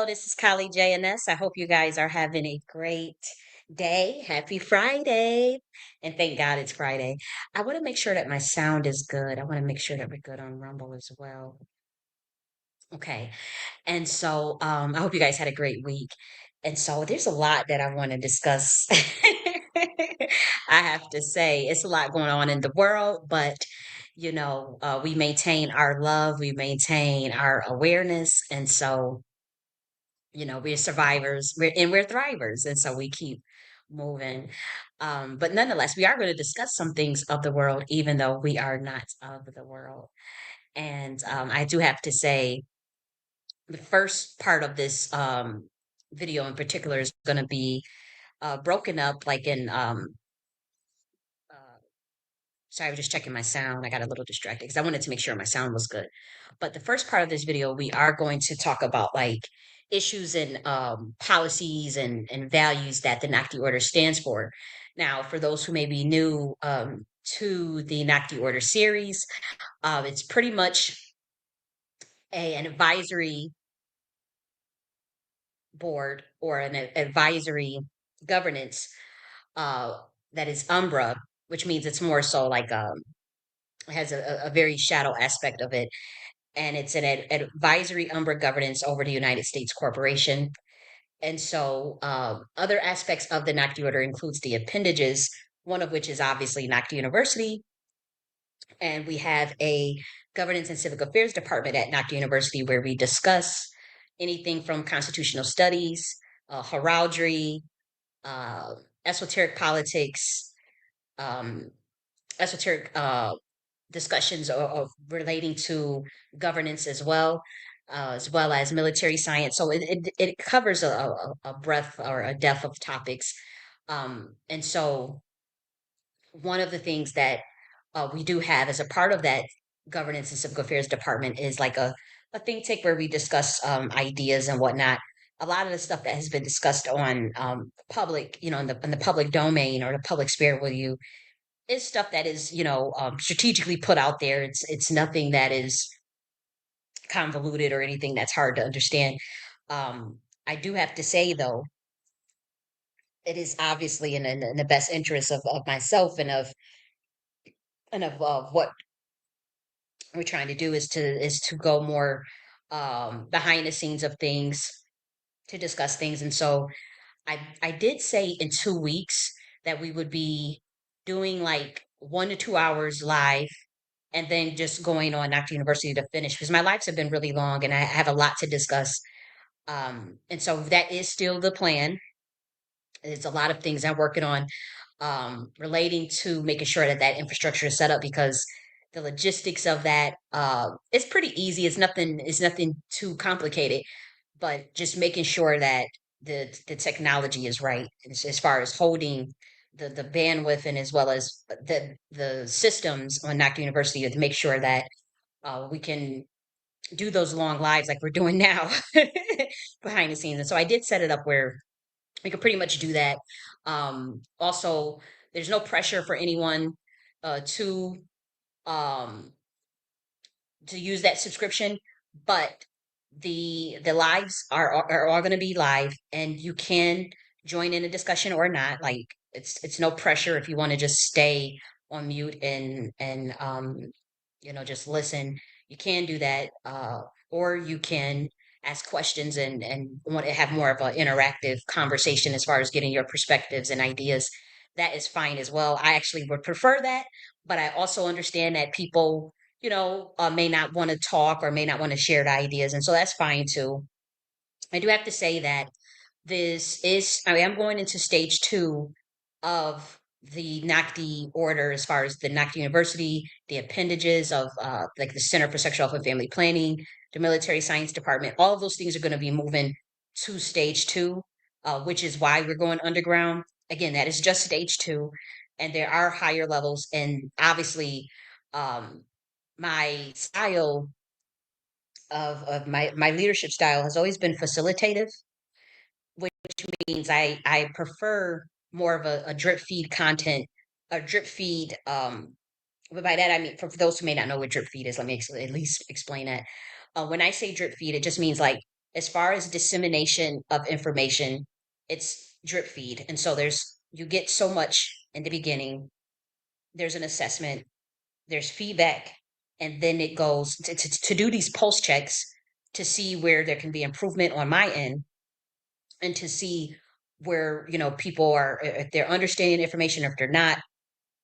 Hello, this is Kali J.N.S. I hope you guys are having a great day. Happy Friday. And thank God it's Friday. I want to make sure that my sound is good. I want to make sure that we're good on Rumble as well. Okay. And so I hope you guys had a great week. And so there's a lot that I want to discuss. I have to say, it's a lot going on in the world, but we maintain our love, we maintain our awareness. And so we're survivors, we're thrivers, and so we keep moving. But nonetheless, we are going to discuss some things of the world, even though we are not of the world. And I do have to say, the first part of this video in particular is going to be broken up like in uh, sorry, I was just checking my sound. I got a little distracted because I wanted to make sure my sound was good. But the first part of this video, we are going to talk about like issues and policies and values that the Nakhti Order stands for. Now, for those who may be new to the Nakhti Order series, it's pretty much an advisory board or an advisory governance uh, that is umbra, which means it's more so like has a very shadow aspect of it, and it's an advisory umbrella governance over the United States corporation. And so other aspects of the Nakhti Order includes the appendages, one of which is obviously Nakhti University, and we have a governance and civic affairs department at Nakhti University where we discuss anything from constitutional studies, heraldry, uh, esoteric politics, um, esoteric discussions of relating to governance as well as military science. So it covers a breadth or a depth of topics. And so one of the things that we do have as a part of that governance and civic affairs department is like a think tank where we discuss ideas and whatnot. A lot of the stuff that has been discussed on public, in the public domain or the public sphere with you is stuff that is, strategically put out there. It's nothing that is convoluted or anything that's hard to understand. I do have to say though, it is obviously in the best interest of myself and of what we're trying to do is to go more behind the scenes of things to discuss things. And so I did say in 2 weeks that we would be doing like 1 to 2 hours live and then just going on Knox University to finish because my lives have been really long and I have a lot to discuss. And so that is still the plan. There's a lot of things I'm working on relating to making sure that that infrastructure is set up because the logistics of that it's pretty easy. It's nothing too complicated, but just making sure that the technology is right as far as holding the bandwidth and as well as the systems on Knox University to make sure that we can do those long lives like we're doing now behind the scenes. And so I did set it up where we could pretty much do that. Also, there's no pressure for anyone uh, to um, to use that subscription, but the lives are all going to be live, and you can join in a discussion or not. Like it's no pressure if you want to just stay on mute and just listen. You can do that, or you can ask questions and want to have more of an interactive conversation as far as getting your perspectives and ideas. That is fine as well. I actually would prefer that, but I also understand that people may not want to talk or may not want to share the ideas. And so that's fine too. I do have to say that I mean, I'm going into stage two of the Nakhti order as far as the Nakhti University, the appendages of like the Center for Sexual Health and Family Planning, the Military Science Department. All of those things are going to be moving to stage two, which is why we're going underground. Again, that is just stage two. And there are higher levels. And obviously, um, my style of my leadership style has always been facilitative, which means I prefer more of a drip feed content, a drip feed. But by that I mean, for those who may not know what drip feed is, let me at least explain that. When I say drip feed, it just means like As far as dissemination of information, it's drip feed. And so you get so much in the beginning, there's an assessment, there's feedback, and then it goes to do these pulse checks to see where there can be improvement on my end and to see where, people are, if they're understanding the information, or if they're not,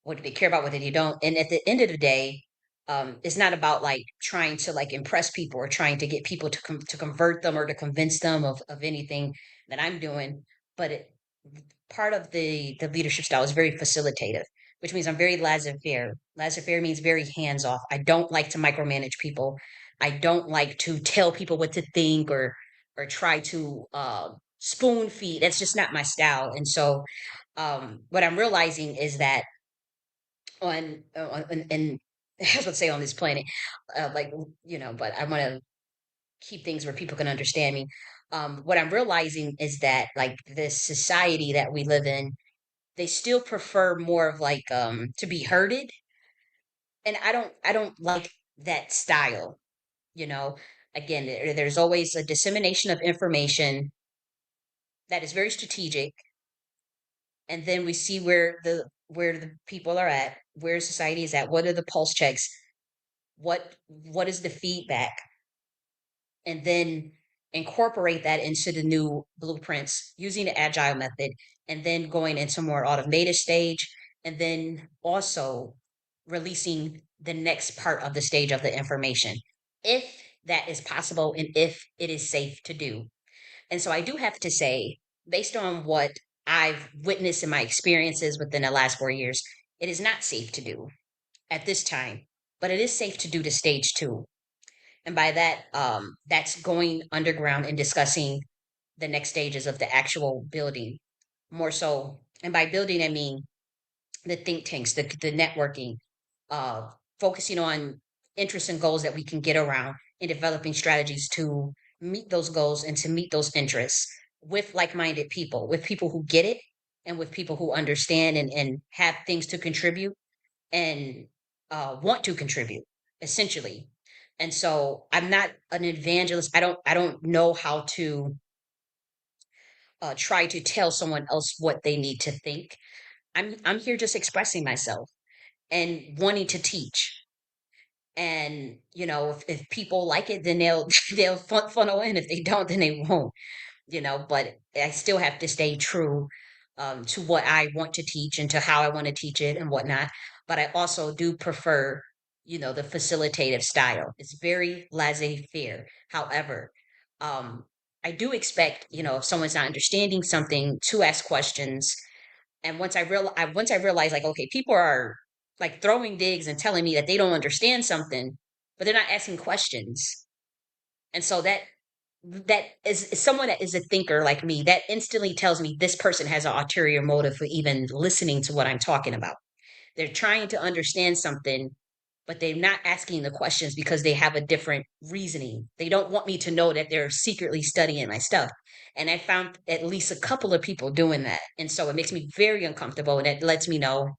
what do they care about, what do they don't. And at the end of the day, it's not about like trying to like impress people or trying to get people to convert them or to convince them of anything that I'm doing, but part of the leadership style is very facilitative, which means I'm very laissez-faire. Laissez-faire means very hands-off. I don't like to micromanage people. I don't like to tell people what to think or try to spoon feed. That's just not my style. And so what I'm realizing is that and I was going to say on this planet, like, but I want to keep things where people can understand me. What I'm realizing is that like this society that we live in, they still prefer more of like to be herded, and I don't like that style. You know, again, there's always a dissemination of information that is very strategic, and then we see where the people are at, where society is at, what are the pulse checks, what is the feedback, and then incorporate that into the new blueprints using the agile method, and then going into more automated stage, and then also releasing the next part of the stage of the information, if that is possible and if it is safe to do. And so I do have to say, based on what I've witnessed in my experiences within the last 4 years, it is not safe to do at this time, but it is safe to do to stage two. And by that, that's going underground and discussing the next stages of the actual building more so. And by building, I mean the think tanks, the networking, uh, focusing on interests and goals that we can get around, and developing strategies to meet those goals and to meet those interests with like-minded people, with people who get it, and with people who understand and have things to contribute and want to contribute, essentially. And so I'm not an evangelist. I don't know how to try to tell someone else what they need to think. I'm here just expressing myself and wanting to teach. And if people like it, then they'll they'll funnel in. If they don't, then they won't. But I still have to stay true to what I want to teach and to how I want to teach it and whatnot. But I also do prefer, the facilitative style. It's very laissez-faire. However, um, I do expect, if someone's not understanding something, to ask questions. And once I realize, like, okay, people are like throwing digs and telling me that they don't understand something, but they're not asking questions. And so that is someone that is a thinker like me, that instantly tells me this person has an ulterior motive for even listening to what I'm talking about. They're trying to understand something, but they're not asking the questions because they have a different reasoning. They don't want me to know that they're secretly studying my stuff. And I found at least a couple of people doing that. And so it makes me very uncomfortable. And it lets me know,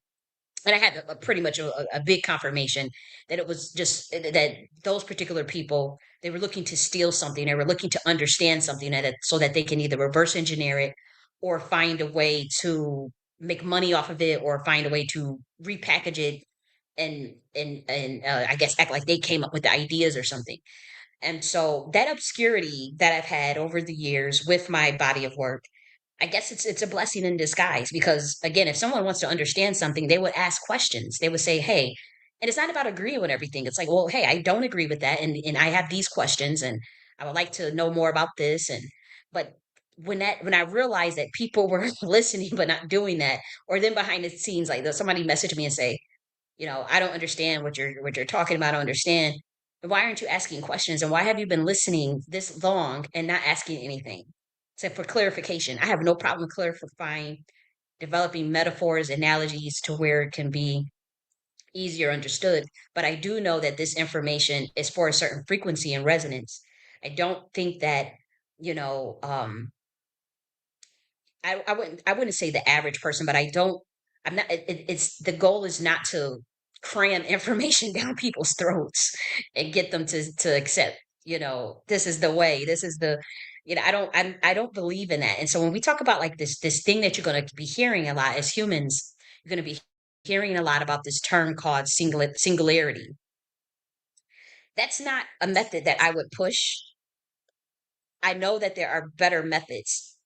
and I had pretty much a big confirmation that it was just that those particular people, they were looking to steal something, they were looking to understand something, so that they can either reverse engineer it or find a way to make money off of it, or find a way to repackage it and I guess act like they came up with the ideas or something. And so that obscurity that I've had over the years with my body of work, I guess it's a blessing in disguise, because again, if someone wants to understand something, they would ask questions. They would say, "Hey," and it's not about agreeing with everything. It's like, "Well, hey, I don't agree with that, and I have these questions, and I would like to know more about this." And but when I realized that people were listening but not doing that, or then behind the scenes, like somebody messaged me and say, I don't understand what you're talking about. I don't understand. But why aren't you asking questions? And why have you been listening this long and not asking anything? So for clarification, I have no problem clarifying, developing metaphors, analogies to where it can be easier understood. But I do know that this information is for a certain frequency and resonance. I don't think that, you know, um, I wouldn't say the average person, but I'm not it's the goal is not to cram information down people's throats and get them to accept. this is the way, this is the, I don't believe in that. And so when we talk about like this thing that you're going to be hearing a lot as humans, you're going to be hearing a lot about this term called singularity. That's not a method that I would push. I know that there are better methods.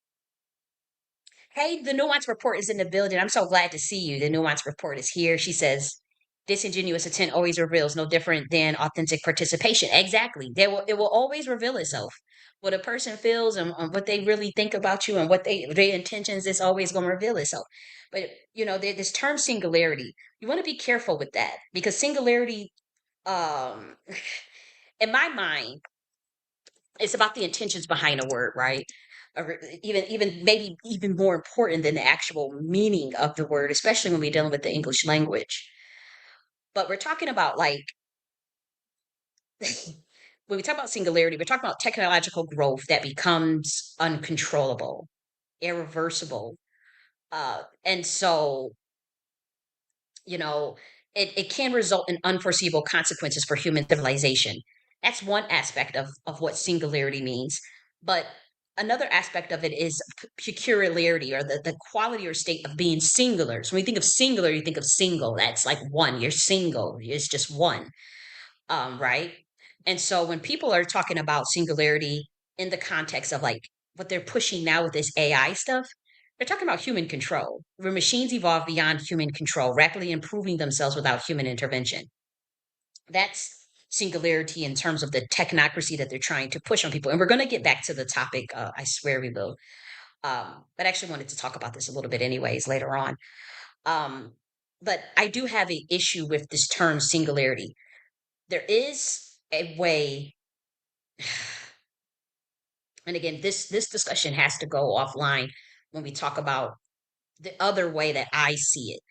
Hey, the nuance report is in the building. I'm so glad to see you. The nuance report is here. She says, disingenuous intent always reveals no different than authentic participation. Exactly. It will always reveal itself. What a person feels and what they really think about you and what their intentions is always going to reveal itself. But this term singularity, you want to be careful with that because singularity, um, in my mind, it's about the intentions behind a word, right? Or even maybe even more important than the actual meaning of the word, especially when we're dealing with the English language. But we're talking about like when we talk about singularity, we're talking about technological growth that becomes uncontrollable, irreversible. And so you know, it can result in unforeseeable consequences for human civilization. That's one aspect of what singularity means. But another aspect of it is peculiarity or the quality or state of being singular. So when you think of singular, you think of single. That's like one. You're single. It's just one, right? And so when people are talking about singularity in the context of like what they're pushing now with this AI stuff, they're talking about human control, where machines evolve beyond human control, rapidly improving themselves without human intervention. That's singularity in terms of the technocracy that they're trying to push on people. And we're going to get back to the topic. I swear we will. But I actually wanted to talk about this a little bit, anyways, later on. Um, but I do have an issue with this term singularity. There is a way, and again, this discussion has to go offline when we talk about the other way that I see it,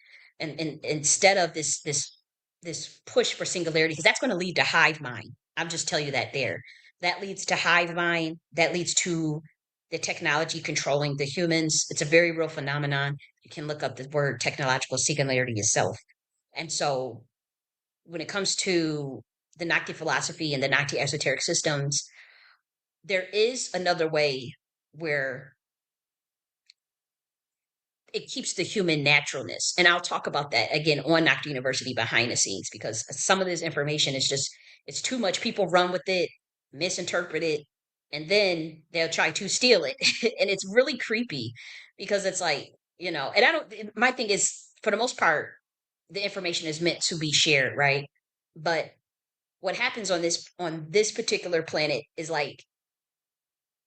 and instead of this push for singularity, because that's going to lead to hive mind. I'm just telling you that there. That leads to hive mind. That leads to the technology controlling the humans. It's a very real phenomenon. You can look up the word technological singularity yourself. And so when it comes to the Nakhti philosophy and the Nakhti esoteric systems, there is another way where it keeps the human naturalness. And I'll talk about that again on Nakhti University behind the scenes because some of this information is just, it's too much. People run with it, misinterpret it, and then they'll try to steal it. And it's really creepy because it's like, and I don't, my thing is, for the most part, the information is meant to be shared, right? But what happens on this particular planet is like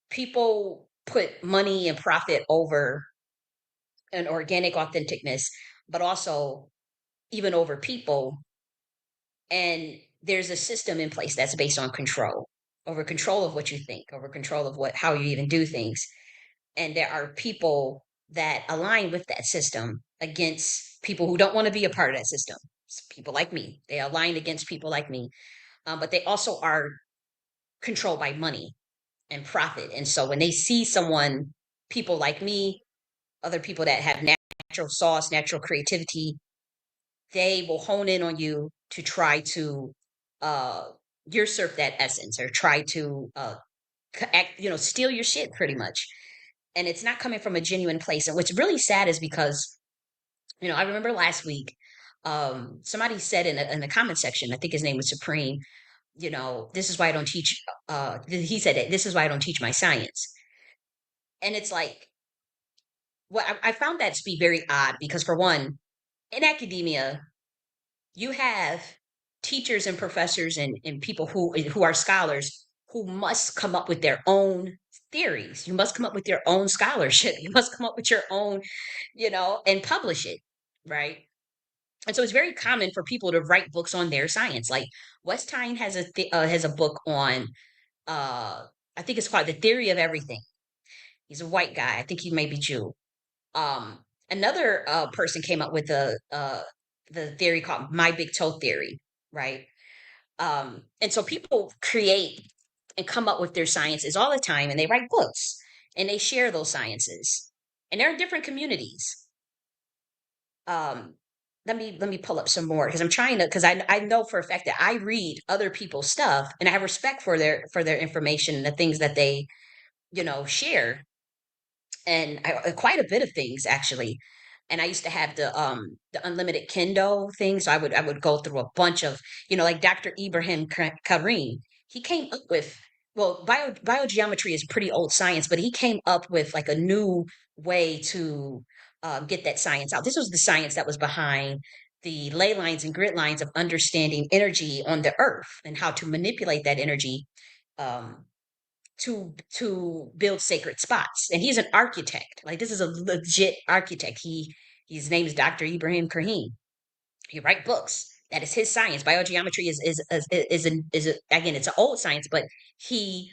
people put money and profit over an organic authenticness, but also even over people. And there's a system in place that's based on control, over control of what you think, over control of how you even do things. And there are people that align with that system against people who don't want to be a part of that system. It's people like me, they align against people like me, but they also are controlled by money and profit. And so when they see someone, people like me, other people that have natural sauce, natural creativity, they will hone in on you to try to uh, usurp that essence or try to steal your shit pretty much. And it's not coming from a genuine place. And what's really sad is because, I remember last week, somebody said in the comment section, I think his name was Supreme, this is why I don't teach, he said it, this is why I don't teach my science. And it's like, well, I found that to be very odd because, for one, in academia, you have teachers and professors and people who are scholars who must come up with their own theories. You must come up with your own scholarship. You must come up with your own, and publish it, right? And so it's very common for people to write books on their science. Like Westine has a book on I think it's called The Theory of Everything. He's a white guy. I think he may be Jew. Um, Another person came up with the theory called my big toe theory, right? And so people create and come up with their sciences all the time, and they write books and they share those sciences, and they're in different communities. Um, let me pull up some more because I'm trying to, because I know for a fact that I read other people's stuff and I have respect for their information and the things that they, share, and quite a bit of things actually. And I used to have the unlimited Kindle thing, so I would go through a bunch of, like Dr. Ibrahim Karim. He came up with, well, biogeometry is pretty old science, but he came up with like a new way to get that science out. This was the science that was behind the ley lines and grid lines of understanding energy on the earth and how to manipulate that energy, um, to build sacred spots. And he's an architect. Like, this is a legit architect. His name is Dr. Ibrahim Kahim. He write books. That is his science. Biogeometry is again, it's an old science, but he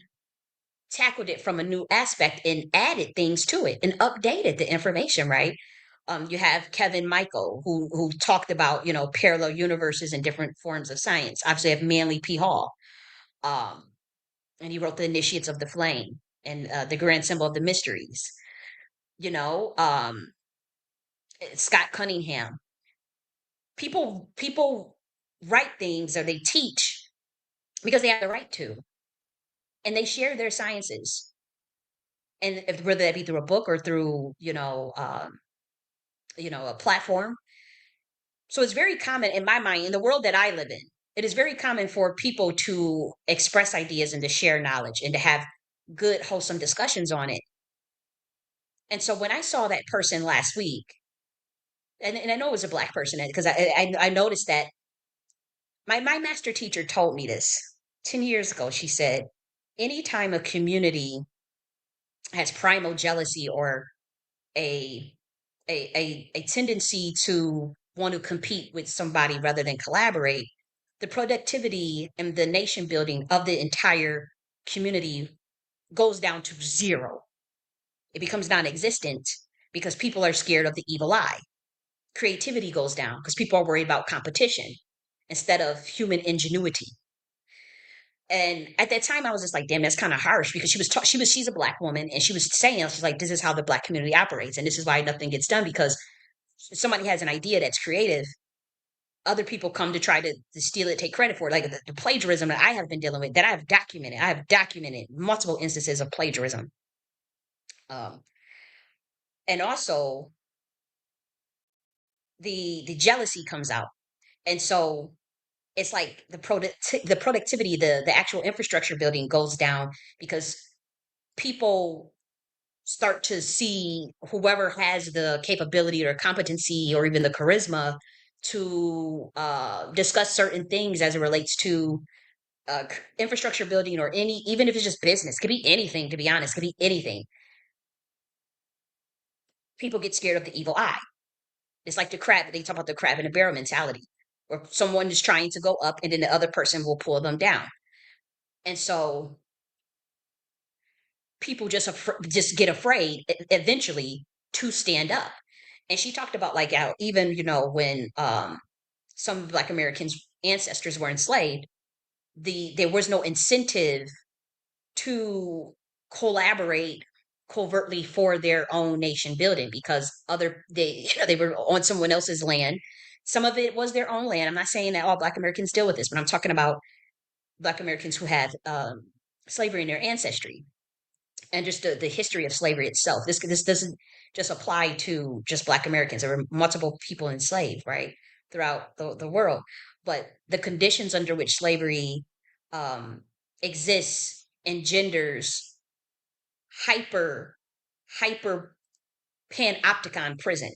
tackled it from a new aspect and added things to it and updated the information, right? You have Kevin Michael, who talked about, parallel universes and different forms of science. Obviously, I have Manly P. Hall. Um, and he wrote the Initiates of the Flame and the Grand Symbol of the Mysteries. You know, Scott Cunningham. People write things or they teach because they have the right to, and they share their sciences, and whether that be through a book or through a platform. So it's very common in my mind, in the world that I live in. It is very common for people to express ideas and to share knowledge and to have good, wholesome discussions on it. And so when I saw that person last week, and I know it was a black person because I noticed that my master teacher told me this 10 years ago. She said, anytime a community has primal jealousy or a a tendency to want to compete with somebody rather than collaborate, the productivity and the nation building of the entire community goes down to zero. It becomes non-existent because people are scared of the evil eye. Creativity goes down because people are worried about competition instead of human ingenuity. And at that time, I was just like, damn, that's kind of harsh because she's a black woman and she was saying, she's like, this is how the black community operates. And this is why nothing gets done because somebody has an idea that's creative. Other people come to try to steal it, take credit for it. Like the plagiarism that I have been dealing with, that I have documented multiple instances of plagiarism. Um, and also the jealousy comes out. And so it's like the productivity, the actual infrastructure building goes down because people start to see whoever has the capability or competency or even the charisma to discuss certain things as it relates to infrastructure building or any, even if it's just business, could be anything, to be honest, could be anything. People get scared of the evil eye. It's like the crab, they talk about the crab in a barrel mentality, where someone is trying to go up and then the other person will pull them down. And so people just get afraid eventually to stand up. And she talked about like how even when some Black Americans ancestors were enslaved, there was no incentive to collaborate covertly for their own nation building because they were on someone else's land. Some of it was their own land. I'm not saying that all Black Americans deal with this, but I'm talking about Black Americans who had slavery in their ancestry and just the history of slavery itself. This doesn't just apply to just Black Americans. There were multiple people enslaved, right, throughout the world. But the conditions under which slavery um, exists engenders hyper hyper panopticon prison.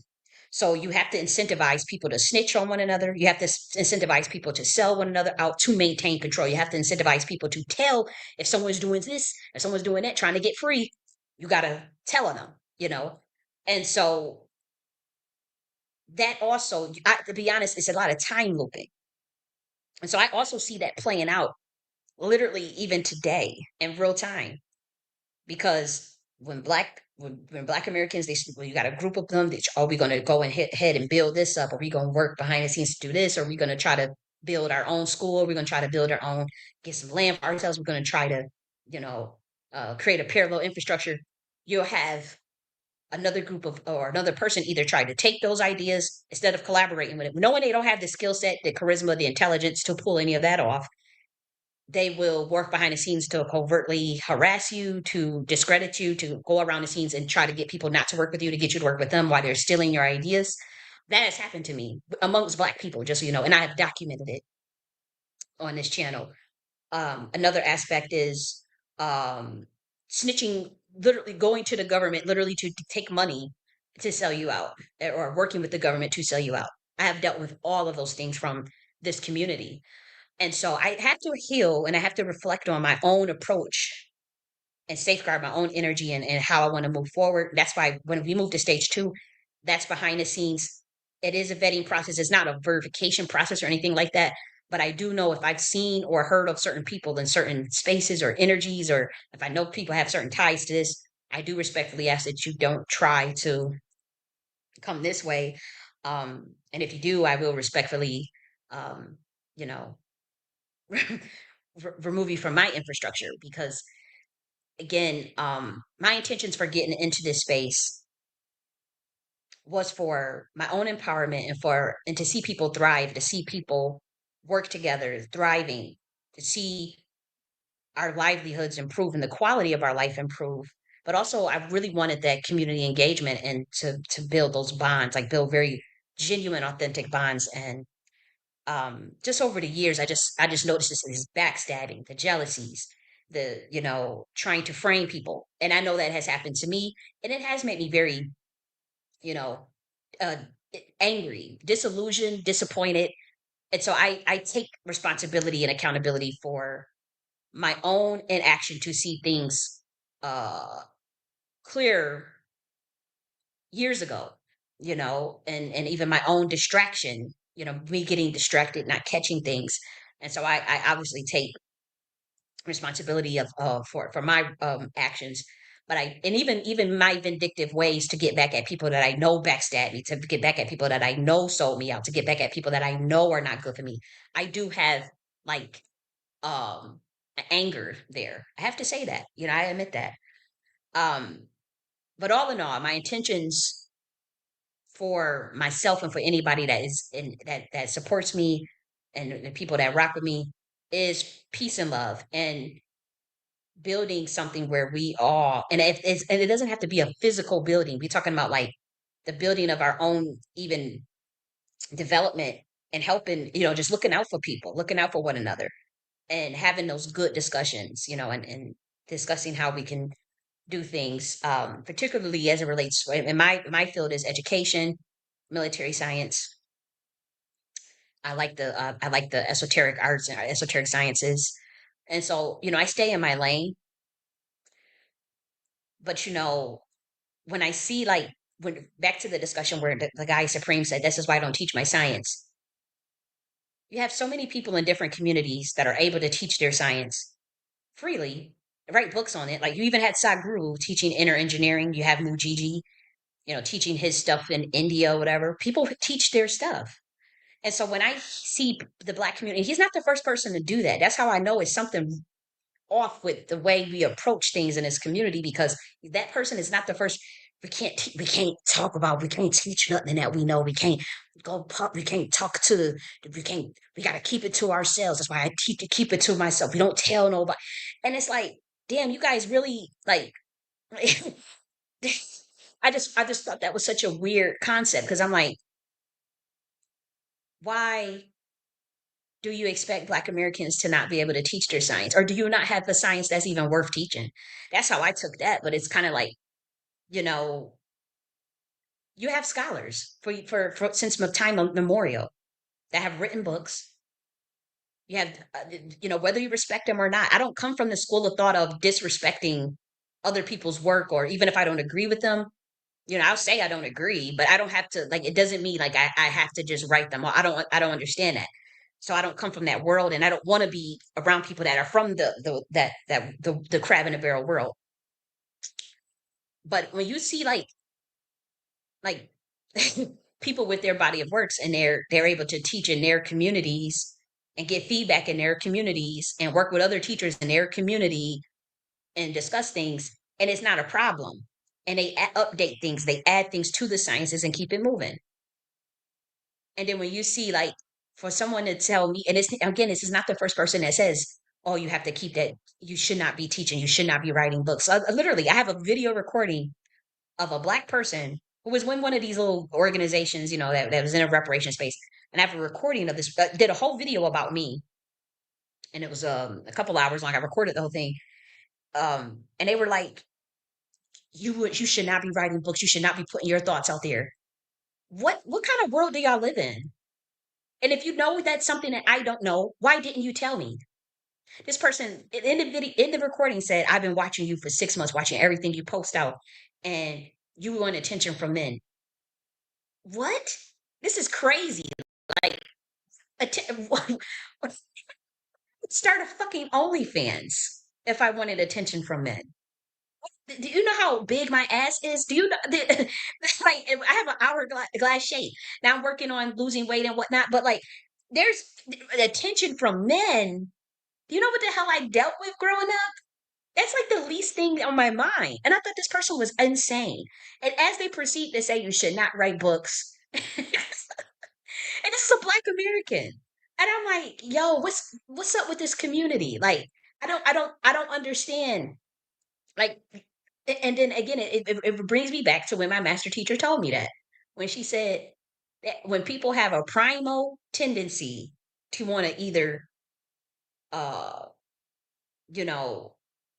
So you have to incentivize people to snitch on one another. You have to incentivize people to sell one another out to maintain control. You have to incentivize people to tell if someone's doing this, if someone's doing that, trying to get free. You got to tell them. And so that also, to be honest, it's a lot of time looping. And so I also see that playing out literally even today in real time because when black Americans when you got a group of them that are we going to go and hit ahead and build this up? Are we going to work behind the scenes to do this? Are we going to try to build our own school? Are we going to try to build our own, get some land for ourselves? We're going to try to, you know, create a parallel infrastructure. You'll have another group of or another person either try to take those ideas instead of collaborating with it, knowing they don't have the skill set, the charisma, the intelligence to pull any of that off. They will work behind the scenes to covertly harass you, to discredit you, to go around the scenes and try to get people not to work with you, to get you to work with them while they're stealing your ideas. That has happened to me amongst Black people, just so you know, and I have documented it on this channel. Another aspect is um, snitching, literally going to the government, literally to take money to sell you out, or working with the government to sell you out. I have dealt with all of those things from this community. And so I have to heal and I have to reflect on my own approach and safeguard my own energy and how I want to move forward. That's why when we move to stage two, that's behind the scenes. It is a vetting process. It's not a verification process or anything like that. But I do know if I've seen or heard of certain people in certain spaces or energies, or if I know people have certain ties to this, I do respectfully ask that you don't try to come this way. And if you do, I will respectfully, um, you know, remove you from my infrastructure because again, my intentions for getting into this space was for my own empowerment and to see people thrive, to see people work together, thriving, to see our livelihoods improve and the quality of our life improve. But also I really wanted that community engagement and to build those bonds, like build very genuine, authentic bonds. And just over the years I just noticed this backstabbing, the jealousies, the trying to frame people, and I know that has happened to me, and it has made me very you know uh angry, disillusioned, disappointed. And so I take responsibility and accountability for my own inaction to see things uh clear years ago, and even my own distraction, me getting distracted, not catching things. And so I obviously take responsibility for my actions. But even my vindictive ways to get back at people that I know backstab me, to get back at people that I know sold me out, to get back at people that I know are not good for me. I do have like um anger there. I have to say that. I admit that. Um, but all in all, my intentions for myself and for anybody that is in that supports me, and the people that rock with me, is peace and love, and building something where we all, and it doesn't have to be a physical building. We're talking about like the building of our own even development, and helping, just looking out for people, looking out for one another, and having those good discussions, and discussing how we can do things, particularly as it relates in my field is education, military science. I like the esoteric arts and esoteric sciences. And so, I stay in my lane, but when I see, like, when back to the discussion where the guy Supreme said, "This is why I don't teach my science." You have so many people in different communities that are able to teach their science freely, write books on it. Like you even had Sadhguru teaching inner engineering. You have Mujiji, teaching his stuff in India, whatever. People teach their stuff. And so when I see the Black community, he's not the first person to do that. That's how I know it's something off with the way we approach things in this community, because that person is not the first. We can't teach nothing that we know. We can't we can't talk to we got to keep it to ourselves. That's why I teach to keep it to myself. We don't tell nobody. And it's like, damn, you guys really like I just thought that was such a weird concept, because I'm like, why do you expect Black Americans to not be able to teach their science? Or do you not have the science that's even worth teaching? That's how I took that. But it's kind of like, you know, you have scholars for since time immemorial that have written books. You have, whether you respect them or not. I don't come from the school of thought of disrespecting other people's work, or even if I don't agree with them, I'll say I don't agree, but I don't have to, like, it doesn't mean like I have to just write them all. I don't understand that. So I don't come from that world, and I don't want to be around people that are from the crab in a barrel world. But when you see like people with their body of works, and they're able to teach in their communities and get feedback in their communities and work with other teachers in their community and discuss things, and it's not a problem. and they update things, they add things to the sciences and keep it moving. And then when you see like for someone to tell me, and it's again, this is not the first person that says, "Oh, you have to keep that. You should not be teaching. You should not be writing books." Literally, I have a video recording of a black person who was in one of these little organizations, that was in a reparation space, and I have a recording of this. Did a whole video about me, and it was a couple hours long. I recorded the whole thing, and they were like, you should not be writing books. You should not be putting your thoughts out there." What kind of world do y'all live in? And if you know that's something that I don't know, why didn't you tell me? This person in the video, in the recording said, "I've been watching you for 6 months, watching everything you post out, and you want attention from men." What? This is crazy. Like, start a fucking OnlyFans if I wanted attention from men. Do you know how big my ass is? Do you know? Like, I have an hourglass shape. Now I'm working on losing weight and whatnot, but like, there's attention from men. Do you know what the hell I dealt with growing up? That's like the least thing on my mind. And I thought this person was insane. And as they proceed to say you should not write books, and this is a black American. And I'm like, yo, what's up with this community? Like, I don't understand. Like, and then again, it brings me back to when my master teacher told me that. When she said that when people have a primal tendency to want to either uh you know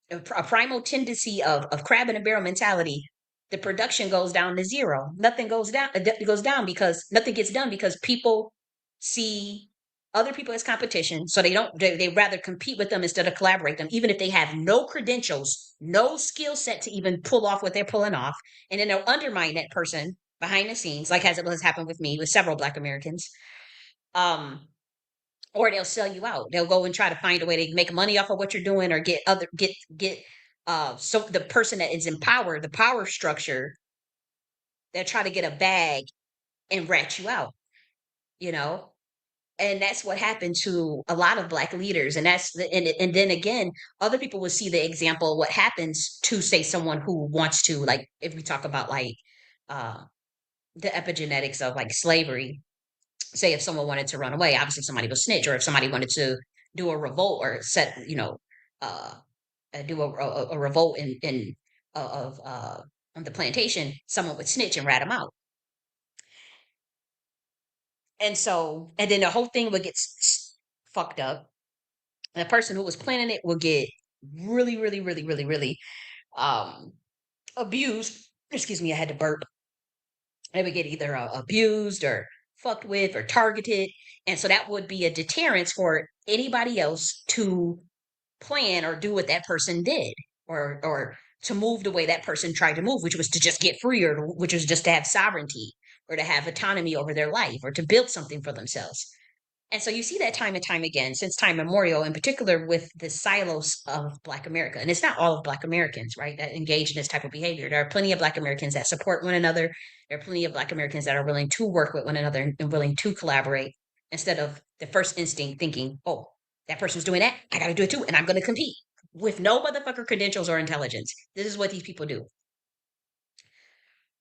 a primal tendency of crab in a barrel mentality, the production goes down to zero. Nothing goes down. It goes down because nothing gets done because people see other people as competition. So they don't. They rather compete with them instead of collaborate them, even if they have no credentials, no skill set to even pull off what they're pulling off, and then they'll undermine that person behind the scenes, like as it has happened with me with several Black Americans. Um, or they'll sell you out. They'll go and try to find a way to make money off of what you're doing or get so the person that is in power, the power structure, they'll try to get a bag and rat you out, you know? And that's what happened to a lot of black leaders. And and then again, other people will see the example of what happens to say someone who wants to, like if we talk about like uh the epigenetics of like slavery, say if someone wanted to run away, obviously somebody will snitch, or if somebody wanted to do a revolt or uh, do a revolt in of on the plantation, someone would snitch and rat them out. And so, and then the whole thing would get fucked up. And the person who was planning it will get really, really, really, really, really um, abused. Excuse me, I had to burp. They would get either abused or fucked with or targeted. And so that would be a deterrence for anybody else to plan or do what that person did, or to move the way that person tried to move, which was to just get free, or which was just to have sovereignty or to have autonomy over their life or to build something for themselves. And so you see that time and time again since time memorial, in particular with the silos of Black America. And it's not all of Black Americans, right, that engage in this type of behavior. There are plenty of Black Americans that support one another. There are plenty of Black Americans that are willing to work with one another and willing to collaborate instead of the first instinct thinking, oh, that person's doing that. I got to do it too. And I'm going to compete with no motherfucker credentials or intelligence. This is what these people do.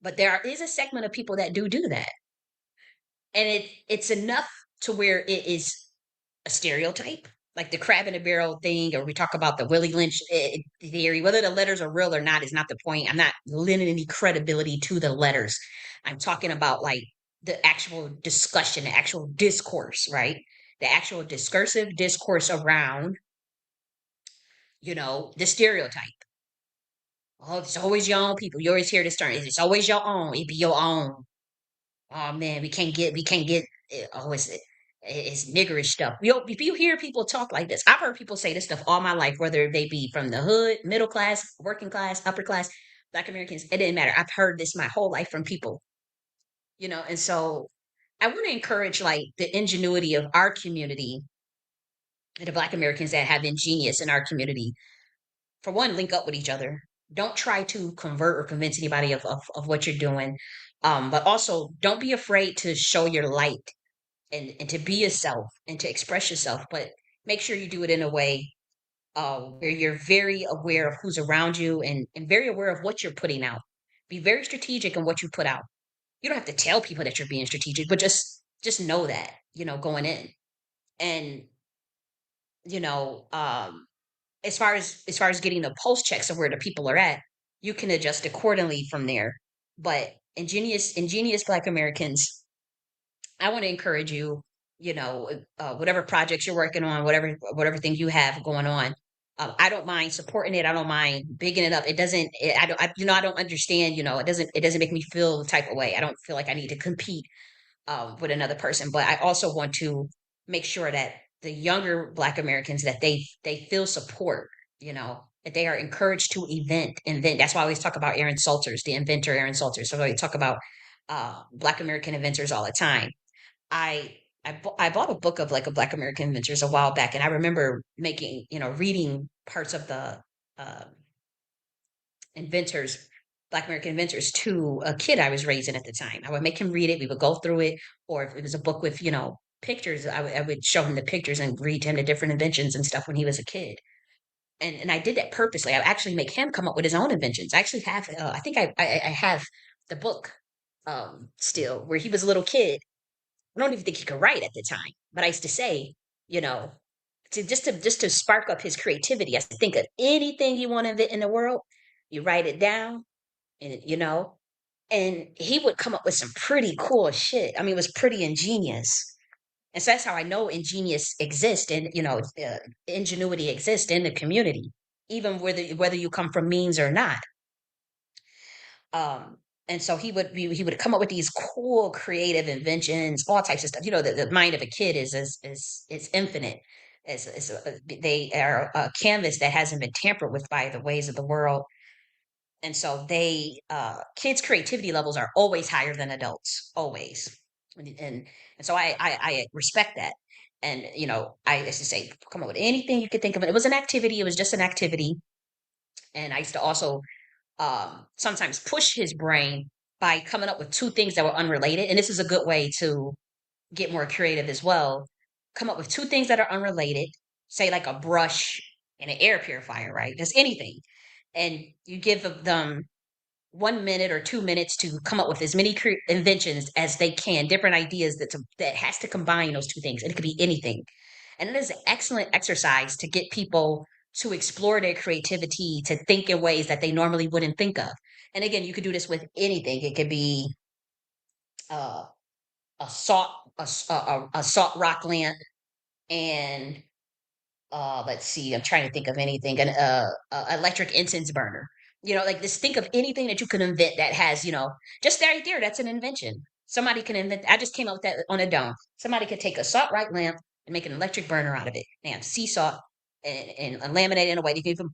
But there is a segment of people that do that. And it's enough to where it is a stereotype, like the crab in a barrel thing, or we talk about the Willie Lynch theory. Whether the letters are real or not is not the point. I'm not lending any credibility to the letters. I'm talking about like the actual discussion, the actual discourse, right? The actual discursive discourse around, the stereotype. Oh, it's always your own people. You always hear this term. It's always your own. It be your own. Oh man, we can't get. Oh, it's niggerish stuff. If you hear people talk like this, I've heard people say this stuff all my life, whether they be from the hood, middle class, working class, upper class, Black Americans. It didn't matter. I've heard this my whole life from people, and so I want to encourage like the ingenuity of our community, the Black Americans that have ingenious in our community. For one, link up with each other. Don't try to convert or convince anybody of what you're doing. But also, don't be afraid to show your light and to be yourself and to express yourself. But make sure you do it in a way where you're very aware of who's around you and very aware of what you're putting out. Be very strategic in what you put out. You don't have to tell people that you're being strategic, but just know that, going in. And, you know, as far as getting the pulse checks of where the people are at, you can adjust accordingly from there. But ingenious Black Americans, I want to encourage you, whatever projects you're working on, whatever thing you have going on. I don't mind supporting it. I don't mind bigging it up. It doesn't. I don't. I don't understand. It doesn't make me feel the type of way. I don't feel like I need to compete with another person. But I also want to make sure that the younger Black Americans, that they feel support. That they are encouraged to invent. That's why I always talk about Aaron Salters, the inventor Aaron Salters. So I talk about Black American inventors all the time. I bought a book of like a Black American inventors a while back, and I remember reading parts of the uh, inventors, Black American inventors, to a kid I was raising at the time. I would make him read it. We would go through it, or if it was a book with pictures, I would show him the pictures and read to him the different inventions and stuff when he was a kid. And I did that purposely. I actually make him come up with his own inventions. I actually have, I think I have the book still where he was a little kid. I don't even think he could write at the time, but I used to say, you know, to spark up his creativity. I said, think of anything you want to invent in the world, you write it down, and and he would come up with some pretty cool shit. I mean, it was pretty ingenious, and so that's how I know ingenious exists, and ingenuity exists in the community, even whether you come from means or not. Um, and so he would come up with these cool, creative inventions, all types of stuff. The mind of a kid is infinite. They are a canvas that hasn't been tampered with by the ways of the world, and so kids' creativity levels are always higher than adults, always, and so I respect that. And I used to say, come up with anything you could think of. It was an activity. It was just an activity, and I used to also sometimes push his brain by coming up with two things that were unrelated. And this is a good way to get more creative as well. Come up with two things that are unrelated, say like a brush and an air purifier, right? Just anything. And you give them 1 minute or 2 minutes to come up with as many inventions as they can, different ideas that has to combine those two things. And it could be anything. And it is an excellent exercise to get people to explore their creativity, to think in ways that they normally wouldn't think of. And again, you could do this with anything. It could be uh, a salt a salt rock lamp, and let's see, I'm trying to think of anything, an electric incense burner. Like this, think of anything that you could invent that has, just right there, that's an invention. Somebody can invent. I just came up with that on a dome. Somebody could take a salt rock lamp and make an electric burner out of it. They have sea salt and laminate it in a way that you can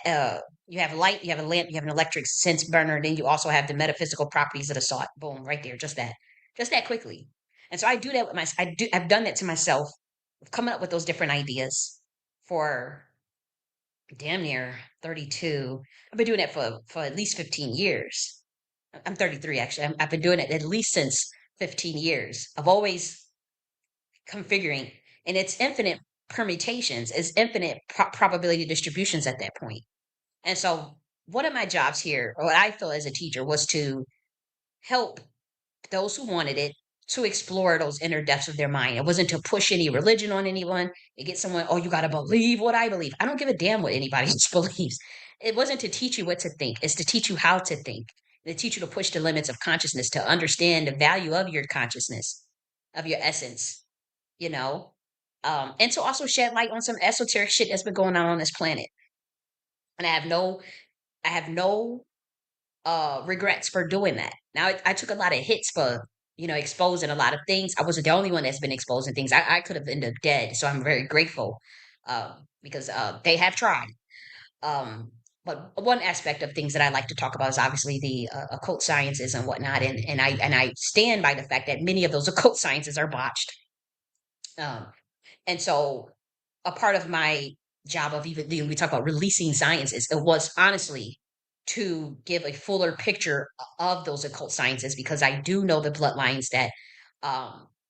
even, you have light, you have a lamp, you have an electric sense burner, then you also have the metaphysical properties of the salt. Boom, right there, just that quickly. And so I do that with I've done that to myself, coming up with those different ideas for damn near 32. I've been doing it for at least 15 years. I'm 33 actually. I've been doing it at least since 15 years. I've always configuring, and it's infinite permutations, it's infinite probability distributions at that point. And so one of my jobs here, or what I feel as a teacher, was to help those who wanted it to explore those inner depths of their mind. It wasn't to push any religion on anyone, to get someone, oh, you got to believe what I believe. I don't give a damn what anybody else believes. It wasn't to teach you what to think, it's to teach you how to think, to teach you to push the limits of consciousness, to understand the value of your consciousness, of your essence, you know? And to also shed light on some esoteric shit that's been going on this planet. And I have no regrets for doing that. Now I took a lot of hits for exposing a lot of things. I wasn't the only one that's been exposing things. I could have ended up dead, so I'm very grateful because they have tried. Um, but one aspect of things that I like to talk about is obviously the occult sciences and whatnot, and I stand by the fact that many of those occult sciences are botched. Um, and so a part of my job of even we talk about releasing sciences, it was honestly to give a fuller picture of those occult sciences, because I do know the bloodlines that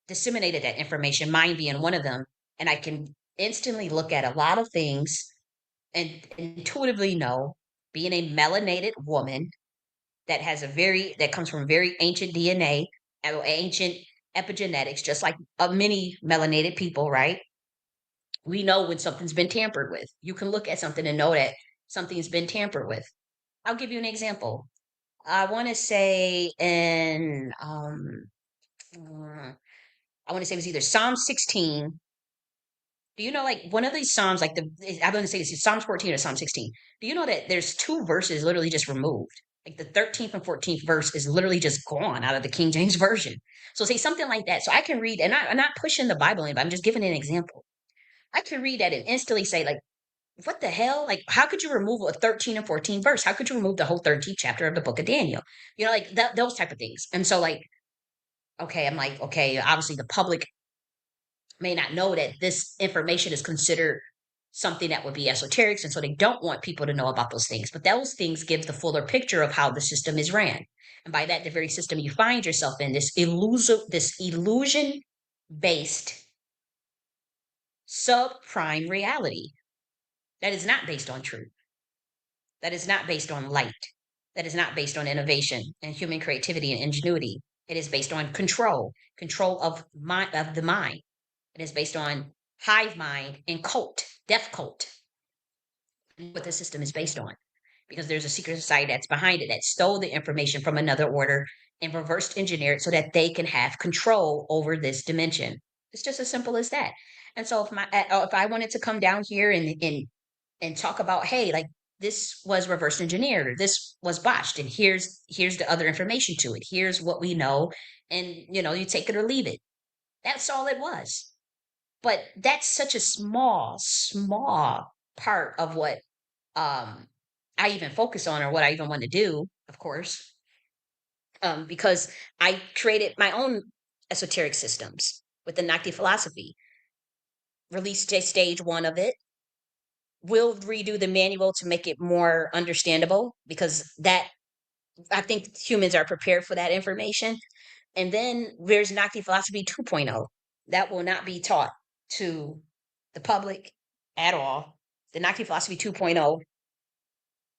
disseminated that information, mine being one of them. And I can instantly look at a lot of things and intuitively know, being a melanated woman, that comes from very ancient DNA, ancient epigenetics, just like many melanated people, right? We know when something's been tampered with. You can look at something and know that something's been tampered with. I'll give you an example. I want to say I want to say it was either Psalm 16. Do you know, like, one of these Psalms, like I'm going to say this is Psalms 14 or Psalm 16. Do you know that there's two verses literally just removed? Like the 13th and 14th verse is literally just gone out of the King James Version. So say something like that. So I can read, and I'm not pushing the Bible in, but I'm just giving an example. I can read that and instantly say, like, what the hell? Like, how could you remove a 13 and 14 verse? How could you remove the whole 13th chapter of the book of Daniel? You know, like those type of things. And so, like, okay, I'm like, okay, obviously the public may not know that this information is considered something that would be esoteric, and so they don't want people to know about those things. But those things give the fuller picture of how the system is ran. And by that, the very system you find yourself in, this illusion based subprime reality that is not based on truth, that is not based on light, that is not based on innovation and human creativity and ingenuity. It is based on control of the mind. It is based on hive mind and cult, death cult, what the system is based on. Because there's a secret society that's behind it that stole the information from another order and reversed engineered so that they can have control over this dimension. It's just as simple as that. And so if I wanted to come down here and talk about, hey, like, this was reverse engineered or this was botched, and here's the other information to it. Here's what we know, and you take it or leave it. That's all it was. But that's such a small part of what I even focus on, or what I even want to do, of course, because I created my own esoteric systems with the Nakhti philosophy. Released stage one of it. We'll redo the manual to make it more understandable, because that I think humans are prepared for that information. And then there's Nakhti philosophy 2.0 that will not be taught to the public at all. The Nakhti philosophy 2.0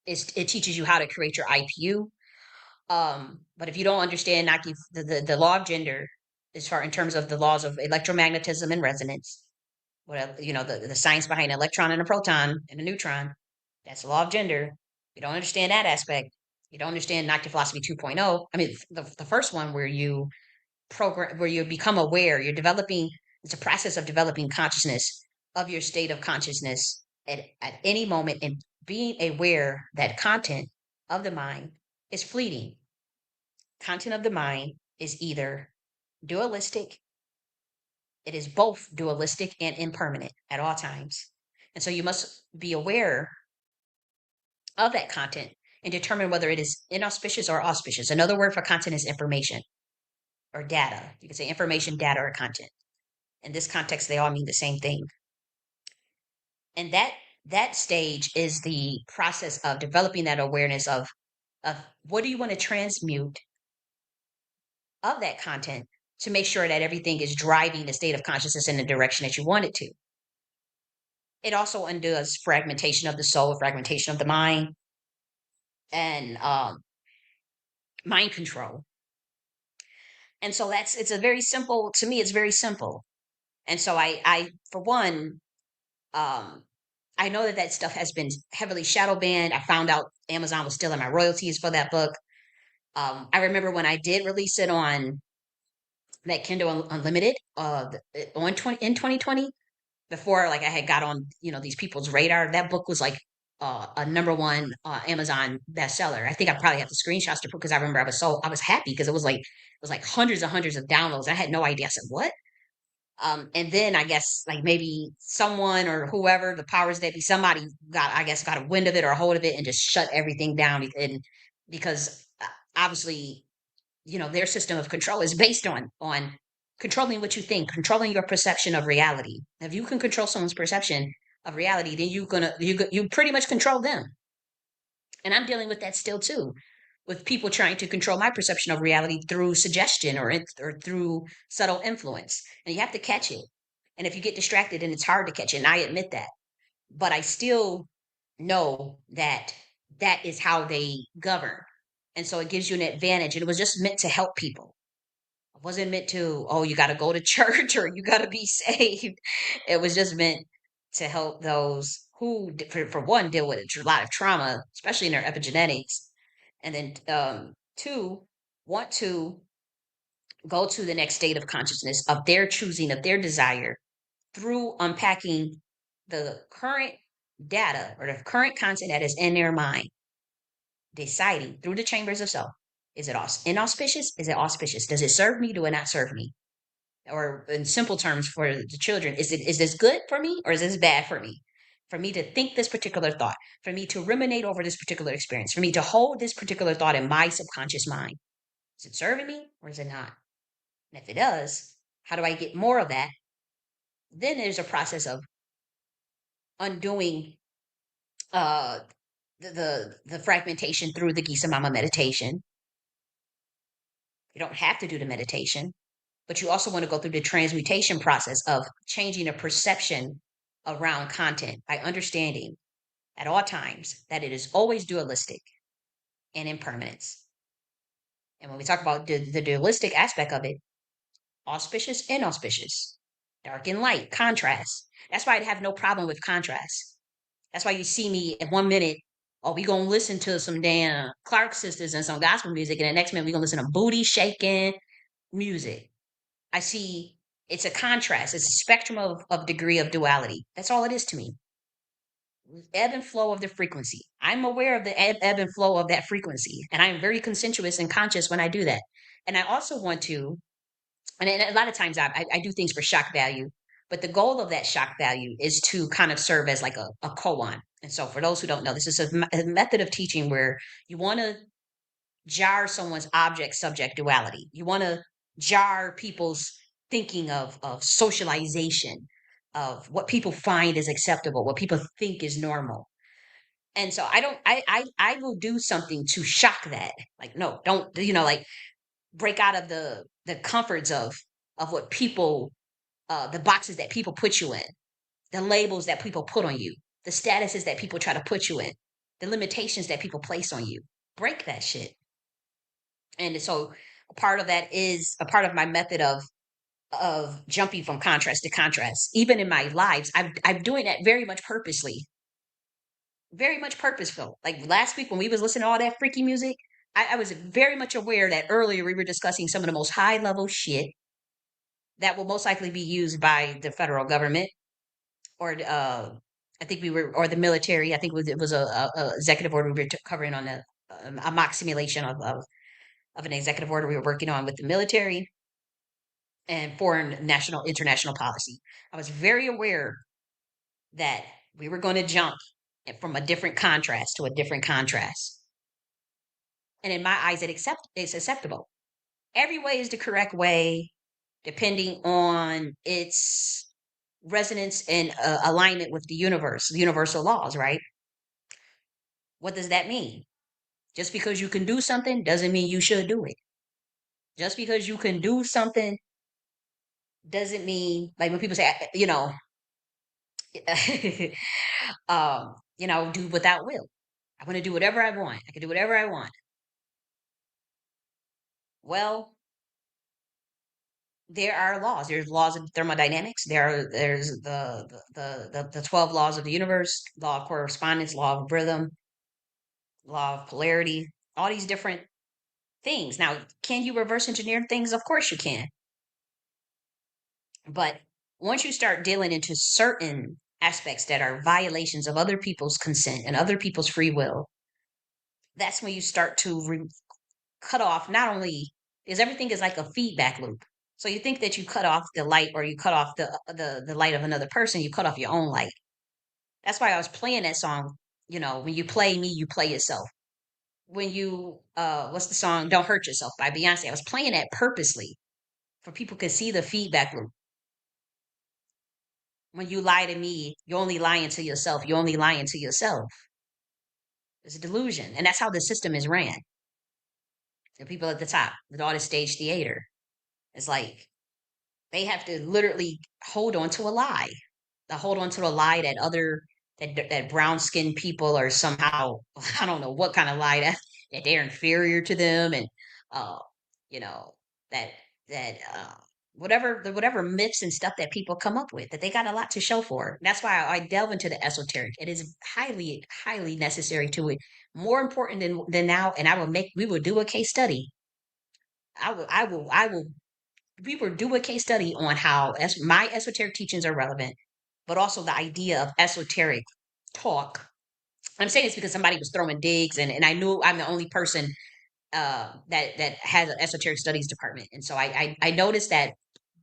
it teaches you how to create your IPU. But if you don't understand Nakhti, the law of gender, as far in terms of the laws of electromagnetism and resonance, what the science behind an electron and a proton and a neutron, that's the law of gender. You don't understand that aspect. You don't understand Nakhti philosophy 2.0. I mean, the first one, where you become aware, it's a process of developing consciousness of your state of consciousness at any moment, and being aware that content of the mind is fleeting. Content of the mind is either dualistic, it is both dualistic and impermanent at all times. And so you must be aware of that content and determine whether it is inauspicious or auspicious. Another word for content is information or data. You can say information, data, or content. In this context, they all mean the same thing. And that stage is the process of developing that awareness of what do you want to transmute of that content to make sure that everything is driving the state of consciousness in the direction that you want it to. It also undoes fragmentation of the soul, fragmentation of the mind, and mind control. And so it's a very simple, to me, it's very simple. And so I for one, um, I know that stuff has been heavily shadow banned. I found out Amazon was stealing my royalties for that book. I remember when I did release it on that Kindle Unlimited in 2020, before, like, I had got on these people's radar. That book was like a number one Amazon bestseller. I think I probably have the screenshots to prove, because I remember I was happy because it was like hundreds and hundreds of downloads. I had no idea. I said, what? And then I guess, like, maybe someone or whoever, the powers that be, somebody got a wind of it or a hold of it and just shut everything down. And because obviously, their system of control is based on controlling what you think, controlling your perception of reality. If you can control someone's perception of reality, then you pretty much control them. And I'm dealing with that still too, with people trying to control my perception of reality through suggestion or through subtle influence. And you have to catch it. And if you get distracted, then it's hard to catch it. And I admit that. But I still know that that is how they govern. And so it gives you an advantage. And it was just meant to help people. It wasn't meant to, oh, you got to go to church or you got to be saved. It was just meant to help those who, for one, deal with a lot of trauma, especially in their epigenetics. And then two, want to go to the next state of consciousness of their choosing, of their desire through unpacking the current data or the current content that is in their mind, deciding through the chambers of self, is it inauspicious? Is it auspicious? Does it serve me? Do it not serve me? Or in simple terms for the children, is this good for me or is this bad for me? For me to think this particular thought, for me to ruminate over this particular experience, for me to hold this particular thought in my subconscious mind. Is it serving me or is it not? And if it does, how do I get more of that? Then there's a process of undoing uh, the fragmentation through the Gisa Mama meditation. You don't have to do the meditation, but you also want to go through the transmutation process of changing a perception around content by understanding at all times that it is always dualistic and impermanence. And when we talk about the dualistic aspect of it, auspicious, inauspicious, dark and light, contrast. That's why I have no problem with contrast. That's why you see me at 1 minute, oh, we gonna listen to some damn Clark sisters and some gospel music, and the next minute we gonna listen to booty shaking music. I see it's a contrast, it's a spectrum of degree of duality. That's all it is to me. Ebb and flow of the frequency. I'm aware of the ebb and flow of that frequency, and I am very consensuous and conscious when I do that. And I also want to, and a lot of times I do things for shock value, but the goal of that shock value is to kind of serve as like a koan. And so, for those who don't know, this is a method of teaching where you want to jar someone's object subject duality. You want to jar people's thinking of socialization, of what people find is acceptable, what people think is normal. And so I will do something to shock that. Like, no, don't, like break out of the comforts of what people the boxes that people put you in, the labels that people put on you, the statuses that people try to put you in, the limitations that people place on you. Break that shit. And so a part of that is a part of my method of jumping from contrast to contrast. Even in my lives, I'm doing that very much purposely, very much purposeful. Like last week when we was listening to all that freaky music, I was very much aware that earlier we were discussing some of the most high level shit that will most likely be used by the federal government or I think we were or the military. I think it was a executive order we were covering on a mock simulation of an executive order we were working on with the military and foreign national international policy. I was very aware that we were going to jump from a different contrast to a different contrast. And in my eyes, it's acceptable. Every way is the correct way, depending on its resonance and alignment with the universe, the universal laws, right? What does that mean? Just because you can do something doesn't mean you should do it. Just because you can do something doesn't mean, like when people say, do without will. I want to do whatever I want. I can do whatever I want. Well, there are laws. There's laws of thermodynamics. There's the 12 laws of the universe, law of correspondence, law of rhythm, law of polarity, all these different things. Now, can you reverse engineer things? Of course you can. But once you start dealing into certain aspects that are violations of other people's consent and other people's free will, that's when you start to cut off not only is everything is like a feedback loop. So you think that you cut off the light or you cut off the light of another person, you cut off your own light. That's why I was playing that song. When you play me, you play yourself. When you what's the song Don't Hurt Yourself by Beyonce? I was playing that purposely for people to see the feedback loop. When you lie to me, you're only lying to yourself. You're only lying to yourself. It's a delusion. And that's how the system is ran. The people at the top with all the stage theater. It's like they have to literally hold on to a lie. They hold on to a lie that brown skinned people are somehow I don't know what kind of lie that that they're inferior to them, and uh, you know that that whatever myths and stuff that people come up with, that they got a lot to show for it. That's why I delve into the esoteric. It is highly necessary to it, more important than now. And we will do a case study. I will we will do a case study on how my esoteric teachings are relevant, but also the idea of esoteric talk. I'm saying this because somebody was throwing digs, and I knew I'm the only person that has an esoteric studies department, and so I noticed that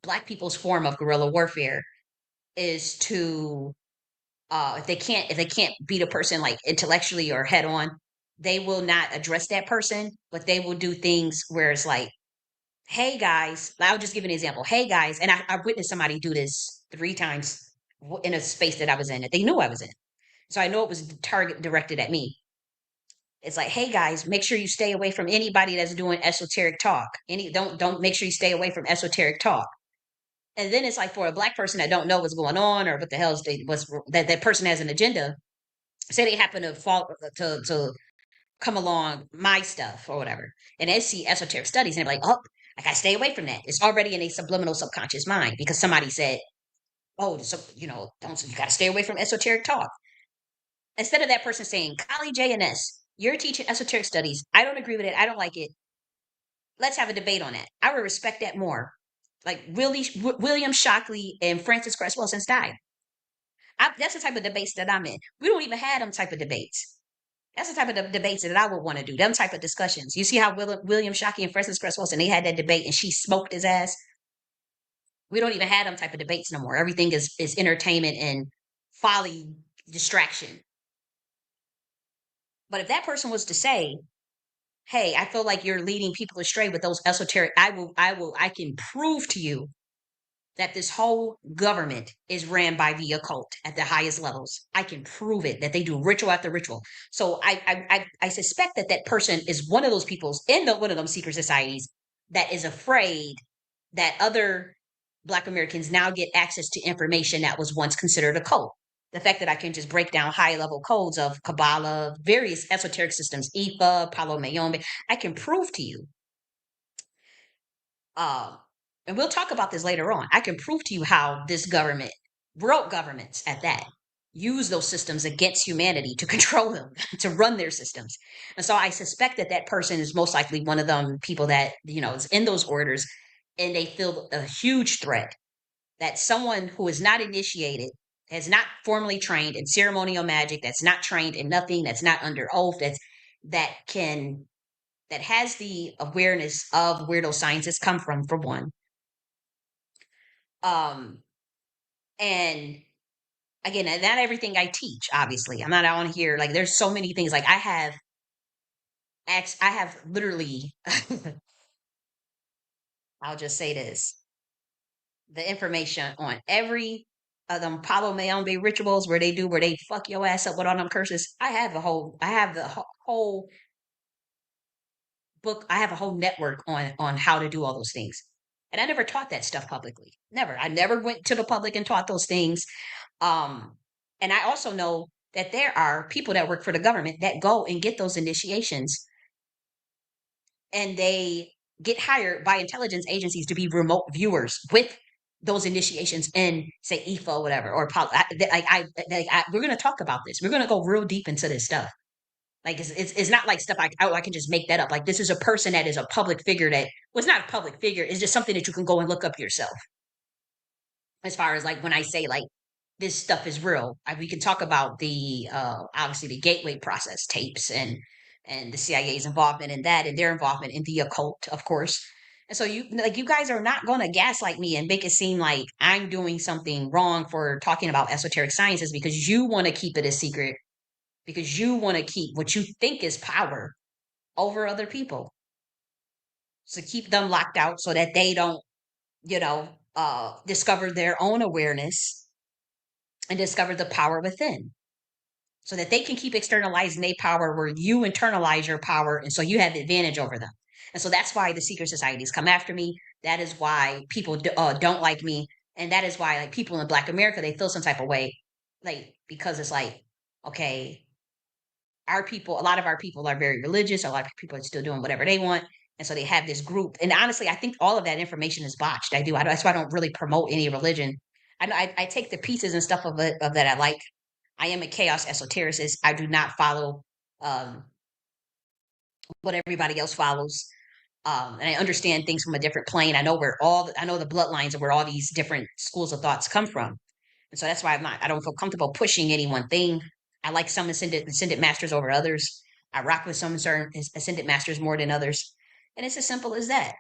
Black people's form of guerrilla warfare is to if they can't beat a person like intellectually or head on, they will not address that person, but they will do things where it's like, hey guys, I'll just give an example. Hey guys, and I witnessed somebody do this 3 times in a space that I was in that they knew I was in. So I know it was target directed at me. It's like, hey guys, make sure you stay away from anybody that's doing esoteric talk. Don't make sure you stay away from esoteric talk. And then it's like for a Black person that don't know what's going on or what the hell is that person has an agenda. Say they happen to fall to come along my stuff or whatever, and they see esoteric studies and they're like, oh, I gotta stay away from that. It's already in a subliminal subconscious mind because somebody said, oh, so don't you gotta stay away from esoteric talk. Instead of that person saying, Golly J.N.S, you're teaching esoteric studies. I don't agree with it. I don't like it. Let's have a debate on that. I would respect that more. Like William Shockley and Francis Cress Wilson's died. That's the type of debates that I'm in. We don't even have them type of debates. That's the type of debates that I would want to do. Them type of discussions. You see how William Shockley and Francis Cress Wilson, they had that debate and she smoked his ass. We don't even have them type of debates no more. Everything is entertainment and folly, distraction. But if that person was to say, hey, I feel like you're leading people astray with those esoteric, I can prove to you that this whole government is ran by the occult at the highest levels. I can prove it, that they do ritual after ritual. So I suspect that that person is one of those peoples in one of them secret societies that is afraid that other Black Americans now get access to information that was once considered occult. The fact that I can just break down high level codes of Kabbalah, various esoteric systems, Ifa, Palo Mayombe, I can prove to you um, and we'll talk about this later on. I can prove to you how this government, world governments at that, use those systems against humanity to control them, to run their systems. And so I suspect that that person is most likely one of them people that, is in those orders and they feel a huge threat that someone who is not initiated, has not formally trained in ceremonial magic, that's not trained in nothing, that's not under oath, that can that has the awareness of where those sciences come from, for one. Um, and again, not everything I teach, obviously. I'm not on here like there's so many things. Like I have literally I'll just say this. The information on every of them Palo Mayombe rituals where they fuck your ass up with all them curses. I have the whole book. I have a whole network on how to do all those things. And I never taught that stuff publicly. Never. I never went to the public and taught those things. Um, and I also know that there are people that work for the government that go and get those initiations and they get hired by intelligence agencies to be remote viewers with those initiations in say IFA or whatever or we're going to talk about this. We're going to go real deep into this stuff. Like it's not like stuff I can just make that up. Like this is a person that is a public figure that was not a public figure. It's just something that you can go and look up yourself. As far as like when I say like this stuff is real, we can talk about the obviously the gateway process tapes and the CIA's involvement in that and their involvement in the occult, of course. And so you guys are not going to gaslight me and make it seem like I'm doing something wrong for talking about esoteric sciences because you want to keep it a secret because you want to keep what you think is power over other people. So keep them locked out so that they don't, discover their own awareness and discover the power within. So that they can keep externalizing their power where you internalize your power. And so you have the advantage over them. And so that's why the secret societies come after me. That is why people don't like me. And that is why like people in Black America, they feel some type of way. Like, because it's like, okay, our people, a lot of our people are very religious. A lot of people are still doing whatever they want. And so they have this group. And honestly, I think all of that information is botched. I do. That's why I don't really promote any religion. I take the pieces and stuff of it of that I like. I am a chaos esotericist. I do not follow um, what everybody else follows. And I understand things from a different plane. I know the bloodlines of where all these different schools of thoughts come from. And so that's why I don't feel comfortable pushing any one thing. I like some ascended masters over others. I rock with some certain ascended masters more than others. And it's as simple as that.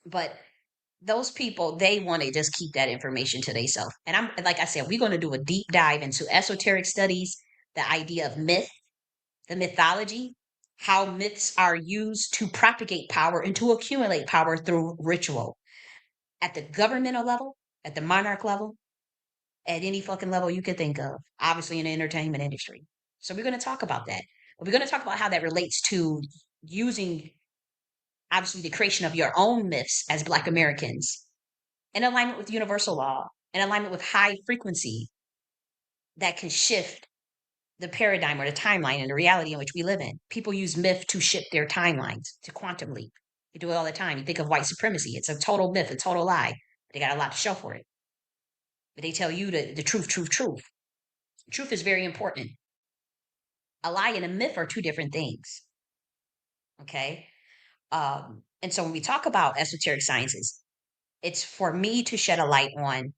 But those people, they want to just keep that information to themselves. And I'm like I said, we're going to do a deep dive into esoteric studies, the idea of myth, the mythology, how myths are used to propagate power and to accumulate power through ritual at the governmental level, at the monarch level, at any fucking level you could think of, obviously in the entertainment industry. So we're going to talk about that. But we're going to talk about how that relates to using, obviously, the creation of your own myths as Black Americans in alignment with universal law, in alignment with high frequency that can shift the paradigm or the timeline and the reality in which we live in. People use myth to shift their timelines, to quantum leap. You do it all the time. You think of white supremacy. It's a total myth, a total lie. They got a lot to show for it. But they tell you the truth, truth, truth. Truth is very important. A lie and a myth are two different things. Okay. And so when we talk about esoteric sciences, it's for me to shed a light on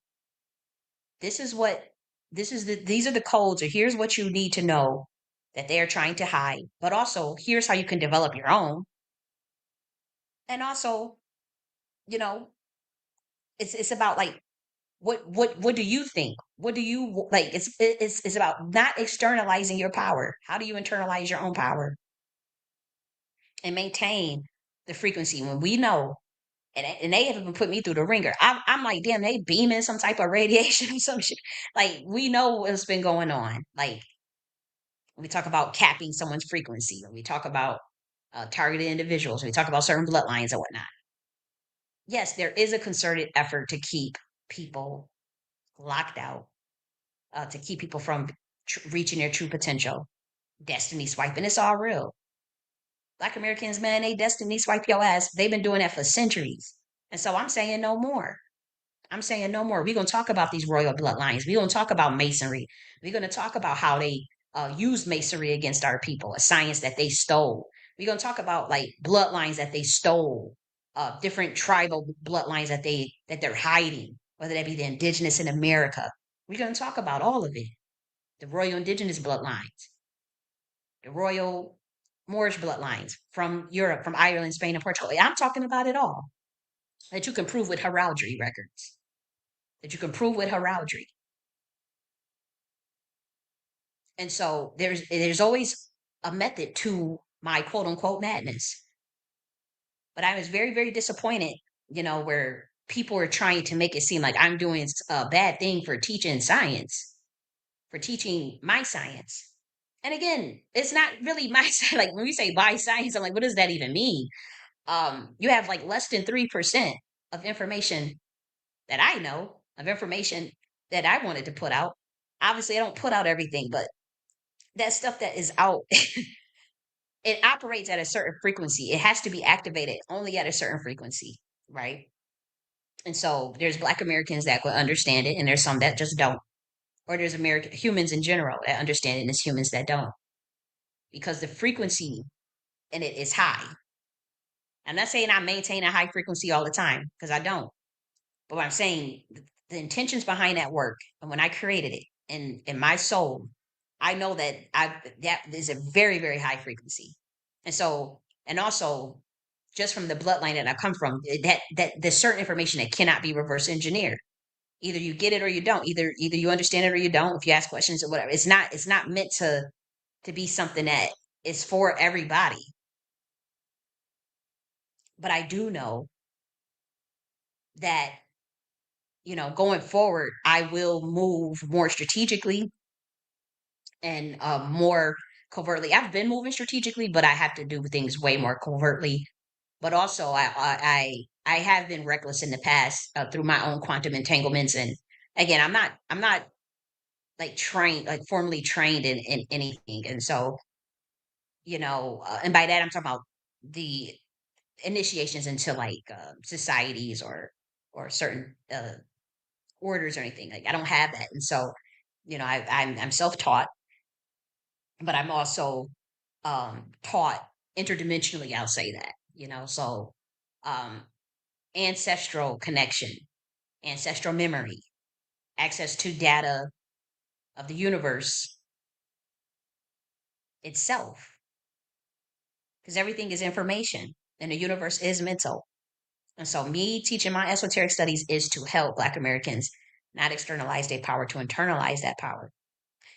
this is what these are the codes, or here's what you need to know that they are trying to hide, but also here's how you can develop your own. And also, you know, it's about like what do you think? What do you like? It's about not externalizing your power. How do you internalize your own power and maintain the frequency when we know? And they haven't put me through the ringer. I'm like, damn, they beaming some type of radiation or some shit. Like, we know what's been going on. Like, we talk about capping someone's frequency, or we talk about targeted individuals, we talk about certain bloodlines and whatnot. Yes, there is a concerted effort to keep people locked out, to keep people from reaching their true potential. Destiny swiping, it's all real. Black Americans, man, they destiny swipe your ass. They've been doing that for centuries. And so I'm saying no more. I'm saying no more. We're going to talk about these royal bloodlines. We're going to talk about masonry. We're going to talk about how they use masonry against our people, a science that they stole. We're going to talk about like bloodlines that they stole, different tribal bloodlines that they're hiding, whether that be the indigenous in America. We're going to talk about all of it. The royal indigenous bloodlines, the royal Moorish bloodlines from Europe, from Ireland, Spain, and Portugal. I'm talking about it all that you can prove with heraldry records, that you can prove with heraldry. And so there's always a method to my quote unquote madness. But I was very, very disappointed, where people are trying to make it seem like I'm doing a bad thing for teaching science, for teaching my science. And again, it's not really my like when we say my science, I'm like, what does that even mean? You have like less than 3% of information that I know, of information that I wanted to put out. Obviously, I don't put out everything, but that stuff that is out, it operates at a certain frequency. It has to be activated only at a certain frequency, right? And so there's Black Americans that will understand it, and there's some that just don't. Or there's American humans in general that understand it, and there's humans that don't, because the frequency in it is high. I'm not saying I maintain a high frequency all the time, because I don't. But what I'm saying, the intentions behind that work, and when I created it in my soul, I know that is a very, very high frequency. And so, and also just from the bloodline that I come from, that there's certain information that cannot be reverse engineered. Either you get it or you don't. Either you understand it or you don't. If you ask questions or whatever, it's not meant to be something that is for everybody. But I do know that, going forward, I will move more strategically and more covertly. I've been moving strategically, but I have to do things way more covertly. But also, I have been reckless in the past, through my own quantum entanglements. And again, I'm not like trained, like formally trained in anything. And so, and by that I'm talking about the initiations into like societies or certain orders or anything. Like I don't have that, and so I'm self taught, but I'm also taught interdimensionally. I'll say that, so um, ancestral connection, ancestral memory, access to data of the universe itself, because everything is information and the universe is mental. And so, me teaching my esoteric studies is to help Black Americans not externalize their power, to internalize that power.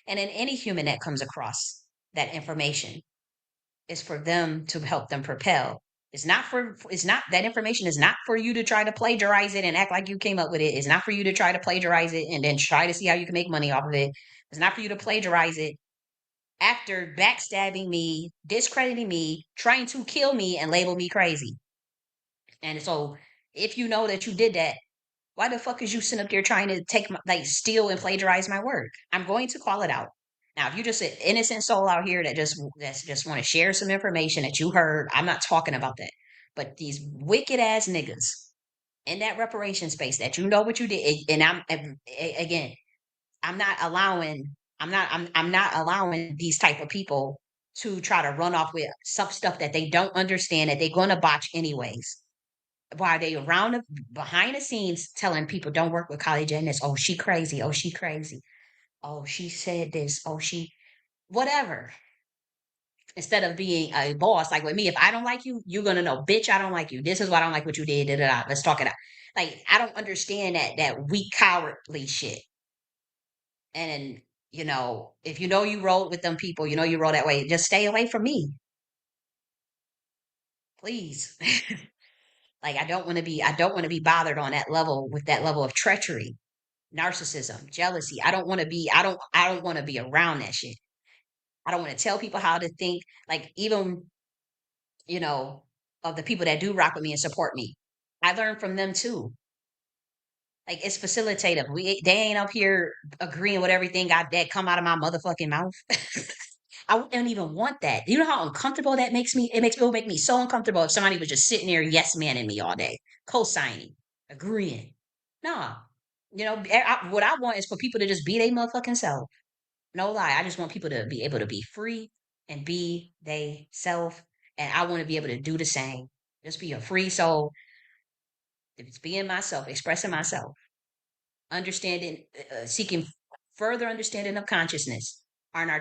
And in any human that comes across that information, is for them to help them propel. It's not that information is not for you to try to plagiarize it and act like you came up with it. It's not for you to try to plagiarize it and then try to see how you can make money off of it. It's not for you to plagiarize it after backstabbing me, discrediting me, trying to kill me and label me crazy. And so if you know that you did that, why the fuck is you sitting up there trying to like steal and plagiarize my work? I'm going to call it out. Now, if you're just an innocent soul out here that's just want to share some information that you heard, I'm not talking about that. But these wicked ass niggas in that reparation space that you know what you did, and again, I'm not allowing I'm not allowing these type of people to try to run off with some stuff that they don't understand that they're gonna botch anyways, while they around behind the scenes telling people don't work with Kylie J.N.S. Oh, she crazy. Oh, she crazy. Oh, she said this. Oh, she whatever. Instead of being a boss, like with me, if I don't like you, you're gonna know, bitch, I don't like you. This is why I don't like what you did. Da, da, da. Let's talk it out. Like I don't understand that weak cowardly shit. And if you roll with them people, you roll that way. Just stay away from me, please. Like I don't want to be bothered on that level with that level of treachery, narcissism, jealousy. I don't want to be around that shit. I don't want to tell people how to think. Like even, you know, of the people that do rock with me and support me. I learn from them too. Like it's facilitative. They ain't up here agreeing with everything that come out of my motherfucking mouth. I don't even want that. You know how uncomfortable that makes me? It will make me so uncomfortable if somebody was just sitting there yes man in me all day, co-signing, agreeing. No, what I want is for people to just be their motherfucking self. No lie. I just want people to be able to be free and be they self. And I want to be able to do the same. Just be a free soul. If it's being myself, expressing myself, understanding, seeking further understanding of consciousness on our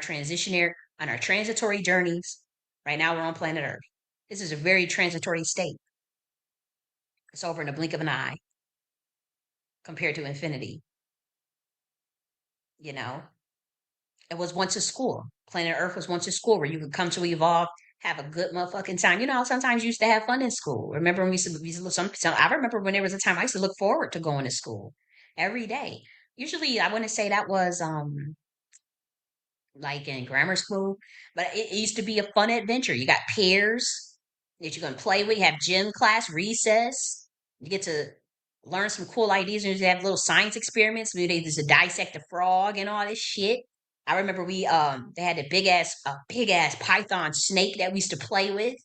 on our transitory journeys. Right now, we're on planet Earth. This is a very transitory state. It's over in the blink of an eye compared to infinity. You know, it was once a school. Planet Earth was once a school where you could come to evolve, have a good motherfucking time. You know how sometimes you used to have fun in school. Remember when we used to look I remember when there was a time I used to look forward to going to school every day. Usually I wouldn't say that was like in grammar school, but it used to be a fun adventure. You got peers that you're gonna play with. You have gym class, recess. You get to learn some cool ideas, and you have little science experiments. Maybe they just dissect a frog and all this shit. I remember we they had a big ass python snake that we used to play with,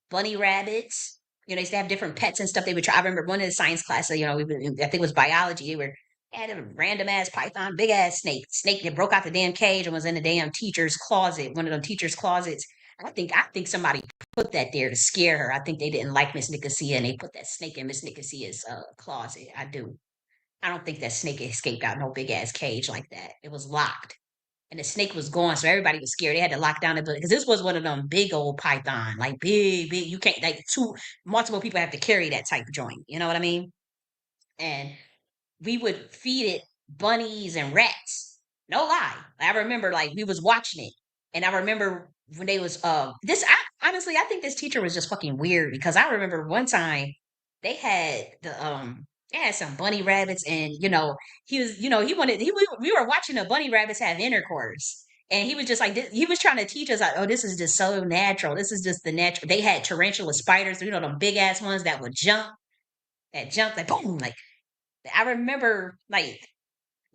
bunny rabbits. They used to have different pets and stuff they would try. I remember one of the science classes, I think it was biology. They were had a random ass python, big ass snake that broke out the damn cage and was in the damn teacher's closet, one of them teacher's closets. I think somebody put that there to scare her. I think they didn't like Miss Nicosia and they put that snake in Miss Nicosia's closet. I do. I don't think that snake escaped out no big ass cage like that. It was locked and the snake was gone, so everybody was scared. They had to lock down the building because this was one of them big old python, like big, big. You can't like multiple people have to carry that type of joint. You know what I mean? And we would feed it bunnies and rats. No lie. I remember like we was watching it, and I remember when they was this. Honestly, I think this teacher was just fucking weird because I remember one time they had they had some bunny rabbits, and he was he wanted we were watching the bunny rabbits have intercourse. And he was just like he was trying to teach us like, oh, this is just so natural. This is just the natural. They had tarantula spiders, them big ass ones that would jump, that jump like boom, like I remember like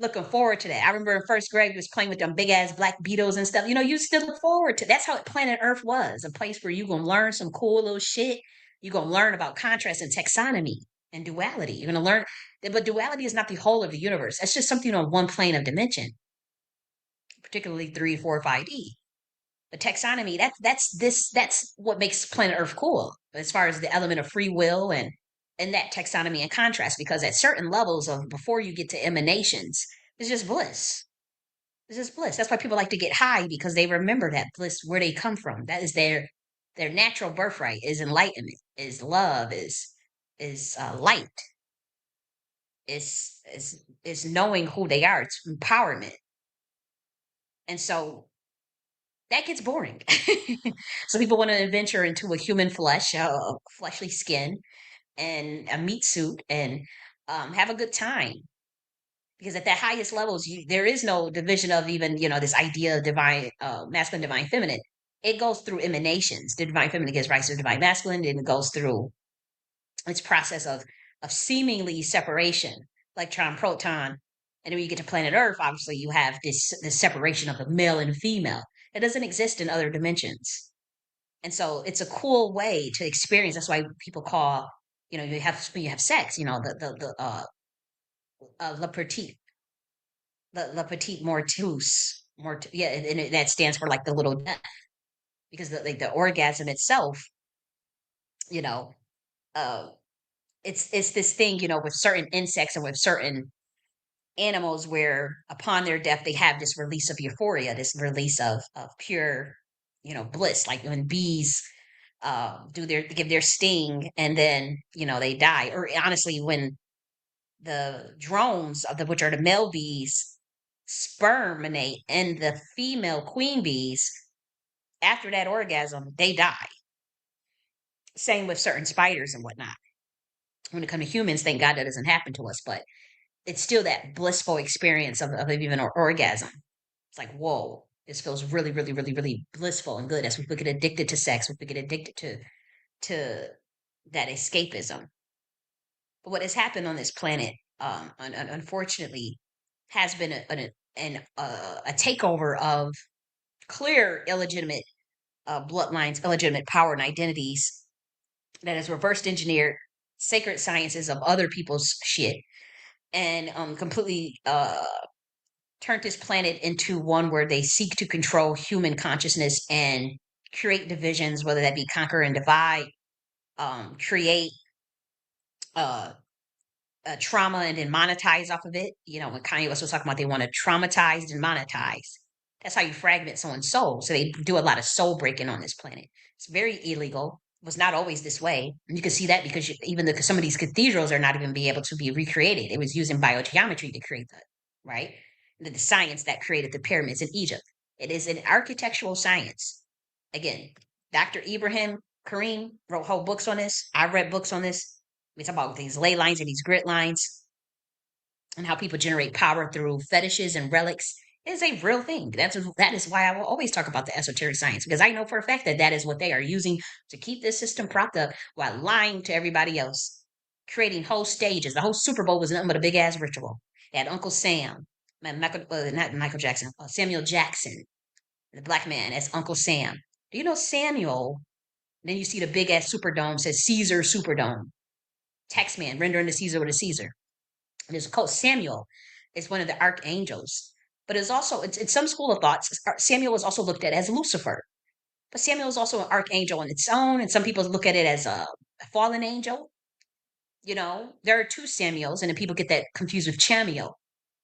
looking forward to that. I remember in first grade, we was playing with them big ass black beetles and stuff. You still look forward to. That's how planet Earth was, a place where you gonna learn some cool little shit. You gonna learn about contrast and taxonomy and duality. You're gonna learn but duality is not the whole of the universe. That's just something on one plane of dimension, particularly 3, 4, 5D. The taxonomy, that's what makes planet Earth cool, as far as the element of free will and that taxonomy and contrast, because at certain levels of before you get to emanations, it's just bliss. It's just bliss. That's why people like to get high, because they remember that bliss, where they come from. That is their natural birthright, is enlightenment, is love, is light, is knowing who they are. It's empowerment. And so that gets boring. So people want to venture into a human flesh, a fleshly skin, and a meat suit, and have a good time. Because at the highest levels, there is no division of even this idea of divine, masculine, divine, feminine. It goes through emanations. The divine feminine gives rise to the divine masculine, and it goes through its process of seemingly separation, electron, proton. And then when you get to planet Earth, obviously you have this separation of the male and female. It doesn't exist in other dimensions. And so it's a cool way to experience. That's why people call, you have when you have sex, the la petite, the la petite mortus, yeah, and that stands for like the little death, because the orgasm itself, you know, uh, it's this thing, with certain insects and with certain animals, where upon their death they have this release of euphoria, this release of pure, bliss, like when bees give their sting, and then they die. Or honestly, when the drones of which are the male bees sperminate and the female queen bees, after that orgasm they die. Same with certain spiders and whatnot. When it comes to humans, thank God that doesn't happen to us, but it's still that blissful experience of even an orgasm. It's like, whoa, this feels really, really, really, really blissful and good. As we get addicted to sex, we get addicted to that escapism. But what has happened on this planet, unfortunately, has been a takeover of clear illegitimate bloodlines, illegitimate power and identities, that has reversed engineered sacred sciences of other people's shit, and completely turned this planet into one where they seek to control human consciousness and create divisions, whether that be conquer and divide, create uh, trauma and then monetize off of it. When Kanye West was talking about they want to traumatize and monetize. That's how you fragment someone's soul. So they do a lot of soul breaking on this planet. It's very illegal. It was not always this way. And you can see that because some of these cathedrals are not even be able to be recreated. It was using biogeometry to create that, right? The science that created the pyramids in Egypt. It is an architectural science. Again, Dr. Ibrahim Kareem wrote whole books on this. I read books on this. We talk about these ley lines and these grit lines, and how people generate power through fetishes and relics. It is a real thing. That is why I will always talk about the esoteric science, because I know for a fact that that is what they are using to keep this system propped up while lying to everybody else, creating whole stages. The whole Super Bowl was nothing but a big ass ritual. They had Uncle Sam, not Michael Jackson, Samuel Jackson, the black man as Uncle Sam. Do you know Samuel? Then you see the big ass Superdome says Caesar Superdome. Taxman rendering the Caesar with a Caesar. There's a called Samuel is one of the archangels, but it's in some school of thoughts. Samuel is also looked at as Lucifer, but Samuel is also an archangel on its own, and some people look at it as a fallen angel. There are two Samuels, and then people get that confused with Chamiel.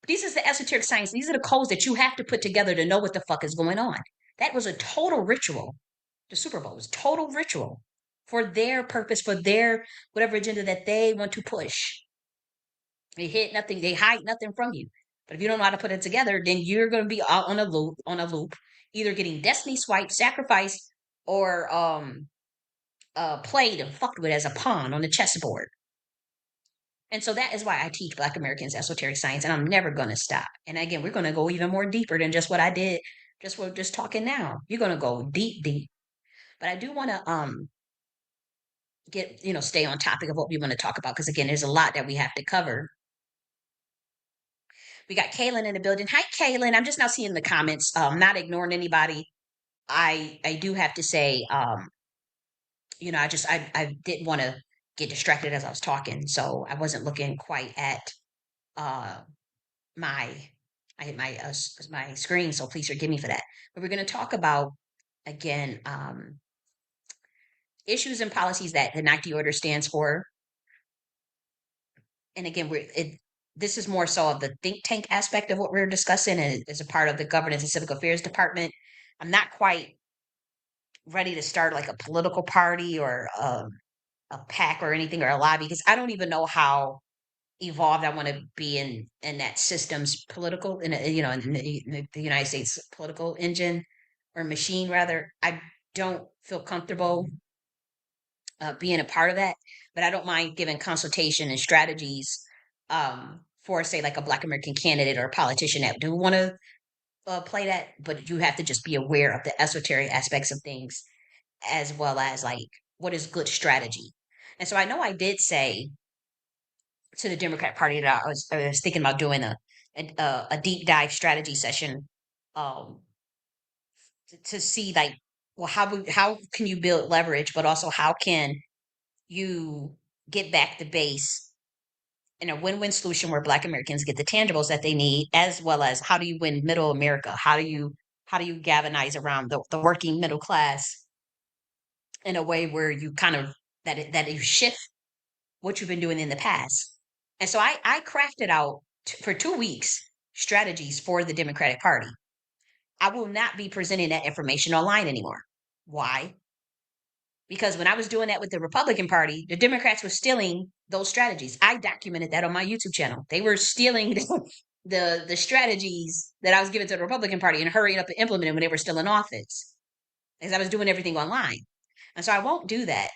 But these is the esoteric science. These are the codes that you have to put together to know what the fuck is going on. That was a total ritual. The Super Bowl was total ritual for their purpose, for their whatever agenda that they want to push. They hide nothing from you. But if you don't know how to put it together, then you're going to be out on a loop, either getting destiny swiped, sacrificed, or played and fucked with as a pawn on the chessboard. And so that is why I teach Black Americans esoteric science, and I'm never going to stop. And again, we're going to go even more deeper than just what I did, we're just talking now. You're going to go deep, deep. But I do want to stay on topic of what we want to talk about, because again, there's a lot that we have to cover. We got Kaylin in the building. Hi, Kaylin. I'm just now seeing the comments. Not ignoring anybody. I do have to say, I didn't want to get distracted as I was talking, so I wasn't looking quite at uh my I hit my screen. So please forgive me for that. But we're going to talk about again issues and policies that the Nakhti Order stands for. And again, this is more so of the think tank aspect of what we're discussing, and as a part of the Governance and Civic Affairs Department. I'm not quite ready to start like a political party or a pack or anything or a lobby, because I don't even know how evolved I want to be in that system's political, in the United States political engine or machine rather. I don't feel comfortable being a part of that, but I don't mind giving consultation and strategies for, say, like a Black American candidate or a politician that do want to play that. But you have to just be aware of the esoteric aspects of things, as well as like what is good strategy. And so I know I did say to the Democrat Party that I was thinking about doing a deep dive strategy session, um, to see like, well, how can you build leverage, but also how can you get back the base in a win-win solution where Black Americans get the tangibles that they need, as well as how do you win middle America? How do you galvanize around the working middle class in a way where you kind of that you shift what you've been doing in the past. And so I crafted out for 2 weeks strategies for the Democratic Party. I will not be presenting that information online anymore. Why? Because when I was doing that with the Republican Party, the Democrats were stealing those strategies. I documented that on my YouTube channel. They were stealing the strategies that I was giving to the Republican Party and hurrying up and implementing when they were still in office, because I was doing everything online. And so I won't do that,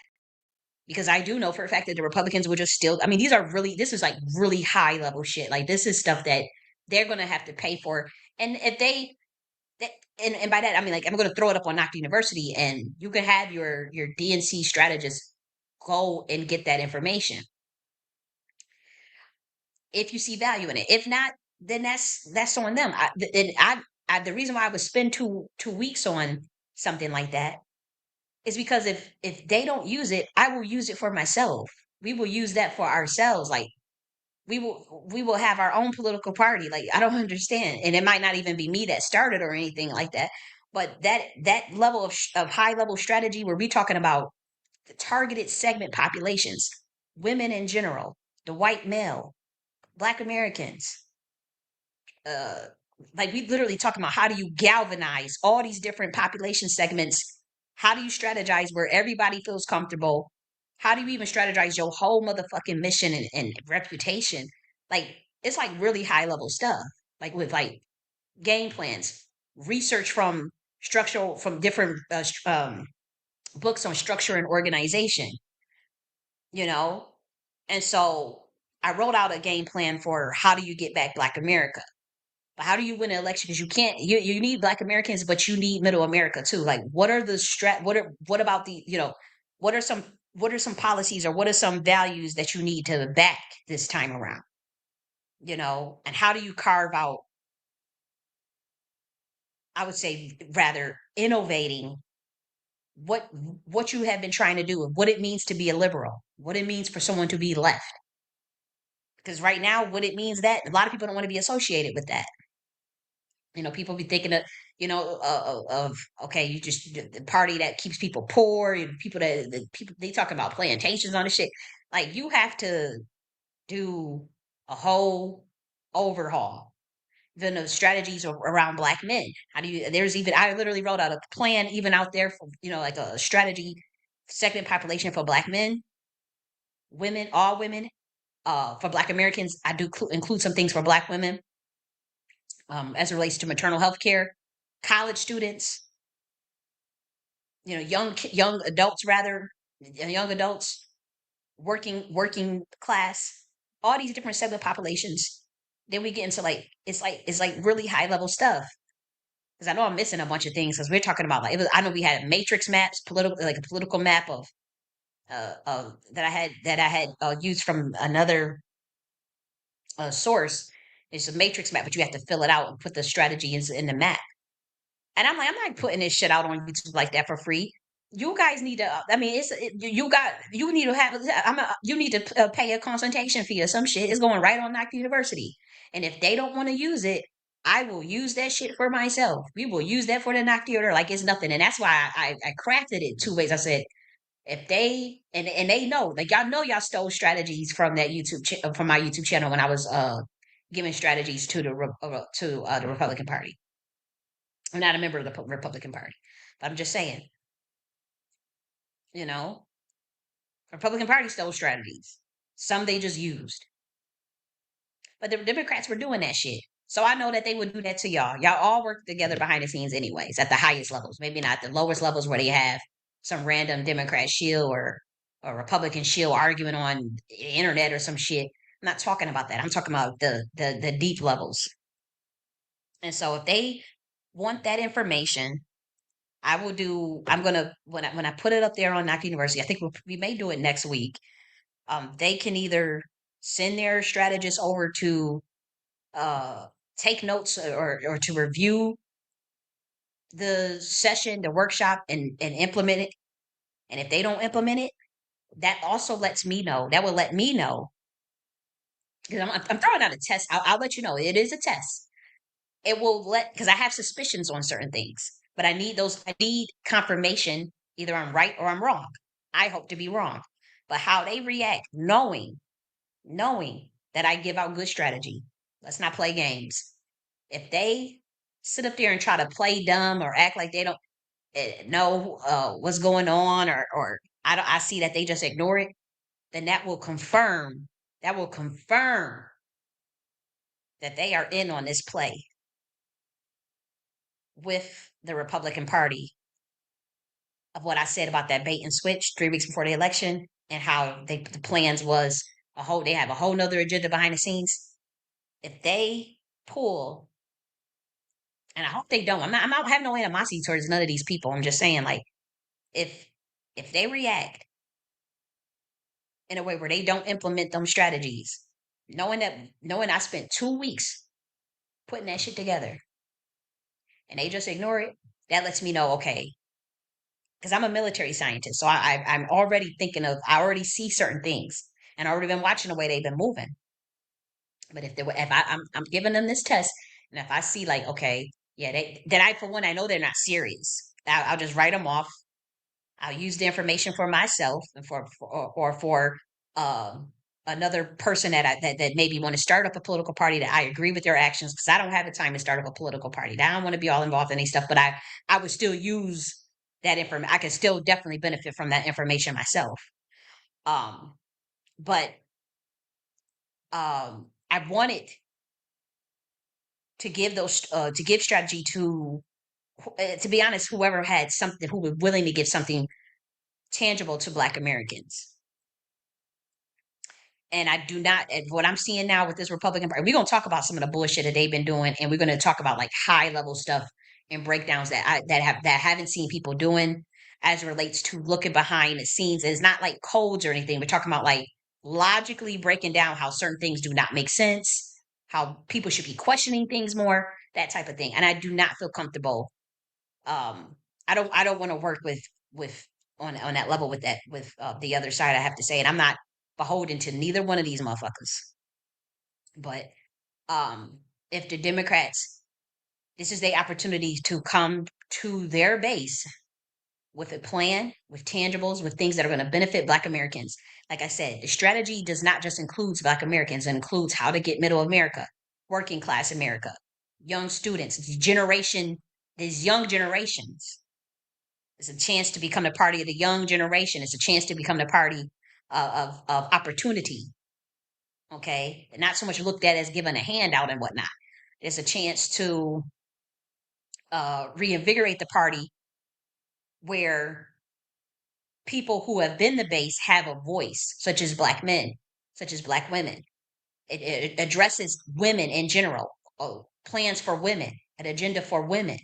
because I do know for a fact that the Republicans will just still. I mean, this is like really high level shit. Like this is stuff that they're going to have to pay for. And if they that, and by that I mean, like, I'm going to throw it up on Nakhti University, and you can have your DNC strategists go and get that information if you see value in it. If not, then that's on them. The reason why I would spend two weeks on something like that is because if they don't use it, I will use it for myself. We will use that for ourselves. Like we will have our own political party. Like, I don't understand, and it might not even be me that started or anything like that. But that level of high level strategy, where we talking about the targeted segment populations, women in general, the white male, Black Americans, uh, like we literally talking about how do you galvanize all these different population segments? How do you strategize where everybody feels comfortable? How do you even strategize your whole motherfucking mission and reputation? Like, it's like really high level stuff, like with like game plans, research from different books on structure and organization, you know? And so I wrote out a game plan for how do you get back Black America. But how do you win an election? Because you need Black Americans, but you need Middle America too. Like, what are the what about what are some what are some policies, or what are some values that you need to back this time around? And how do you carve out, I would say, rather innovating what what you have been trying to do, and what it means to be a liberal, what it means for someone to be left. Because right now, what it means, that a lot of people don't want to be associated with that. People be thinking of okay, you just the party that keeps people poor, and people people they talk about plantations on the shit. Like, you have to do a whole overhaul. Even the strategies around Black men. How do you? There's even I literally wrote out a plan even out there for like a strategy segment population for Black men, women, all women. For Black Americans, I do include some things for Black women, as it relates to maternal health care, college students, young adults rather, young adults, working class, all these different segment populations. Then we get into like it's like really high level stuff. Because I know I'm missing a bunch of things, because we're talking about like I know we had matrix maps, political, like a political map that I had used from another source, It's a matrix map, but you have to fill it out and put the strategy in the map. And I'm like, I'm not putting this shit out on YouTube like that for free. You guys need to. I mean, you need to have. You need to pay a consultation fee or some shit. It's going right on Nakhti University. And if they don't want to use it, I will use that shit for myself. We will use that for the Nakhti order like it's nothing. And that's why I crafted it two ways. I said if they and they know, like y'all know, y'all stole strategies from that from my YouTube channel when I was giving strategies to the Republican Party. I'm not a member of the Republican Party, but I'm just saying, you know, Republican Party stole strategies. Some they just used, but the Democrats were doing that shit. So I know that they would do that to y'all. Y'all all work together behind the scenes, anyways, at the highest levels. Maybe not the lowest levels where they have some random Democrat shill or Republican shill arguing on the internet or some shit. I'm not talking about that. I'm talking about the deep levels. And so if they want that information, I will do. I'm gonna when I put it up there on Nakhti University. I think we may do it next week. They can either send their strategists over to uh, take notes or to review the session, the workshop, and implement it. And if they don't implement it, that also lets me know. That will let me know because I'm throwing out a test. I'll let you know it is a test. It will let because I have suspicions on certain things, but I need those. I need confirmation. Either I'm right or I'm wrong. I hope to be wrong, but how they react, knowing that I give out good strategy. Let's not play games. If they sit up there and try to play dumb or act like they don't know what's going on, or I see that they just ignore it, then that will confirm. That will confirm that they are in on this play with the Republican Party of what I said about that bait and switch 3 weeks before the election and how the plans was they have a whole nother agenda behind the scenes. If they pull, and I hope they don't, I'm not having no animosity towards none of these people. I'm just saying, like, if they react in a way where they don't implement them strategies, knowing I spent 2 weeks putting that shit together and they just ignore it, that lets me know, okay, because I'm a military scientist. So I'm already thinking I already see certain things and I already been watching the way they've been moving. But I'm giving them this test, and if I see like, okay, yeah, for one, I know they're not serious. I'll just write them off. I'll use the information for myself and or for um, another person that maybe want to start up a political party that I agree with their actions because I don't have the time to start up a political party. I don't want to be all involved in any stuff, but I would still use that information. I could still definitely benefit from that information myself. Um, but I wanted to give strategy to be honest, whoever had something who was willing to give something tangible to Black Americans. And I do not, what I'm seeing now with this Republican Party, we're going to talk about some of the bullshit that they've been doing, and we're going to talk about like high level stuff and breakdowns that haven't seen people doing as it relates to looking behind the scenes. It's not like codes or anything. We're talking about like logically breaking down how certain things do not make sense, how people should be questioning things more, that type of thing. And I do not feel comfortable. I don't want to work with on that level with the other side. I have to say, and I'm not beholden to neither one of these motherfuckers. But um, if the Democrats, this is their opportunity to come to their base with a plan, with tangibles, with things that are going to benefit Black Americans. Like I said, the strategy does not just include Black Americans; it includes how to get Middle America, working class America, young students, these young generations. It's a chance to become the party of the young generation. It's a chance to become the party of opportunity. Okay, and not so much looked at as giving a handout and whatnot. It's a chance to reinvigorate the party where people who have been the base have a voice, such as Black men, such as Black women. It addresses women in general, plans for women, an agenda for women.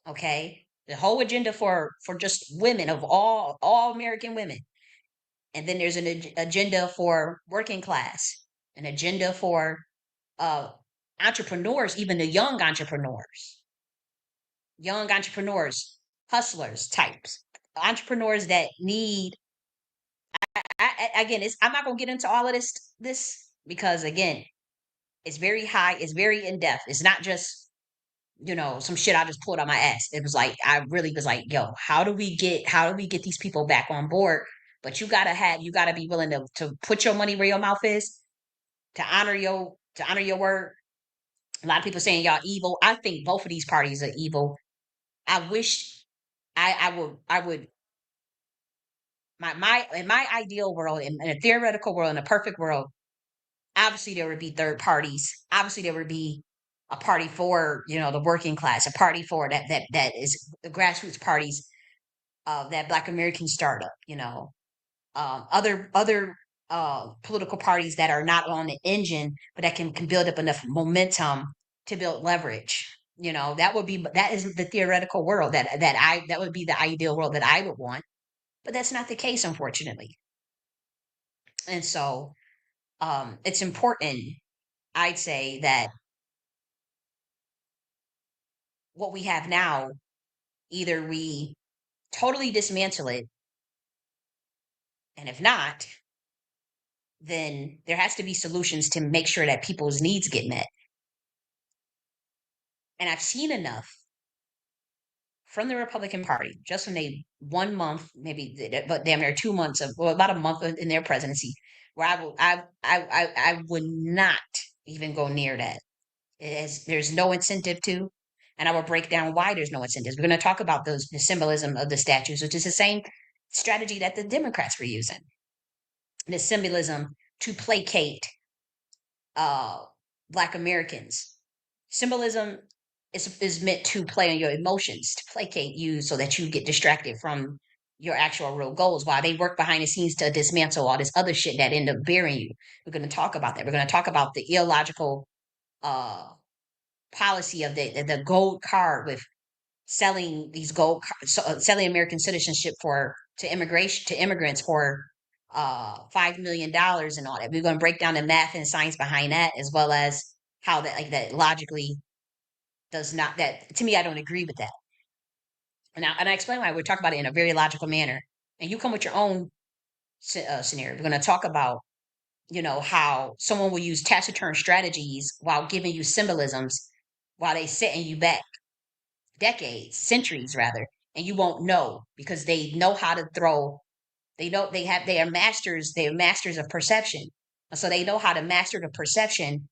Okay, the whole agenda for just women of all American women. And then there's an agenda for working class, an agenda for uh, entrepreneurs, even the young entrepreneurs, hustlers types, entrepreneurs that need. Again, I'm not gonna get into all of this because again, it's very high, it's very in depth. It's not just some shit I just pulled on my ass. It was like I really was like, yo, how do we get these people back on board? But you gotta be willing to put your money where your mouth is, to honor your word. A lot of people saying y'all evil. I think both of these parties are evil. I wish I would my in my ideal world, in a theoretical world, in a perfect world, obviously there would be third parties. Obviously there would be a party for the working class, a party for that is the grassroots parties that Black Americans start up. Other political parties that are not on the engine, but that can build up enough momentum to build leverage. That is the theoretical world that would be the ideal world that I would want, but that's not the case, unfortunately. And so it's important, I'd say, that what we have now, either we totally dismantle it, and if not, then there has to be solutions to make sure that people's needs get met. And I've seen enough from the Republican Party, just from a 1 month, maybe, but damn near 2 months of, well, about a month in their presidency, where I would not even go near that. There's no incentive to, and I will break down why there's no incentives. We're going to talk about the symbolism of the statues, which is the same strategy that the Democrats were using. The symbolism to placate uh, Black Americans. Symbolism is meant to play on your emotions, to placate you so that you get distracted from your actual real goals while they work behind the scenes to dismantle all this other shit that end up burying you. We're going to talk about that. We're going to talk about the illogical uh, policy of the gold card, with selling these selling American citizenship for to immigration to immigrants for $5 million and all that. We're going to break down the math and science behind that, as well as how that logically does not. That, to me, I don't agree with that. And I explain why. We're talking about it in a very logical manner, and you come with your own scenario. We're going to talk about how someone will use taciturn strategies while giving you symbolisms, while they setting you back decades, centuries rather, and you won't know because they know how to throw. They know they are masters. They are masters of perception, so they know how to master the perception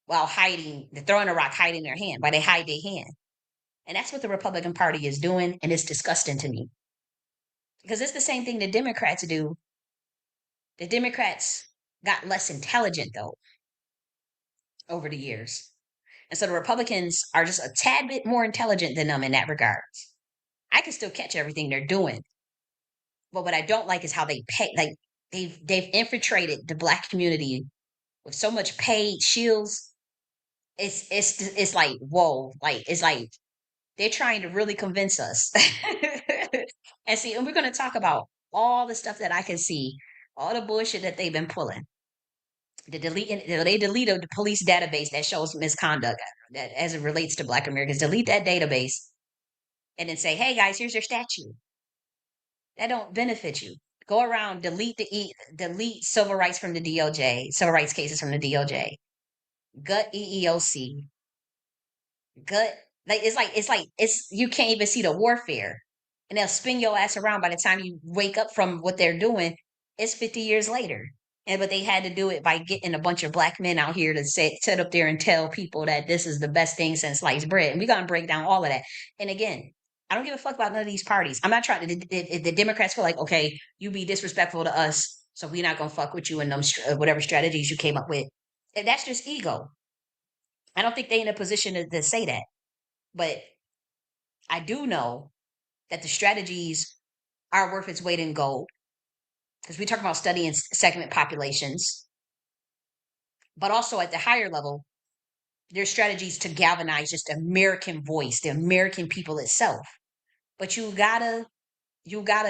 while hiding. They're throwing a rock, hiding their hand, while they hide their hand, and that's what the Republican Party is doing, and it's disgusting to me because it's the same thing the Democrats do. The Democrats got less intelligent though over the years, and so the Republicans are just a tad bit more intelligent than them in that regard. I can still catch everything they're doing. But what I don't like is how they pay. Like they've infiltrated the Black community with so much paid shields. It's like whoa, like it's like they're trying to really convince us. And see, and we're going to talk about all the stuff that I can see, all the bullshit that they've been pulling. They deleted the police database that shows misconduct that as it relates to Black Americans. Delete that database and then say, hey guys, here's your statue. That don't benefit you. Go around, delete civil rights from the DOJ, civil rights cases from the DOJ, gut EEOC, gut. Like it's you can't even see the warfare, and they'll spin your ass around. By the time you wake up from what they're doing, it's 50 years later. And but they had to do it by getting a bunch of Black men out here to sit up there and tell people that this is the best thing since sliced bread. And we're gonna break down all of that. And again, I don't give a fuck about none of these parties. I'm not trying to. If the Democrats feel like, okay, you be disrespectful to us, so we're not gonna fuck with you and them whatever strategies you came up with. And that's just ego. I don't think they in a position to say that. But I do know that the strategies are worth its weight in gold, because we talk about studying segment populations, but also at the higher level, there's strategies to galvanize just American voice, the American people itself. But you gotta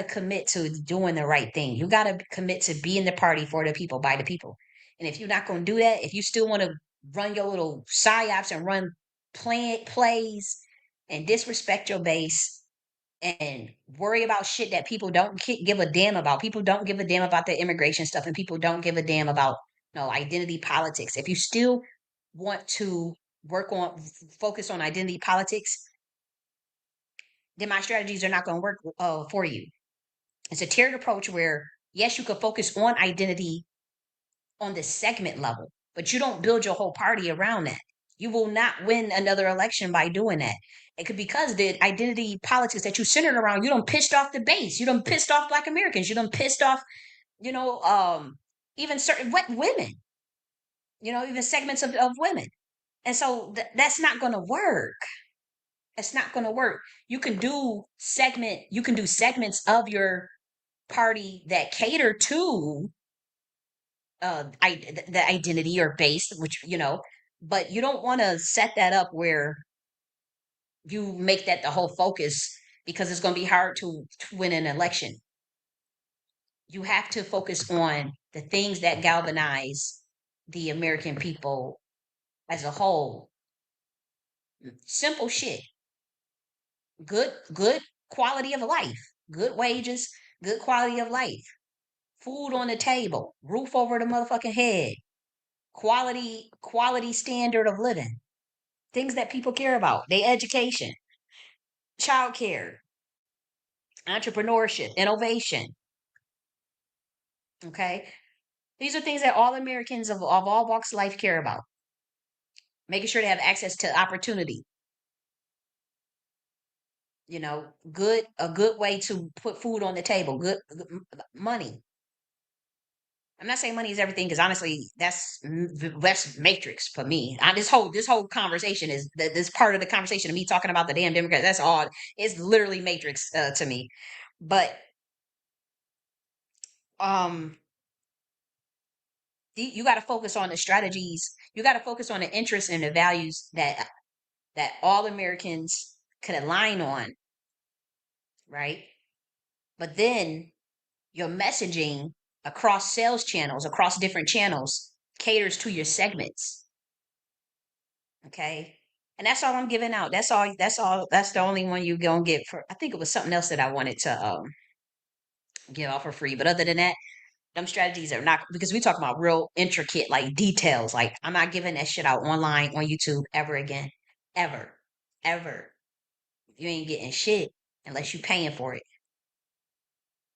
commit to doing the right thing. You gotta commit to being the party for the people, by the people. And if you're not gonna do that, if you still want to run your little psyops and run plays and disrespect your base and worry about shit that people don't give a damn about. People don't give a damn about the immigration stuff, and people don't give a damn about no identity politics. If you still want to work on focus on identity politics, then my strategies are not going to work for you. It's a tiered approach where yes, you could focus on identity on the segment level, but you don't build your whole party around that. You will not win another election by doing that. It could because the identity politics that you centered around, you don't pissed off the base. You don't pissed off Black Americans. You don't pissed off, you know, even certain women. You know, even segments of women. And so that's not going to work. It's not going to work. You can do segments of your party that cater to the identity or base, which but you don't want to set that up where you make that the whole focus because it's going to be hard to win an election. You have to focus on the things that galvanize the American people as a whole. Simple shit. Good quality of life, good wages, good quality of life, food on the table, roof over the motherfucking head, quality standard of living, things that people care about, their education, childcare, entrepreneurship, innovation. Okay. These are things that all Americans of all walks of life care about. Making sure they have access to opportunity. A good way to put food on the table, good money. I'm not saying money is everything because honestly, that's matrix for me. This whole conversation is this part of the conversation of me talking about the damn Democrats. That's all. It's literally matrix to me. But um, you got to focus on the strategies. You got to focus on the interests and the values that all Americans could align on, right? But then your messaging across sales channels, across different channels, caters to your segments. Okay. And that's all I'm giving out. That's all. That's all. That's the only one you gonna get for. I think it was something else that I wanted to give out for free. But other than that, them strategies are not because we talk about real intricate like details. Like I'm not giving that shit out online on YouTube ever again, ever, ever. You ain't getting shit unless you paying for it.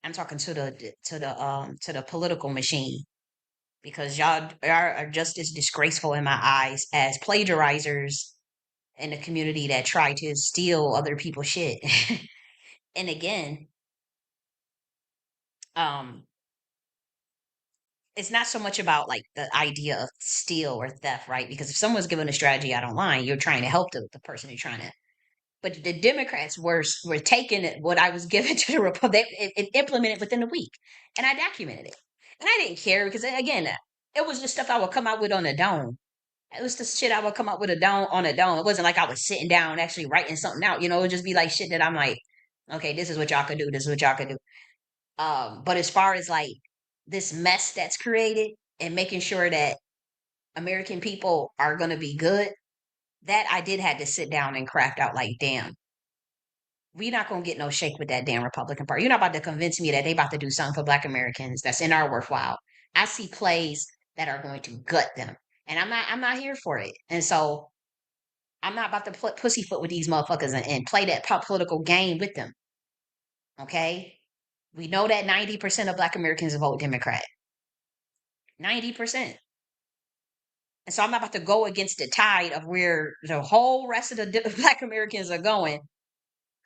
I'm talking to the political machine because y'all are just as disgraceful in my eyes as plagiarizers in the community that try to steal other people's shit. And again, um, it's not so much about like the idea of steal or theft, right? Because if someone's giving a strategy out online, you're trying to help the person you're trying to. But the Democrats were taking what I was given to the Republic, it implemented within a week, and I documented it, and I didn't care because again, it was just stuff I would come out with on the dome. It was the shit I would come up with on a dome. It wasn't like I was sitting down actually writing something out. It would just be like shit that I'm like, okay, this is what y'all could do. This is what y'all could do. But as far as like this mess that's created and making sure that American people are going to be good, that I did have to sit down and craft out like, damn, we not going to get no shake with that damn Republican Party. You're not about to convince me that they about to do something for Black Americans that's in our worthwhile. I see plays that are going to gut them, and I'm not here for it. And so I'm not about to pussyfoot with these motherfuckers and play that political game with them. Okay, we know that 90% of Black Americans vote Democrat. 90%. And so I'm not about to go against the tide of where the whole rest of the Black Americans are going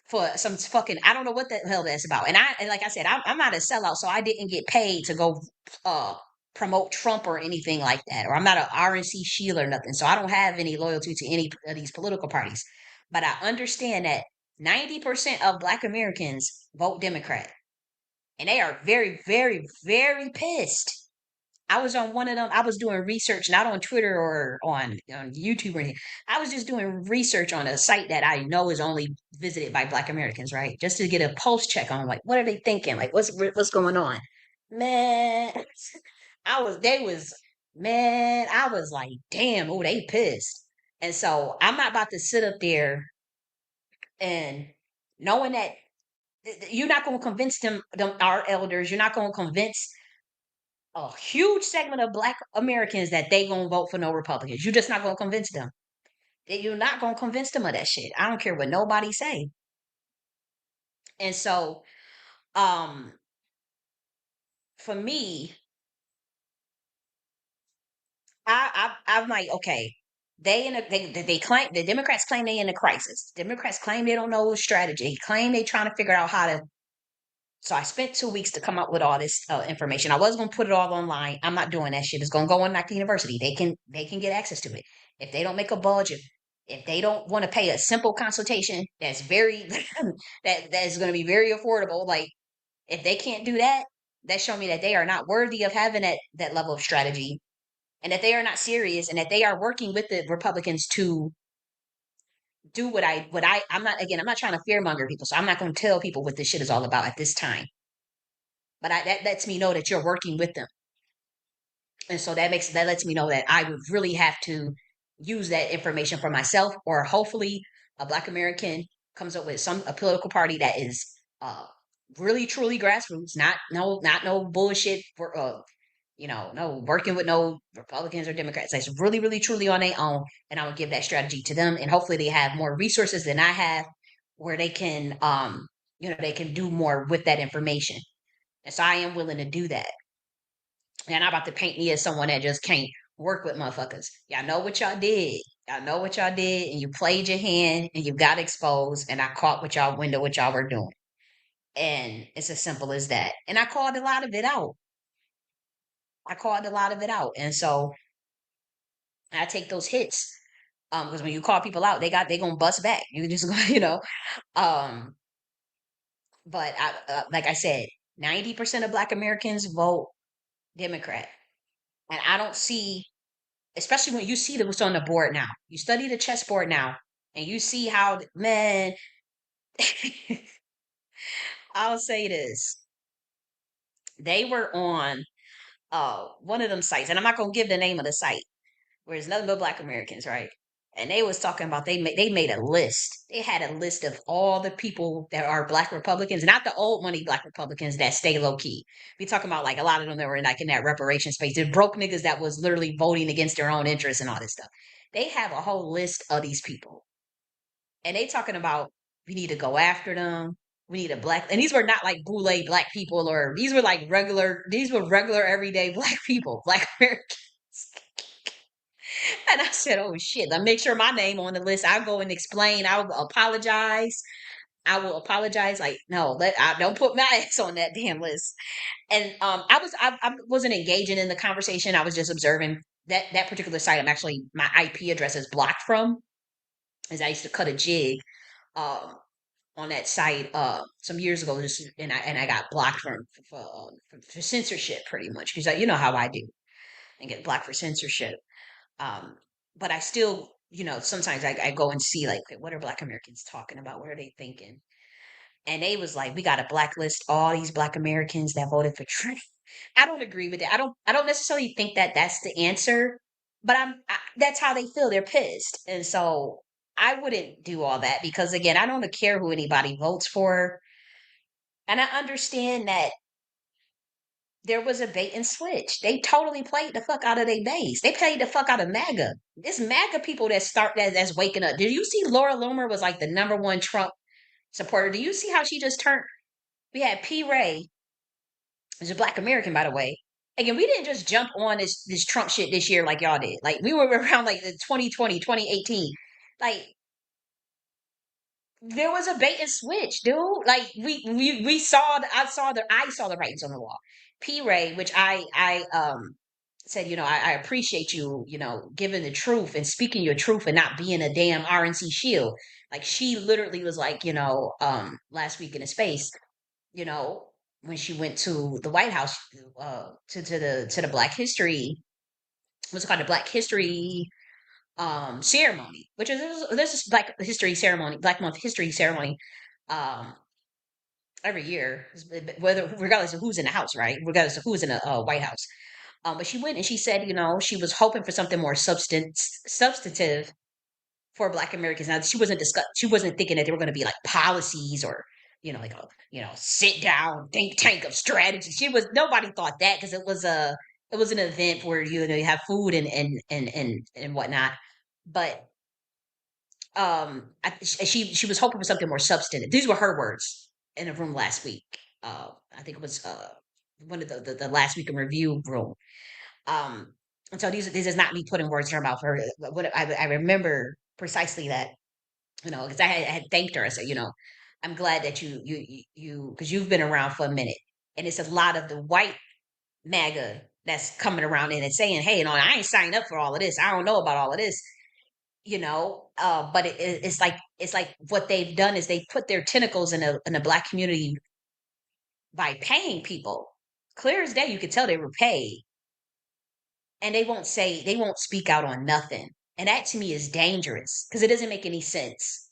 for some fucking I don't know what the hell that's about. And like I said, I'm not a sellout, so I didn't get paid to go uh promote Trump or anything like that. Or I'm not an RNC shield or nothing. So I don't have any loyalty to any of these political parties. But I understand that 90% of Black Americans vote Democrat. And they are very, very, very pissed. I was on one of them. I was doing research, not on Twitter or on YouTube or anything. I was just doing research on a site that I know is only visited by Black Americans, right? Just to get a pulse check on like what are they thinking, like what's going on. Man, I was they was man, I was like, damn, oh, they pissed. And so I'm not about to sit up there and knowing that you're not going to convince them, our elders, you're not going to convince a huge segment of Black Americans that they going to vote for no Republicans. You're just not going to convince them. You're not going to convince them of that shit. I don't care what nobody say. And so, um, for me, I'm like, okay, they claim the Democrats claim they in a crisis. Democrats claim they don't know strategy. Claim they trying to figure out how to. So I spent 2 weeks to come up with all this information. I was gonna put it all online. I'm not doing that shit. It's gonna go on Nakhti University. They can get access to it if they don't make a budget. If they don't want to pay a simple consultation, that's very that's gonna be very affordable. Like if they can't do that, that show me that they are not worthy of having that level of strategy and that they are not serious and that they are working with the Republicans to do I'm not trying to fearmonger people, so I'm not going to tell people what this shit is all about at this time. But that lets me know that you're working with them, and so that lets me know that I would really have to use that information for myself, or hopefully a Black American comes up with a political party that is uh really truly grassroots, not no bullshit for no working with no Republicans or Democrats. That's really, really, truly on their own. And I would give that strategy to them. And hopefully they have more resources than I have where they can do more with that information. And so I am willing to do that. And I'm about to paint me as someone that just can't work with motherfuckers. Y'all know what y'all did. Y'all know what y'all did, and you played your hand and you got exposed, and I caught what y'all were doing. And it's as simple as that. And I called a lot of it out. I called a lot of it out. And so I take those hits. Because when you call people out, they gonna bust back. You just gonna, Um, but like I said, 90% of Black Americans vote Democrat, and I don't see, especially when you see what's on the board now. You study the chessboard now, and you see how man. I'll say this: they were on one of them sites, and I'm not gonna give the name of the site where there's nothing but Black Americans, right? And they was talking about they made a list. They had a list of all the people that are Black Republicans, not the old money Black Republicans that stay low key. We talking about like a lot of them that were like in that reparation space. They're broke niggas that was literally voting against their own interests and all this stuff. They have a whole list of these people, and they talking about we need to go after them. We need a black, and these were not like boule Black people, or these were like regular. These were regular everyday Black people, Black Americans. And I said, "Oh shit! Let me make sure my name on the list. I'll go and explain. I'll apologize. I will apologize. Like, no, I don't put my ass on that damn list." And I wasn't engaging in the conversation. I was just observing that particular site. I'm actually my IP address is blocked from, as I used to cut a jig um on that site some years ago. Just and I got blocked for censorship pretty much because you know how I do and get blocked for censorship. Um, but I still, sometimes I go and see like, okay, what are Black Americans talking about? What are they thinking? And they was like, we got to blacklist all these Black Americans that voted for Trump. I don't agree with it. I don't necessarily think that that's the answer, but that's how they feel. They're pissed. And so I wouldn't do all that because again, I don't care who anybody votes for. And I understand that there was a bait and switch. They totally played the fuck out of their base. They played the fuck out of MAGA. This MAGA people that's waking up. Did you see Laura Loomer was like the number one Trump supporter? Do you see how she just turned? We had P. Ray, who's a Black American, by the way. Again, we didn't just jump on this Trump shit this year like y'all did. Like we were around like the 2020, 2018. Like there was a bait and switch, dude. Like we saw I saw the writings on the wall. P. Ray, which I said, I appreciate you, giving the truth and speaking your truth and not being a damn RNC shield. Like she literally was like, last week in a space, you know, when she went to the White House to the Black History, what's it called, the Black History ceremony, which is there's this Black History ceremony, Black Month History ceremony, um every year, whether regardless of who's in the house, right? Regardless of who's in the White House. But she went and she said, she was hoping for something more substantive for Black Americans. Now she wasn't thinking that there were going to be like policies or like a sit down think tank of strategy. Nobody thought that because it was an event where you have food and whatnot. But she was hoping for something more substantive. These were her words in a room last week. I think it was one of the last week in review room. Um, and so this is not me putting words in her mouth. What I remember precisely that because I had thanked her. I said, I'm glad that you because you've been around for a minute, and it's a lot of the white MAGA that's coming around in and saying, hey, I ain't signed up for all of this. I don't know about all of this. But it's like what they've done is they put their tentacles in a Black community by paying people. Clear as day, you could tell they were paid, and they won't speak out on nothing, and that to me is dangerous because it doesn't make any sense.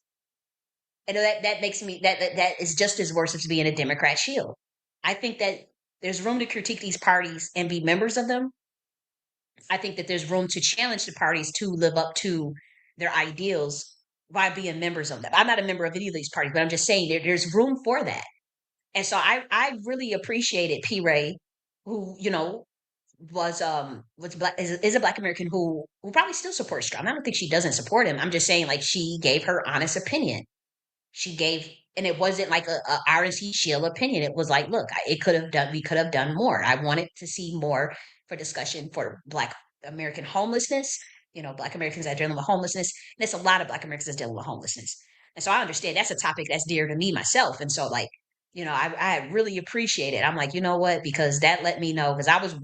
And that makes me that is just as worse as being a Democrat shield. I think that there's room to critique these parties and be members of them. I think that there's room to challenge the parties to live up to their ideals by being members of them. I'm not a member of any of these parties, but I'm just saying there's room for that. And so I really appreciated P. Ray, who was black is a Black American who probably still supports Trump. I don't think she doesn't support him. I'm just saying like she gave her honest opinion. She gave, and it wasn't like a RNC shield opinion. It was like, look, we could have done more. I wanted to see more for discussion for Black American homelessness. Black Americans that are dealing with homelessness. And there's a lot of Black Americans that's dealing with homelessness. And so I understand that's a topic that's dear to me myself. And so like, I really appreciate it. I'm like, you know what? Because that let me know. Because I was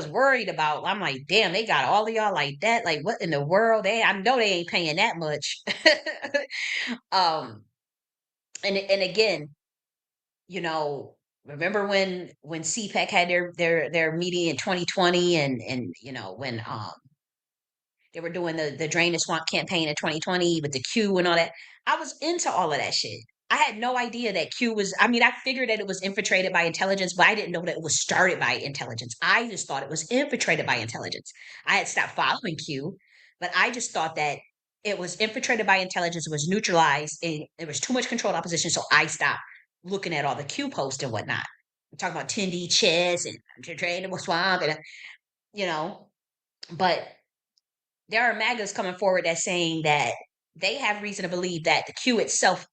worried about. I'm like, damn, they got all of y'all like that. Like, what in the world? I know they ain't paying that much. um, and again, you know, remember when CPAC had their meeting in 2020, and when they were doing the Drain the Swamp campaign in 2020 with the Q and all that. I was into all of that shit. I had no idea that Q was, I mean, I figured that it was infiltrated by intelligence, but I didn't know that it was started by intelligence. I just thought it was infiltrated by intelligence. I had stopped following Q, but I just thought that it was infiltrated by intelligence, it was neutralized, and there was too much controlled opposition. So I stopped looking at all the Q posts and whatnot. I'm talking about Tindy Chess and Drain the Swamp, and, you know, but there are MAGAs coming forward that's saying that they have reason to believe that the Q itself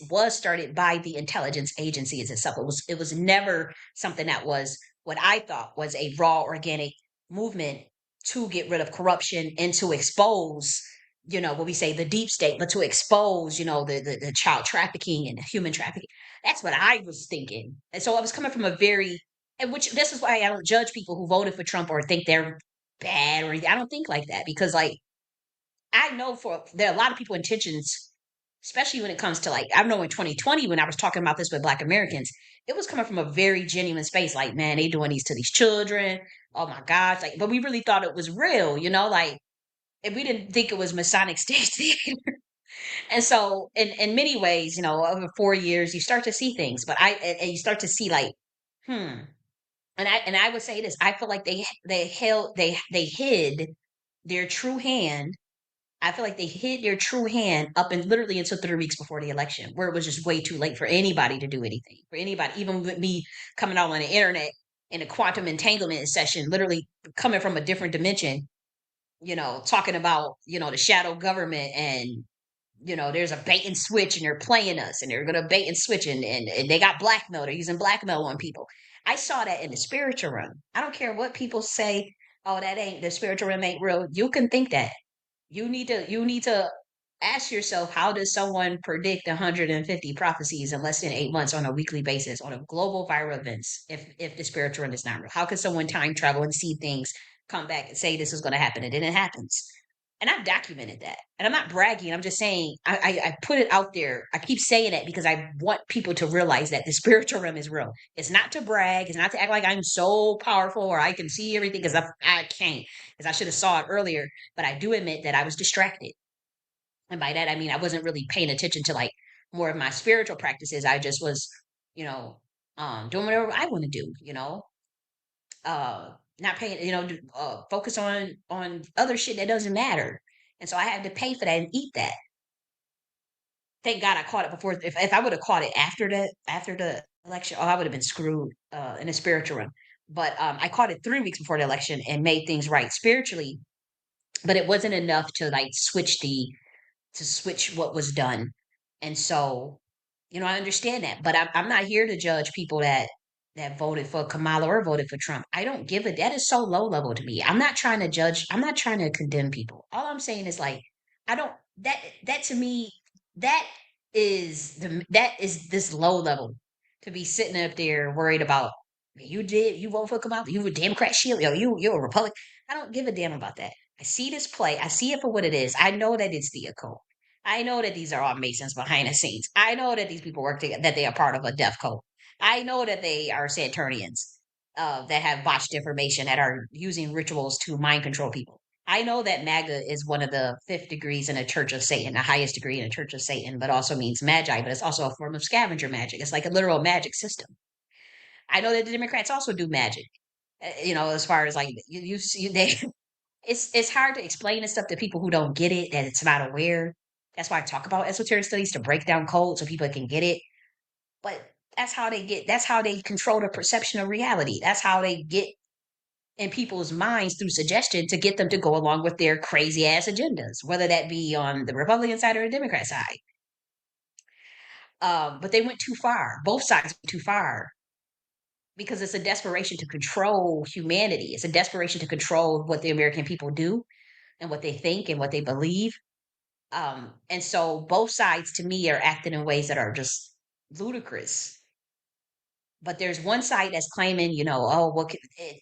was started by the intelligence agencies itself. It was never something that was what I thought was a raw organic movement to get rid of corruption and to expose, what we say the deep state, but to expose, the child trafficking and the human trafficking. That's what I was thinking. And so I was coming from a very and which this is why I don't judge people who voted for Trump or think they're bad or anything. I don't think like that because like I know there are a lot of people intentions, especially when it comes to like I know in 2020 when I was talking about this with Black Americans, it was coming from a very genuine space. Like, man, they doing these to these children. Oh my gosh. Like, but we really thought it was real, like and we didn't think it was Masonic stage theater. And so in many ways, over 4 years, you start to see things, but and you start to see like, hmm. And I would say this, I feel like they hid their true hand. I feel like they hid their true hand up and literally until 3 weeks before the election, where it was just way too late for anybody to do anything. For anybody, even with me coming out on the internet in a quantum entanglement session, literally coming from a different dimension, talking about, the shadow government and there's a bait and switch and they're playing us and they're gonna bait and switch and they got blackmail, they're using blackmail on people. I saw that in the spiritual realm. I don't care what people say, oh, that ain't the spiritual realm ain't real. You can think that. You need to ask yourself, how does someone predict 150 prophecies in less than 8 months on a weekly basis on a global viral events if the spiritual realm is not real? How can someone time travel and see things, come back and say this is going to happen and then it happens? And I've documented that. And I'm not bragging. I'm just saying I put it out there. I keep saying it because I want people to realize that the spiritual realm is real. It's not to brag. It's not to act like I'm so powerful or I can see everything because I can't. Because I should have saw it earlier. But I do admit that I was distracted. And by that I mean I wasn't really paying attention to like more of my spiritual practices. I just was, you know, doing whatever I want to do, uh, not paying, focus on other shit that doesn't matter. And so I had to pay for that and eat that. Thank God I caught it before. If I would have caught it after the election, oh, I would have been screwed in the spiritual realm. But I caught it 3 weeks before the election and made things right spiritually. But it wasn't enough to like switch what was done. And so, I understand that, but I'm not here to judge people that voted for Kamala or voted for Trump. I don't give a that is so low level to me. I'm not trying to judge. I'm not trying to condemn people. All I'm saying is like I don't that to me that that is this low level to be sitting up there worried about you vote for Kamala, you a Democrat shield, you're a Republican. I don't give a damn about that. I see this play. I see it for what it is. I know that it's the occult. I know that these are all Masons behind the scenes. I know that these people work together, that they are part of a death cult. I know that they are Saturnians that have botched information, that are using rituals to mind control people. I know that MAGA is one of the fifth degrees in a Church of Satan, the highest degree in a Church of Satan, but also means magi, but it's also a form of scavenger magic. It's like a literal magic system. I know that the Democrats also do magic. As far as like they it's hard to explain this stuff to people who don't get it, that it's not aware. That's why I talk about esoteric studies, to break down code so people can get it. But that's how they control the perception of reality. That's how they get in people's minds through suggestion to get them to go along with their crazy ass agendas, whether that be on the Republican side or the Democrat side. But they went too far. Both sides went too far because it's a desperation to control humanity. It's a desperation to control what the American people do and what they think and what they believe. And so both sides to me are acting in ways that are just ludicrous. But there's one side that's claiming, oh,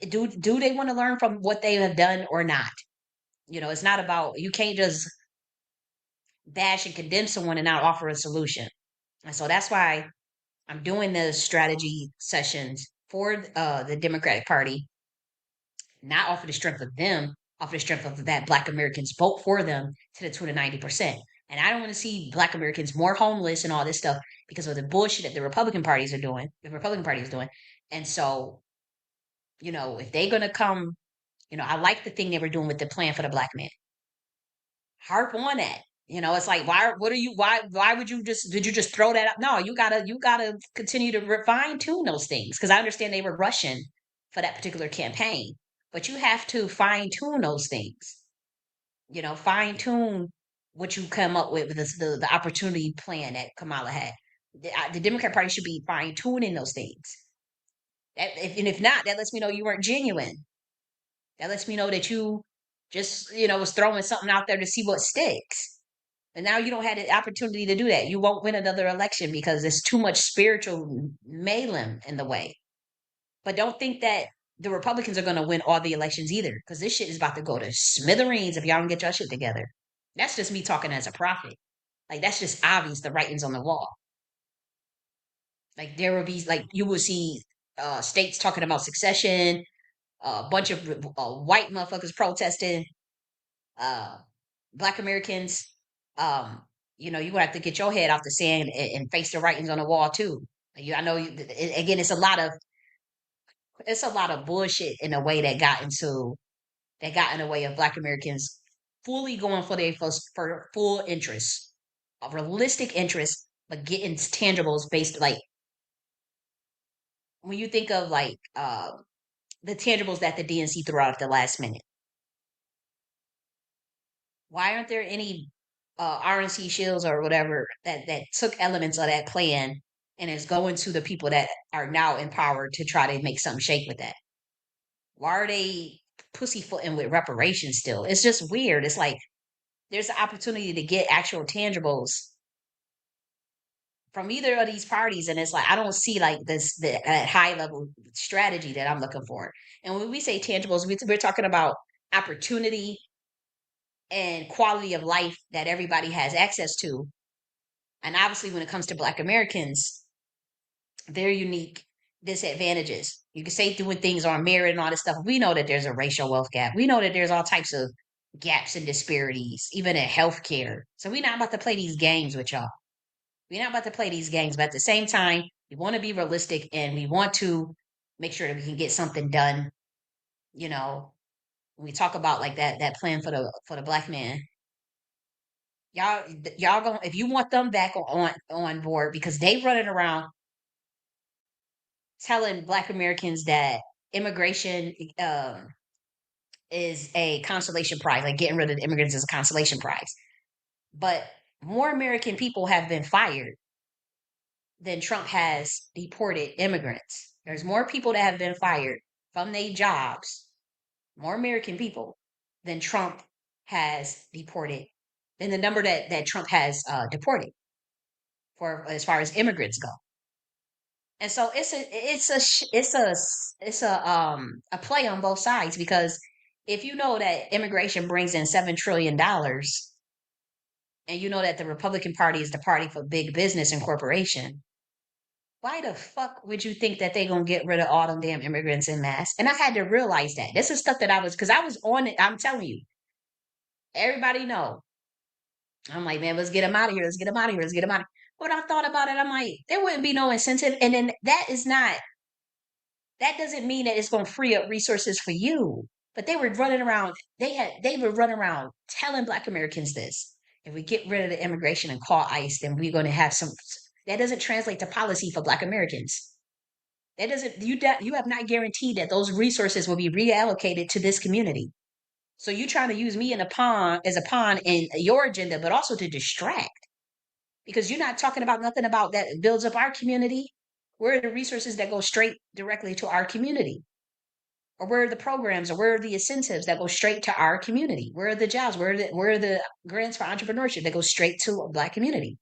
do they want to learn from what they have done or not? It's not about, you can't just bash and condemn someone and not offer a solution. And so that's why I'm doing the strategy sessions for the Democratic Party, not off of the strength of them, off of the strength of that Black Americans vote for them to the tune of 90%. And I don't want to see Black Americans more homeless and all this stuff because of the bullshit that the Republican parties are doing, the Republican Party is doing. And so, if they're going to come, I like the thing they were doing with the plan for the Black man. Harp on that. It's like, why would you did you just throw that up? No, you gotta continue to fine tune those things, because I understand they were rushing for that particular campaign, but you have to fine tune those things. Fine tune what you come up with the opportunity plan that Kamala had. The Democrat Party should be fine tuning those things. And if not, that lets me know you weren't genuine. That lets me know that you just was throwing something out there to see what sticks. And now you don't have the opportunity to do that. You won't win another election because there's too much spiritual mayhem in the way. But don't think that the Republicans are going to win all the elections either, because this shit is about to go to smithereens if y'all don't get your shit together. That's just me talking as a prophet. Like, that's just obvious, the writings on the wall. Like, there will be, like, you will see states talking about secession, a bunch of white motherfuckers protesting, uh, Black Americans. Um, you have to get your head off the sand and face the writings on the wall too. I know. Again, it's a lot of bullshit in a way that got in the way of Black Americans fully going for their for full interest, a realistic interest, but getting tangibles based, like when you think of like the tangibles that the DNC threw out at the last minute. Why aren't there any RNC shields or whatever that took elements of that plan and is going to the people that are now empowered to try to make something shake with that? Why are they pussyfooting with reparations still? It's just weird. It's like there's an opportunity to get actual tangibles from either of these parties, and it's like I don't see like that high level strategy that I'm looking for. And when we say tangibles, we're talking about opportunity and quality of life that everybody has access to. And obviously, when it comes to Black Americans, their unique disadvantages. You can say doing things on merit and all this stuff. We know that there's a racial wealth gap. We know that there's all types of gaps and disparities, even in healthcare. So we're not about to play these games with y'all. We're not about to play these games, but at the same time, we want to be realistic and we want to make sure that we can get something done You know, when we talk about like that plan for the black man, y'all y'all going if you want them back on board because they running around telling Black Americans that immigration is a consolation prize, like getting rid of the immigrants is a consolation prize. But more American people have been fired than Trump has deported immigrants. There's more people that have been fired from their jobs, more American people than Trump has deported, than the number that Trump has deported for as far as immigrants go. And so it's a play on both sides because if you know that immigration brings in $7 trillion, and you know that the Republican Party is the party for big business and corporation, why the fuck would you think that they gonna get rid of all them damn immigrants in mass? And I had to realize that this is stuff that I was because I was on it. I'm telling you, everybody know. I'm like, man, let's get them out of here. Let's get them out of here. Let's get them out. But I thought about it. I'm like, there wouldn't be no incentive, and then that doesn't mean that it's going to free up resources for you. But they were running around. They were running around telling Black Americans this. If we get rid of the immigration and call ICE, then we're going to have some. That doesn't translate to policy for Black Americans. That doesn't you have not guaranteed that those resources will be reallocated to this community. So you trying to use me in a pawn as a pawn in your agenda, but also to distract because you're not talking about nothing about that builds up our community. Where are the resources that go straight directly to our community? Or where are the programs or where are the incentives that go straight to our community? Where are the jobs? Where are the grants for entrepreneurship that go straight to a Black community?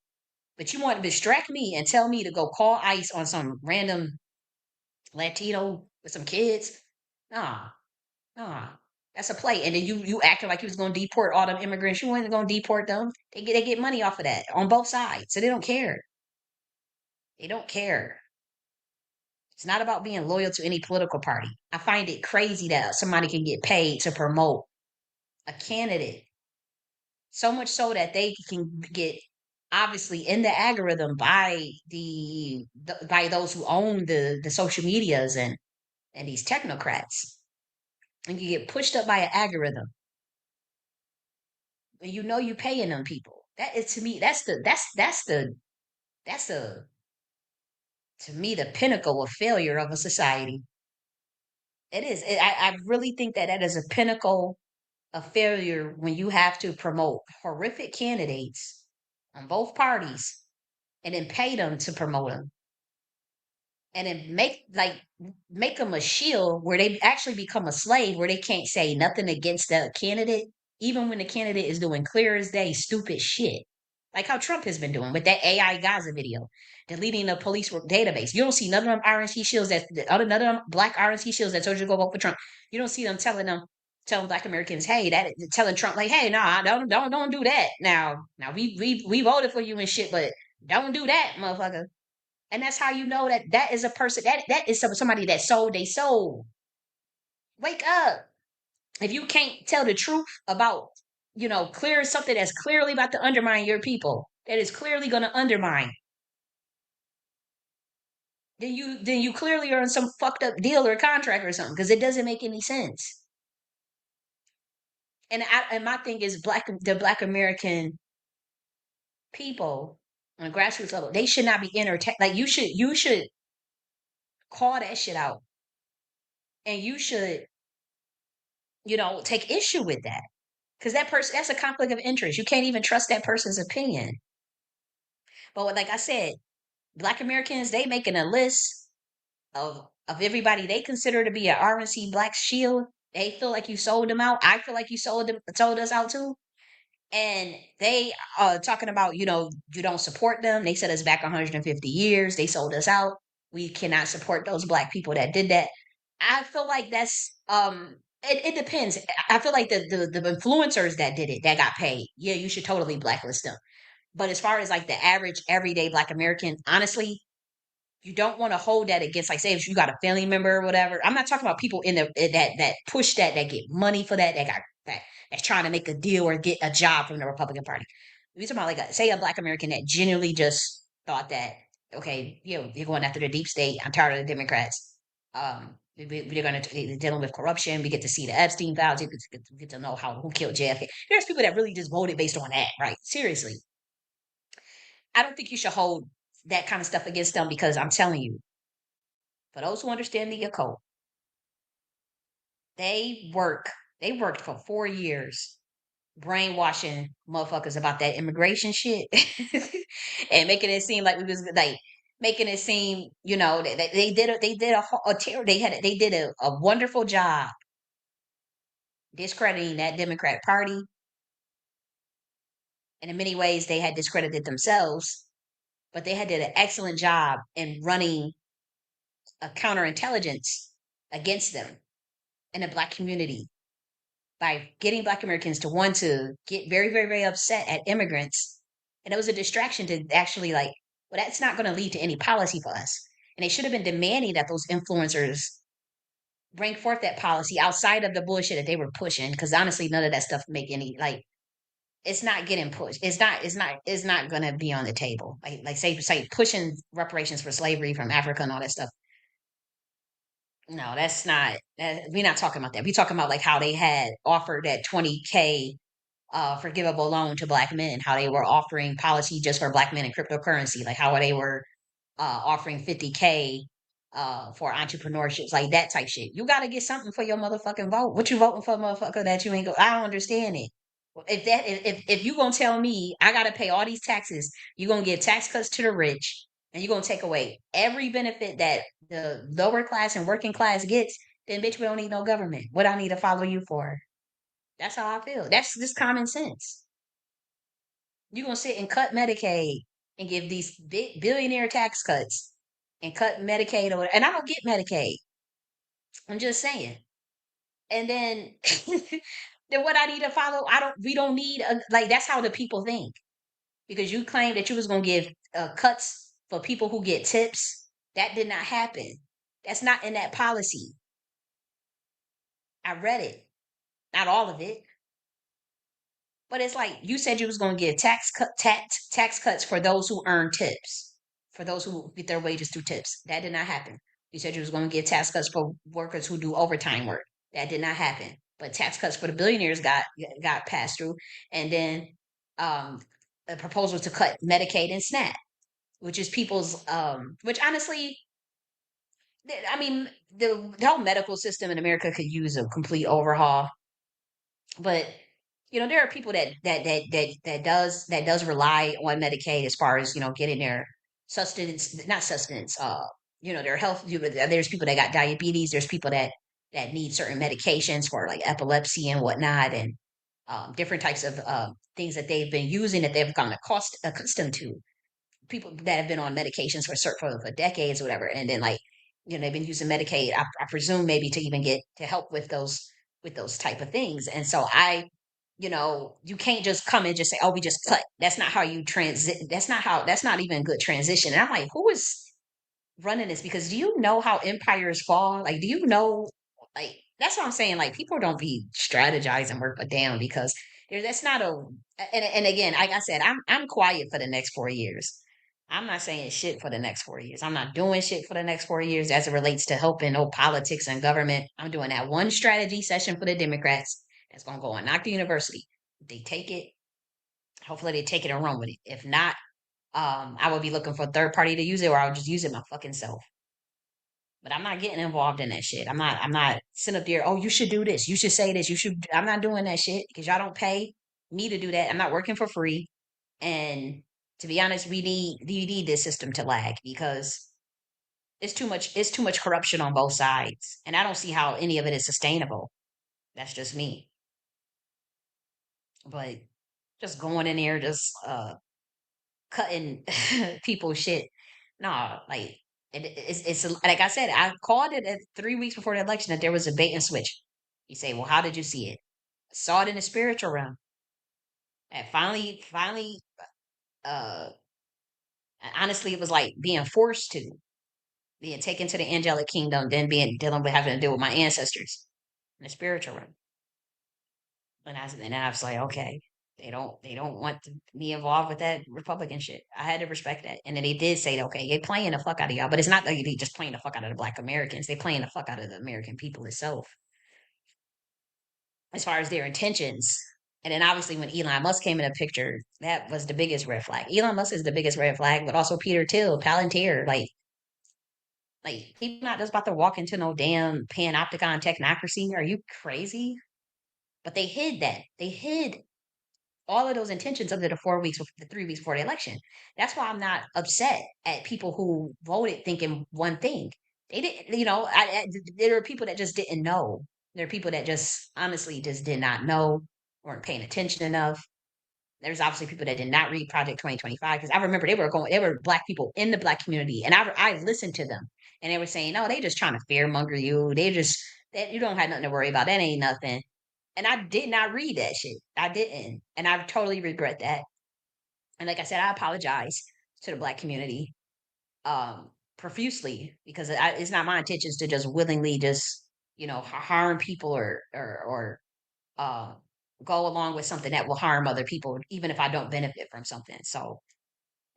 But you want to distract me and tell me to go call ICE on some random Latino with some kids? Nah, nah. That's a play. And then you acting like you was gonna deport all them immigrants. You weren't gonna deport them. They get money off of that on both sides. So they don't care. They don't care. It's not about being loyal to any political party. I find it crazy that somebody can get paid to promote a candidate so much so that they can get obviously in the algorithm by by those who own the social medias and these technocrats, and you get pushed up by an algorithm, and you know you paying them people. That is to me that's the to me the pinnacle of failure of a society. It is. I really think that that is a pinnacle of failure when you have to promote horrific candidates on both parties and then pay them to promote them and then make them a shield where they actually become a slave where they can't say nothing against the candidate even when the candidate is doing clear as day stupid shit like how Trump has been doing with that AI Gaza video deleting the police database. You don't see none of them RNC shields that none of them black RNC shields that told you to go vote for Trump. You don't see them telling Black Americans, hey, that telling Trump like, hey, nah, don't do that. Now we voted for you and shit, but don't do that, motherfucker. And that's how you know that that is a person that is somebody that sold they soul. Wake up. If you can't tell the truth about, clear something that's clearly about to undermine your people, that is clearly going to undermine, then you clearly are in some fucked up deal or contract or something because it doesn't make any sense. And my thing is the Black American people on a grassroots level, they should not be entertained. Like you should call that shit out, and you should take issue with that because that person that's a conflict of interest. You can't even trust that person's opinion. But like I said, Black Americans they making a list of everybody they consider to be an RNC Black Shield. They feel like you sold them out. I feel like you sold us out too. And they talking about you don't support them. They set us back 150 years. They sold us out. We cannot support those Black people that did that. I feel like that's it depends. I feel like the influencers that did it that got paid. Yeah, you should totally blacklist them. But as far as like the average everyday Black American, honestly, you don't want to hold that against, like, say if you got a family member or whatever. I'm not talking about people that push that get money for that got that's trying to make a deal or get a job from the Republican Party. We talking about like say a Black American that genuinely just thought that okay, you're going after the deep state. I'm tired of the Democrats. We're going to dealing with corruption. We get to see the Epstein files. You get to know who killed JFK. There's people that really just voted based on that, right? Seriously, I don't think you should hold that kind of stuff against them because I'm telling you, for those who understand the occult, they work. They worked for 4 years brainwashing motherfuckers about that immigration shit and making it seem like we was like making it seem, they did a terror. They did a wonderful job discrediting that Democrat Party, and in many ways they had discredited themselves, but they had did an excellent job in running a counterintelligence against them in the black community by getting black Americans to want to get very, very, very upset at immigrants. And it was a distraction to actually like, well, that's not going to lead to any policy for us. And they should have been demanding that those influencers bring forth that policy outside of the bullshit that they were pushing. Because honestly, none of that stuff make any like it's not getting pushed. It's not gonna be on the table. Like say pushing reparations for slavery from Africa and all that stuff. No, that's not we're not talking about that. We're talking about like how they had offered that 20K forgivable loan to black men, how they were offering policy just for black men in cryptocurrency, like how they were offering 50K for entrepreneurships, like that type shit. You got to get something for your motherfucking vote. What you voting for, motherfucker? That you ain't go. I don't understand it. If you gonna tell me I gotta pay all these taxes, you gonna give tax cuts to the rich, and you gonna take away every benefit that the lower class and working class gets, then bitch, we don't need no government. What I need to follow you for? That's how I feel. That's just common sense. You gonna sit and cut Medicaid and give these big billionaire tax cuts and cut Medicaid or and I don't get Medicaid. I'm just saying. And then then what I need to follow, I don't we don't need like that's how the people think. Because you claimed that you was gonna give cuts for people who get tips. That did not happen. That's not in that policy. I read it. Not all of it. But it's like you said you was going to give tax cuts for those who earn tips, for those who get their wages through tips. That did not happen. You said you was going to give tax cuts for workers who do overtime work. That did not happen. But tax cuts for the billionaires got passed through, and then a proposal to cut Medicaid and SNAP, which is people's which honestly, I mean, the whole medical system in America could use a complete overhaul, but there are people that does rely on Medicaid as far as getting their sustenance, not sustenance, their health. There's people that got diabetes. There's people that need certain medications for like epilepsy and whatnot, and different types of things that they've been using that they've become accustomed to. People that have been on medications for decades or whatever, and then like they've been using Medicaid. I presume maybe to even get to help with those type of things. And so you can't just come and just say, oh, we just cut. That's not how you transit. That's not even a good transition. And I'm like, who is running this? Because do you know how empires fall? Like, do you know, like, that's what I'm saying. Like, people don't be strategizing work but down because that's not and again, like I said, I'm quiet for the next 4 years. I'm not saying shit for the next 4 years. I'm not doing shit for the next 4 years as it relates to helping politics and government. I'm doing that one strategy session for the Democrats that's going to go on Nakhti University. If they take it, hopefully they take it and run with it. If not, I would be looking for a third party to use it, or I would just use it my fucking self. But I'm not getting involved in that shit. I'm not sitting up there, oh, you should do this. You should say this. I'm not doing that shit because y'all don't pay me to do that. I'm not working for free. And to be honest, we need this system to lag because it's too much corruption on both sides. And I don't see how any of it is sustainable. That's just me. But just going in there, just cutting people's shit. No, like it's like I said, I called it at 3 weeks before the election that there was a bait and switch. You say, well, how did you see it? I saw it in the spiritual realm. And finally, uh, honestly, it was like being forced to being taken to the angelic kingdom, then being dealing with having to deal with my ancestors in the spiritual realm. And I was like, okay. They don't want to be involved with that Republican shit. I had to respect that. And then they did say, okay, they playing the fuck out of y'all, but it's not like they just playing the fuck out of the Black Americans. They playing the fuck out of the American people itself as far as their intentions. And then obviously when Elon Musk came in the picture, that was the biggest red flag. Elon Musk is the biggest red flag, but also Peter Thiel, Palantir, like people not just about to walk into no damn panopticon technocracy. Are you crazy? But they hid that. They hid all of those intentions under the 3 weeks before the election. That's why I'm not upset at people who voted thinking one thing. They didn't, there are people that just didn't know. There are people that just honestly just did not know, weren't paying attention enough. There's obviously people that did not read Project 2025 because I remember they were black people in the black community, and I listened to them, and they were saying, "No, they just trying to fearmonger you. You don't have nothing to worry about. That ain't nothing." And I did not read that shit. I didn't. And I totally regret that. And like I said, I apologize to the black community profusely because it's not my intentions to just willingly just, harm people or uh, go along with something that will harm other people, even if I don't benefit from something. So,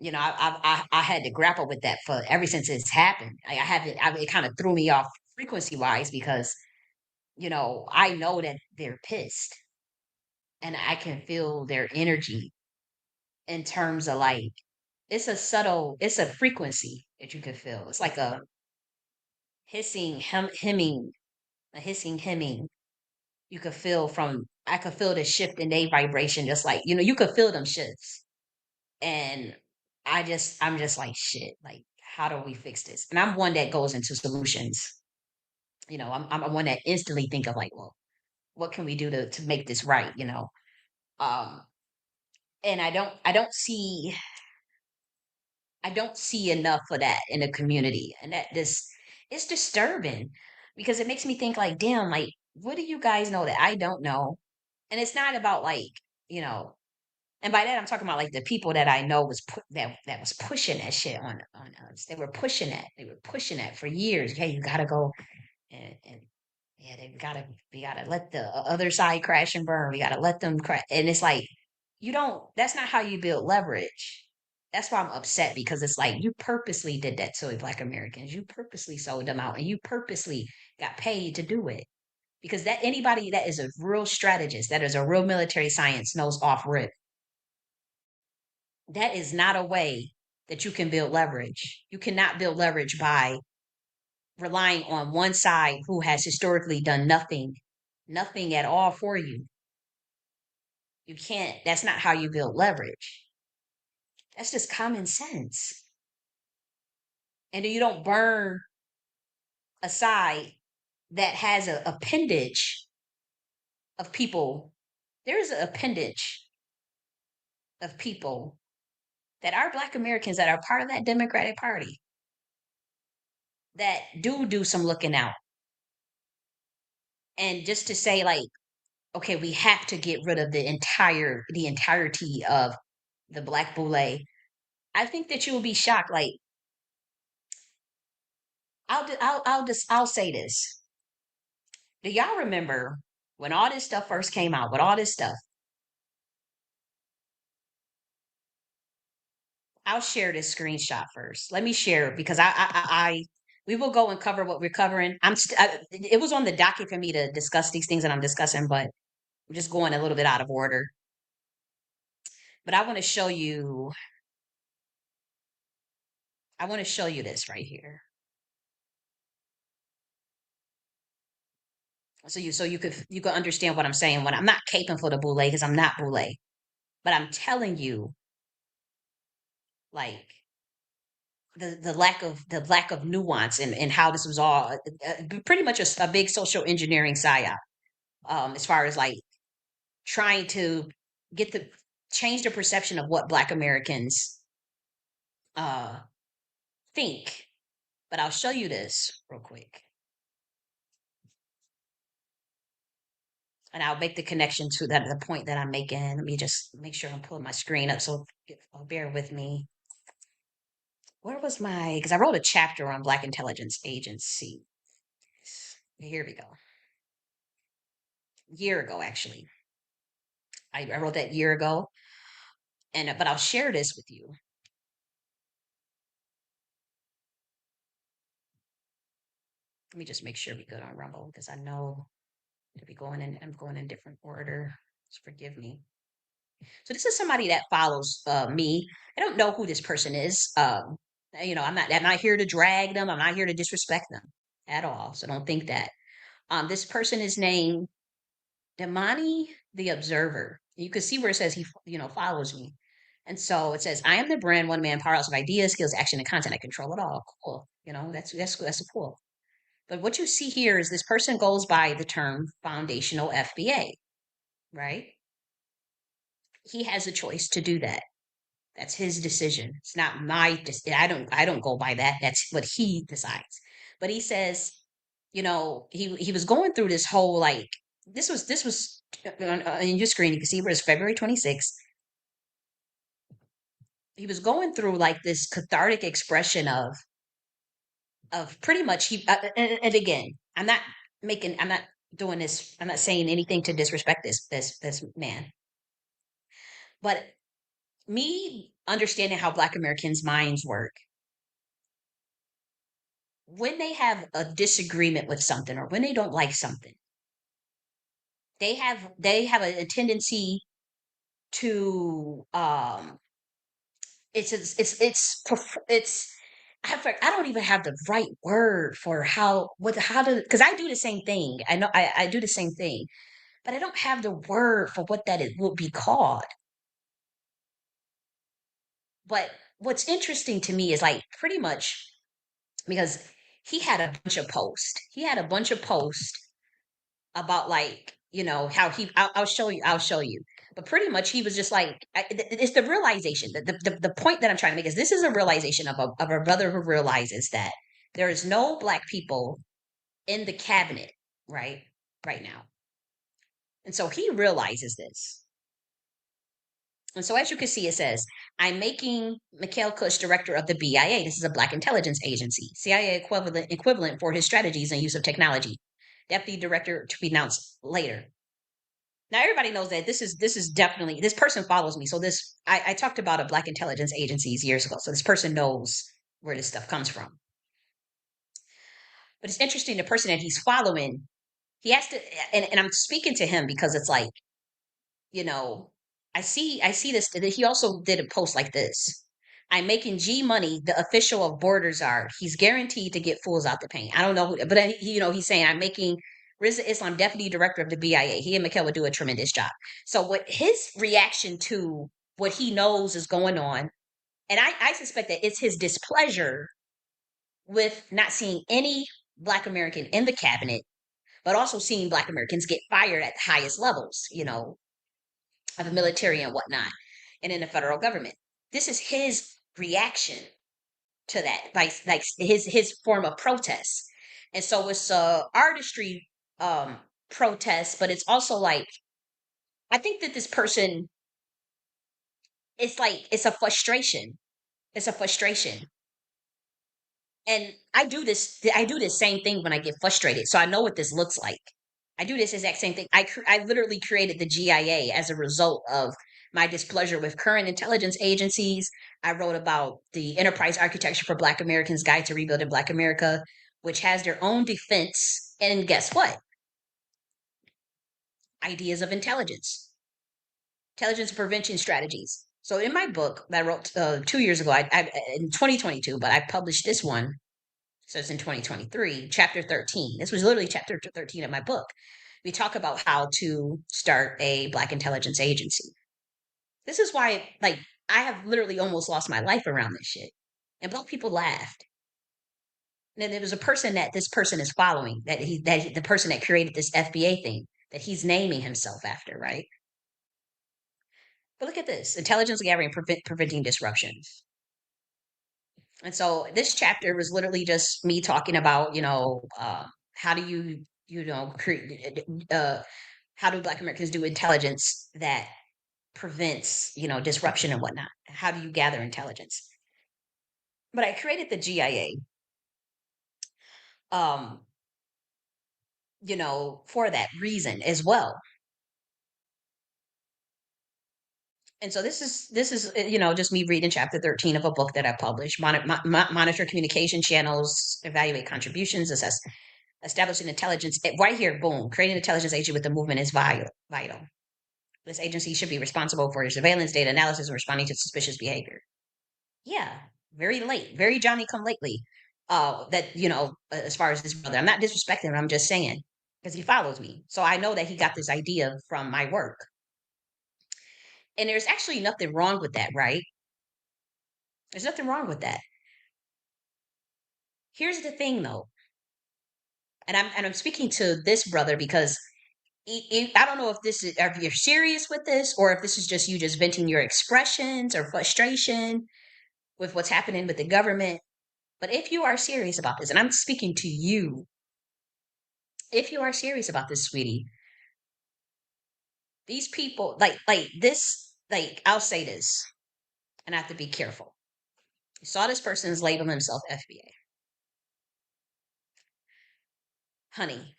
I had to grapple with that for ever since it's happened. I haven't, it kind of threw me off frequency wise because, I know that they're pissed and I can feel their energy in terms of like it's a frequency that you can feel. It's like a hemming, a hissing hemming. You could feel from I could feel the shift in their vibration, just like you could feel them shifts. And I'm just like shit. Like, how do we fix this? And I'm one that goes into solutions. I'm one that instantly think of like, well, what can we do to make this right? Um, and I don't see enough of that in the community. And that this it's disturbing because it makes me think like, damn, like what do you guys know that I don't know? And it's not about like, you know, and by that I'm talking about like the people that I know that was pushing that shit on us. They were pushing that. They were pushing that for years. Hey, you gotta go and yeah, we gotta let the other side crash and burn. We gotta let them crash. And it's like, that's not how you build leverage. That's why I'm upset because it's like you purposely did that to Black Americans. You purposely sold them out and you purposely got paid to do it. Because that anybody that is a real strategist, that is a real military science knows off rip. That is not a way that you can build leverage. You cannot build leverage by relying on one side who has historically done nothing at all for you. You can't, that's not how you build leverage. That's just common sense. And you don't burn a side that has an appendage of people. There's an appendage of people that are Black Americans that are part of that Democratic Party that do some looking out. And just to say, like, okay, we have to get rid of the entirety of the Black Boule. I think that you will be shocked. Like, I'll say this. Do y'all remember when all this stuff first came out? With all this stuff, I'll share this screenshot first. Let me share it because we will go and cover what we're covering. It was on the docket for me to discuss these things that I'm discussing, but I'm just going a little bit out of order. But I want to show you. I want to show you this right here. So you could understand what I'm saying when I'm not caping for the boule because I'm not boule, but I'm telling you like the lack of nuance and how this was all pretty much a big social engineering psyop as far as like trying to get the change the perception of what Black Americans uh think. But I'll show you this real quick. And I'll make the connection to that the point that I'm making. Let me just make sure I'm pulling my screen up. So bear with me. Where was my? Because I wrote a chapter on Black Intelligence Agency. Here we go. A year ago, actually. I wrote that year ago, and but I'll share this with you. Let me just make sure we good on Rumble because I know to be going in. I'm going in different order. So forgive me. So this is somebody that follows me. I don't know who this person is. I'm not here to drag them. I'm not here to disrespect them at all. So don't think that. This person is named Damani the Observer. You can see where it says he, follows me. And so it says, I am the brand one man powerhouse of ideas, skills, action, and content. I control it all. Cool. That's cool. But what you see here is this person goes by the term foundational FBA, right? He has a choice to do that. That's his decision. It's not I don't go by that. That's what he decides. But he says, he was going through this whole like this was in your screen. You can see where it's February 26th. He was going through like this cathartic expression of pretty much and again, I'm not doing this. I'm not saying anything to disrespect this man, but me understanding how Black Americans' minds work, when they have a disagreement with something or when they don't like something, they have a tendency to it's I don't even have the right word for how to, because I do the same thing. I know I do the same thing, but I don't have the word for what that is would be called. But what's interesting to me is like pretty much because he had a bunch of posts. He had a bunch of posts about like how I'll show you, but pretty much he was just like it's the realization that the point that I'm trying to make is this is a realization of a brother who realizes that there is no Black people in the cabinet right now, and so he realizes this. And so, as you can see, it says, I'm making Mikhail Kush director of the BIA. This is a Black intelligence agency, CIA equivalent for his strategies and use of technology. Deputy director to be announced later. Now, everybody knows that this is definitely, this person follows me. So I talked about a Black intelligence agencies years ago. So this person knows where this stuff comes from. But it's interesting, the person that he's following, he has to, and I'm speaking to him because it's like, you know, I see this. He also did a post like this. I'm making G Money the official of Borders Art. He's guaranteed to get fools out the paint. I don't know, but he's saying I'm making Riza Islam deputy director of the BIA. He and Mikhail would do a tremendous job. So what his reaction to what he knows is going on, and I suspect that it's his displeasure with not seeing any Black American in the cabinet, but also seeing Black Americans get fired at the highest levels. Of the military and whatnot, and in the federal government. This is his reaction to that, by like his form of protest. And so it's artistry protest, but it's also like I think that this person, it's like it's a frustration. It's a frustration. And I do this same thing when I get frustrated. So I know what this looks like. I do this exact same thing. I literally created the GIA as a result of my displeasure with current intelligence agencies. I wrote about the Enterprise Architecture for Black Americans Guide to Rebuilding Black America, which has their own defense. And guess what? Ideas of intelligence prevention strategies. So in my book that I wrote 2 years ago, in 2022, but I published this one. So it's in 2023, chapter 13. This was literally chapter 13 of my book. We talk about how to start a Black intelligence agency. This is why, like, I have literally almost lost my life around this shit. And Black people laughed. And then there was a person that this person is following, the person that created this FBA thing that he's naming himself after, right? But look at this: intelligence gathering, preventing disruptions. And so this chapter was literally just me talking about, how do create, how do Black Americans do intelligence that prevents, disruption and whatnot? How do you gather intelligence? But I created the GIA, um, for that reason as well. And so this is just me reading chapter 13 of a book that I published. Monitor communication channels, evaluate contributions, assess establishing intelligence. Right here, boom, creating an intelligence agency with the movement is vital. This agency should be responsible for surveillance, data analysis, and responding to suspicious behavior. Yeah, very late, very Johnny come lately. That as far as this brother, I'm not disrespecting him. I'm just saying because he follows me, so I know that he got this idea from my work, and there's actually nothing wrong with that, right? There's nothing wrong with that. Here's the thing, though, and I'm speaking to this brother because I don't know if this is if you're serious with this or if this is just you just venting your expressions or frustration with what's happening with the government. But if you are serious about this, and I'm speaking to you, if you are serious about this, sweetie, these people like this, like I'll say this, and I have to be careful. You saw this person's label himself FBA. Honey,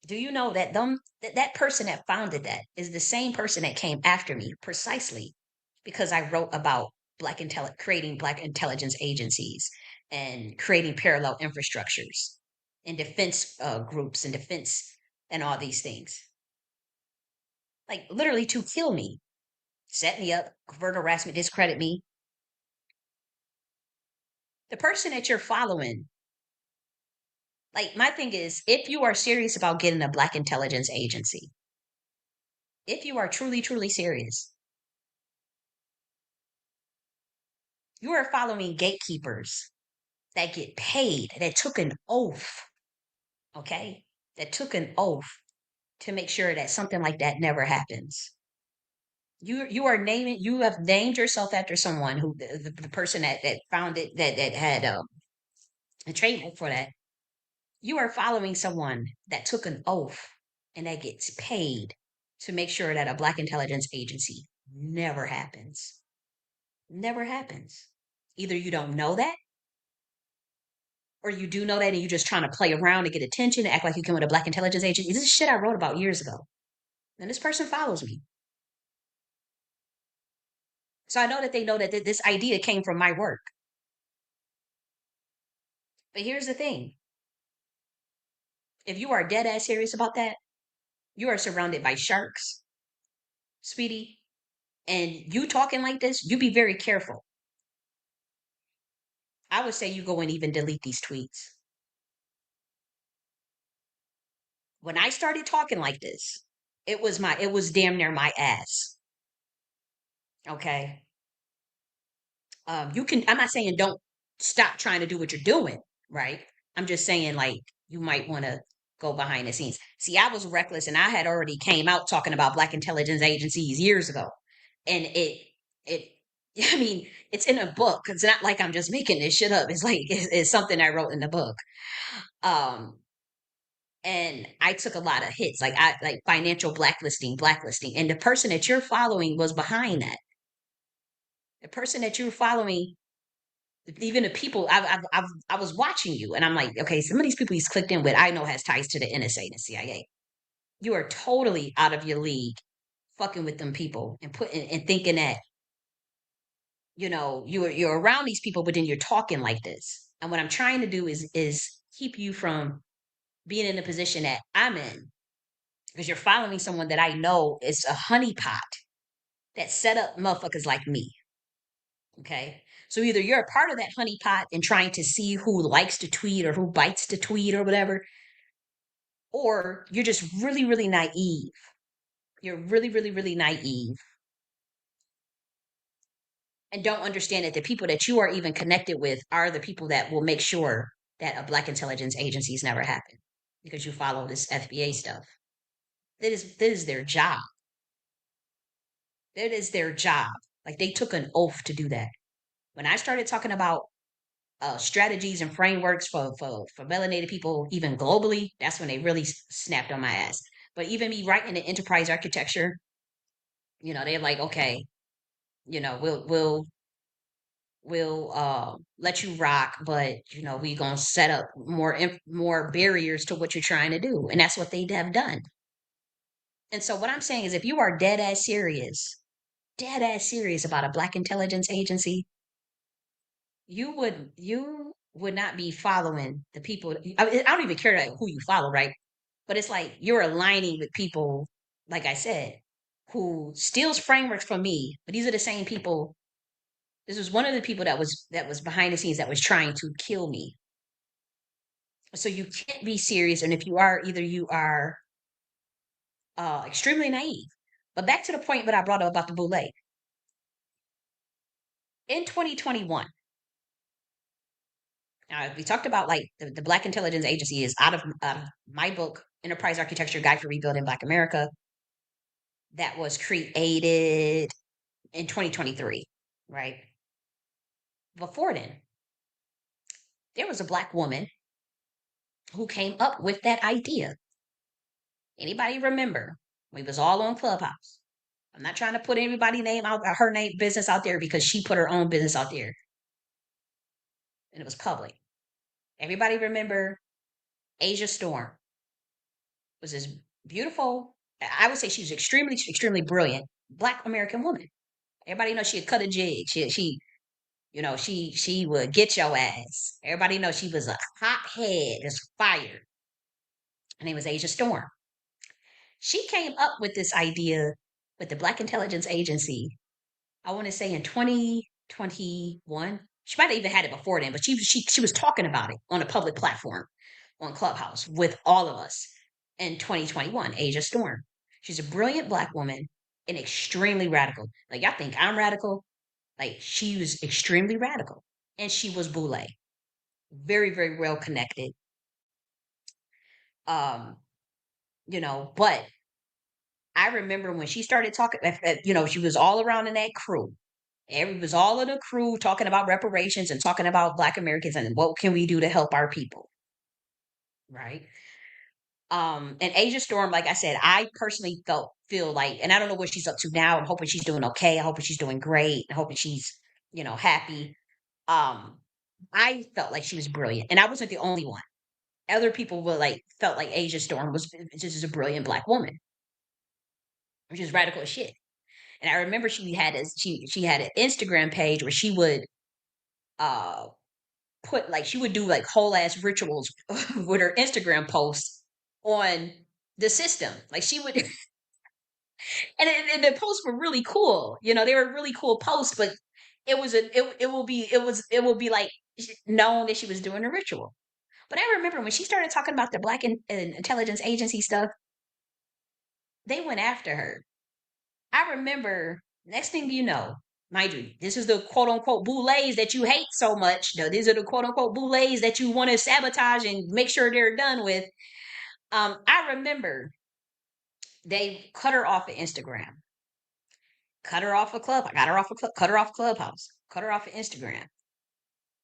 do you know that that person that founded that is the same person that came after me precisely because I wrote about creating black intelligence agencies and creating parallel infrastructures and defense groups and defense and all these things, like literally to kill me, set me up, verbal harassment, discredit me. The person that you're following, like my thing is, if you are serious about getting a black intelligence agency, if you are truly, truly serious, you are following gatekeepers that get paid, that took an oath, okay? That took an oath to make sure that something like that never happens. You have named yourself after someone who the person that founded that had a trademark for that. You are following someone that took an oath and that gets paid to make sure that a black intelligence agency never happens. Never happens. Either you don't know that or you do know that and you're just trying to play around to get attention, to act like you came with a black intelligence agency. This is shit I wrote about years ago. And this person follows me. So I know that they know that this idea came from my work. But here's the thing. If you are dead ass serious about that, you are surrounded by sharks, sweetie. And you talking like this, you be very careful. I would say you go and even delete these tweets. When I started talking like this, it was damn near my ass. Okay. I'm not saying don't stop trying to do what you're doing, right? I'm just saying like you might want to go behind the scenes. See, I was reckless and I had already came out talking about black intelligence agencies years ago. And it I mean, it's in a book. It's not like I'm just making this shit up. It's like it's something I wrote in the book. Um and I took a lot of hits, like I like financial blacklisting, and the person that you're following was behind that. The person that you're following, even the people I was watching you, and I'm like, okay, some of these people he's clicked in with, I know has ties to the NSA and the CIA. You are totally out of your league, fucking with them people and putting and thinking that you're around these people, but then you're talking like this. And what I'm trying to do is keep you from being in the position that I'm in because you're following someone that I know is a honeypot that set up motherfuckers like me. Okay. So either you're a part of that honeypot and trying to see who likes to tweet or who bites to tweet or whatever, or you're just really, really naive. You're really, really, really naive and don't understand that the people that you are even connected with are the people that will make sure that a black intelligence agencies never happen because you follow this FBA stuff. That is their job. That is their job. Like they took an oath to do that. When I started talking about strategies and frameworks for melanated people, even globally, that's when they really snapped on my ass. But even me writing the enterprise architecture, they're like, okay, we'll let you rock, but we're gonna set up more barriers to what you're trying to do, and that's what they have done. And so what I'm saying is, if you are dead ass serious dead ass serious about a black intelligence agency, you would not be following the people. I don't even care like who you follow, right? But it's like you're aligning with people, like I said, who steals frameworks from me. But these are the same people. This was one of the people that was behind the scenes that was trying to kill me. So you can't be serious, and if you are, either you are extremely naive. But back to the point that I brought up about the boule. In 2021, we talked about like the Black Intelligence Agency is out of my book, Enterprise Architecture Guide for Rebuilding Black America, that was created in 2023, right? Before then, there was a Black woman who came up with that idea. Anybody remember? We was all on Clubhouse. I'm not trying to put anybody name out, her name business out there because she put her own business out there and it was public. Everybody remember Asia Storm was this beautiful, I would say she was extremely, extremely brilliant Black American woman. Everybody knows she had cut a jig. She would get your ass. Everybody knows she was a hot head, just fire. Her name was Asia Storm. She came up with this idea with the Black Intelligence Agency, I want to say in 2021. She might have even had it before then, but she was talking about it on a public platform on Clubhouse with all of us in 2021. Asia Storm. She's a brilliant Black woman and extremely radical. Like y'all think I'm radical? Like she was extremely radical, and she was boule, very very well connected. Um, but I remember when she started talking. She was all around in that crew. Every was all of the crew talking about reparations and talking about Black Americans and what can we do to help our people, right? And Asia Storm, like I said, I personally feel like, and I don't know what she's up to now. I'm hoping she's doing okay. I'm hoping she's doing great. I'm hoping she's, happy. Um, I felt like she was brilliant, and I wasn't the only one. Other people were like felt like Asia Storm was just a brilliant Black woman, which is radical as shit. And I remember she had an Instagram page where she would uh put like she would do like whole ass rituals with her Instagram posts on the system. Like she would, and the posts were really cool. They were really cool posts, but it will be like known that she was doing a ritual. But I remember when she started talking about the Intelligence Agency stuff, they went after her. I remember, next thing you know, mind you, this is the quote unquote boulets that you hate so much. No, these are the quote unquote boulets that you want to sabotage and make sure they're done with. I remember they cut her off of Instagram, cut her off of Club, I got her off of cut her off Clubhouse, cut her off of Instagram.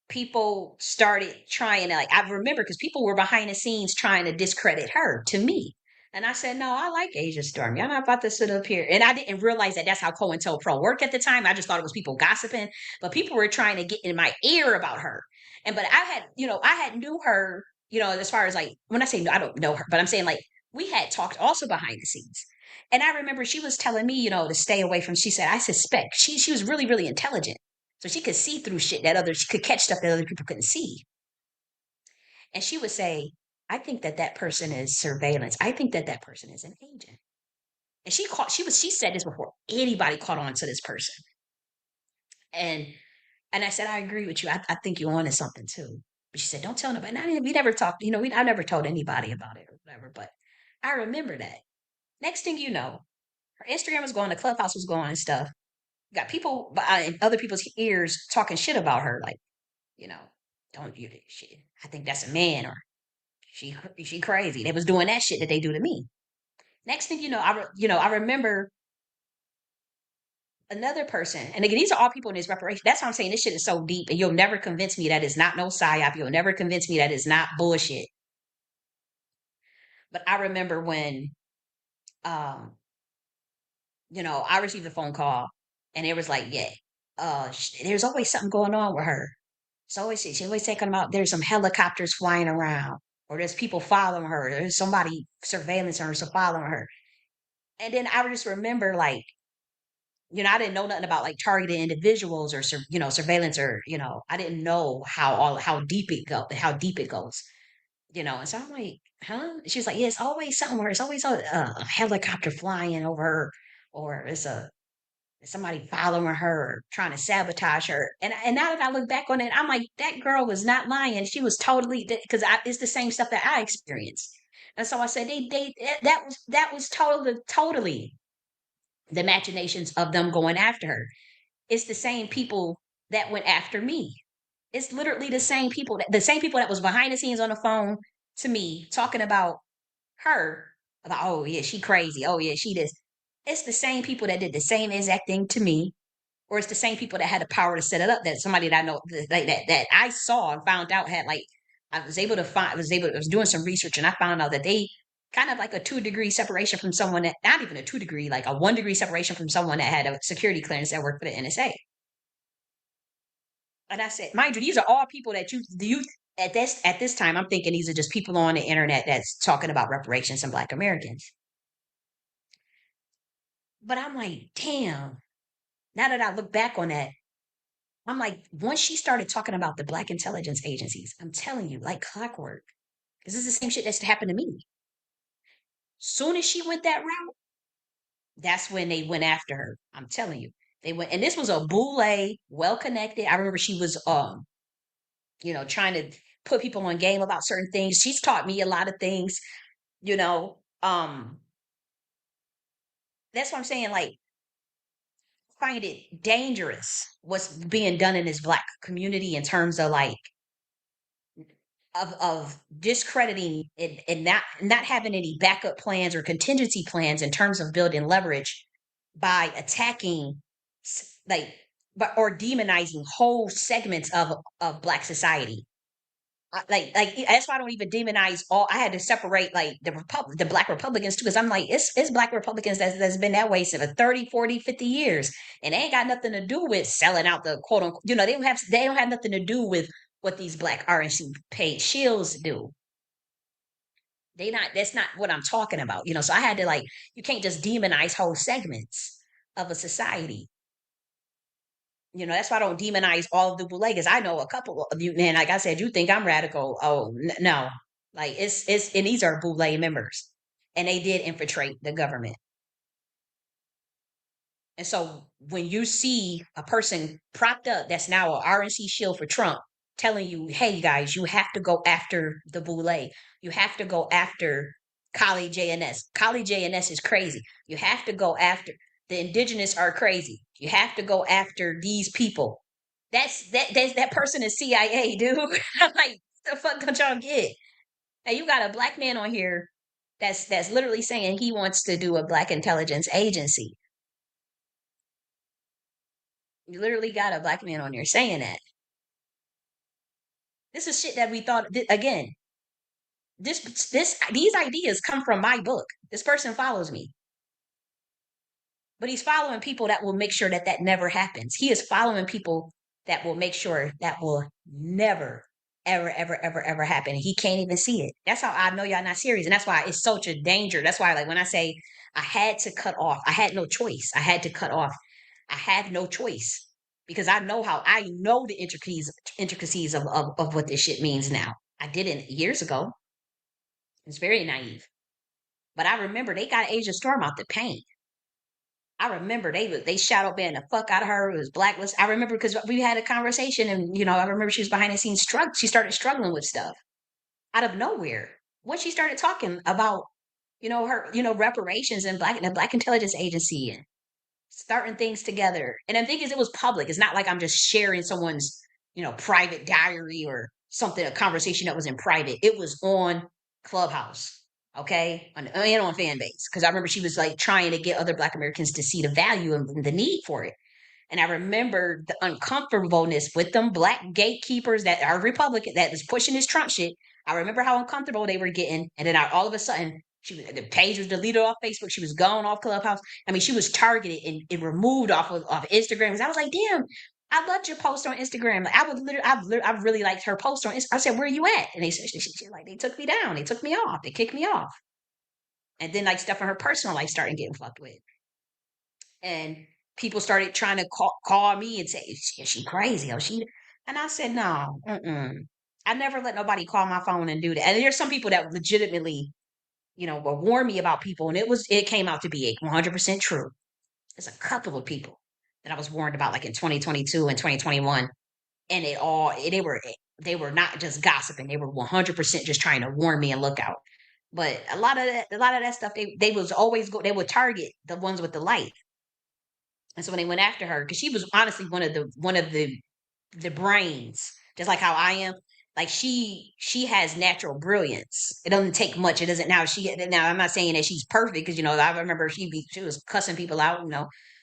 People started trying to, like, I remember because people were behind the scenes trying to discredit her to me. And I said, no, I like Asia Storm. Y'all not about to sit up here. And I didn't realize that that's how COINTELPRO worked at the time. I just thought it was people gossiping, but people were trying to get in my ear about her. But I had knew her, as far as like, when I say I don't know her, but I'm saying like, we had talked also behind the scenes. And I remember she was telling me, to stay away from, she said, I suspect she was really, really intelligent. So she could see through shit she could catch stuff that other people couldn't see. And she would say, I think that that person is surveillance. I think that that person is an agent. And she said this before anybody caught on to this person. And I said, I agree with you. I think you're on to something too. But she said, don't tell nobody. We never talked, I never told anybody about it or whatever. But I remember that. Next thing you know, her Instagram was going, the Clubhouse was going and stuff. Got people in other people's ears talking shit about her, like, you know, don't you shit. I think that's a man, or she crazy. They was doing that shit that they do to me. Next thing you know, I remember another person, and again, these are all people in this reparation. That's why I'm saying this shit is so deep, and you'll never convince me that is not no psyop. You'll never convince me that is not bullshit. But I remember when, um, I received a phone call, and it was like, yeah, there's always something going on with her. She always talking about there's some helicopters flying around, or there's people following her. There's somebody surveillance her, so following her. And then I just remember like I didn't know nothing about like targeted individuals or surveillance, or I didn't know how deep it goes. And so I'm like, huh? She was like, yeah, it's always something where it's always a helicopter flying over her, or it's somebody following her or trying to sabotage her. And now that I look back on it, I'm like, that girl was not lying. She was totally, because it's the same stuff that I experienced. And so I said, that was totally the machinations of them going after her. It's the same people that went after me. It's literally the same people that was behind the scenes on the phone to me talking about her, about, oh yeah, she crazy, oh yeah, she this. It's the same people that did the same exact thing to me, or it's the same people that had the power to set it up. That somebody that I know, that I saw and found out had, like, I was doing some research and I found out that they kind of like a 2 degree separation from someone that, not even a 2 degree, like a 1 degree separation from someone that had a security clearance that worked for the NSA. And I said, mind you, these are all people that you at this time, I'm thinking these are just people on the internet that's talking about reparations and Black Americans. But I'm like, damn. Now that I look back on that, I'm like, once she started talking about the Black intelligence agencies, I'm telling you, like clockwork, because this is the same shit that's happened to me. Soon as she went that route, that's when they went after her. I'm telling you, they went, and this was a boule, well connected. I remember she was trying to put people on game about certain things. She's taught me a lot of things, you know. That's what I'm saying. Like, find it dangerous what's being done in this Black community in terms of, like, of discrediting and not having any backup plans or contingency plans in terms of building leverage by attacking, like, but or demonizing whole segments of Black society. Like that's why I don't even demonize all. I had to separate, like, the Black Republicans too, because I'm like, it's Black Republicans that's been that way for 30, 40, 50 years, and they ain't got nothing to do with selling out the quote unquote. They don't have nothing to do with what these Black RNC paid shills do. That's not what I'm talking about. So I had to, like, you can't just demonize whole segments of a society. That's why I don't demonize all of the Bootleggers. I know a couple of you, man. Like I said, you think I'm radical? Oh no, like and these are Bootleg members, and they did infiltrate the government. And so when you see a person propped up that's now a RNC shield for Trump, telling you, "Hey, you guys, you have to go after the Boule. You have to go after Kali J.N.S. Kali J.N.S. is crazy. You have to go after the indigenous are crazy. You have to go after these people." That person is CIA, dude. I'm like, the fuck don't y'all get? And you got a Black man on here that's literally saying he wants to do a Black intelligence agency. You literally got a Black man on here saying that. This is shit that we thought, again. These ideas come from my book. This person follows me, but he's following people that will make sure that that never happens. He is following people that will make sure that will never, ever, ever, ever, ever happen. He can't even see it. That's how I know y'all not serious, and that's why it's such a danger. That's why, like, when I say I had to cut off, I had no choice. I had to cut off. I had no choice because I know the intricacies of what this shit means now. I didn't years ago. It's very naive. But I remember they got Asia Storm out the paint. I remember they shadow banned the fuck out of her. It was blacklist. I remember because we had a conversation, and I remember she was behind the scenes She started struggling with stuff out of nowhere. When she started talking about, her, reparations and the Black Intelligence Agency, and starting things together. And the thing is, it was public. It's not like I'm just sharing someone's, private diary or something, a conversation that was in private. It was on Clubhouse, okay, and on fan base. Because I remember she was like trying to get other Black Americans to see the value and the need for it. And I remember the uncomfortableness with them Black gatekeepers that are Republican that was pushing this Trump shit. I remember how uncomfortable they were getting, and then all of a sudden, the page was deleted off Facebook. She was gone off Clubhouse. I mean, she was targeted and removed off Instagram. I was like, damn, I loved your post on Instagram. Like, I really liked her post on Instagram. I said, where are you at? And they said, like, they took me down. They took me off. They kicked me off. And then, like, stuff in her personal life started getting fucked with. And people started trying to call me and say, is she crazy? Oh, and I said, no, I never let nobody call my phone and do that. And there's some people that legitimately, will warn me about people, and it came out to be 100% true. There's a couple of people that I was warned about, like in 2022 and 2021, and they were not just gossiping; they were 100% just trying to warn me and look out. But a lot of that stuff, they was always they would target the ones with the light. And so when they went after her, because she was honestly one of the brains, just like how I am. Like she has natural brilliance. It doesn't take much. It doesn't now. I'm not saying that she's perfect because I remember she was cussing people out,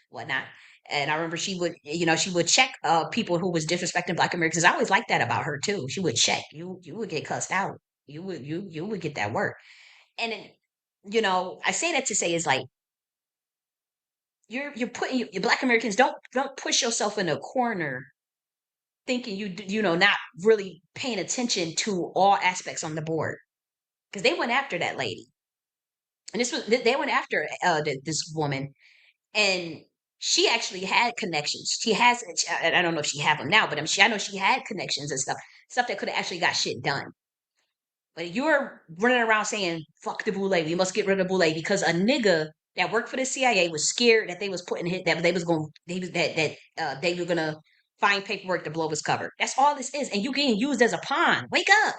whatnot. And I remember she would check people who was disrespecting Black Americans. I always liked that about her too. She would check you would get cussed out. You would get that work. And then, I say that to say is like you're putting you Black Americans don't push yourself in a corner thinking not really paying attention to all aspects on the board because they went after that lady and they went after this woman and she actually had connections. She has I don't know if she have them now, but I know she had connections and stuff that could have actually got shit done. But you're running around saying fuck the boule, we must get rid of boule because a nigga that worked for the CIA was scared that they was putting hit that they was going they were gonna find paperwork to blow his cover. That's all this is, and you getting used as a pawn. Wake up!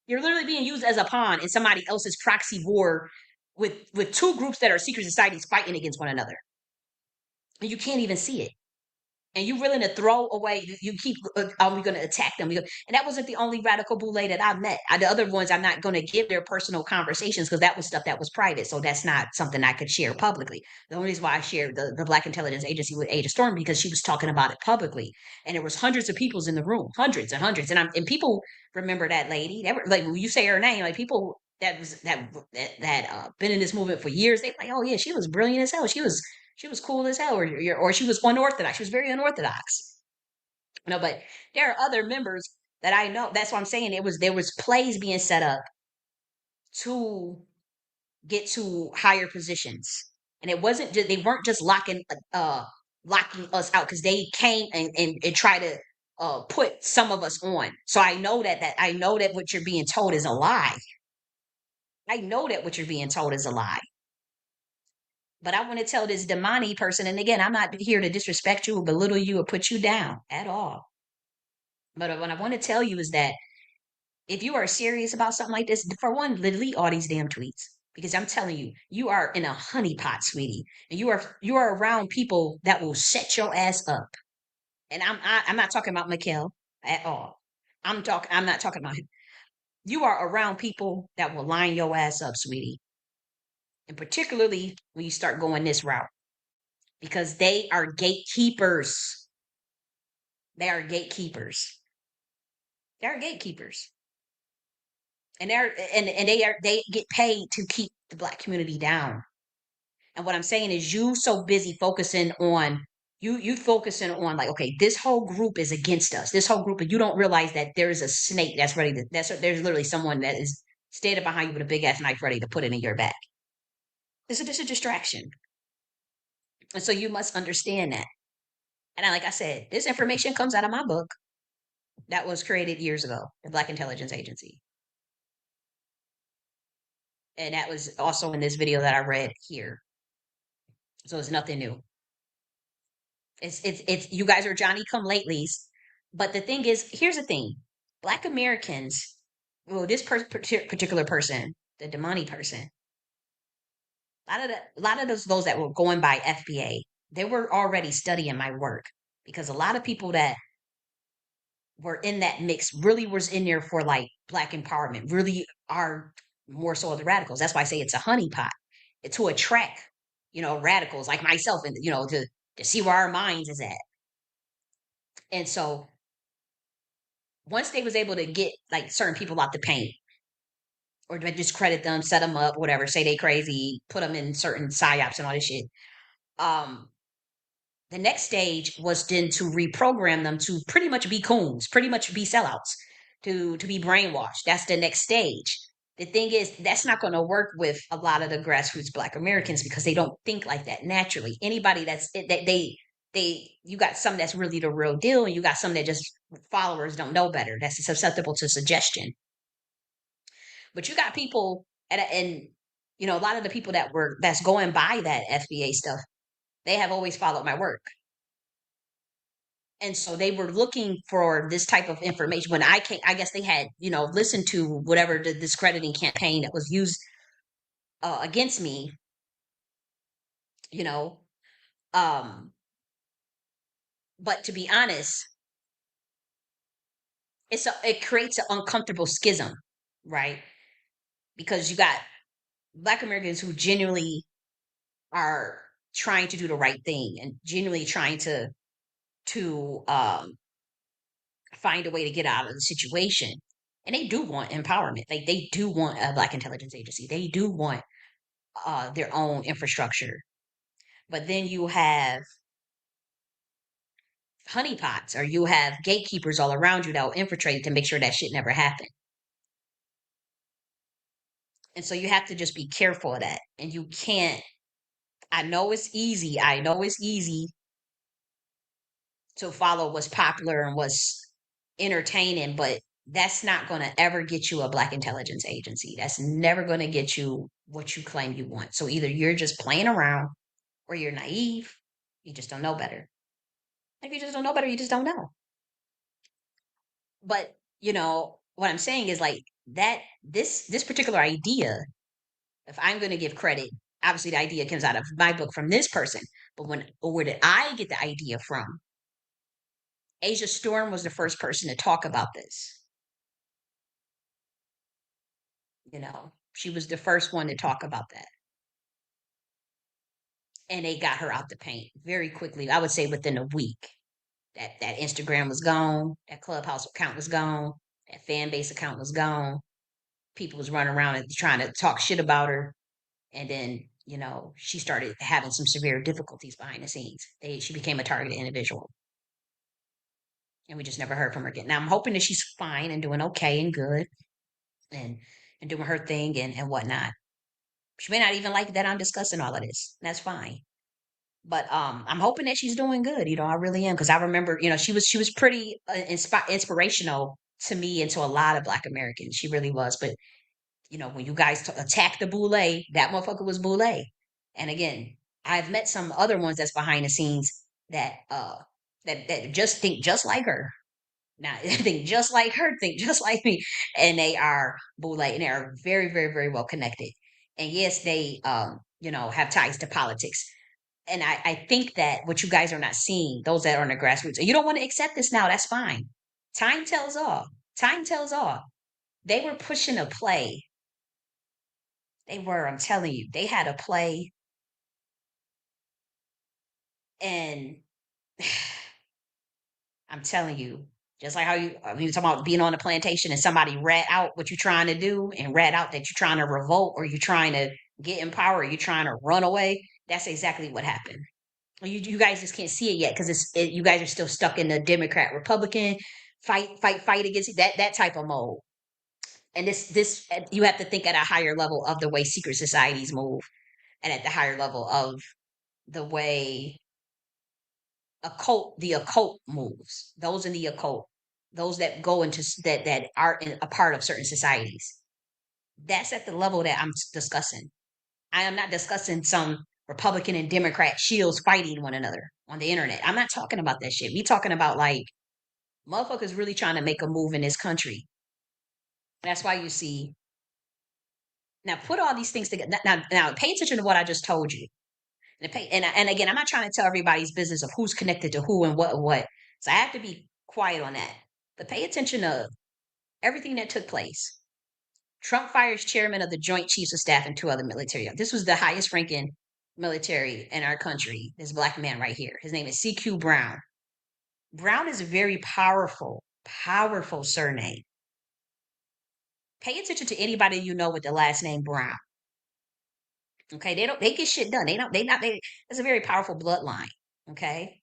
You're literally being used as a pawn in somebody else's proxy war with two groups that are secret societies fighting against one another, and you can't even see it. And you willing to throw away, you keep, are we going to attack them? And that wasn't the only radical boule that I met. The other ones, I'm not going to give their personal conversations because that was stuff that was private. So that's not something I could share publicly. The only reason why I shared the Black Intelligence Agency with Ada Storm because she was talking about it publicly. And there was hundreds of peoples in the room, hundreds and hundreds. And people remember that lady. That were, like when you say her name, like people that been in this movement for years, they like, oh yeah, she was brilliant as hell. She was cool as hell, or she was unorthodox. She was very unorthodox. But there are other members that I know. That's what I'm saying. There was plays being set up to get to higher positions, and it wasn't just they weren't just locking us out because they came and try to put some of us on. So I know that I know that what you're being told is a lie. I know that what you're being told is a lie. But I want to tell this Damani person, and again, I'm not here to disrespect you or belittle you or put you down at all. But what I want to tell you is that if you are serious about something like this, for one, delete all these damn tweets. Because I'm telling you, you are in a honeypot, sweetie, and you are around people that will set your ass up. And I'm not talking about Mikhail at all. I'm not talking about him. You are around people that will line your ass up, sweetie, and particularly when you start going this route. Because they are gatekeepers. They are gatekeepers. They are gatekeepers. And they get paid to keep the Black community down. And what I'm saying is you so busy focusing on you focusing on like, okay, this whole group is against us. This whole group, and you don't realize that there's a snake that's ready to there's literally someone that is standing behind you with a big ass knife ready to put it in your back. This is just a distraction. And so you must understand that. And like I said, this information comes out of my book that was created years ago, the Black Intelligence Agency. And that was also in this video that I read here. So it's nothing new. It's you guys are Johnny come latelys. But the thing is, here's the thing. Black Americans, well, this particular person, the Damani person, a lot of those that were going by FBA, they were already studying my work because a lot of people that were in that mix really was in there for like Black empowerment, really are more so of the radicals. That's why I say it's a honeypot to attract, radicals like myself and, to see where our minds is at. And so once they was able to get like certain people out the paint or discredit them, set them up, whatever, say they crazy, put them in certain psyops and all this shit. Um, the next stage was then to reprogram them to pretty much be coons, pretty much be sellouts, to be brainwashed. That's the next stage. the thing is, that's not going to work with a lot of the grassroots Black Americans because they don't think like that naturally. Anybody that you got some that's really the real deal, and you got some that just followers don't know better. That's susceptible to suggestion. But you got people, and a lot of the people that's going by that FBA stuff, they have always followed my work. And so they were looking for this type of information when I came. I guess they had, listened to whatever the discrediting campaign that was used against me, you know. Um, but to be honest, it creates an uncomfortable schism, right? Because you got Black Americans who genuinely are trying to do the right thing and genuinely trying to find a way to get out of the situation. And they do want empowerment. Like they do want a Black intelligence agency. They do want their own infrastructure. But then you have honeypots or you have gatekeepers all around you that will infiltrate to make sure that shit never happened. And so you have to just be careful of that. And you can't, I know it's easy. I know it's easy to follow what's popular and what's entertaining, but that's not going to ever get you a Black intelligence agency. That's never going to get you what you claim you want. So either you're just playing around or you're naive. You just don't know better. If you just don't know better, you just don't know. But, what I'm saying is like that this particular idea, if I'm going to give credit, obviously the idea comes out of my book from this person, but where did I get the idea from? Asia Storm was the first person to talk about this. She was the first one to talk about that. And they got her out the paint very quickly. I would say within a week. That Instagram was gone, that Clubhouse account was gone, that fan base account was gone. People was running around and trying to talk shit about her. And then, she started having some severe difficulties behind the scenes. She became a targeted individual. And we just never heard from her again. Now I'm hoping that she's fine and doing okay and good and doing her thing and whatnot. She may not even like that I'm discussing all of this. That's fine. But I'm hoping that she's doing good. I really am because I remember, she was pretty inspirational to me and to a lot of Black Americans. She really was. But when you guys attacked the boule, that motherfucker was boule. And again, I've met some other ones that's behind the scenes that just think just like her. Now think just like her, think just like me, and they are boule, and they are very, very, very well connected. And yes, they have ties to politics. And I think that what you guys are not seeing, those that are on the grassroots, and you don't want to accept this now, that's fine. Time tells all. Time tells all. They were pushing a play. They were, I'm telling you, they had a play. And I'm telling you, just like how you talking about being on a plantation and somebody rat out what you're trying to do and rat out that you're trying to revolt or you're trying to get in power or you're trying to run away. That's exactly what happened. You guys just can't see it yet because you guys are still stuck in the Democrat Republican fight against that type of mode. And this you have to think at a higher level of the way secret societies move, and at the higher level of the way the occult moves. Those in the occult, those that go into that are a part of certain societies. That's at the level that I'm discussing. I am not discussing some Republican and Democrat shields fighting one another on the internet. I'm not talking about that shit. We talking about like motherfuckers really trying to make a move in this country. That's why you see now put all these things together. Now pay attention to what I just told you. And again, I'm not trying to tell everybody's business of who's connected to who and what. So I have to be quiet on that. But pay attention to everything that took place. Trump fires chairman of the Joint Chiefs of Staff and two other military. This was the highest ranking military in our country. This Black man right here. His name is CQ Brown. Brown is a very powerful, powerful surname. Pay attention to anybody you know with the last name Brown. Okay, they get shit done. It's a very powerful bloodline. Okay.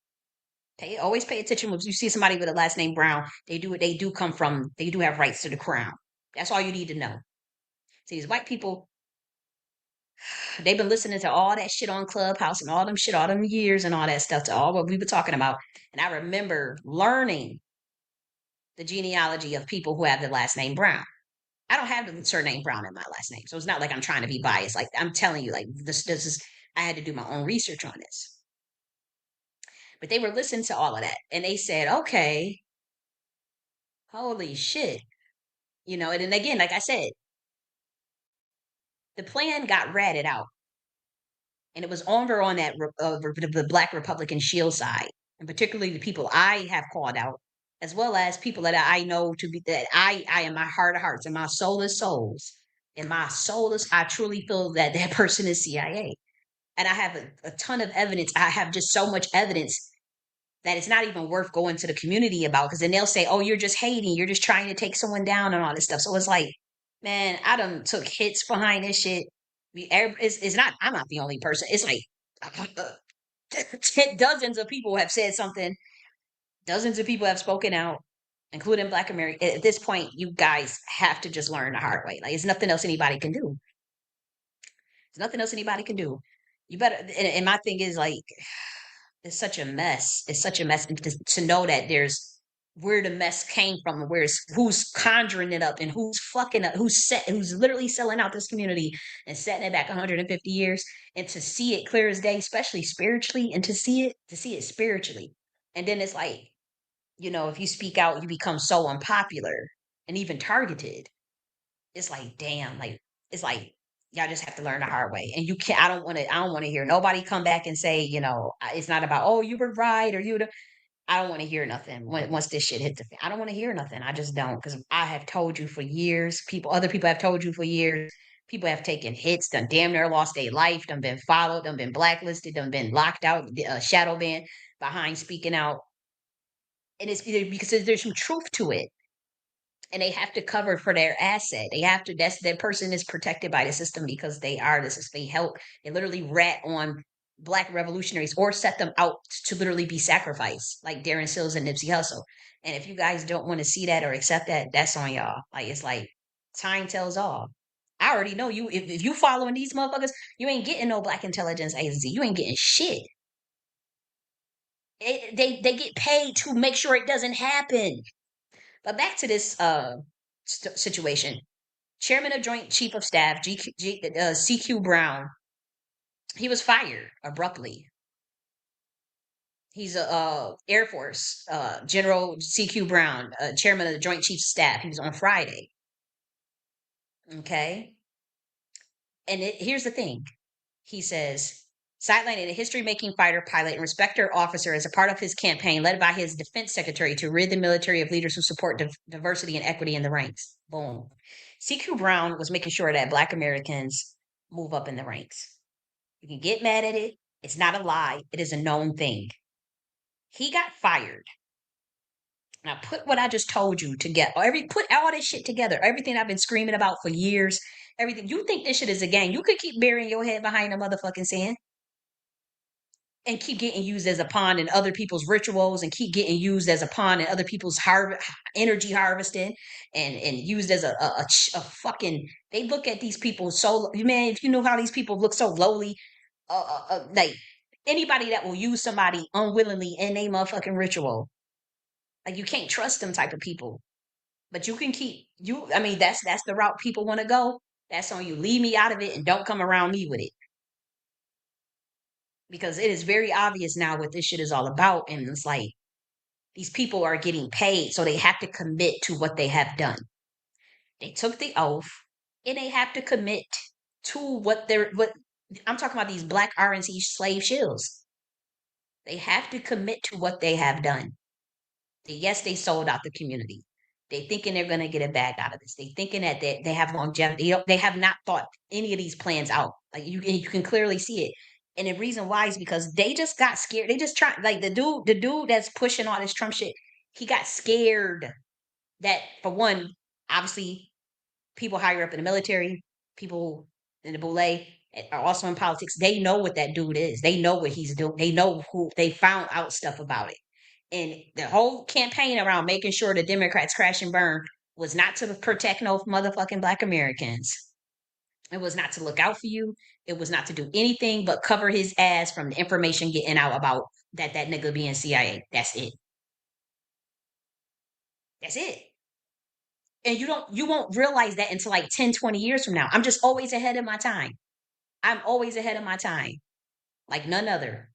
Always pay attention when you see somebody with a last name Brown. They do have rights to the crown. That's all you need to know. See, these white people, they've been listening to all that shit on Clubhouse and all them shit, all them years and all that stuff, to all what we were talking about. And I remember learning the genealogy of people who have the last name Brown. I don't have the surname Brown in my last name. So it's not like I'm trying to be biased. Like I'm telling you, like this is I had to do my own research on this. But they were listening to all of that and they said, okay, holy shit. And then again, like I said, the plan got ratted out and it was over on that the Black Republican Shield side, and particularly the people I have called out, as well as people that I know to be that I in my heart of hearts and my soulless souls, in my soulless, I truly feel that that person is CIA, and I have a ton of evidence. I have just so much evidence that it's not even worth going to the community about because then they'll say, "Oh, you're just hating, you're just trying to take someone down and all this stuff." So it's like, man, I done took hits behind this shit. It's not. I'm not the only person. It's like dozens of people have said something. Dozens of people have spoken out, including Black America. At this point, you guys have to just learn the hard way. Like, it's nothing else anybody can do. There's nothing else anybody can do. You better. And my thing is like, it's such a mess. It's such a mess. And to know that there's where the mess came from, and who's conjuring it up, and who's fucking up, who's literally selling out this community and setting it back 150 years, and to see it clear as day, especially spiritually, and to see it spiritually, and then it's like, if you speak out, you become so unpopular and even targeted. It's like, damn, like it's like y'all just have to learn the hard way. And you can't. I don't want to hear nobody come back and say, it's not about, oh, you were right or you. I don't want to hear nothing once this shit hits the fan. I don't want to hear nothing. I just don't, because I have told you for years. Other people have told you for years. People have taken hits, done damn near lost their life, done been followed, done been blacklisted, done been locked out, shadow banned behind speaking out. And it's either because there's some truth to it, and they have to cover for their asset. They have to. That person is protected by the system because they are the system. They help. They literally rat on Black revolutionaries or set them out to literally be sacrificed, like Darren Sills and Nipsey Hussle. And if you guys don't want to see that or accept that, that's on y'all. Like, it's like time tells all. I already know you. If you following these motherfuckers, you ain't getting no Black intelligence agency. You ain't getting shit. They get paid to make sure it doesn't happen. But back to this situation. Chairman of Joint Chief of Staff, CQ Brown, he was fired abruptly. He's a Air Force General CQ Brown, Chairman of the Joint Chiefs of Staff. He was on Friday. Okay, and here's the thing. He says, sidelining a history-making fighter pilot and respecter officer as a part of his campaign led by his defense secretary to rid the military of leaders who support diversity and equity in the ranks. Boom. CQ Brown was making sure that Black Americans move up in the ranks. You can get mad at it. It's not a lie. It is a known thing. He got fired. Now put what I just told you together. Put all this shit together. Everything I've been screaming about for years. Everything. You think this shit is a game? You could keep burying your head behind the motherfucking sand and keep getting used as a pawn in other people's rituals, and keep getting used as a pawn in other people's energy harvesting, and used as a fucking. They look at these people so, man. If you know how these people look so lowly, like anybody that will use somebody unwillingly in a motherfucking ritual, like you can't trust them type of people. But you can keep you. I mean, that's the route people want to go. That's on you. Leave me out of it and don't come around me with it, because it is very obvious now what this shit is all about. And it's like these people are getting paid, so they have to commit to what they have done. They took the oath, and they have to commit to what I'm talking about. These Black RNC slave shills. They have to commit to what they have done. Yes, they sold out the community. They thinking they're going to get a bag out of this. They thinking that they have longevity. They have not thought any of these plans out. Like you can clearly see it. And the reason why is because they just got scared. They just try, like the dude that's pushing all this Trump shit. He got scared that, for one, obviously people higher up in the military, people in the boule are also in politics. They know what that dude is. They know what he's doing. They know who. They found out stuff about it. And the whole campaign around making sure the Democrats crash and burn was not to protect no motherfucking Black Americans. It was not to look out for you. It was not to do anything but cover his ass from the information getting out about that nigga being CIA. That's it. That's it. And you won't realize that until like 10, 20 years from now. I'm just always ahead of my time. I'm always ahead of my time, like none other.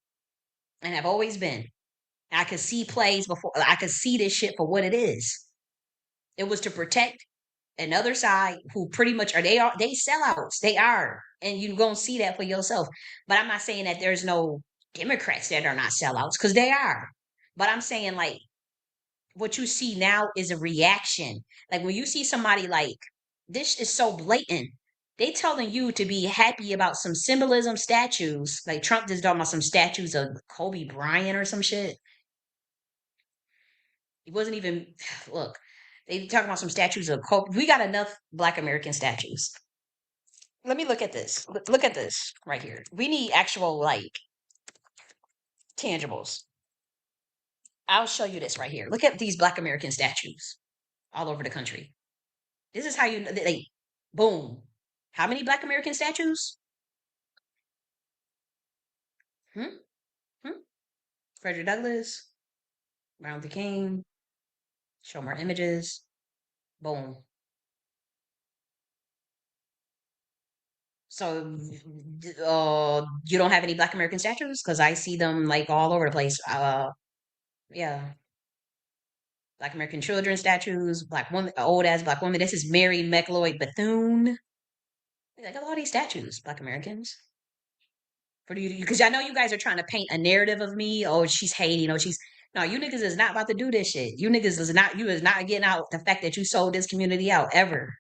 And I've always been. I could see plays before I could see this shit for what it is. It was to protect another side who pretty much they sellouts. They are. And you're gonna see that for yourself. But I'm not saying that there's no Democrats that are not sellouts, because they are. But I'm saying like what you see now is a reaction. Like when you see somebody like this is so blatant. They telling you to be happy about some symbolism statues. Like Trump just talking about some statues of Kobe Bryant or some shit. He wasn't even look. They talking about some statues of Kobe. We got enough Black American statues. Let me look at this. Look at this right here. We need actual like tangibles. I'll show you this right here. Look at these Black American statues all over the country. This is how you they boom. How many Black American statues? Hmm? Hmm? Frederick Douglass, Martin Luther King. Show more images. Boom. So, you don't have any Black American statues? Because I see them like all over the place. Yeah, Black American children statues, Black woman, old ass Black woman. This is Mary McLeod Bethune. Like all these statues, Black Americans. For you, because I know you guys are trying to paint a narrative of me. Oh, she's hating. Oh, she's no. You niggas is not about to do this shit. You niggas is not. You is not getting out the fact that you sold this community out ever.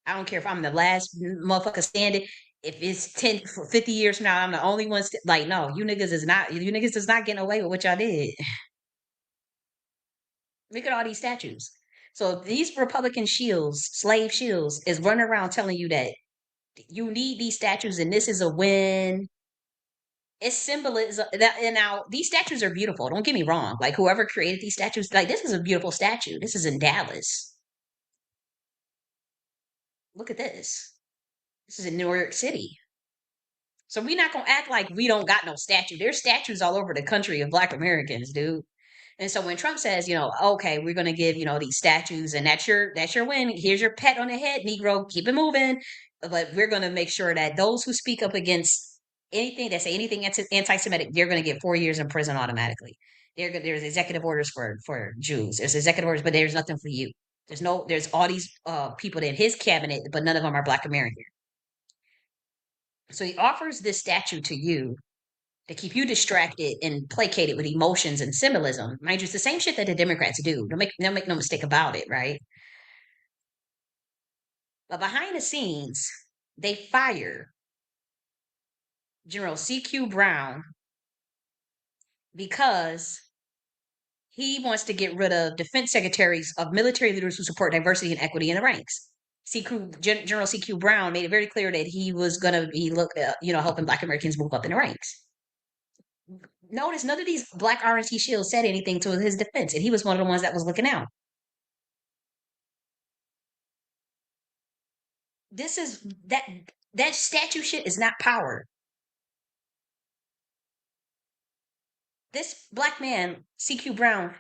I don't care if I'm the last motherfucker standing. If it's 10, 50 years from now, I'm the only one. Like, no, you niggas is not. You niggas is not getting away with what y'all did. Look at all these statues. So these Republican shields, slave shields, is running around telling you that you need these statues and this is a win. It's symbolism that, and now these statues are beautiful. Don't get me wrong. Like whoever created these statues, like this is a beautiful statue. This is in Dallas. Look at this. This is in New York City. So we're not gonna act like we don't got no statue. There's statues all over the country of Black Americans, dude. And so when Trump says, okay, we're gonna give, these statues and that's your win. Here's your pet on the head, Negro, keep it moving. But we're gonna make sure that those who speak up against anything that say anything anti-Semitic, they're gonna get 4 years in prison automatically. There's executive orders for Jews. There's executive orders, but there's nothing for you. There's all these people in his cabinet, but none of them are Black American. So he offers this statue to you to keep you distracted and placated with emotions and symbolism. Mind you, it's the same shit that the Democrats do. Don't make no mistake about it, right? But behind the scenes, they fire General C.Q. Brown because he wants to get rid of defense secretaries of military leaders who support diversity and equity in the ranks. General C.Q. Brown made it very clear that he was going to be helping Black Americans move up in the ranks. Notice none of these Black RNC shields said anything to his defense, and he was one of the ones that was looking out. This is that statue shit is not power. This Black man, CQ Brown,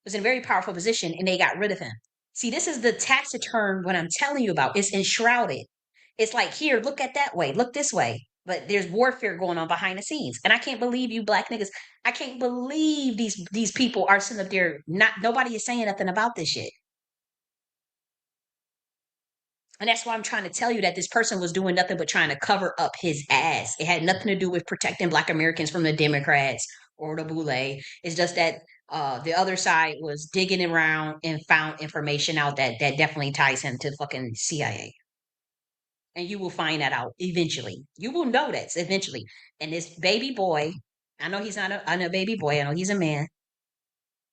was in a very powerful position and they got rid of him. See, this is the taciturn what I'm telling you about. It's enshrouded. It's like, here, look at that way, look this way. But there's warfare going on behind the scenes. And I can't believe you Black niggas. I can't believe these people are sitting up there. Nobody is saying nothing about this shit. And that's why I'm trying to tell you that this person was doing nothing but trying to cover up his ass. It had nothing to do with protecting Black Americans from the Democrats or the Boule. It's just that the other side was digging around and found information out that definitely ties him to fucking CIA. And you will find that out eventually. You will know that eventually. And this baby boy, I know he's not a baby boy. I know he's a man.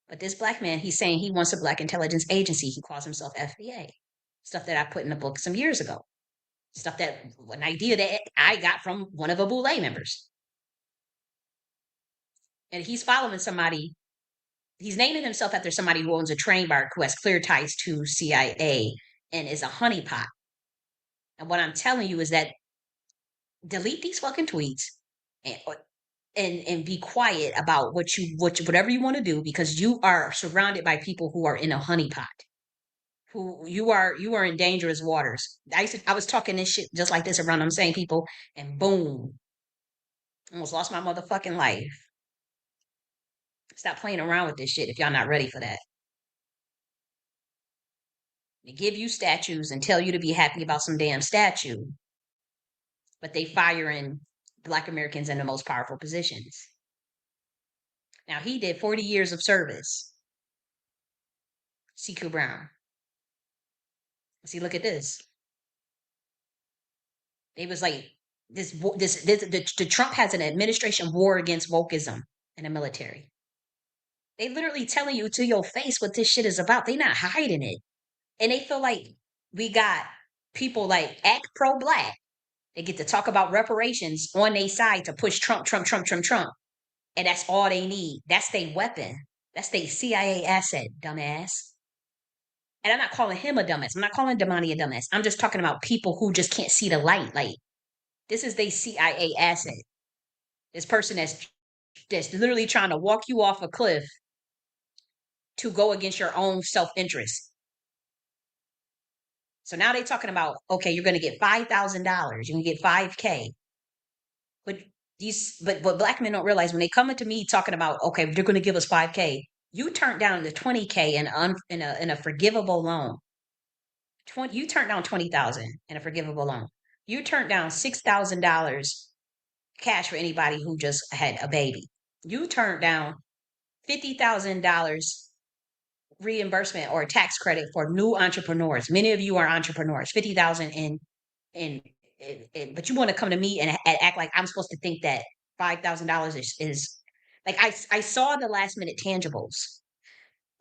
But this Black man, he's saying he wants a Black intelligence agency. He calls himself FBA. Stuff that I put in a book some years ago. Stuff that an idea that I got from one of the Boule members. And he's following somebody. He's naming himself after somebody who owns a train bark who has clear ties to CIA and is a honeypot. And what I'm telling you is that delete these fucking tweets and and be quiet about whatever you want to do, because you are surrounded by people who are in a honeypot. Who you are in dangerous waters. I was talking this shit just like this around them same people, and boom, almost lost my motherfucking life. Stop playing around with this shit if y'all not ready for that. They give you statues and tell you to be happy about some damn statue, but they firing Black Americans in the most powerful positions. Now he did 40 years of service. CQ Brown. See, look at this. It was like the Trump has an administration war against wokeism in the military. They literally telling you to your face what this shit is about. They not hiding it. And they feel like we got people like act pro-black. They get to talk about reparations on their side to push Trump, Trump, Trump, Trump, Trump. And that's all they need. That's their weapon. That's their CIA asset, dumbass. And I'm not calling him a dumbass. I'm not calling Damani a dumbass. I'm just talking about people who just can't see the light. Like, this is their CIA asset. This person that's literally trying to walk you off a cliff to go against your own self-interest. So now they're talking about, okay, you're going to get $5,000. You're going to get 5K. But but black men don't realize when they come into me talking about, okay, they're going to give us 5K. You turned down the 20K in a forgivable loan. You turned down 20,000 in a forgivable loan. You turned down $6,000 cash for anybody who just had a baby. You turned down $50,000 reimbursement or tax credit for new entrepreneurs. Many of you are entrepreneurs. 50,000 but you want to come to me and act like I'm supposed to think that $5,000 is like I saw the last minute tangibles.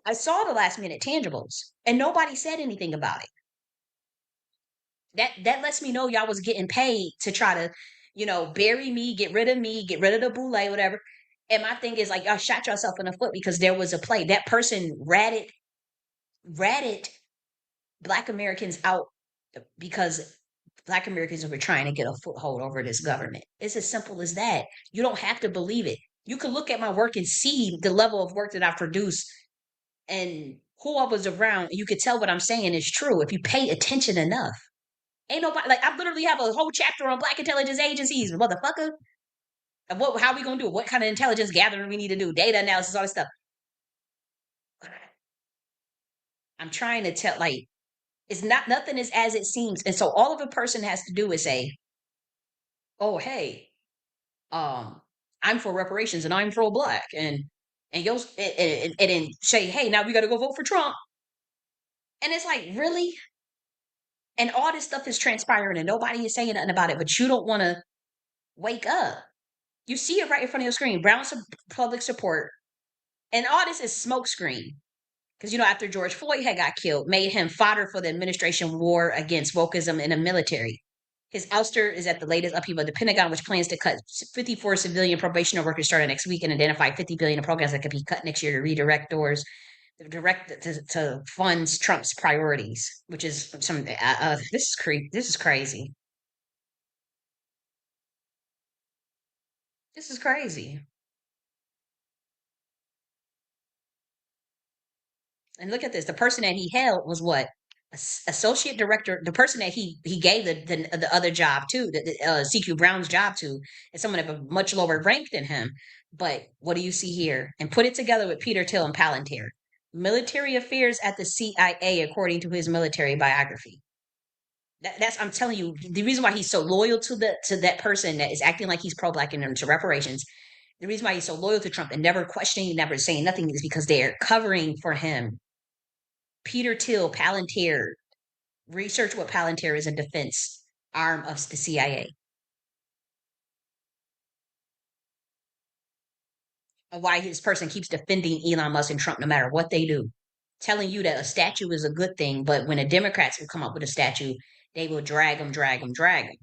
I saw the last minute tangibles, and nobody said anything about it. That lets me know y'all was getting paid to try to, bury me, get rid of me, get rid of the boule, whatever. And my thing is like y'all shot yourself in the foot because there was a play. That person ratted Black Americans out because Black Americans were trying to get a foothold over this government. It's as simple as that. You don't have to believe it. You can look at my work and see the level of work that I produce and who I was around. You could tell what I'm saying is true if you pay attention enough. Ain't nobody like I literally have a whole chapter on Black intelligence agencies, motherfucker. And how we gonna do it? What kind of intelligence gathering we need to do? Data analysis, all this stuff. I'm trying to tell like it's not nothing is as it seems. And so all of a person has to do is say, oh hey, um, I'm for reparations and I'm pro black and you'll and then say, hey, now we gotta go vote for Trump. And it's like, really? And all this stuff is transpiring and nobody is saying nothing about it, but you don't wanna wake up. You see it right in front of your screen. Brown public support. And all this is smokescreen. Because, after George Floyd had got killed, made him fodder for the administration war against wokeism in the military. His ouster is at the latest upheaval of the Pentagon, which plans to cut 54 civilian probationary workers starting next week and identify 50 billion in programs that could be cut next year to redirect doors, to funds Trump's priorities, which is some. This is This is crazy. This is crazy. And look at this. The person that he held was what? Associate director. The person that he gave the other job to, the CQ Brown's job to, is someone of a much lower rank than him. But what do you see here? And put it together with Peter Thiel and Palantir. Military affairs at the CIA, according to his military biography. That's I'm telling you, the reason why he's so loyal to that person that is acting like he's pro-black and into reparations. The reason why he's so loyal to Trump and never questioning, never saying nothing is because they're covering for him. Peter Thiel, Palantir, research what Palantir is, a defense arm of the CIA. And why this person keeps defending Elon Musk and Trump no matter what they do. Telling you that a statue is a good thing, but when the Democrats will come up with a statue, they will drag them, drag them, drag them.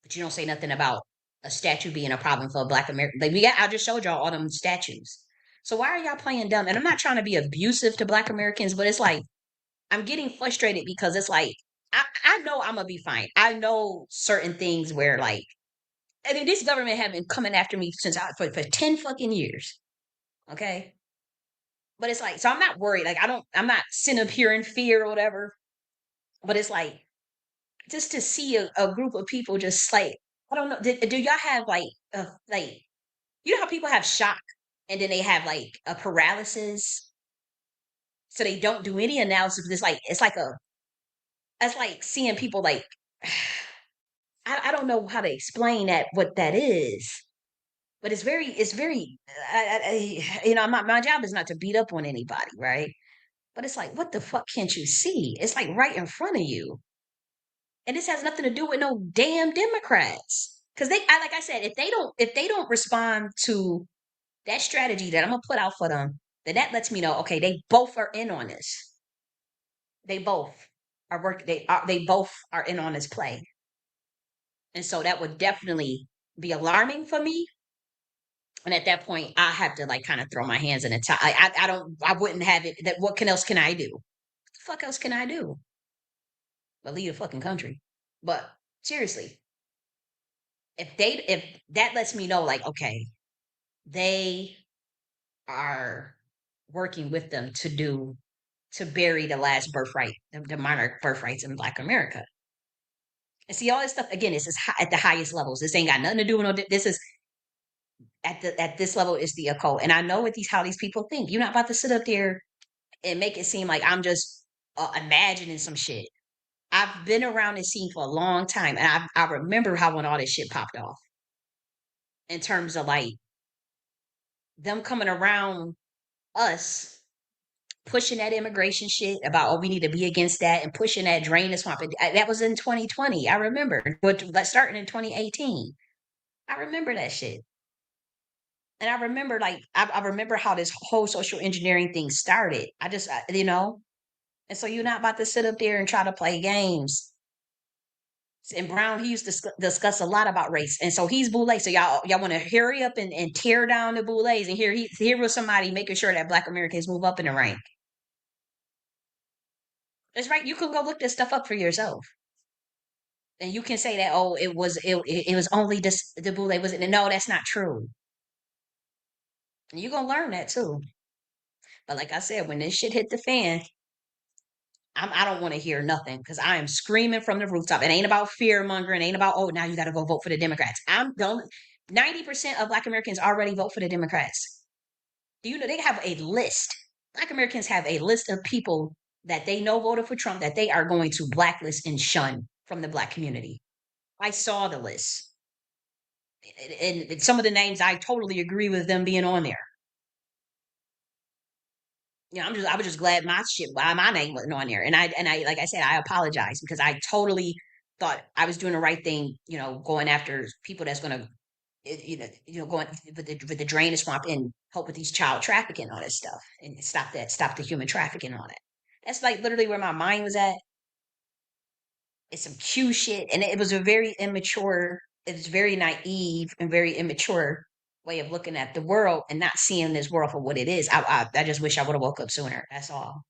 But you don't say nothing about a statue being a problem for Black America. Like I just showed y'all all them statues. So why are y'all playing dumb? And I'm not trying to be abusive to Black Americans, but it's like I'm getting frustrated because it's like I know I'm gonna be fine. I know certain things where like I mean this government have been coming after me since for 10 fucking years. Okay. But it's like, so I'm not worried. Like I'm not sitting up here in fear or whatever. But it's like just to see a group of people just like I don't know. Do y'all have like you know how people have shock and then they have like a paralysis, so they don't do any analysis. It's like seeing people like I don't know how to explain that what that is, but it's very you know my job is not to beat up on anybody, right? But it's like what the fuck can't you see? It's like right in front of you, and this has nothing to do with no damn Democrats. Because like I said, if they don't respond to that strategy that I'm gonna put out for them, then that lets me know, okay, they both are in on this. They both are work. They both are in on this play, and so that would definitely be alarming for me. And at that point, I have to like kind of throw my hands in the towel. I don't. I wouldn't have it. That what can else can I do? What the fuck else can I do? But lead a fucking country. But seriously, if that lets me know, like, okay, they are working with them to bury the last birthright, the monarch birthrights in Black America. And see all this stuff again. This is at the highest levels. This ain't got nothing to do with no. This is at this level is the occult. And I know what these how these people think. You're not about to sit up there and make it seem like I'm just imagining some shit. I've been around this scene for a long time, and I remember how when all this shit popped off in terms of like them coming around us pushing that immigration shit about oh we need to be against that and pushing that drain the swamp. That was in 2020. I remember, but starting in 2018. I remember that shit, and I remember I remember how this whole social engineering thing started. You know, and so you're not about to sit up there and try to play games. And Brown, he used to discuss a lot about race, and so he's Boule. So y'all want to hurry up and tear down the Boulets, and here was somebody making sure that Black Americans move up in the rank. That's right. You can go look this stuff up for yourself, and you can say that oh it was only this the Boule was it. No, that's not true. And you're gonna learn that too. But like I said, when this shit hit the fan, I don't want to hear nothing because I am screaming from the rooftop. It ain't about fear mongering. It ain't about, oh, now you got to go vote for the Democrats. I'm don't 90% of Black Americans already vote for the Democrats. Do you know they have a list? Black Americans have a list of people that they know voted for Trump that they are going to blacklist and shun from the Black community. I saw the list. And some of the names I totally agree with them being on there. You know, I was just glad my name wasn't on there. And I like I said, I apologize because I totally thought I was doing the right thing, you know, going after people that's gonna going with the drain the swamp and help with these child trafficking and all this stuff and stop the human trafficking and all that. That's like literally where my mind was at. It's some Q shit. And it was a very immature, it was very naive and very immature way of looking at the world and not seeing this world for what it is. I just wish I would have woke up sooner. That's all.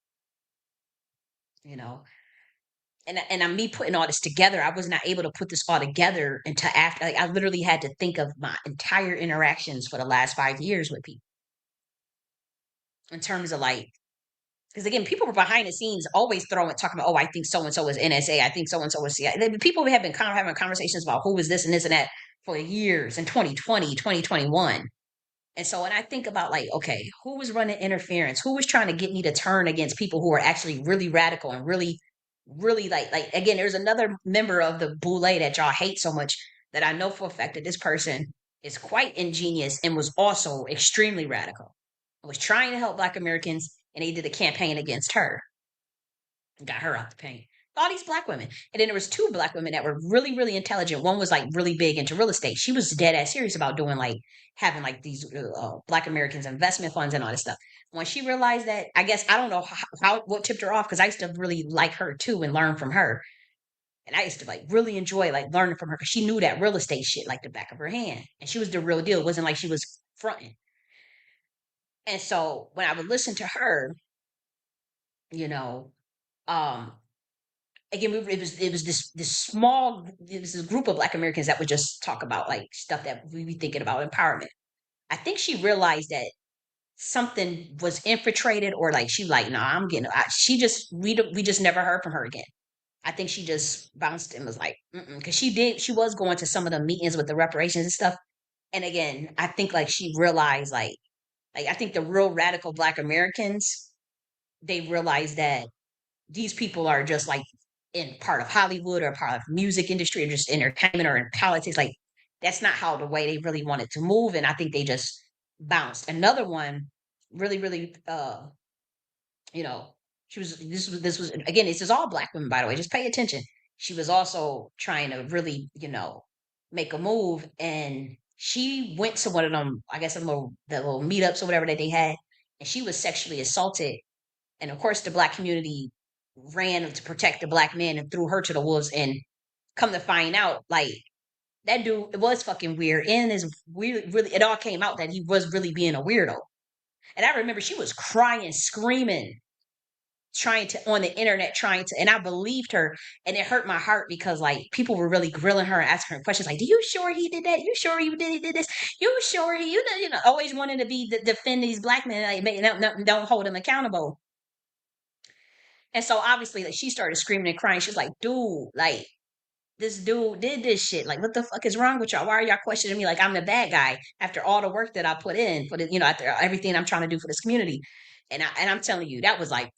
You know, and I'm me putting all this together. I was not able to put this all together until after. Like I literally had to think of my entire interactions for the last 5 years with people in terms of like, because again, people were behind the scenes always throwing talking about, oh, I think so and so is NSA. I think so and so is CIA. People have been kind of having conversations about who is this and this and that for years in 2020, 2021. And so when I think about like, okay, who was running interference? Who was trying to get me to turn against people who are actually really radical and really, really like again, there's another member of the Boule that y'all hate so much that I know for a fact that this person is quite ingenious and was also extremely radical. Was trying to help Black Americans and they did a campaign against her and got her out the paint. All these Black women. And then there was two Black women that were really, really intelligent. One was like really big into real estate. She was dead ass serious about doing like having like these Black Americans investment funds and all this stuff. When she realized that, I guess I don't know how what tipped her off because I used to really like her too and learn from her. And I used to like really enjoy like learning from her because she knew that real estate shit like the back of her hand. And she was the real deal. It wasn't like she was fronting. And so when I would listen to her, you know, um, again, it was this group of Black Americans that would just talk about like stuff that we be thinking about empowerment. I think she realized that something was infiltrated, or like she like, nah, I'm getting. She just we just never heard from her again. I think she just bounced and was like, because she was going to some of the meetings with the reparations and stuff. And again, I think like she realized like I think the real radical Black Americans, they realize that these people are just like in part of Hollywood or part of music industry or just entertainment or in politics. Like that's not how the way they really wanted to move. And I think they just bounced. Another one really, really you know, she was this was again, this is all Black women, by the way. Just pay attention. She was also trying to really, make a move, and she went to one of them, I guess, the little meetups or whatever that they had, and she was sexually assaulted. And of course, the Black community ran to protect the Black man and threw her to the wolves. And come to find out, like that dude, it was fucking weird, and is weird. Really, it all came out that he was really being a weirdo. And I remember she was crying, screaming, trying to on the internet, trying to, and I believed her, and it hurt my heart because like people were really grilling her and asking her questions like, "Do you sure he did that? You sure he did this? You sure always wanting to be defend these Black men, like don't hold them accountable." And so obviously, like she started screaming and crying. She was like, "Dude, like this dude did this shit. Like, what the fuck is wrong with y'all? Why are y'all questioning me like I'm the bad guy after all the work that I put in for after everything I'm trying to do for this community?" And I'm telling you, that was like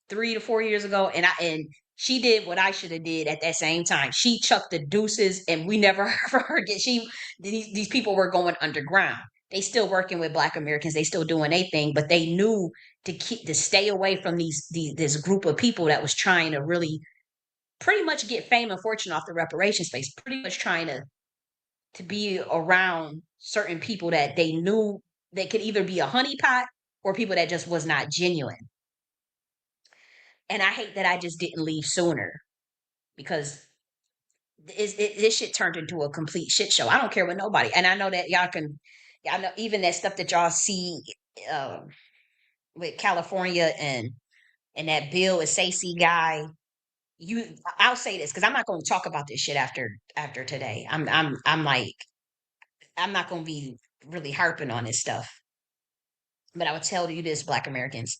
3 to 4 years ago. And she did what I should have did at that same time. She chucked the deuces, and we never heard from her again. These people were going underground. They still working with Black Americans. They still doing their thing, but they knew to stay away from this group of people that was trying to really pretty much get fame and fortune off the reparation space, pretty much trying to be around certain people that they knew they could either be a honeypot or people that just was not genuine. And I hate that I just didn't leave sooner, because this shit turned into a complete shit show. I don't care with nobody. And I know that y'all know even that stuff that y'all see uh, with California and that Bill Sacy guy. I'll say this because I'm not going to talk about this shit after today. I'm like, I'm not going to be really harping on this stuff, but I would tell you this, Black Americans,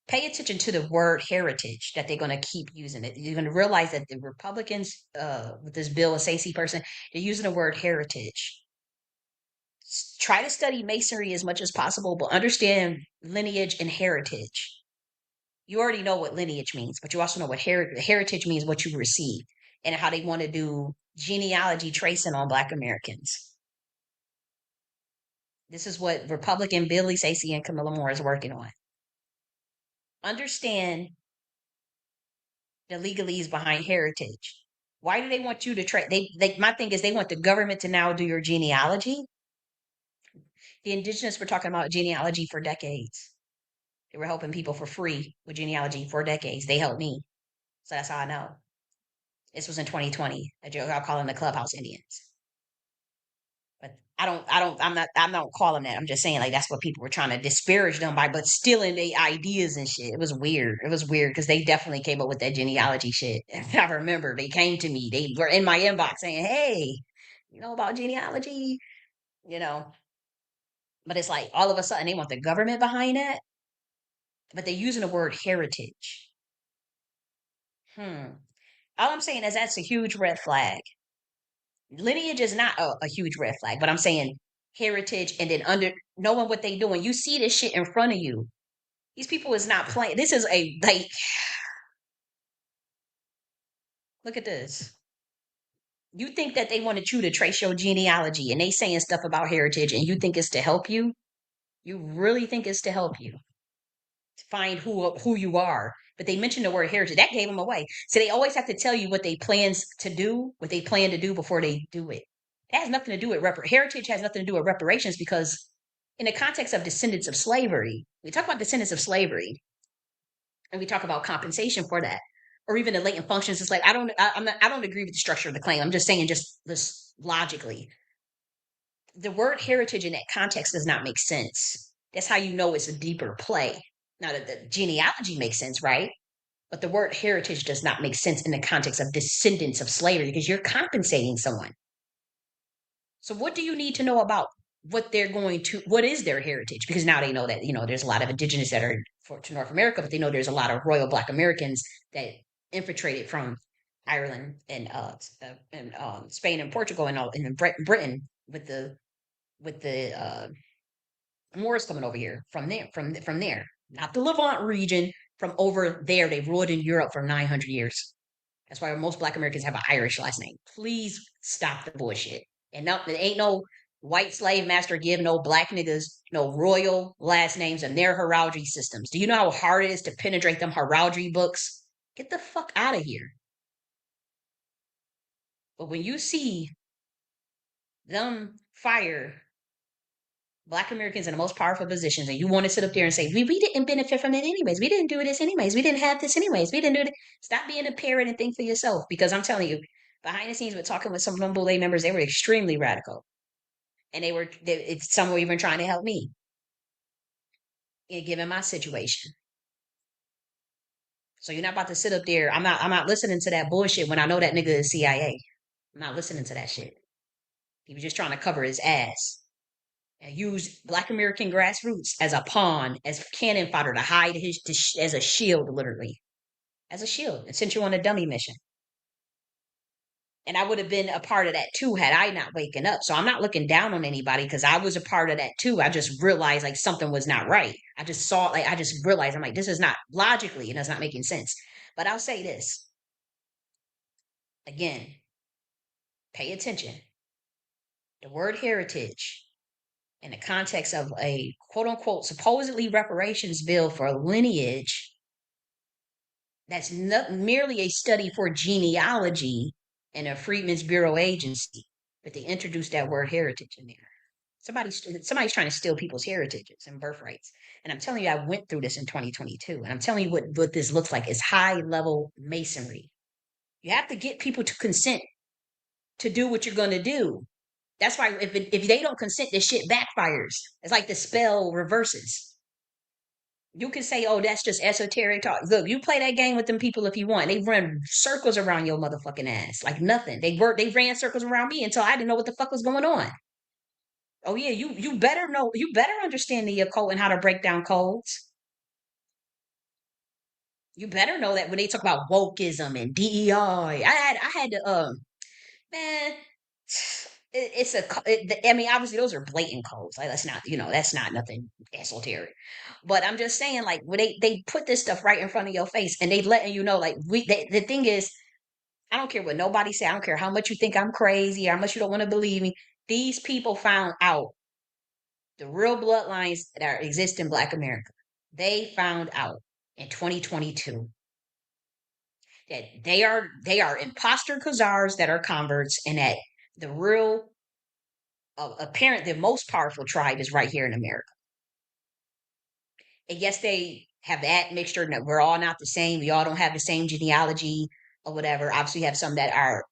pay attention to the word heritage that they're going to keep using it. You're going to realize that the Republicans, with this Bill Sacy person, they're using the word heritage. Try to study masonry as much as possible, but understand lineage and heritage. You already know what lineage means, but you also know what heritage means, what you receive, and how they want to do genealogy tracing on Black Americans. This is what Republican Billy Sacy and Camilla Moore is working on. Understand the legalese behind heritage. Why do they want you to trace? My thing is they want the government to now do your genealogy. The indigenous were talking about genealogy for decades. They were helping people for free with genealogy for decades. They helped me. So that's how I know. This was in 2020. I'll call them the Clubhouse Indians. But I'm not calling that. I'm just saying like that's what people were trying to disparage them by, but stealing their ideas and shit. It was weird. It was weird because they definitely came up with that genealogy shit. And I remember they came to me. They were in my inbox saying, "Hey, you know about genealogy?" You know, but it's like all of a sudden they want the government behind that, but they're using the word heritage. All I'm saying is that's a huge red flag. Lineage is not a huge red flag, but I'm saying heritage and then under knowing what they doing. You see this shit in front of you. These people is not playing. This is a like look at this. You think that they wanted you to trace your genealogy and they saying stuff about heritage and you think it's to help you? You really think it's to help you to find who you are. But they mentioned the word heritage. That gave them away. So they always have to tell you what they plans to do, what they plan to do before they do it. It has nothing to do with heritage has nothing to do with reparations because in the context of descendants of slavery, we talk about descendants of slavery and we talk about compensation for that, or even the latent functions. It's like I don't agree with the structure of the claim. I'm just saying just this logically. The word heritage in that context does not make sense. That's how you know it's a deeper play. Now that the genealogy makes sense, right? But the word heritage does not make sense in the context of descendants of slavery because you're compensating someone. So what do you need to know about what is their heritage? Because now they know that, there's a lot of indigenous that are to North America, but they know there's a lot of royal Black Americans that infiltrated from Ireland and Spain and Portugal and all and Britain with the Moors coming over here from there, not the Levant region, from over there. They ruled in Europe for 900 years. That's why most Black Americans have an Irish last name. Please stop the bullshit. And no, there ain't no white slave master give no Black niggas no royal last names in their heraldry systems. Do you know how hard it is to penetrate them heraldry books? Get the fuck out of here. But when you see them fire Black Americans in the most powerful positions, and you want to sit up there and say, we didn't benefit from it anyways. We didn't do this anyways. We didn't have this anyways. We didn't do it. Stop being a parrot and think for yourself. Because I'm telling you, behind the scenes, we're talking with some of them Boule members. They were extremely radical. And some were even trying to help me, given my situation. So you're not about to sit up there. I'm not listening to that bullshit when I know that nigga is CIA. I'm not listening to that shit. He was just trying to cover his ass and use Black American grassroots as a pawn, as cannon fodder to hide as a shield, literally, as a shield, and sent you on a dummy mission. And I would have been a part of that too had I not waken up. So I'm not looking down on anybody because I was a part of that too. I just realized like something was not right. I just saw like I just realized I'm like, this is not logically, and it's not making sense. But I'll say this again, pay attention. The word heritage in the context of a quote unquote supposedly reparations bill for a lineage that's not merely a study for genealogy in a Freedmen's Bureau agency, but they introduced that word heritage in there. Somebody's trying to steal people's heritages and birthrights. And I'm telling you, I went through this in 2022. And I'm telling you what this looks like is high level masonry. You have to get people to consent to do what you're going to do. That's why if they don't consent, this shit backfires. It's like the spell reverses. You can say, oh, that's just esoteric talk. Look, you play that game with them people if you want. They run circles around your motherfucking ass like nothing. They ran circles around me until I didn't know what the fuck was going on. Oh yeah, you better know, you better understand the occult and how to break down codes. You better know that when they talk about wokeism and DEI, I had to man, I mean, obviously those are blatant codes. Like that's not nothing esoteric. But I'm just saying, like when they put this stuff right in front of your face and they letting you know, like the thing is, I don't care what nobody say. I don't care how much you think I'm crazy, or how much you don't want to believe me. These people found out the real bloodlines that exist in Black America. They found out in 2022 that they are imposter Khazars that are converts, and that the real apparent the most powerful tribe is right here in America. And yes, they have that mixture that we're all not the same. We all don't have the same genealogy or whatever. Obviously, you have some that are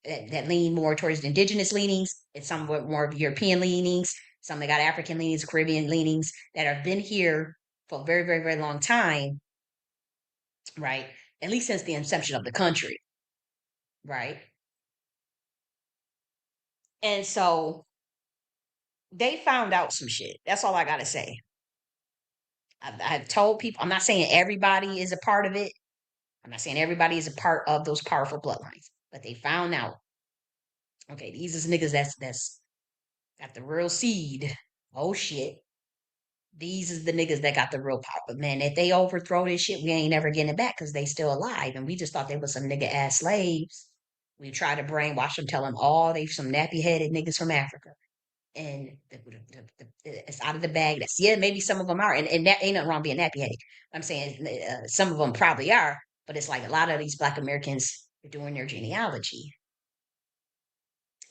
that lean more towards the indigenous leanings, and some more of European leanings. Some that got African leanings, Caribbean leanings that have been here for a very, very, very long time, right? At least since the inception of the country, right? And so they found out some shit. That's all I gotta say. I've told people. I'm not saying everybody is a part of it. I'm not saying everybody is a part of those powerful bloodlines, but they found out. Okay, these is niggas that's got the real seed. Oh shit. These is the niggas that got the real power. But man, if they overthrow this shit, we ain't never getting it back because they still alive. And we just thought they was some nigga ass slaves. We tried to brainwash them, tell them all they some nappy headed niggas from Africa. And it's out of the bag. That's yeah, maybe some of them are, and that ain't nothing wrong being nappy headed. I'm saying some of them probably are, but it's like a lot of these Black Americans are doing their genealogy,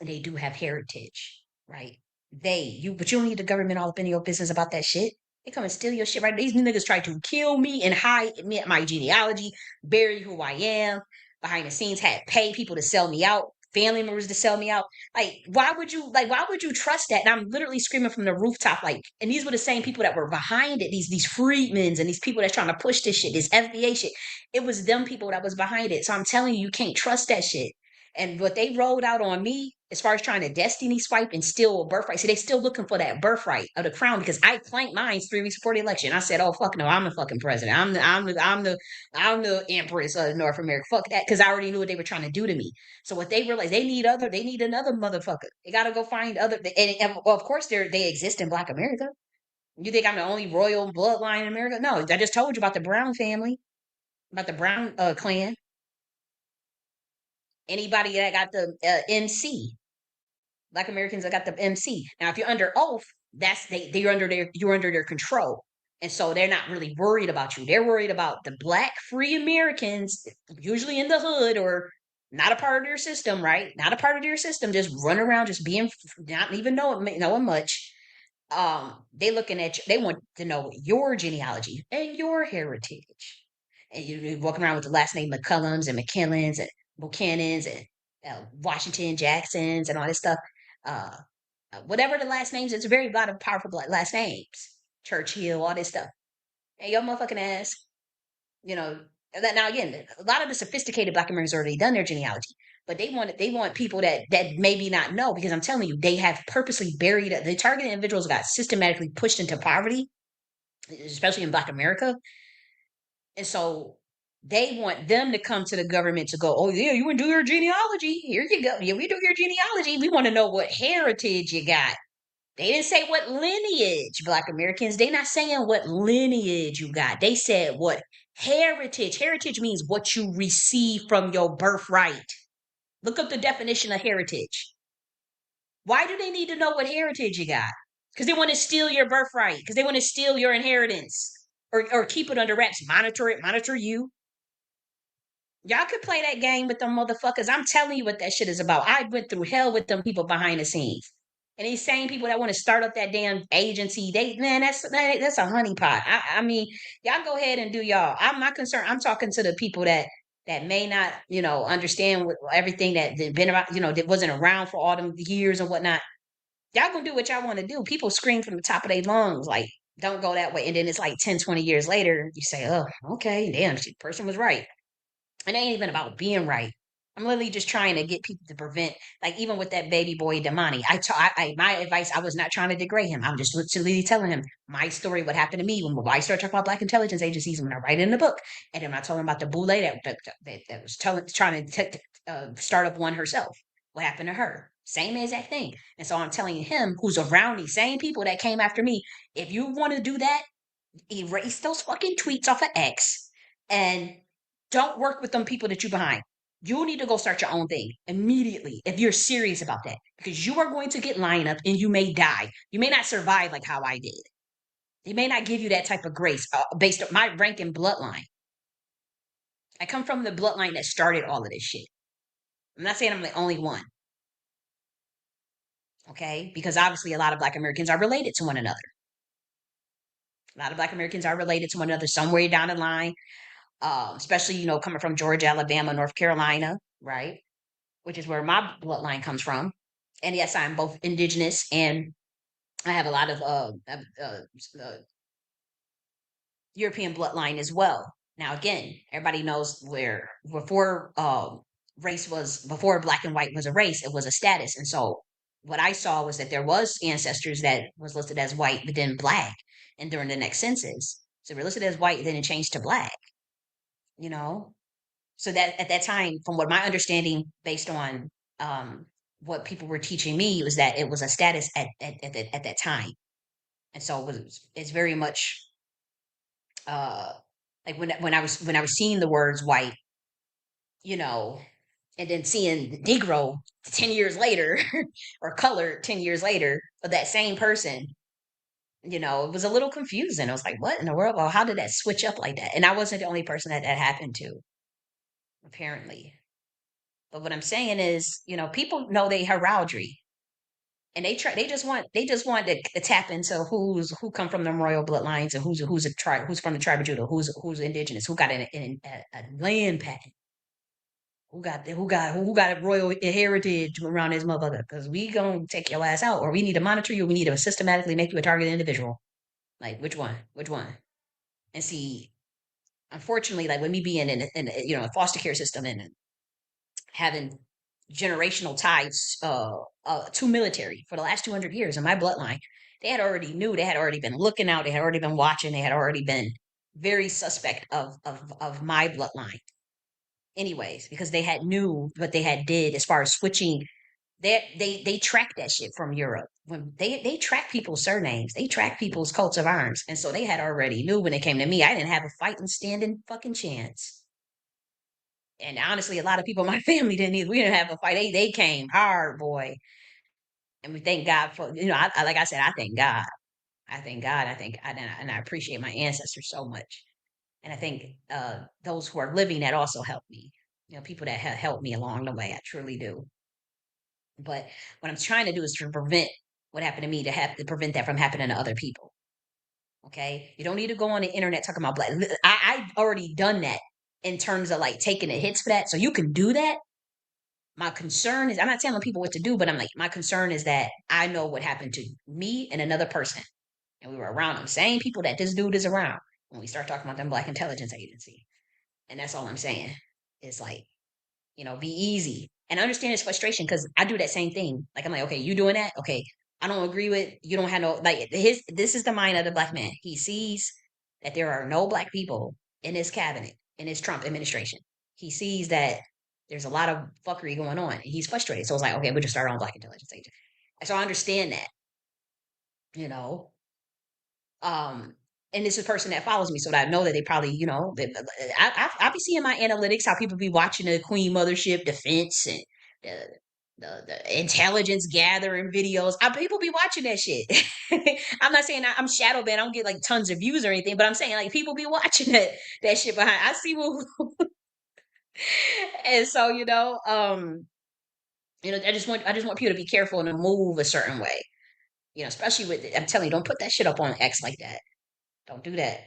and they do have heritage, right? But you don't need the government all up in your business about that shit. They come and steal your shit, right? These niggas try to kill me and hide my genealogy, bury who I am behind the scenes, had pay people to sell me out family members to sell me out. Like, why would you trust that? And I'm literally screaming from the rooftop, like, and these were the same people that were behind it, these freedmans and these people that's trying to push this shit, this FBA shit. It was them people that was behind it. So I'm telling you, you can't trust that shit. And what they rolled out on me, as far as trying to destiny swipe and steal a birthright, see, they still looking for that birthright of the crown because I claimed mine 3 weeks before the election. I said, "Oh fuck no, I'm the fucking president. I'm the empress of North America. Fuck that," because I already knew what they were trying to do to me. So what they realized, they need another motherfucker. They got to go find other, and well, of course they exist in Black America. You think I'm the only royal bloodline in America? No, I just told you about the Brown family, about the Brown clan. Anybody that got the MC, Black Americans that got the MC. Now, if you're under oath, you're under their control. And so they're not really worried about you. They're worried about the black free Americans, usually in the hood or not a part of their system, right? Not a part of their system, just run around, just being not even knowing much. They looking at you, they want to know your genealogy and your heritage. And you're walking around with the last name McCullums and McKillans and Buchanans and Washington Jacksons and all this stuff. Uh, Whatever the last names, it's a very lot of powerful last names. Churchill, all this stuff. And your motherfucking ass, you know. That now again, a lot of the sophisticated Black Americans already done their genealogy, but they want people that maybe not know because I'm telling you, they have purposely buried the targeted individuals got systematically pushed into poverty, especially in Black America, and so they want them to come to the government to go, oh yeah, you want to do your genealogy? Here you go. Yeah, we do your genealogy. We want to know what heritage you got. They didn't say what lineage, Black Americans. They not saying what lineage you got. They said what heritage. Heritage means what you receive from your birthright. Look up the definition of heritage. Why do they need to know what heritage you got? Because they want to steal your birthright. Because they want to steal your inheritance. Or keep it under wraps. Monitor it. Monitor you. Y'all could play that game with them motherfuckers. I'm telling you what that shit is about. I went through hell with them people behind the scenes. And these same people that want to start up that damn agency, that's a honeypot. I mean, y'all go ahead and do y'all. I'm not concerned. I'm talking to the people that may not, understand everything that been about, that wasn't around for all them years and whatnot. Y'all gonna do what y'all want to do. People scream from the top of their lungs, like, don't go that way. And then it's like 10, 20 years later, you say, oh, okay, damn, the person was right. And it ain't even about being right. I'm literally just trying to get people to prevent, like even with that baby boy Damani. My advice, I was not trying to degrade him. I'm just literally telling him my story, what happened to me when I started talking about Black intelligence agencies when I write it in the book, and then I told him about the boule that was trying to start up one herself. What happened to her? Same exact thing. And so I'm telling him, who's around these same people that came after me, if you want to do that, erase those fucking tweets off of X and don't work with them people that you behind. You need to go start your own thing immediately if you're serious about that because you are going to get lined up and you may die. You may not survive like how I did. They may not give you that type of grace based on my rank and bloodline. I come from the bloodline that started all of this shit. I'm not saying I'm the only one. Okay? Because obviously a lot of Black Americans are related to one another. A lot of Black Americans are related to one another somewhere down the line. Especially, coming from Georgia, Alabama, North Carolina, right? Which is where my bloodline comes from. And yes, I'm both indigenous and I have a lot of European bloodline as well. Now, again, everybody knows where before black and white was a race, it was a status. And so what I saw was that there was ancestors that was listed as white, but then black. And during the next census, so we're listed as white, then it changed to black, you know? So that at that time, from what my understanding, based on what people were teaching me, was that it was a status at that time, and so it's very much uh, like when I was seeing the words white, you know, and then seeing Negro 10 years later or colored 10 years later of that same person. It was a little confusing. I was like, "What in the world? Well, how did that switch up like that?" And I wasn't the only person that happened to, apparently. But what I'm saying is, people know they heraldry, and they just want to tap into who come from them royal bloodlines and who's a tribe, who's from the tribe of Judah, who's indigenous, who got a land patent. who got a royal heritage around this motherfucker? Because we gonna take your ass out, or we need to monitor you. We need to systematically make you a target individual. Like which one? Which one? And see, unfortunately, like with me being in a foster care system and having generational ties to military for the last 200 years in my bloodline, they had already knew, they had already been looking out, they had already been watching, they had already been very suspect of my bloodline anyways, because they had knew what they had did as far as switching. They track that shit from Europe. When they track people's surnames, they track people's coats of arms, and so they had already knew when it came to me. I didn't have a fighting standing fucking chance. And honestly, a lot of people in my family didn't either. We didn't have a fight. They came hard, boy. And we thank God for like I said, I thank God. I thank God. And I appreciate my ancestors so much. And I think those who are living that also helped me. People that have helped me along the way. I truly do. But what I'm trying to do is to prevent what happened to me to prevent that from happening to other people. Okay, you don't need to go on the internet talking about black. I've already done that in terms of like taking the hits for that, so you can do that. My concern is I'm not telling people what to do, but I'm like my concern is that I know what happened to me and another person, and we were around them, same people that this dude is around when we start talking about them Black Intelligence Agency, and that's all I'm saying. It's like be easy and understand his frustration because I do that same thing. Like I'm like, okay, you doing that? Okay, I don't agree with you. Don't have no like his. This is the mind of the black man. He sees that there are no black people in his cabinet in his Trump administration. He sees that there's a lot of fuckery going on, and he's frustrated. So it's like, okay, we'll just start our own black intelligence agent. And so I understand that, you know. Um, and it's a person that follows me, so that I know that they probably, I be seeing my analytics, how people be watching the Queen Mothership defense and the the intelligence gathering videos. People be watching that shit. I'm not saying I'm shadow banned. I don't get like tons of views or anything, but I'm saying like people be watching that shit behind. I see what, and so I just want people to be careful and to move a certain way. Especially with I'm telling you, don't put that shit up on X like that. Don't do that.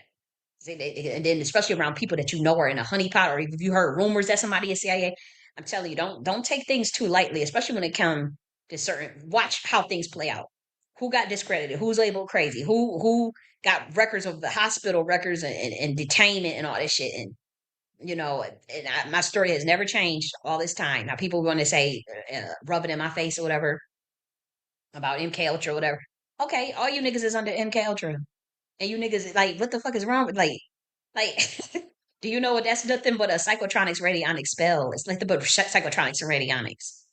And then especially around people that you know are in a honeypot, or if you heard rumors that somebody is CIA, I'm telling you, don't take things too lightly, especially when it comes to certain. Watch how things play out. Who got discredited? Who's labeled crazy? Who got records of the hospital records and detainment and all this shit? And my story has never changed all this time. Now people want to say, rub it in my face or whatever about MK Ultra or whatever. Okay, all you niggas is under MK Ultra. And you niggas like, what the fuck is wrong with like do you know what that's nothing but a psychotronics radionics spell? It's like the but psychotronics and radionics.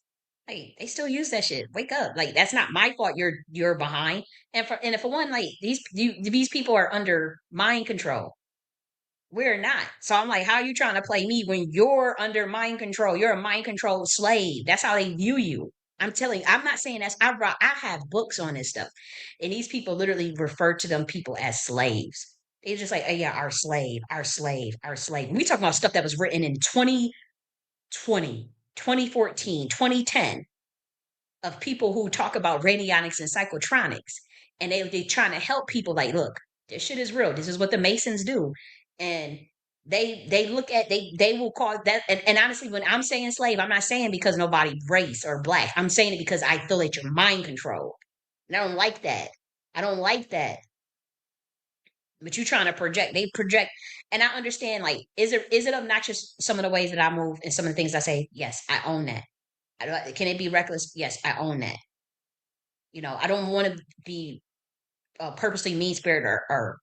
Like they still use that shit. Wake up. Like that's not my fault you're behind. And for one, like these people are under mind control. We're not. So I'm like, how are you trying to play me when you're under mind control? You're a mind control slave. That's how they view you. I'm telling you, I'm not saying that's I have books on this stuff. And these people literally refer to them people as slaves. They're just like, oh yeah, our slave, our slave, our slave. And we talking about stuff that was written in 2020, 2014, 2010 of people who talk about radionics and psychotronics. And they trying to help people like, look, this shit is real. This is what the Masons do. And they look at they will call that and honestly, when I'm saying slave, I'm not saying because nobody race or black. I'm saying it because I feel that you're mind controlled. And I don't like that. I don't like that. But you trying to project, they project, and I understand. Like, is it obnoxious some of the ways that I move and some of the things I say? Yes, I own that. Can it be reckless? Yes, I own that. I don't want to be purposely mean spirited or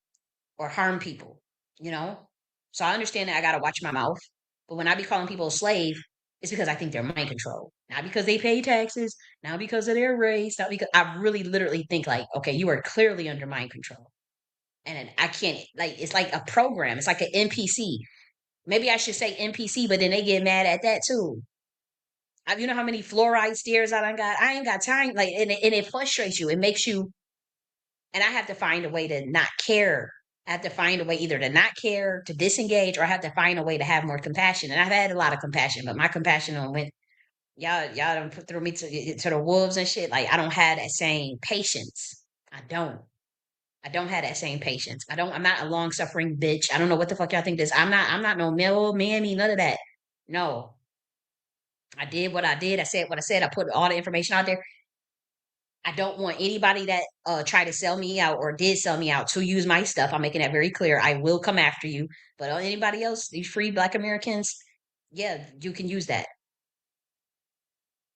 harm people. You know, so I understand that I gotta watch my mouth. But when I be calling people a slave, it's because I think they're mind controlled, not because they pay taxes, not because of their race, not because I really literally think like, okay, you are clearly under mind control, and I can't like it's like a program. It's like an NPC. Maybe I should say NPC, but then they get mad at that too. You know how many fluoride stares I done got? I ain't got time. Like, and it frustrates you. It makes you, and I have to find a way to not care. I have to find a way either to not care, to disengage, or I have to find a way to have more compassion. And I've had a lot of compassion, but my compassion on went y'all done put through me to the wolves and shit. Like I don't have that same patience. I don't. I don't have that same patience. I don't. I'm not a long suffering bitch. I don't know what the fuck y'all think this. I'm not. I'm not no male mammy. None of that. No. I did what I did. I said what I said. I put all the information out there. I don't want anybody that tried to sell me out or did sell me out to use my stuff. I'm making that very clear. I will come after you. But anybody else, these free Black Americans, yeah, you can use that.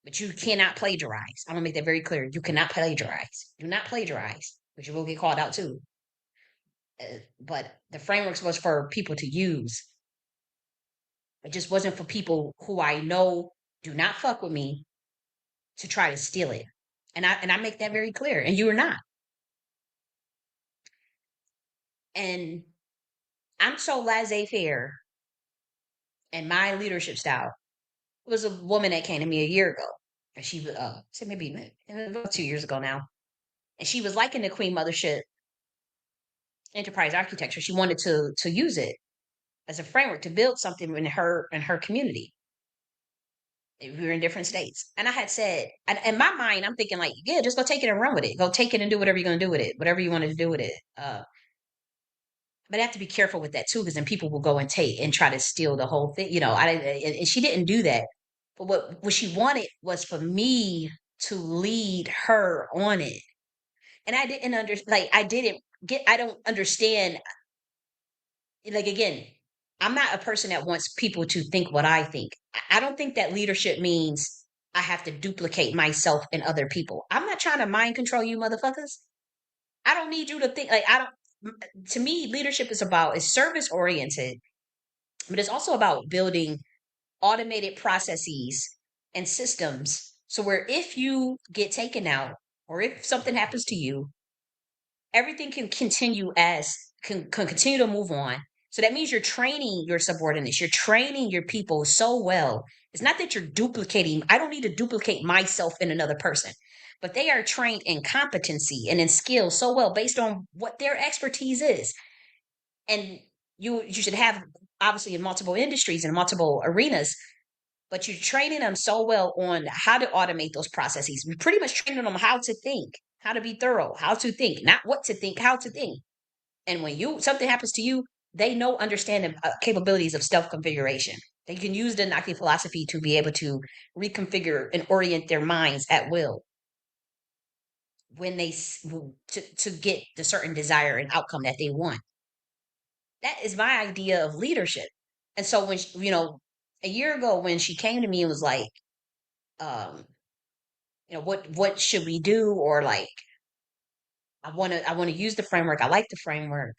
But you cannot plagiarize. I'm gonna make that very clear. You cannot plagiarize. Do not plagiarize, but you will get called out too. But the frameworks was for people to use. It just wasn't for people who I know do not fuck with me to try to steal it. And I make that very clear. And you are not. And I'm so laissez-faire in my leadership style. It was a woman that came to me a year ago. And she was say maybe about 2 years ago now. And she was liking the Queen Mothership enterprise architecture. She wanted to use it as a framework to build something in her community. We were in different states. And I had said, and in my mind, I'm thinking like, yeah, just go take it and run with it. Go take it and do whatever you're gonna do with it, whatever you wanted to do with it. But I have to be careful with that too, because then people will go and take and try to steal the whole thing. And she didn't do that. But what she wanted was for me to lead her on it. And I didn't like I didn't get I don't understand, like again, I'm not a person that wants people to think what I think. I don't think that leadership means I have to duplicate myself and other people. I'm not trying to mind control you motherfuckers. I don't need you to think like I don't to me leadership is service oriented, but it's also about building automated processes and systems so where if you get taken out or if something happens to you, everything can continue to move on. So that means you're training your subordinates, you're training your people so well. It's not that you're duplicating. I don't need to duplicate myself in another person, but they are trained in competency and in skill so well based on what their expertise is. And you should have obviously in multiple industries and multiple arenas, but you're training them so well on how to automate those processes. You're pretty much training them how to think, how to be thorough, how to think, not what to think, how to think. And when you something happens to you, they know understand the capabilities of self configuration. They can use the Nakhti philosophy to be able to reconfigure and orient their minds at will when to get the certain desire and outcome that they want. That is my idea of leadership. And so when a year ago when she came to me and was like, um, what should we do? Or like, I want to use the framework. I like the framework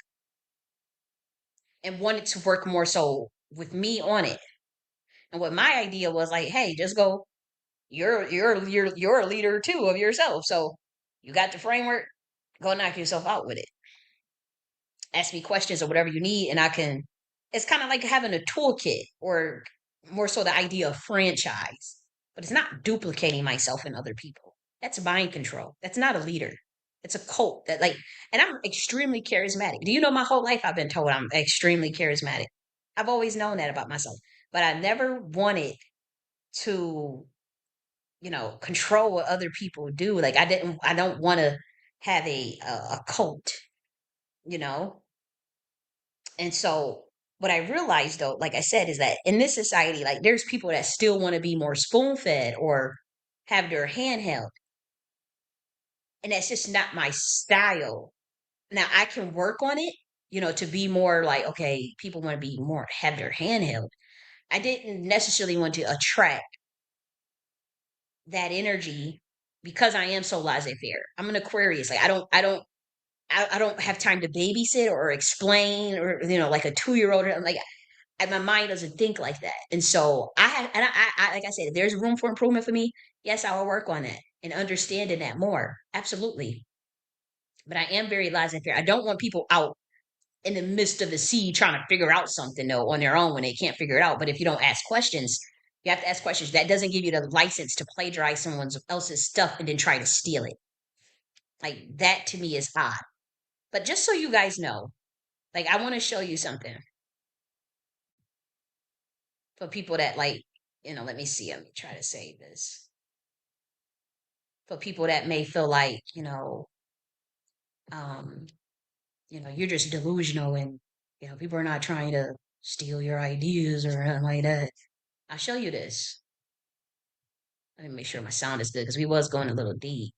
and wanted to work more so with me on it. And what my idea was like, hey, just go. You're a leader too of yourself. So you got the framework. Go knock yourself out with it. Ask me questions or whatever you need, and I can. It's kind of like having a toolkit, or more so the idea of franchise. But it's not duplicating myself and other people. That's mind control. That's not a leader. It's a cult that like, and I'm extremely charismatic. Do you know my whole life I've been told I'm extremely charismatic. I've always known that about myself, but I never wanted to control what other people do. Like I don't want to have a cult, you know. And so what I realized though, like I said, is that in this society, like there's people that still want to be more spoon fed or have their hand held, and that's just not my style. Now I can work on it, to be more like, okay, people want to be more have their hand held. I didn't necessarily want to attract that energy because I am so laissez-faire. I'm an Aquarius. Like I don't have time to babysit or explain or like a 2 year old. I'm like my mind doesn't think like that. And so I have and I like I said, if there's room for improvement for me, yes, I will work on that and understanding that more. Absolutely. But I am very laissez-faire. I don't want people out in the midst of the sea trying to figure out something though on their own when they can't figure it out. But if you don't ask questions, you have to ask questions. That doesn't give you the license to plagiarize someone else's stuff and then try to steal it. Like that to me is odd. But just so you guys know, like I want to show you something for people that like, let me see. Let me try to say this. For people that may feel like, um, you're just delusional and people are not trying to steal your ideas or anything like that. I'll show you this. Let me make sure my sound is good because we was going a little deep.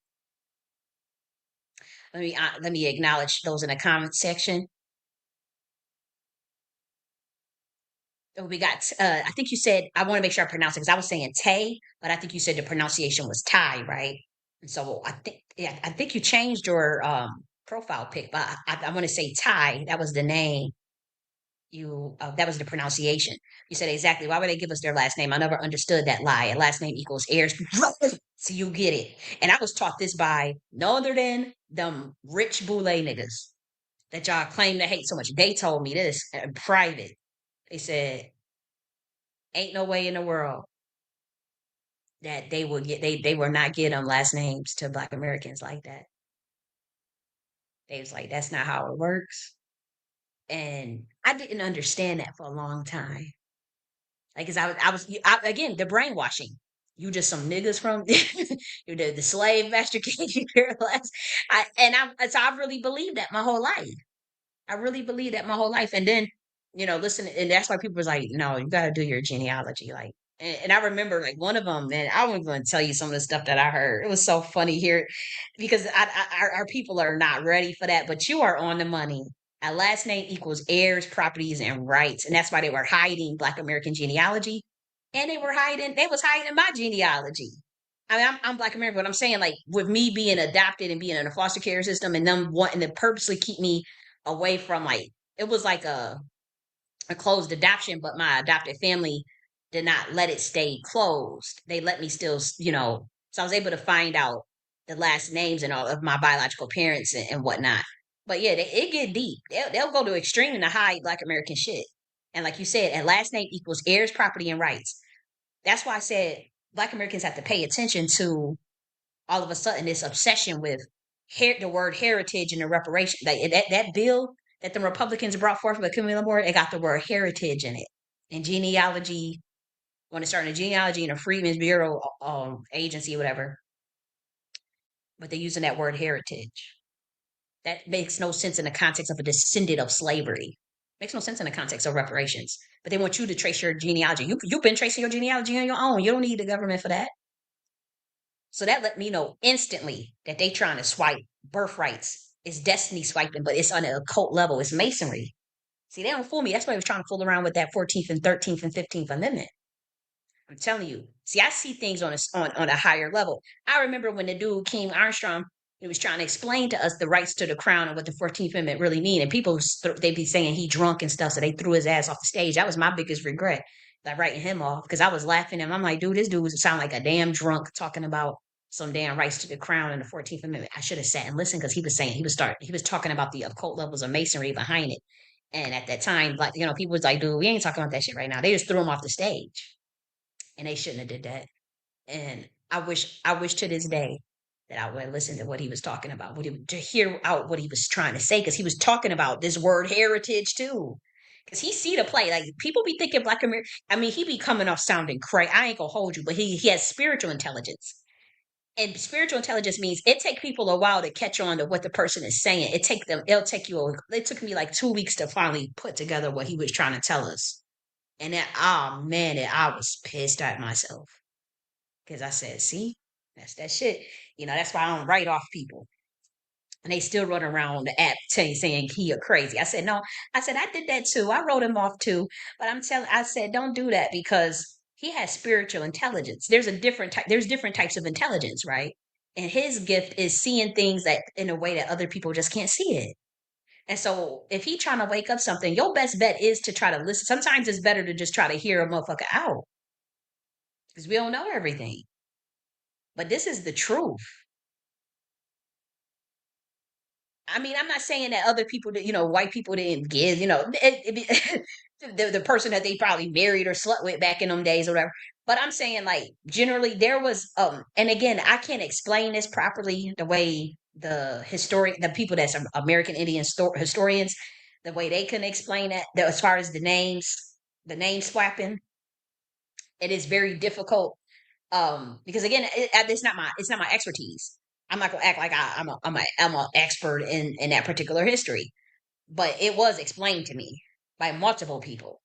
Let me acknowledge those in the comment section. Oh, we got. I think you said. I want to make sure I pronounce it because I was saying Tay, but I think you said the pronunciation was Thai, right? And so I think, yeah, I think you changed your profile pic, but I want to say Thai. That was the name. That was the pronunciation. You said exactly. Why would they give us their last name? I never understood that lie. A last name equals heirs. So you get it. And I was taught this by no other than them rich boule niggas that y'all claim to hate so much. They told me this in private. They said, ain't no way in the world that they will not get them last names to Black Americans like that. They was like, that's not how it works. And I didn't understand that for a long time. Like, cause again, the brainwashing. You just some niggas from you the slave master gave you your last. I really believed that my whole life. I really believed that my whole life. And then, listen, and that's why people was like, no, you got to do your genealogy. Like, and I remember like one of them, and I won't even tell you some of the stuff that I heard. It was so funny here because our people are not ready for that, but you are on the money. A last name equals heirs, properties, and rights. And that's why they were hiding Black American genealogy. And they was hiding my genealogy. I mean, I'm Black American, but I'm saying like with me being adopted and being in a foster care system and them wanting to purposely keep me away from like it was like a closed adoption, but my adopted family did not let it stay closed. They let me still, so I was able to find out the last names and all of my biological parents and whatnot. But yeah, it get deep. They'll go to extreme to hide Black American shit. And like you said, and last name equals heirs, property, and rights. That's why I said Black Americans have to pay attention to all of a sudden this obsession with the word heritage and the reparation. Like that bill that the Republicans brought forth with Camilla Moore, it got the word heritage in it. And genealogy, when it started in genealogy and a Freedmen's Bureau agency, whatever, but they're using that word heritage. That makes no sense in the context of a descendant of slavery. Makes no sense in the context of reparations. But they want you to trace your genealogy. You've been tracing your genealogy on your own. You don't need the government for that. So that let me know instantly that they trying to swipe birthrights. It's destiny swiping, but it's on an occult level. It's masonry. See, they don't fool me. That's why I was trying to fool around with that 14th and 13th and 15th Amendment. I'm telling you. See, I see things on a higher level. I remember when the dude King Armstrong he was trying to explain to us the rights to the crown and what the 14th Amendment really mean. And people they be saying he drunk and stuff, so they threw his ass off the stage. That was my biggest regret, like writing him off because I was laughing and I'm like, dude, this dude was sound like a damn drunk talking about some damn rights to the crown and the 14th Amendment. I should have sat and listened because he was talking about the occult levels of masonry behind it. And at that time, like people was like, dude, we ain't talking about that shit right now. They just threw him off the stage, and they shouldn't have did that. And I wish to this day that I would have listened to what he was talking about, to hear out what he was trying to say, because he was talking about this word heritage too. Because he see the play, like people be thinking Black American. I mean, he be coming off sounding crazy. I ain't gonna hold you, but he has spiritual intelligence, and spiritual intelligence means it take people a while to catch on to what the person is saying. It'll take you. It took me like 2 weeks to finally put together what he was trying to tell us. And that, oh man, I was pissed at myself because I said, see, that's that shit. That's why I don't write off people. And they still run around on the app saying he a crazy. I said, no, I said, I did that too. I wrote him off too. But I said, don't do that because he has spiritual intelligence. There's different types of intelligence, right? And his gift is seeing things that in a way that other people just can't see it. And so if he trying to wake up something, your best bet is to try to listen. Sometimes it's better to just try to hear a motherfucker out because we don't know everything. But this is the truth. I mean, I'm not saying that other people that white people didn't give, the person that they probably married or slept with back in them days or whatever. But I'm saying like generally there was and again, I can't explain this properly the way the people that's American Indian historians, the way they can explain that as far as the name swapping, it is very difficult because again it's not my expertise. I'm not gonna act like I'm an expert in that particular history, but it was explained to me by multiple people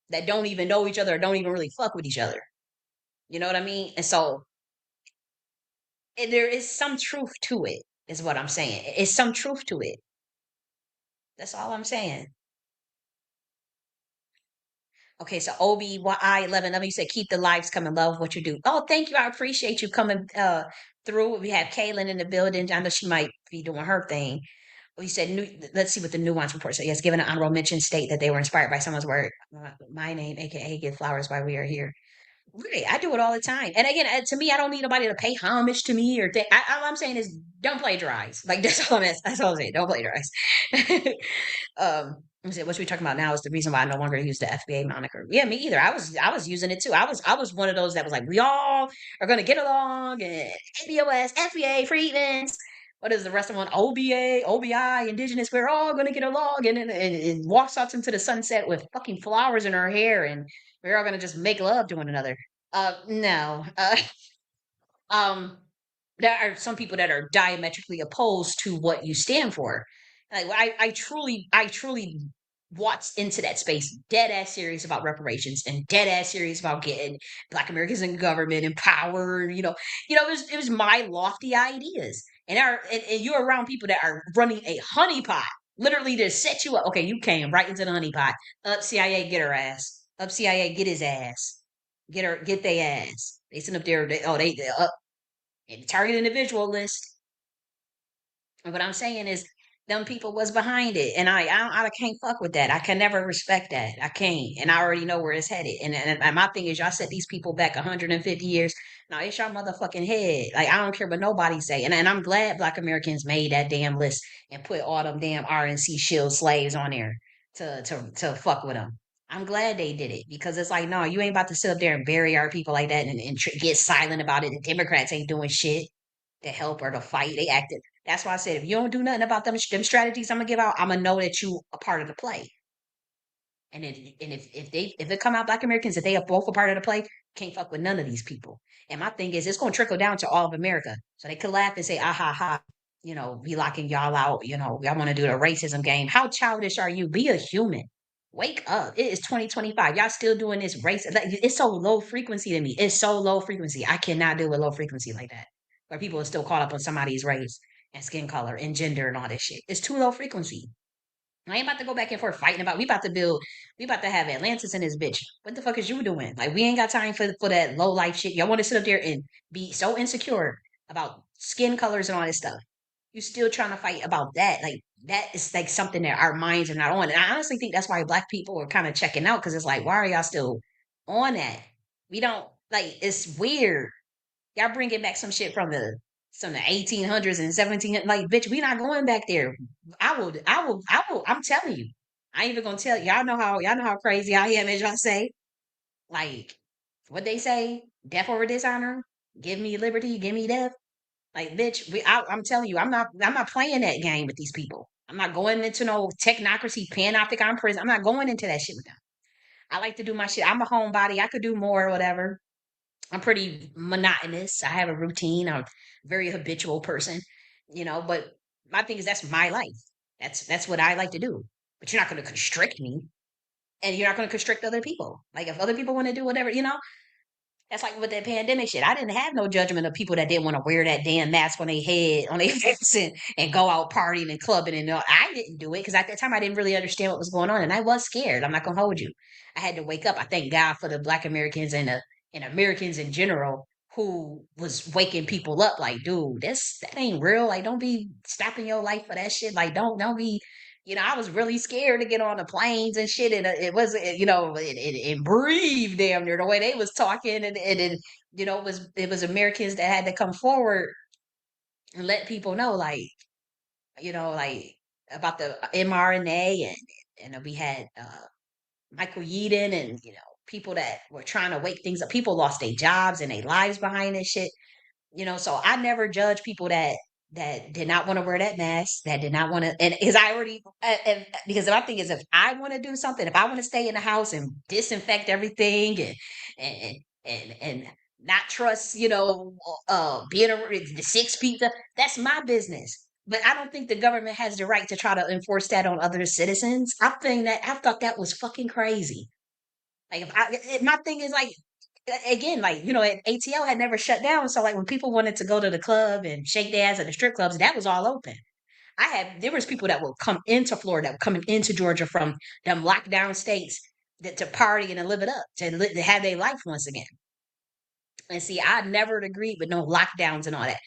that don't even know each other or don't even really fuck with each other. You know what I mean? And so there is some truth to it, is what I'm saying. It's some truth to it. That's all I'm saying. Okay, so OBY 11. You said keep the lives coming. Love what you do. Oh, thank you. I appreciate you coming through. We have Kaylin in the building. I know she might be doing her thing. We said, let's see what the nuance report says. Yes, given an honorable mention, state that they were inspired by someone's work. My name, aka give flowers while we are here. Right, I do it all the time. And again, to me, I don't need nobody to pay homage to me or all I'm saying is don't plagiarize. Like that's all I'm saying. Don't plagiarize. Let me see, what we talking about now is the reason why I no longer use the FBA moniker. Yeah, me either. I was using it too. I was one of those that was like, we all are gonna get along and ABOS, FBA, Freedmen's. What is the rest of one? OBA, OBI, Indigenous. We're all gonna get along and walks out into the sunset with fucking flowers in her hair and we're all gonna just make love to one another. No. Um, there are some people that are diametrically opposed to what you stand for. Like, I truly watched into that space, dead ass serious about reparations and dead ass serious about getting Black Americans in government and power. It was my lofty ideas, and you're around people that are running a honeypot, literally to set you up. Okay, you came right into the honeypot. Up CIA, get her ass. Up CIA, get his ass. Get their ass. They send up there. They up in the target individual list. And what I'm saying is, them people was behind it, and I can't fuck with that. I can never respect that. I can't, and I already know where it's headed. And my thing is, y'all set these people back 150 years. Now it's your motherfucking head. Like I don't care what nobody say. And I'm glad Black Americans made that damn list and put all them damn RNC shield slaves on there to fuck with them. I'm glad they did it because it's like, no, you ain't about to sit up there and bury our people like that and get silent about it. The Democrats ain't doing shit to help or to fight. They acted. That's why I said if you don't do nothing about them strategies I'm gonna give out, I'm gonna know that you a part of the play. And if it come out Black Americans, if they are both a part of the play, can't fuck with none of these people. And my thing is, it's gonna trickle down to all of America, so they could laugh and say, "Ah ha ha." We locking y'all out. Y'all want to do the racism game. How childish are you? Be a human. Wake up. It is 2025. Y'all still doing this race. Like, it's so low frequency to me. It's so low frequency. I cannot deal with low frequency like that. Where people are still caught up on somebody's race and skin color and gender and all this shit. It's too low frequency. I ain't about to go back and forth fighting about. We about to have Atlantis in this bitch. What the fuck is you doing? Like we ain't got time for that low life shit. Y'all want to sit up there and be so insecure about skin colors and all this stuff. You still trying to fight about that? Like that is like something that our minds are not on. And I honestly think that's why Black people are kind of checking out because it's like, why are y'all still on that? We don't like. It's weird. Y'all bringing back some of the 1800s and 1700s. Like, bitch, we not going back there. I will. I'm telling you. I ain't even gonna tell y'all know how crazy I am, as y'all say. Like, what they say, death over dishonor. Give me liberty, give me death. Like, bitch, I'm telling you, I'm not playing that game with these people. I'm not going into no technocracy, panopticon prison. I'm not going into that shit with them. I like to do my shit. I'm a homebody. I could do more or whatever. I'm pretty monotonous. I have a routine. I'm a very habitual person, but my thing is that's my life. That's what I like to do. But you're not going to constrict me and you're not going to constrict other people. Like if other people want to do whatever, that's like with that pandemic shit. I didn't have no judgment of people that didn't want to wear that damn mask on their head, on their face, and go out partying and clubbing. And I didn't do it because at that time I didn't really understand what was going on, and I was scared. I'm not gonna hold you. I had to wake up. I thank God for the Black Americans and Americans in general who was waking people up. Like, dude, that ain't real. Like, don't be stopping your life for that shit. Like, don't be. I was really scared to get on the planes and shit, and it was, it breathed damn near the way they was talking, and it was Americans that had to come forward and let people know, like about the mRNA, and we had Michael Yeadon, and people that were trying to wake things up. People lost their jobs and their lives behind this shit. So I never judge people that did not want to wear that mask, that did not want to, and because I already, because my thing is, if I want to do something, if I want to stay in the house and disinfect everything and and not trust, being the 6 feet, that's my business. But I don't think the government has the right to try to enforce that on other citizens. I thought that was fucking crazy. Like if my thing is like again, like, ATL had never shut down. So like when people wanted to go to the club and shake their ass at the strip clubs, that was all open. There was people that would come into Florida, coming into Georgia from them lockdown states to party and to live it up, to have their life once again. And see, I never agreed with no lockdowns and all that.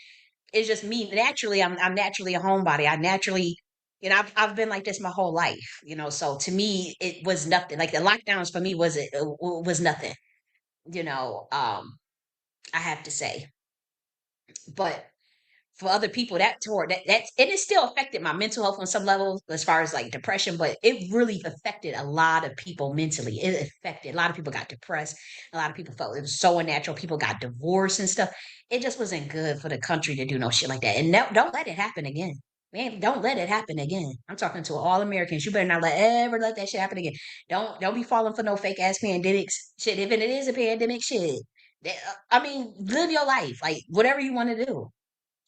It's just me. Naturally, I'm naturally a homebody. I naturally, I've been like this my whole life. So to me, it was nothing. Like the lockdowns for me was nothing. I have to say, but for other people that tore that's and it still affected my mental health on some levels as far as like depression, but it really affected a lot of people mentally. It affected a lot of people got depressed, a lot of people felt it was so unnatural, people got divorced and stuff. It just wasn't good for the country to do no shit like that. And no, don't let it happen again. Man, don't let it happen again. I'm talking to all Americans. You better not let that shit happen again. Don't be falling for no fake ass pandemics shit. If it is a pandemic shit, I mean, live your life like whatever you want to do,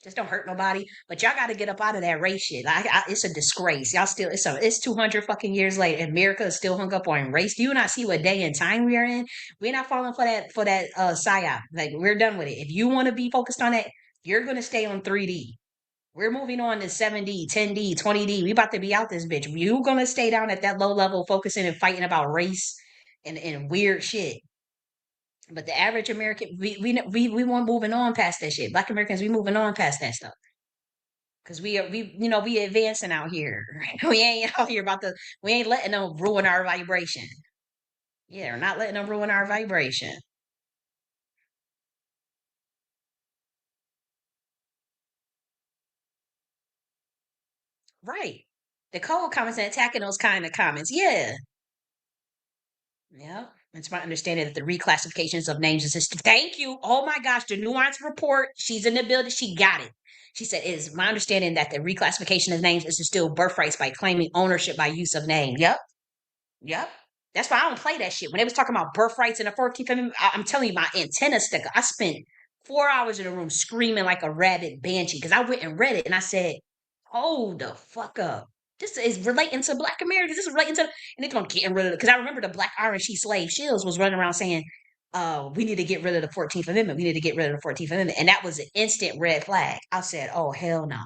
just don't hurt nobody. But y'all got to get up out of that race shit. It's a disgrace. Y'all still, it's 200 fucking years later. And America is still hung up on race. Do you not see what day and time we are in? We're not falling for that psyop. Like we're done with it. If you want to be focused on that, you're gonna stay on 3D. We're moving on to 7D, 10D, 20D. We about to be out this bitch. You gonna stay down at that low level, focusing and fighting about race and weird shit. But the average American, we weren't moving on past that shit. Black Americans, we moving on past that stuff. Cause we advancing out here. We ain't out here we ain't letting them ruin our vibration. Yeah, we're not letting them ruin our vibration. Right. The cold comments and attacking those kind of comments. Yeah. Yeah. It's my understanding that the reclassifications of names is just, thank you. Oh my gosh, the nuance report. She's in the building. She got it. She said, it is my understanding that the reclassification of names is to still birthrights by claiming ownership by use of name. Yep. Yep. That's why I don't play that shit. When they was talking about birthrights in the 14th Amendment, I'm telling you, my antenna sticker. I spent 4 hours in the room screaming like a rabid banshee because I went and read it and I said, hold the fuck up. This is relating to Black Americans. This is relating to, and they're going to get rid of it. Because I remember the Black Iron She Slave Shields was running around saying, we need to get rid of the 14th Amendment. We need to get rid of the 14th Amendment. And that was an instant red flag. I said, oh, hell no.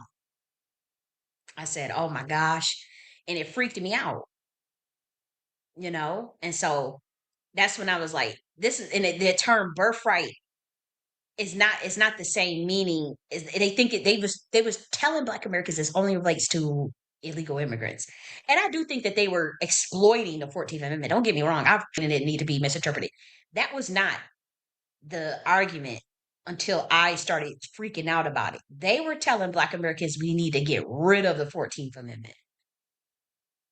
I said, oh my gosh. And it freaked me out. And so that's when I was like, this is, and the term birthright is not, it's not the same meaning. They think they was telling Black Americans this only relates to illegal immigrants. And I do think that they were exploiting the 14th Amendment. Don't get me wrong. And it need to be misinterpreted. That was not the argument until I started freaking out about it. They were telling Black Americans we need to get rid of the 14th Amendment.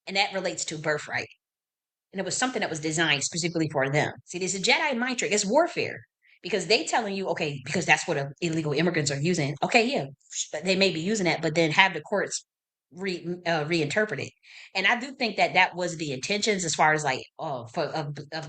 And that relates to birthright. And it was something that was designed specifically for them. See, this is Jedi mind trick. It's warfare because they telling you, okay, because that's what illegal immigrants are using. Okay, yeah, they may be using that, but then have the courts reinterpret it. And I do think that that was the intentions as far as like of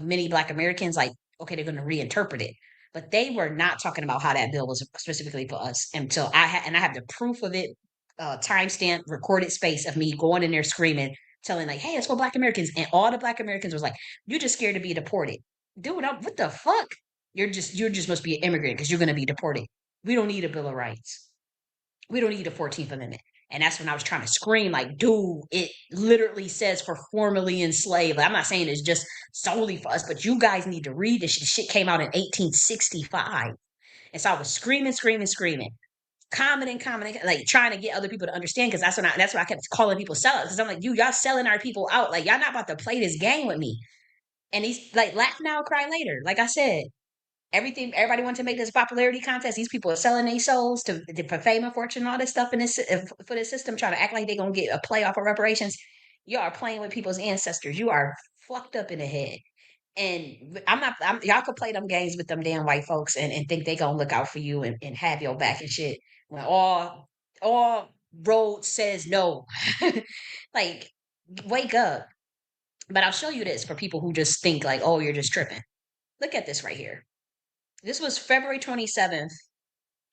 many Black Americans. Like, okay, they're going to reinterpret it, but they were not talking about how that bill was specifically for us until I have the proof of it, timestamp recorded space of me going in there screaming telling like, "Hey, it's for Black Americans," and all the Black Americans was like, "You just scared to be deported, dude. What the fuck? You just must be an immigrant because you're gonna be deported. We don't need a Bill of Rights. We don't need a 14th Amendment." And that's when I was trying to scream like, "Dude, it literally says for formerly enslaved." Like, I'm not saying it's just solely for us, but you guys need to read this. Shit came out in 1865, and so I was screaming, screaming, screaming, commenting, like trying to get other people to understand. Because that's why I kept calling people sellers. Because I'm like, y'all selling our people out. Like y'all not about to play this game with me. And he's like, laugh now, cry later. Like I said, everybody wants to make this popularity contest. These people are selling their souls for fame and fortune, and all this stuff in this for this system, trying to act like they're gonna get a playoff of reparations. You are playing with people's ancestors. You are fucked up in the head. And y'all could play them games with them damn white folks and think they gonna look out for you and have your back and shit. When all road says no. Like, wake up. But I'll show you this for people who just think like, oh, you're just tripping. Look at this right here. This was February 27th,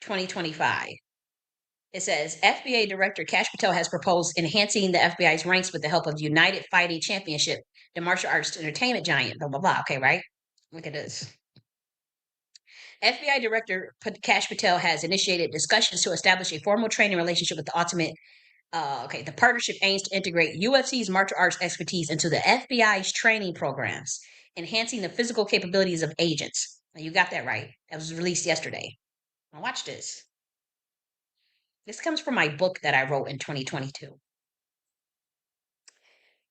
2025. It says FBA Director Cash Patel has proposed enhancing the FBI's ranks with the help of United Fighting Championship, the martial arts entertainment giant, blah, blah, blah. Okay, right? Look at this. FBI Director Kash Patel has initiated discussions to establish a formal training relationship with the ultimate. Okay, the partnership aims to integrate UFC's martial arts expertise into the FBI's training programs, enhancing the physical capabilities of agents. Now, you got that right. That was released yesterday. Now watch this. This comes from my book that I wrote in 2022.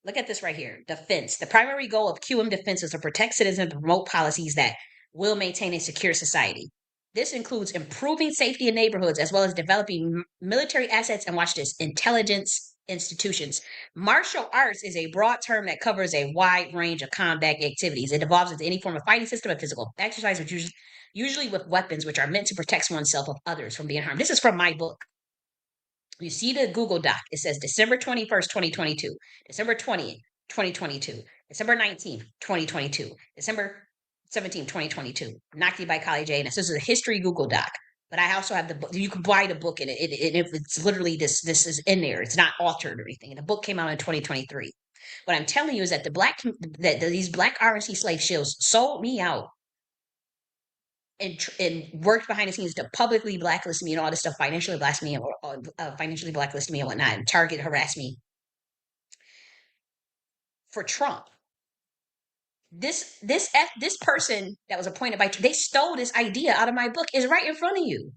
Look at this right here. Defense. The primary goal of QM defense is to protect citizens and promote policies that will maintain a secure society. This includes improving safety in neighborhoods as well as developing military assets and watch this, intelligence institutions. Martial arts is a broad term that covers a wide range of combat activities. It evolves into any form of fighting system or physical exercise, which usually with weapons, which are meant to protect oneself of others from being harmed. This is from my book. You see the Google Doc. It says December 21st, 2022, December 20th, 2022, December 19th, 2022, December 17th, 2022. Nakhti by J.N.S. This is a history Google Doc. But I also have the book. You can buy the book, and it's literally this. This is in there. It's not altered or anything. And the book came out in 2023. What I'm telling you is that these black RNC slave shields sold me out and worked behind the scenes to publicly blacklist me and all this stuff, financially blast me or financially blacklist me and whatnot, and target harass me for Trump. This person that was appointed by they stole this idea out of my book. Is right in front of you.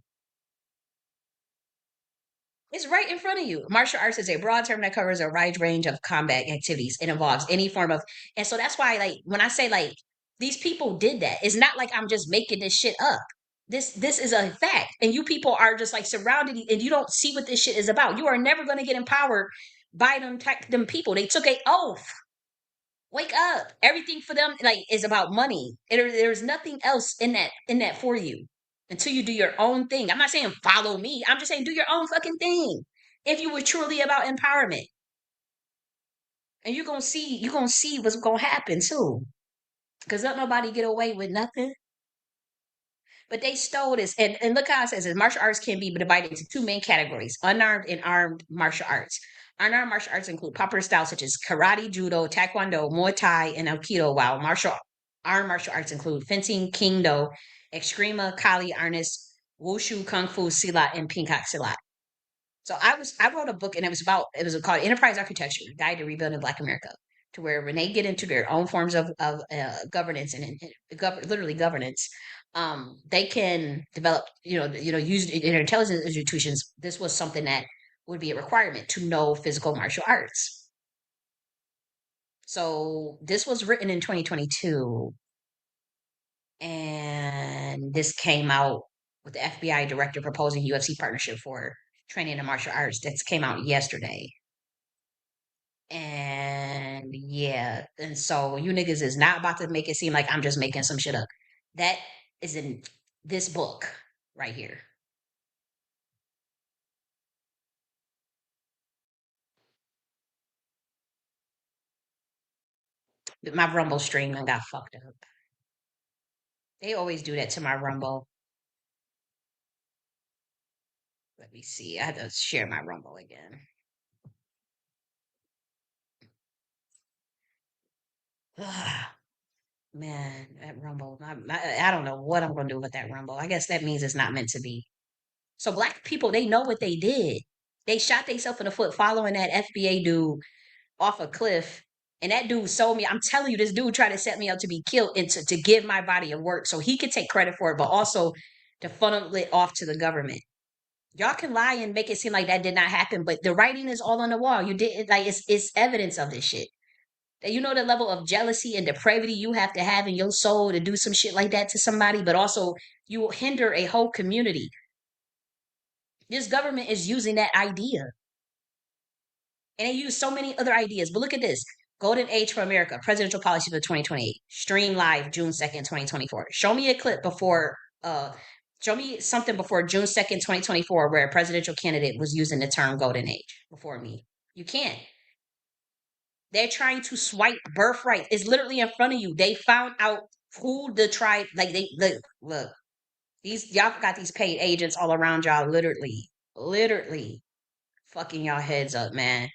It's right in front of you. Martial arts is a broad term that covers a wide range of combat activities. It involves any form of, and so that's why, like, when I say like these people did that, it's not like I'm just making this shit up. This is a fact, and you people are just like surrounded, and you don't see what this shit is about. You are never going to get empowered by them people. They took a oath. Wake up! Everything for them like is about money. There's nothing else in that for you until you do your own thing. I'm not saying follow me. I'm just saying do your own fucking thing. If you were truly about empowerment, and you're gonna see what's gonna happen too. Cause don't nobody get away with nothing. But they stole this. And look how it says it. Martial arts can be divided into two main categories, unarmed and armed martial arts. Unarmed martial arts include popular styles such as karate, judo, taekwondo, muay thai, and aikido, while armed martial arts include fencing, kingdo, eskrima, kali, arnis, wushu, kung fu, silat, and peacock silat. So I wrote a book, and it was called Enterprise Architecture: Guide to Rebuilding Black America, to where when they get into their own forms of governance and literally governance, they can develop, use in their intelligence institutions. This was something that would be a requirement to know physical martial arts. So this was written in 2022, and this came out with the FBI director proposing UFC partnership for training in martial arts. That came out yesterday. And yeah, and so you niggas is not about to make it seem like I'm just making some shit up. That is in this book right here. My Rumble stream and got fucked up. They always do that to my Rumble. Let me see. I have to share my Rumble again. Man, that Rumble. I don't know what I'm going to do with that Rumble. I guess that means it's not meant to be. So black people, they know what they did. They shot themselves in the foot following that FBA dude off a cliff. And that dude sold me. I'm telling you, this dude tried to set me up to be killed and to give my body of work so he could take credit for it, but also to funnel it off to the government. Y'all can lie and make it seem like that did not happen, but the writing is all on the wall. You didn't like it's evidence of this shit. That you know the level of jealousy and depravity you have to have in your soul to do some shit like that to somebody, but also you will hinder a whole community. This government is using that idea. And they use so many other ideas. But look at this. Golden Age for America, presidential policy for 2028. Stream live June 2nd, 2024. Show me a clip before show me something before June 2nd, 2024, where a presidential candidate was using the term golden age before me. You can't. They're trying to swipe birthright. It's literally in front of you. They found out who the tribe, like they look. These y'all got these paid agents all around y'all, literally fucking y'all heads up, man.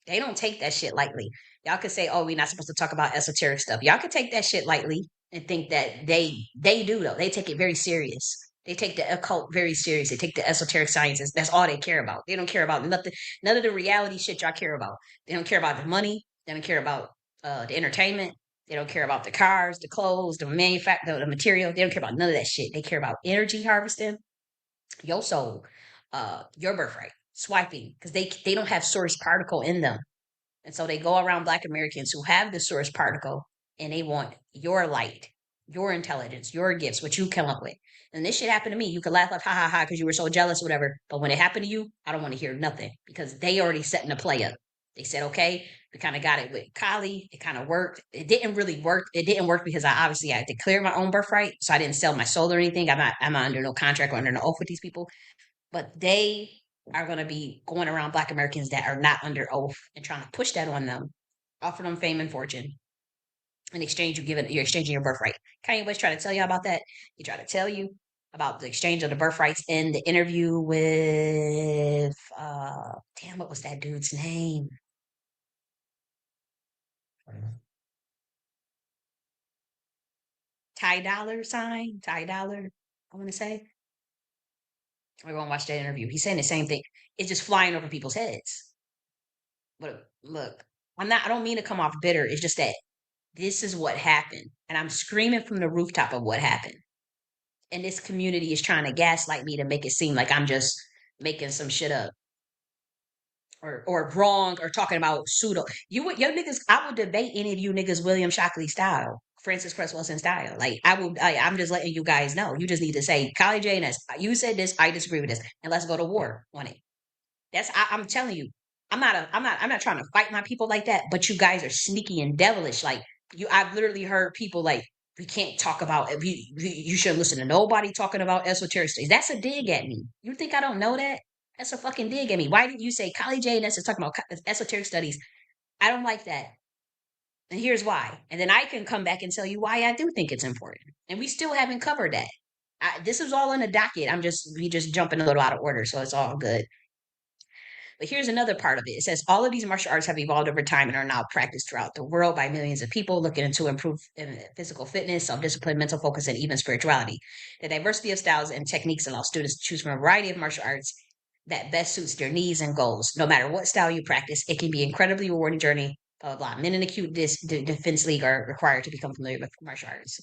They don't take that shit lightly. Y'all could say, oh, we're not supposed to talk about esoteric stuff. Y'all could take that shit lightly. and think that they do though. They take it very serious. They take the occult very serious. They take the esoteric sciences. That's all they care about. They don't care about nothing. None of the reality shit y'all care about. They don't care about the money. They don't care about the entertainment. They don't care about the cars, the clothes, the manufacture, the material. They don't care about none of that shit. They care about energy harvesting, your soul, your birthright, swiping, because they don't have source particle in them. And so they go around Black Americans who have the source particle and they want your light, your intelligence, your gifts, what you come up with. And this shit happened to me. You could laugh like ha ha ha because you were so jealous, whatever. But when it happened to you, I don't want to hear nothing because they already setting the play up. They said, okay, we kind of got it with Kali. It kind of worked. It didn't really work. It didn't work because I obviously I declared my own birthright. So I didn't sell my soul or anything. I'm not under no contract or under no oath with these people. But they are going to be going around Black Americans that are not under oath and trying to push that on them, offer them fame and fortune. In exchange, you're exchanging your birthright. Kanye West try to tell you about that. He tried to tell you about the exchange of the birthrights in the interview with damn, what was that dude's name? Ty Dollar sign, Ty Dollar. I want to say. We're gonna watch that interview. He's saying the same thing. It's just flying over people's heads. But look, I don't mean to come off bitter. It's just that this is what happened. And I'm screaming from the rooftop of what happened. And this community is trying to gaslight me to make it seem like I'm just making some shit up or wrong or talking about pseudo. Your niggas, I would debate any of you niggas William Shockley style, Francis Cress Wilson style. Like I'm just letting you guys know. You just need to say, Kylie J.N.S., you said this, I disagree with this, and let's go to war on it. I'm telling you, I'm not trying to fight my people like that, but you guys are sneaky and devilish. Like I've literally heard people like, we can't talk about it. You shouldn't listen to nobody talking about esoteric studies. That's a dig at me. You think I don't know that? That's a fucking dig at me. Why didn't you say Kylie J.N.S. is talking about esoteric studies? I don't like that. And here's why. And then I can come back and tell you why I do think it's important. And we still haven't covered that. This is all in the docket. We just jumping a little out of order, so it's all good. But here's another part of it. It says all of these martial arts have evolved over time and are now practiced throughout the world by millions of people looking to improve physical fitness, self-discipline, mental focus, and even spirituality. The diversity of styles and techniques allow students to choose from a variety of martial arts that best suits their needs and goals. No matter what style you practice, it can be an incredibly rewarding journey. Blah, blah, blah. Men in the acute defense league are required to become familiar with martial arts.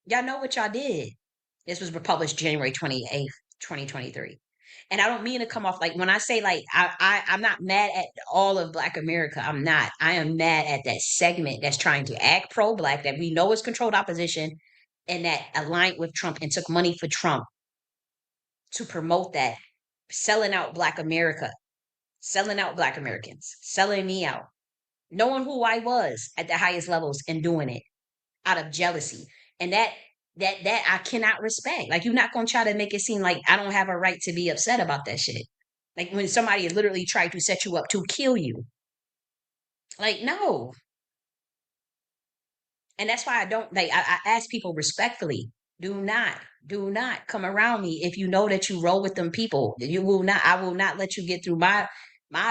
Y'all know what y'all did. This was published January 28th, 2023. And I don't mean to come off like when I say like I'm not mad at all of Black America. I'm not. I am mad at that segment that's trying to act pro-Black that we know is controlled opposition and that aligned with Trump and took money for Trump to promote that, selling out Black America, selling out Black Americans, selling me out, knowing who I was at the highest levels and doing it out of jealousy. And that I cannot respect. Like you're not gonna try to make it seem like I don't have a right to be upset about that shit. Like when somebody literally tried to set you up to kill you. Like, no. And that's why I don't like I ask people respectfully, do not come around me if you know that you roll with them people. You will not, I will not let you get through my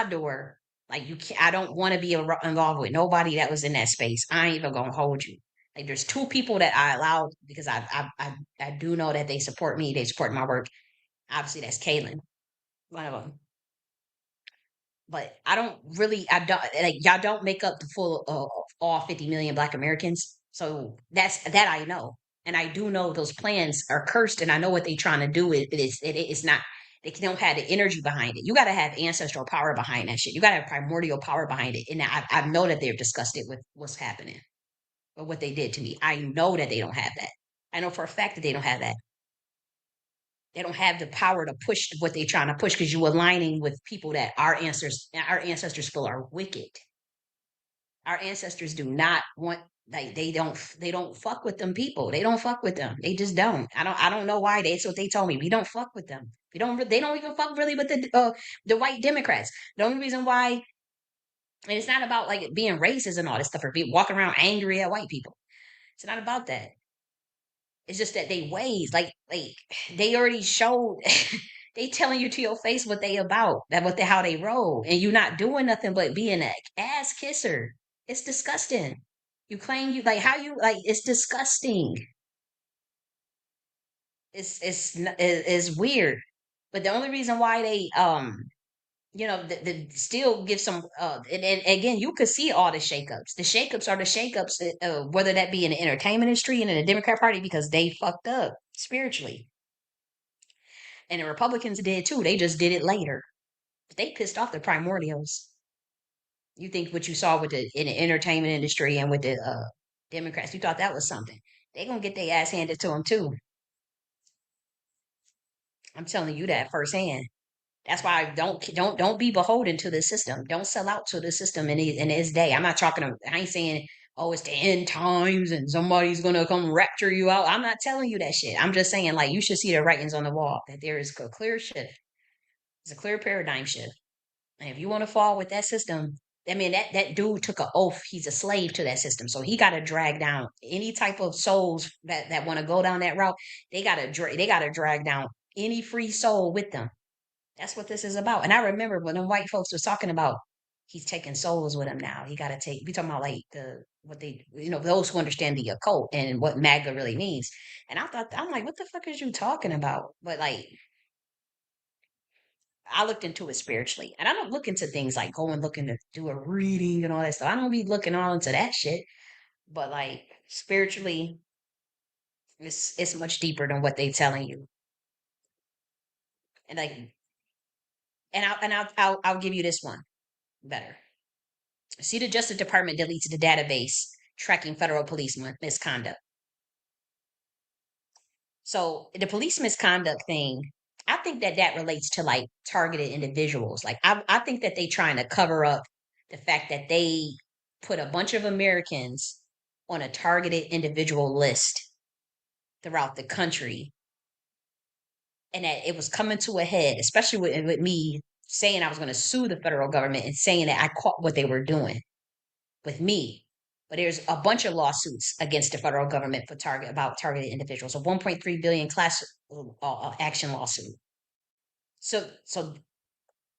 door. Like you can't, I don't want to be involved with nobody that was in that space. I ain't even gonna hold you. Like there's two people that I allowed because I do know that they support me, they support my work. Obviously that's Kaylin, one of them. But I don't like y'all don't make up the full all 50 million Black Americans. So that I know. And I do know those plans are cursed and I know what they're trying to do. It's not, they don't have the energy behind it. You got to have ancestral power behind that shit. You got to have primordial power behind it. And I know that they're disgusted with what's happening or what they did to me. I know that they don't have that. I know for a fact that they don't have that. They don't have the power to push what they're trying to push because you're aligning with people that our ancestors feel are wicked. Our ancestors do not want, like they don't fuck with them people. They don't fuck with them. They just don't. I don't know why. That's what they told me. We don't fuck with them. They don't even fuck really with the white Democrats. The only reason why, and it's not about like being racist and all this stuff or be walking around angry at white people. It's not about that. It's just that they ways, like they already showed they telling you to your face what they about, that what they how they roll, and you not doing nothing but being an ass kisser. It's disgusting. You claim you like how you like it's disgusting. It's weird. But the only reason why they still give some and again you could see all the shakeups. The shakeups are the shakeups, whether that be in the entertainment industry and in the Democrat Party because they fucked up spiritually. And the Republicans did too. They just did it later. They pissed off the primordials. You think what you saw with the in the entertainment industry and with the Democrats, you thought that was something. They gonna get their ass handed to them too. I'm telling you that firsthand. That's why don't be beholden to the system. Don't sell out to the system in this day. I'm not talking. I ain't saying oh it's the end times and somebody's gonna come rapture you out. I'm not telling you that shit. I'm just saying like you should see the writings on the wall that there is a clear shift. It's a clear paradigm shift. And if you want to fall with that system, I mean that dude took an oath. He's a slave to that system, so he got to drag down any type of souls that want to go down that route. They got to drag down any free soul with them. That's what this is about. And I remember when the white folks was talking about he's taking souls with him now. He got to take. We talking about like the what they those who understand the occult and what MAGA really means. And I'm like, what the fuck is you talking about? But like I looked into it spiritually, and I don't look into things like go and looking to do a reading and all that stuff. I don't be looking all into that shit. But like spiritually, it's much deeper than what they telling you. And like, I'll give you this one better. See, the Justice Department deletes the database tracking federal police misconduct. So the police misconduct thing, I think that relates to like targeted individuals. Like I think that they trying to cover up the fact that they put a bunch of Americans on a targeted individual list throughout the country, and that it was coming to a head, especially with me saying I was going to sue the federal government and saying that I caught what they were doing with me. But there's a bunch of lawsuits against the federal government for targeted individuals. A 1.3 billion class action lawsuit. So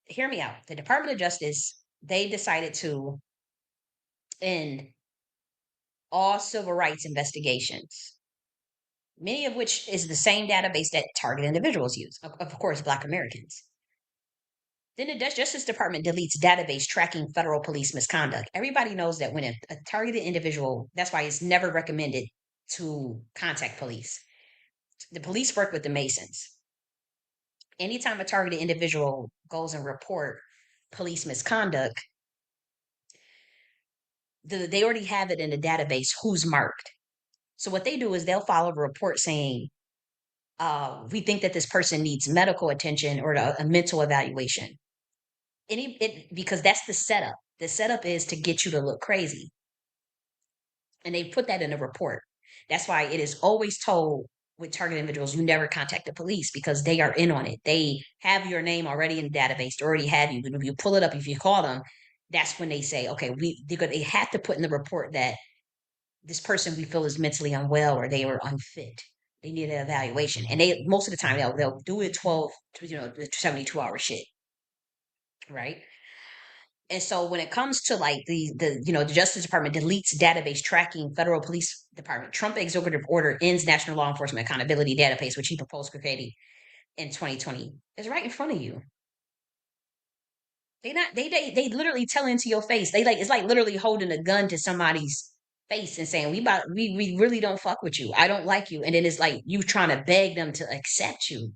hear me out. The Department of Justice they decided to end all civil rights investigations, many of which is the same database that targeted individuals use. Of course, Black Americans. Then the Justice Department deletes database tracking federal police misconduct. Everybody knows that when a targeted individual, that's why it's never recommended to contact police. The police work with the Masons. Anytime a targeted individual goes and report police misconduct, they already have it in the database who's marked. So what they do is they'll file a report saying, we think that this person needs medical attention or a mental evaluation. Because that's the setup. The setup is to get you to look crazy. And they put that in a report. That's why it is always told with target individuals, you never contact the police because they are in on it. They have your name already in the database. They already have you. But if you pull it up, if you call them, that's when they say, okay, they have to put in the report that this person we feel is mentally unwell or they were unfit. They need an evaluation. And they most of the time they'll do it 12 to 72-hour shit. Right. And so when it comes to like the Justice Department deletes database tracking federal police department, Trump executive order ends National Law Enforcement Accountability Database, which he proposed creating in 2020. It's right in front of you. They literally tell into your face. They like it's like literally holding a gun to somebody's face and saying, we really don't fuck with you. I don't like you. And then it's like you trying to beg them to accept you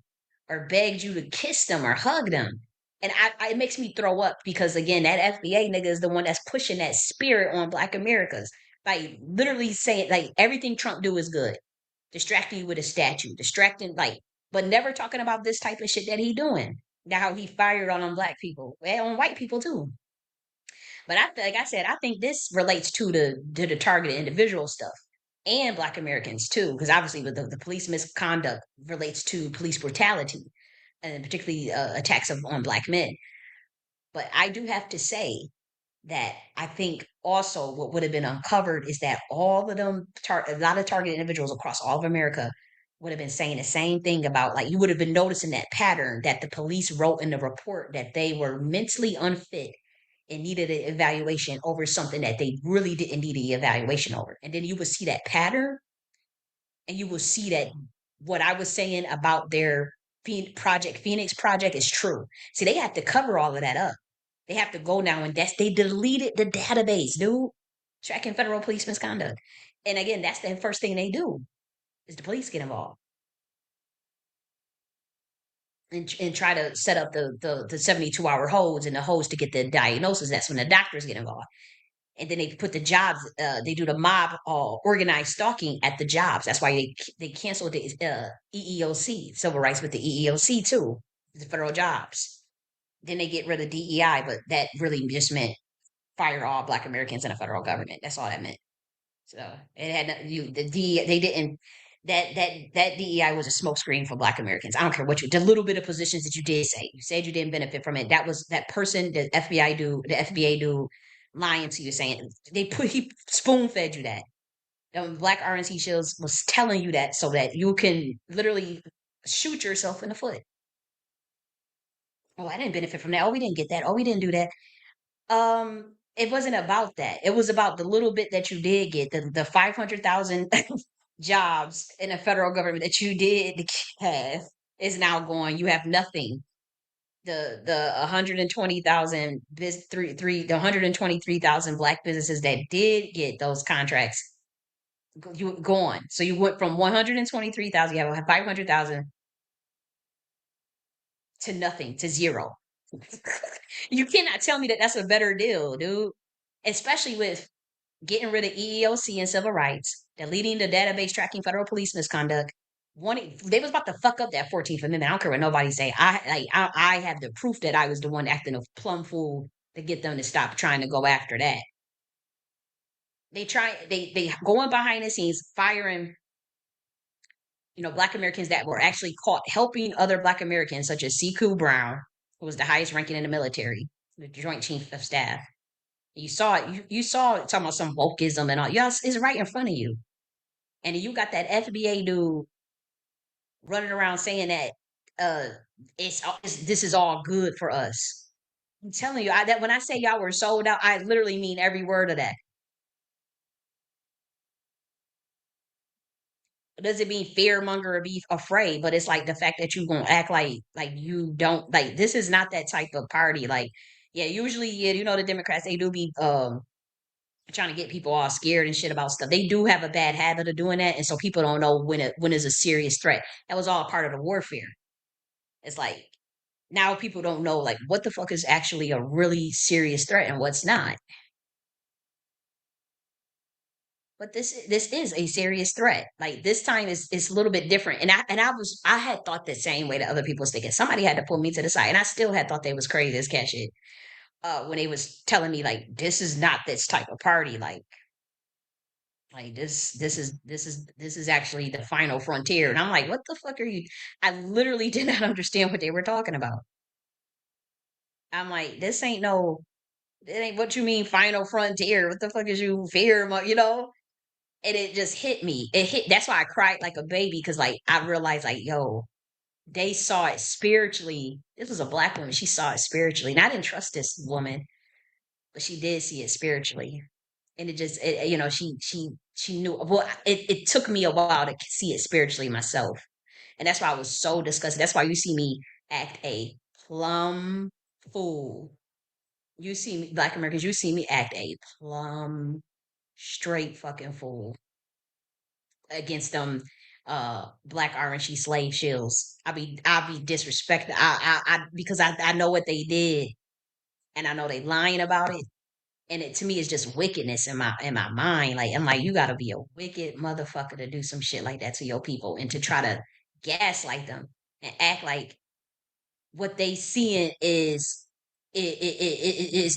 or begged you to kiss them or hug them. And it makes me throw up because again, that FBA nigga is the one that's pushing that spirit on Black Americans. Like literally saying like everything Trump do is good. Distracting you with a statue, distracting like, but never talking about this type of shit that he doing. Now how he fired on Black people, well, on white people too. But like I said, I think this relates to the targeted individual stuff and Black Americans too, because obviously with the police misconduct relates to police brutality and particularly attacks on Black men. But I do have to say that I think also what would have been uncovered is that all of them, a lot of targeted individuals across all of America would have been saying the same thing about like you would have been noticing that pattern that the police wrote in the report that they were mentally unfit and needed an evaluation over something that they really didn't need an evaluation over. And then you would see that pattern, and you will see that what I was saying about their Project Phoenix project is true. See, they have to cover all of that up. They have to go now and they deleted the database, dude. Tracking federal police misconduct. And again, that's the first thing they do is the police get involved and try to set up the 72-hour holds and the holds to get the diagnosis. That's when the doctors get involved. And then they put the jobs, they do the mob organized stalking at the jobs. That's why they canceled the EEOC, civil rights with the EEOC too, the federal jobs. Then they get rid of DEI, but that really just meant fire all Black Americans in the federal government. That's all that meant. So it had the DEI, they didn't that DEI was a smokescreen for Black Americans. I don't care what the little bit of positions that you did say. You said you didn't benefit from it. That was that person, the FBA dude lying to you saying he spoon fed you that. Black RNC Shields was telling you that so that you can literally shoot yourself in the foot. Oh, I didn't benefit from that. Oh, we didn't get that. Oh, we didn't do that. It wasn't about that. It was about the little bit that you did get, the 500,000 jobs in the federal government that you did have is now gone. You have nothing. The 120,000 the 123,000 Black businesses that did get those contracts, you gone. So you went from 123,000, you have 500,000 to nothing, to zero. You cannot tell me that that's a better deal, dude. Especially with getting rid of EEOC and civil rights, deleting the database tracking federal police misconduct. They was about to fuck up that 14th Amendment. I don't care what nobody say. I have the proof that I was the one acting a plum fool to get them to stop trying to go after that. They going behind the scenes firing, Black Americans that were actually caught helping other Black Americans, such as Siku Brown, who was the highest ranking in the military, the Joint Chief of Staff. You saw it. You saw it talking about some wokeism and all. Yes, it's right in front of you. And you got that FBA dude running around saying that uh this is all good for us. I'm telling you, that when I say y'all were sold out, I literally mean every word of that. It doesn't mean fear monger or be afraid, but it's like the fact that you gonna act like you don't like this is not that type of party. Like, yeah, usually, yeah, the Democrats, they do be trying to get people all scared and shit about stuff. They do have a bad habit of doing that, and so people don't know when is a serious threat. That was all part of the warfare. It's like now people don't know like what the fuck is actually a really serious threat and what's not. But this is a serious threat. Like this time is a little bit different. And I had thought the same way that other people was thinking. Somebody had to pull me to the side, and I still had thought they was crazy as cat shit. When they was telling me like this is not this type of party. Like this is actually the final frontier. And I'm like, what the fuck are you? I literally did not understand what they were talking about. I'm like, this ain't no, it ain't what you mean final frontier. What the fuck is you fear? And it just hit me. It hit. That's why I cried like a baby because like I realized like, yo, they saw it spiritually. This was a Black woman. She saw it spiritually, and I didn't trust this woman, but she did see it spiritually. And it just, she knew. Well, it took me a while to see it spiritually myself, and that's why I was so disgusted. That's why you see me act a plum fool. You see me, Black Americans. You see me act a plum straight fucking fool against them Black RNG slave shills. I'll be disrespected. Because I know what they did, and I know they lying about it, and it to me is just wickedness in my mind. Like I'm like, you gotta be a wicked motherfucker to do some shit like that to your people and to try to gaslight them and act like what they seeing is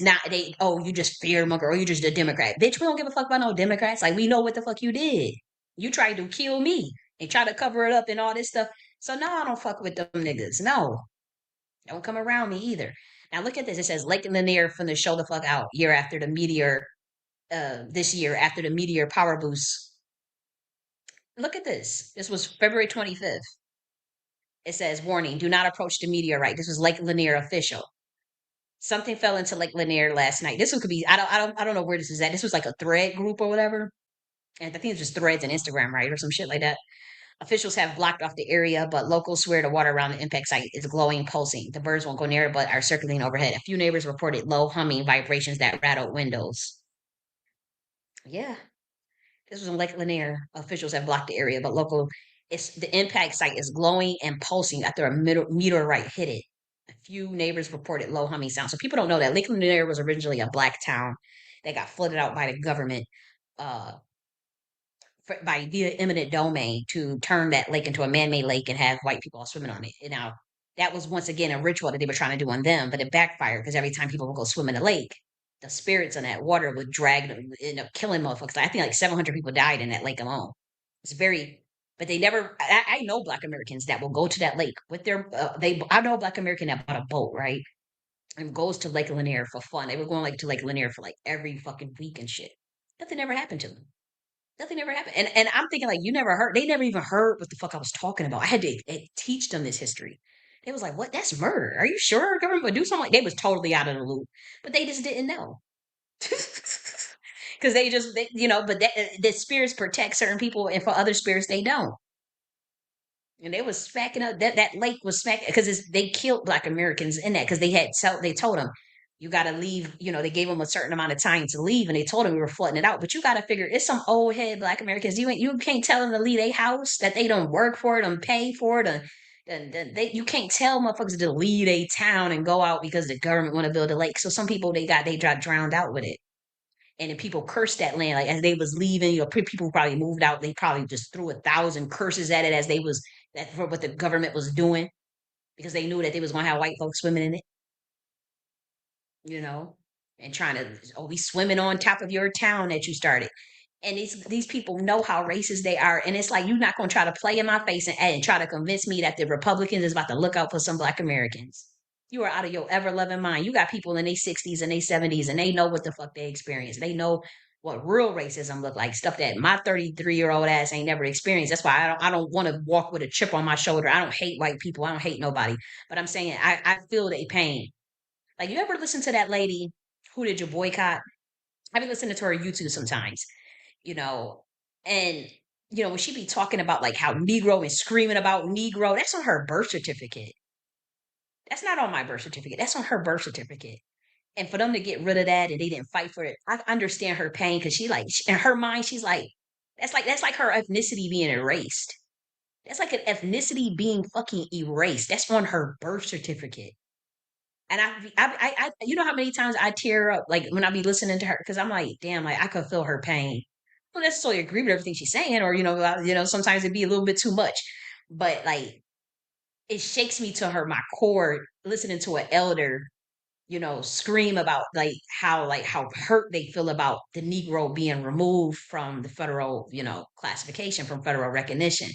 not they. Oh, you just fear monger, or you just a Democrat, bitch. We don't give a fuck about no Democrats. Like we know what the fuck you did. You tried to kill me and try to cover it up and all this stuff. So now I don't fuck with them niggas. No, don't come around me either. Now look at this. It says Lake Lanier from the show the fuck out year after the meteor this year after the meteor power boost. Look at this. This was February 25th. It says, warning, do not approach the meteorite. This was Lake Lanier official. Something fell into Lake Lanier last night. This one could be. I don't know where this is at. This was like a thread group or whatever, and I think it's just threads and Instagram, right, or some shit like that. Officials have blocked off the area, but locals swear the water around the impact site is glowing, pulsing. The birds won't go near it, but are circling overhead. A few neighbors reported low humming vibrations that rattled windows. Yeah, this was in Lake Lanier. Officials have blocked the area, but local it's the impact site is glowing and pulsing after a meteorite hit it. A few neighbors reported low humming sound. So people don't know that Lake Lanier was originally a black town that got flooded out by the government uh, by via eminent domain to turn that lake into a man-made lake and have white people all swimming on it. And now that was once again a ritual that they were trying to do on them, but it backfired because every time people would go swim in the lake, the spirits in that water would drag them, end up killing motherfuckers. I think like 700 people died in that lake alone. It's very, but they never. I know Black Americans that will go to that lake with their. I know a Black American that bought a boat, right, and goes to Lake Lanier for fun. They were going like to Lake Lanier for like every fucking week and shit. Nothing ever happened to them. Nothing ever happened. And I'm thinking like you never heard. They never even heard what the fuck I was talking about. I had to teach them this history. They was like, "What? That's murder. Are you sure government would do something like?" They was totally out of the loop, but they just didn't know. Because but the spirits protect certain people, and for other spirits they don't. And they was smacking up that lake was smacking because they killed Black Americans in that because they told them you got to leave. They gave them a certain amount of time to leave, and they told them we were flooding it out. But you got to figure it's some old head Black Americans. You can't tell them to leave a house that they don't work for it and pay for it. And you can't tell motherfuckers to leave a town and go out because the government want to build a lake. So some people they got drowned out with it. And then people cursed that land like as they was leaving. People probably moved out. They probably just threw 1,000 curses at it as they was that for what the government was doing because they knew that they was gonna have white folks swimming in it, you know, and trying to be swimming on top of your town that you started. And these people know how racist they are, and it's like you're not gonna try to play in my face and try to convince me that the Republicans is about to look out for some Black Americans. You are out of your ever loving mind. You got people in their 60s and their 70s, and they know what the fuck they experience. They know what real racism look like. Stuff that my 33-year-old ass ain't never experienced. That's why I don't want to walk with a chip on my shoulder. I don't hate white people. I don't hate nobody. But I'm saying I feel their pain. Like you ever listen to that lady who did you boycott? I've been listening to her YouTube sometimes, you know, and when she be talking about like how Negro and screaming about Negro, that's on her birth certificate. That's not on my birth certificate. That's on her birth certificate. And for them to get rid of that and they didn't fight for it, I understand her pain because in her mind, she's like, that's like her ethnicity being erased. That's like an ethnicity being fucking erased. That's on her birth certificate. And you know how many times I tear up like when I be listening to her because I'm like, damn, like I could feel her pain. I don't necessarily agree with everything she's saying, or sometimes it'd be a little bit too much, but like it shakes me to my core listening to an elder scream about how hurt they feel about the Negro being removed from the federal, classification from federal recognition.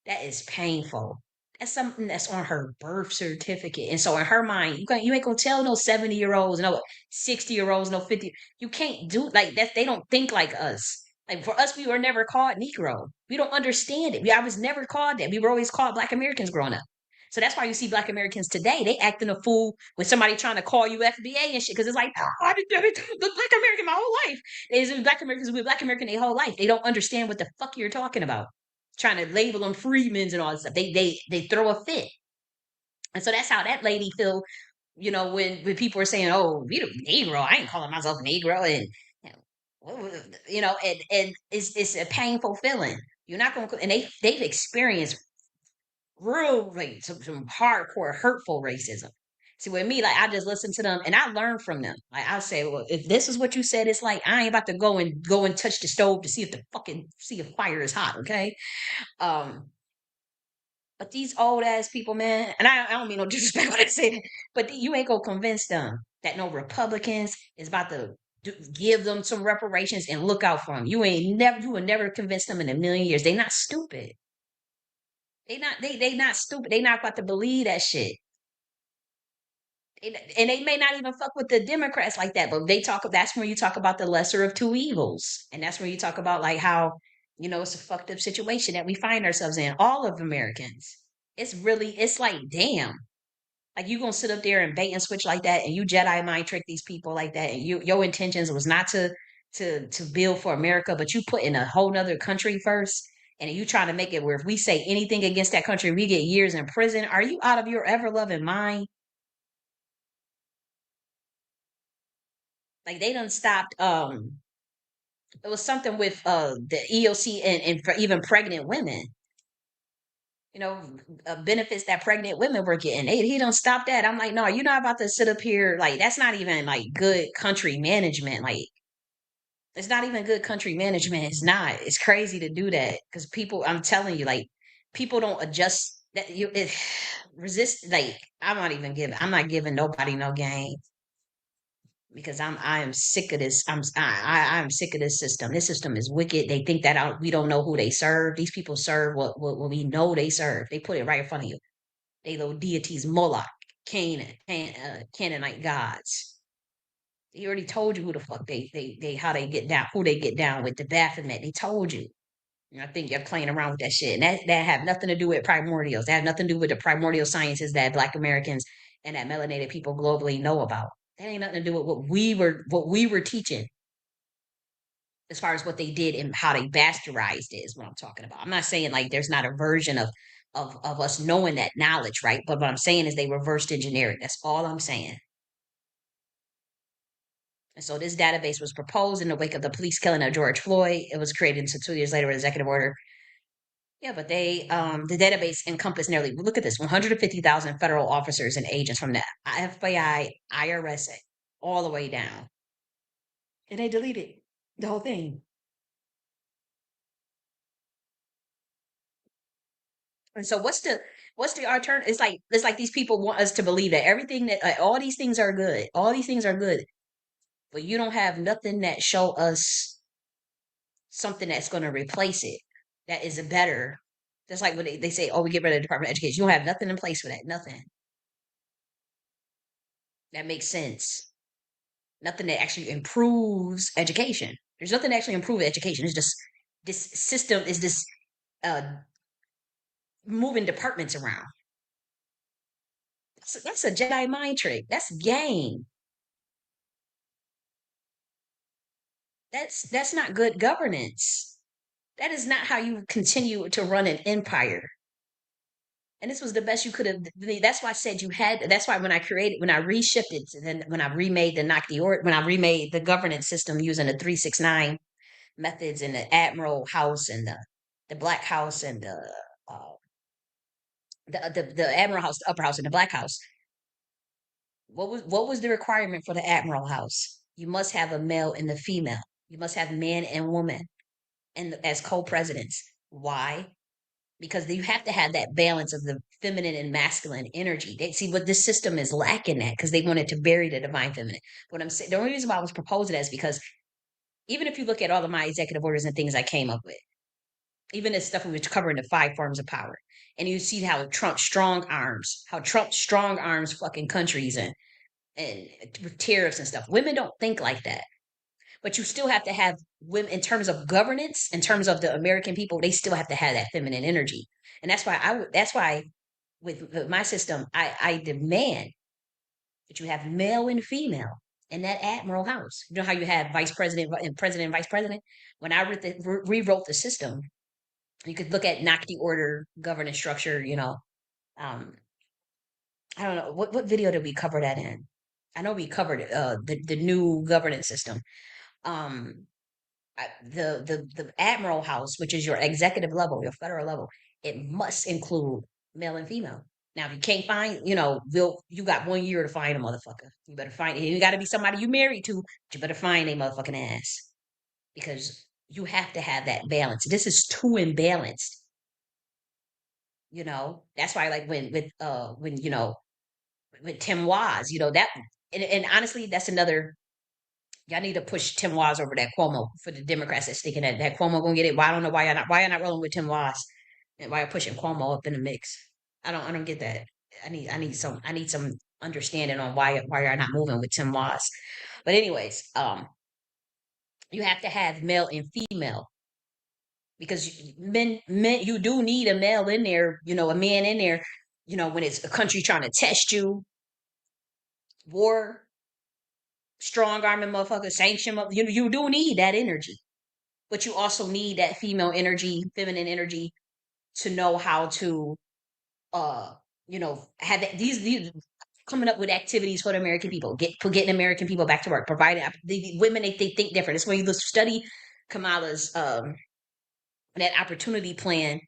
That is painful. That's something that's on her birth certificate. And so in her mind, you ain't gonna tell no 70-year-olds, no 60-year-olds, no 50. You can't do like that. They don't think like us. Like for us, we were never called Negro. We don't understand it. I was never called that. We were always called Black Americans growing up. So that's why you see Black Americans today, they acting a fool with somebody trying to call you FBA and shit. Because it's like, oh, I've been Black American my whole life. They've been Black Americans with Black American their whole life. They don't understand what the fuck you're talking about. Trying to label them Freedmans and all this stuff. They throw a fit. And so that's how that lady feel, when people are saying, oh, we don't Negro, I ain't calling myself Negro. And and it's a painful feeling. You're not gonna and they've experienced real like some hardcore hurtful racism. See, with me, like I just listen to them and I learn from them. Like I say, well, if this is what you said, it's like I ain't about to go and touch the stove to see if fire is hot. Okay. Um, but these old ass people, man, and I don't mean no disrespect when I say that, but you ain't gonna convince them that no Republicans is about to give them some reparations and look out for them. You will never convince them in a million years. They not stupid. They not stupid. They not about to believe that shit. And they may not even fuck with the Democrats like that, but that's when you talk about the lesser of two evils. And that's when you talk about like how, it's a fucked up situation that we find ourselves in, all of Americans. It's like, damn. Like you gonna sit up there and bait and switch like that, and you Jedi mind trick these people like that, and your intentions was not to build for America, but you put in a whole nother country first, and you trying to make it where if we say anything against that country, we get years in prison. Are you out of your ever loving mind? Like they done stopped. It was something with the EOC and for even pregnant women. You know, benefits that pregnant women were getting. He don't stop that. I'm like, no, you're not about to sit up here. Like, that's not even like good country management. Like, it's not even good country management. It's not. It's crazy to do that because people. I'm telling you, like, people don't adjust. That you resist. Like, I'm not even giving. I'm not giving nobody no game because I am sick of this. I'm sick of this system. This system is wicked. They think that we don't know who they serve. These people serve what we know they serve. They put it right in front of you. They little deities, Moloch, Canaanite gods. He already told you who the fuck they how they get down, who they get down with the Baphomet. They told you. And I think you're playing around with that shit. And that have nothing to do with primordials. That have nothing to do with the primordial sciences that Black Americans and that melanated people globally know about. That ain't nothing to do with what we were teaching as far as what they did and how they bastardized it is what I'm talking about. I'm not saying like there's not a version of us knowing that knowledge, right? But what I'm saying is they reversed engineering. That's all I'm saying. And so this database was proposed in the wake of the police killing of George Floyd. It was created so 2 years later with executive order. Yeah, but the database encompassed nearly, look at this, 150,000 federal officers and agents from the FBI, IRS, all the way down. And they deleted the whole thing. And so what's the alternative? It's like these people want us to believe that everything that all these things are good. All these things are good, but you don't have nothing that show us something that's going to replace it. That is a better. That's like when they say, "Oh, we get rid of the Department of Education." You don't have nothing in place for that. Nothing that makes sense. Nothing that actually improves education. There's nothing that actually improves education. It's just this system is this uh moving departments around. That's a Jedi mind trick. That's game. That's not good governance. That is not how you continue to run an empire. And this was the best you could have. That's why I said you had. That's why when I reshifted, then when I remade the Nakhti or when I remade the governance system using the 369 methods and the Admiral House and the Black House and uh, the Admiral House, the Upper House, and the Black House. What was the requirement for the Admiral House? You must have a male and a female. You must have man and woman and as co-presidents. Why? Because you have to have that balance of the feminine and masculine energy. They see what this system is lacking that because they wanted to bury the divine feminine. What I'm saying, the only reason why I was proposing that is because even if you look at all of my executive orders and things I came up with, even this stuff we were covering the 5 forms of power, and you see how Trump strong arms fucking countries and with tariffs and stuff. Women don't think like that. But you still have to have women in terms of governance, in terms of the American people, they still have to have that feminine energy. And that's why that's why with my system, I demand that you have male and female in that admiral house. You know how you have vice president and president and vice president? When I rewrote the system, you could look at Nakhti order governance structure, um, I don't know what video did we cover that in? I know we covered the new governance system. Um, the admiral house, which is your executive level, your federal level, it must include male and female. Now, if you can't find, you got 1 year to find a motherfucker. You better find it. You got to be somebody you married to, but you better find a motherfucking ass because you have to have that balance. This is too imbalanced. That's why, like with Tim Waz, that, and honestly, that's another. Y'all need to push Tim Waz over that Cuomo for the Democrats that's thinking that Cuomo gonna get it. Why I don't know why y'all not rolling with Tim Waz and why you're pushing Cuomo up in the mix. I don't get that. I need some understanding on why you're not moving with Tim Waz. But anyways, you have to have male and female because men you do need a male in there, a man in there when it's a country trying to test you, war, strong arming motherfucker, sanction, you do need that energy, but you also need that female energy, feminine energy to know how to, uh, have these coming up with activities for the American people, getting American people back to work, providing the women they think different. It's when you study Kamala's that opportunity plan,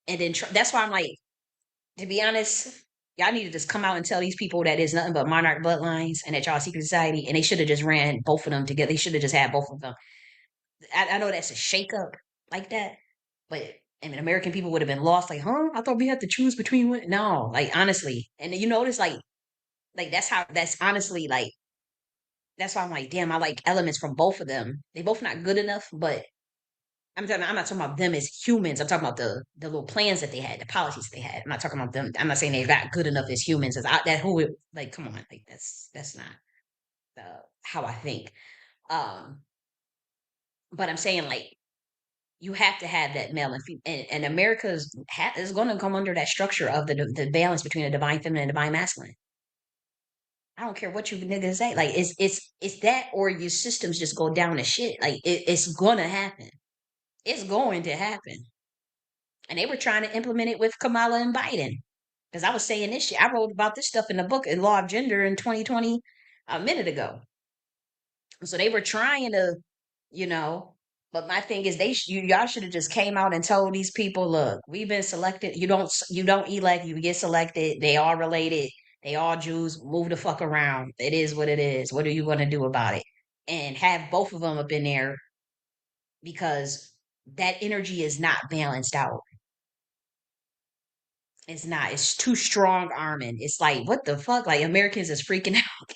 and then that's why I'm like, to be honest, y'all need to just come out and tell these people that it's nothing but monarch bloodlines and that y'all secret society, and they should have just ran both of them together. They should have just had both of them. I know that's a shakeup like that, but I mean, American people would have been lost. Like, huh? I thought we had to choose between one. No, like honestly, and you notice, like that's honestly like that's why I'm like, damn, I like elements from both of them. They both not good enough, but I'm not talking about them as humans. I'm talking about the little plans that they had, the policies they had. I'm not talking about them. I'm not saying they got good enough as humans. That who it, like, come on, like that's not the how I think. Um, but I'm saying like you have to have that male and and America is going to come under that structure of the balance between the divine feminine and divine masculine. I don't care what you niggas say. Like it's that or your systems just go down to shit. Like it's gonna happen. It's going to happen. And they were trying to implement it with Kamala and Biden. Because I was saying this shit. I wrote about this stuff in the book in Law of Gender in 2020 a minute ago. So they were trying to, you know, but my thing is y'all should have just came out and told these people, look, we've been selected. You don't elect, you get selected. They all related. They all Jews. Move the fuck around. It is what it is. What are you going to do about it? And have both of them up in there because that energy is not balanced out. It's not. It's too strong arming. It's like, what the fuck? Like Americans is freaking out.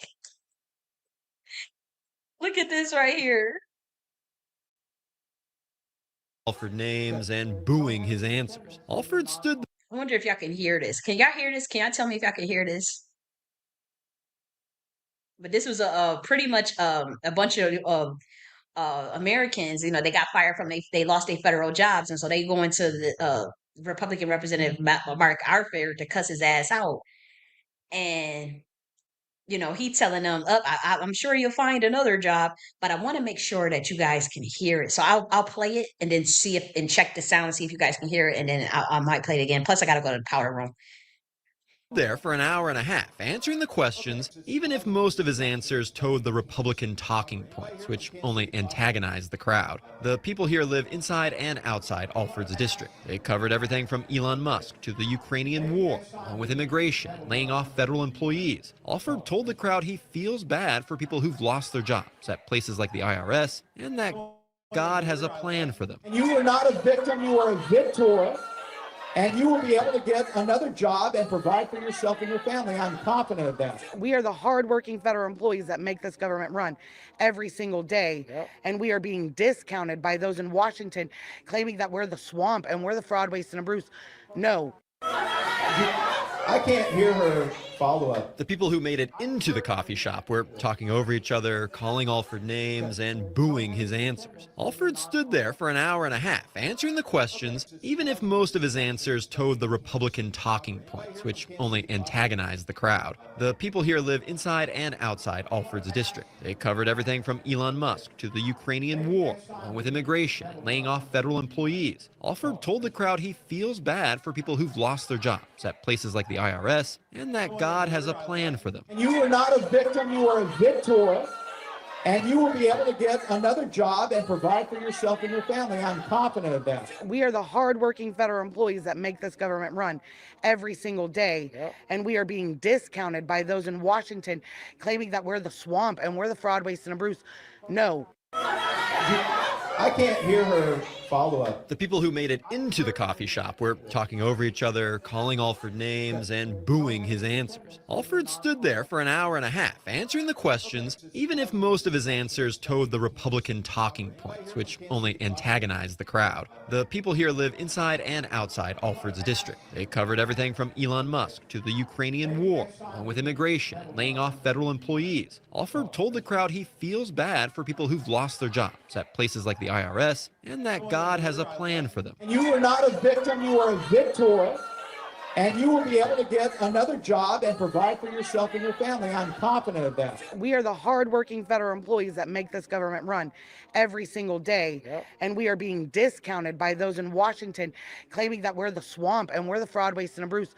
Look at this right here. Alford names and booing his answers. Alford stood. I wonder if y'all can hear this. Can y'all hear this? Can y'all tell me if y'all can hear this? But this was a pretty much a bunch of Americans. They got fired from they lost their federal jobs, and so they go into the Republican Representative Mark Arthur to cuss his ass out, and he telling them up. I'm sure you'll find another job, but I want to make sure that you guys can hear it. So I'll play it and then see if and check the sound, see if you guys can hear it, and then I might play it again. Plus, I got to go to the powder room. There for an hour and a half, answering the questions, even if most of his answers towed the Republican talking points, which only antagonized the crowd. The people here live inside and outside Alford's district. They covered everything from Elon Musk to the Ukrainian war, along with immigration and laying off federal employees. Alford told the crowd he feels bad for people who've lost their jobs at places like the IRS, and that God has a plan for them. And you are not a victim, you are a victor. And you will be able to get another job and provide for yourself and your family. I'm confident of that. We are the hardworking federal employees that make this government run every single day. Yep. And we are being discounted by those in Washington claiming that we're the swamp and we're the fraud, waste, and abuse. No. I can't hear her follow up. The people who made it into the coffee shop were talking over each other, calling Alford names, and booing his answers. Alford stood there for an hour and a half, answering the questions, even if most of his answers towed the Republican talking points, which only antagonized the crowd. The people here live inside and outside Alford's district. They covered everything from Elon Musk to the Ukrainian war, along with immigration and laying off federal employees. Alford told the crowd he feels bad for people who've lost their jobs at places like the IRS, and that God has a plan for them. And you are not a victim, you are a victor. And you will be able to get another job and provide for yourself and your family. I'm confident of that. We are the hardworking federal employees that make this government run every single day. Yep. And we are being discounted by those in Washington claiming that we're the swamp and we're the fraud, waste, and abuse. No. I can't hear her follow up. The people who made it into the coffee shop were talking over each other, calling Alford names, and booing his answers. Alford stood there for an hour and a half, answering the questions, even if most of his answers towed the Republican talking points, which only antagonized the crowd. The people here live inside and outside Alford's district. They covered everything from Elon Musk to the Ukrainian war, along with immigration and laying off federal employees. Alford told the crowd he feels bad for people who've lost their jobs at places like the IRS, and that God has a plan for them. And you are not a victim, you are a victor. and you will be able to get another job and provide for yourself and your family. I'm confident of that. We are the hardworking federal employees that make this government run every single day. And we are being discounted by those in Washington claiming that we're the swamp and we're the fraud, waste, and abuse.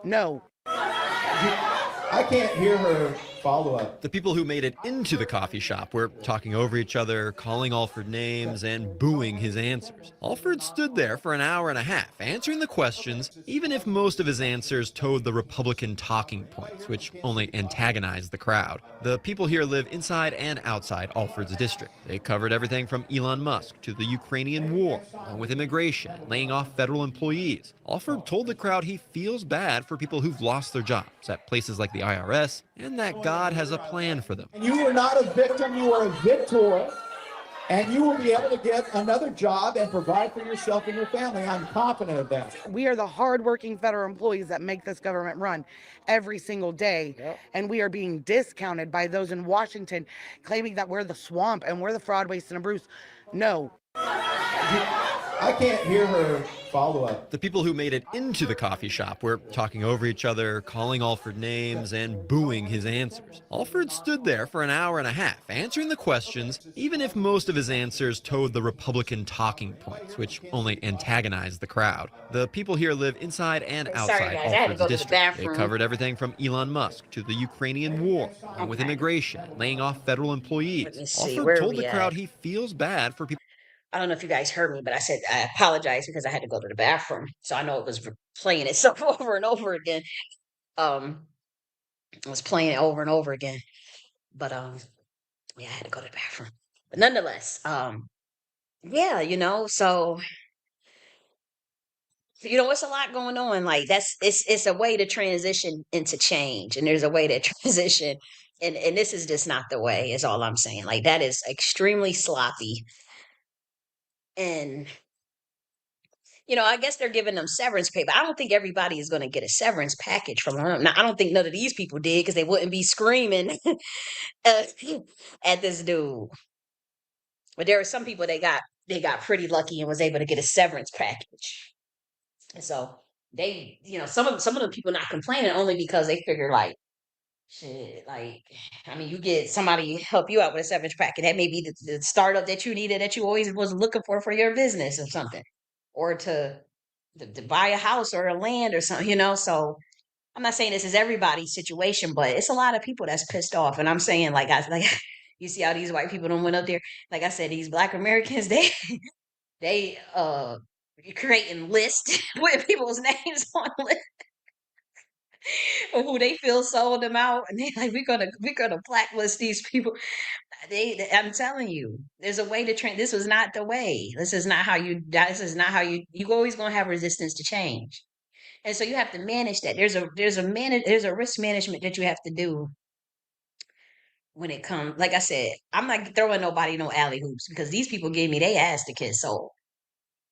No. I can't hear her follow up. The people who made it into the coffee shop were talking over each other, calling Alford names, and booing his answers. Alford stood there for an hour and a half, answering the questions, even if most of his answers toed the Republican talking points, which only antagonized the crowd. The people here live inside and outside Alford's district. They covered everything from Elon Musk to the Ukrainian war, along with immigration and laying off federal employees. Alford told the crowd he feels bad for people who've lost their jobs at places like the IRS, and that God has a plan for them. You are not a victim, you are a victor, and you will be able to get another job and provide for yourself and your family. I'm confident of that. We are the hardworking federal employees that make this government run every single day. And we are being discounted by those in Washington claiming that we're the swamp and we're the fraud, waste, and abuse. No. I can't hear her follow up. The people who made it into the coffee shop were talking over each other, calling Alford names, and booing his answers. Alford stood there for an hour and a half, answering the questions, even if most of his answers toed the Republican talking points, which only antagonized the crowd. The people here live inside and outside Alford's district. They covered everything from Elon Musk to the Ukrainian war, along with immigration and laying off federal employees. Alford told the crowd he feels bad for people. I don't know if you guys heard me, but I said I apologize because I had to go to the bathroom. So I know it was playing itself over and over again. I was playing it over and over again. But yeah, I had to go to the bathroom. But nonetheless, yeah, so it's a lot going on. Like it's a way to transition into change, and there's a way to transition, and this is just not the way. Is all I'm saying. Like that is extremely sloppy, and I guess they're giving them severance pay, but I don't think everybody is going to get a severance package from them. Now, I don't think none of these people did because they wouldn't be screaming uh, at this dude. But there are some people they got pretty lucky and was able to get a severance package. And so they, some of the people not complaining only because they figure like, shit, like, I mean, you get somebody help you out with a severance package. That may be the startup that you needed that you always was looking for your business or something, or to buy a house or a land or something, So I'm not saying this is everybody's situation, but it's a lot of people that's pissed off. And I'm saying, like, guys, like, you see how these white people don't went up there. Like I said, these Black Americans, they creating lists with people's names on list of who they feel sold them out, and they like we're gonna blacklist these people. I'm telling you, there's a way to train. This was not the way. This is not how you. This is not how you always gonna have resistance to change. And so you have to manage that. There's a risk management that you have to do when it comes. Like I said, I'm not throwing nobody no alley hoops because these people gave me their ass to kiss soul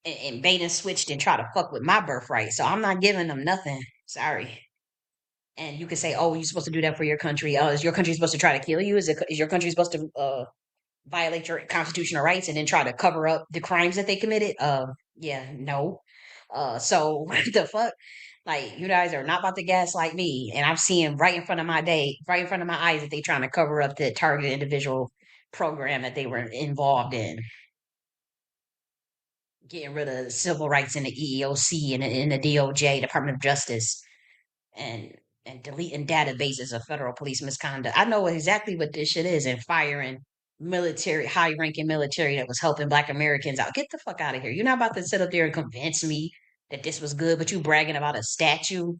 and bait and switched and try to fuck with my birthright. So I'm not giving them nothing. Sorry. And you can say, "Oh, you're supposed to do that for your country. Is your country supposed to try to kill you? Is your country supposed to violate your constitutional rights and then try to cover up the crimes that they committed?" Yeah, no. So what the fuck? Like you guys are not about to gaslight me, and I'm seeing right in front of right in front of my eyes that they trying to cover up the targeted individual program that they were involved in, getting rid of civil rights in the EEOC and in the DOJ, Department of Justice, and deleting databases of federal police misconduct. I know exactly what this shit is, and firing high ranking military that was helping Black Americans out. Get the fuck out of here. You're not about to sit up there and convince me that this was good, but you bragging about a statue,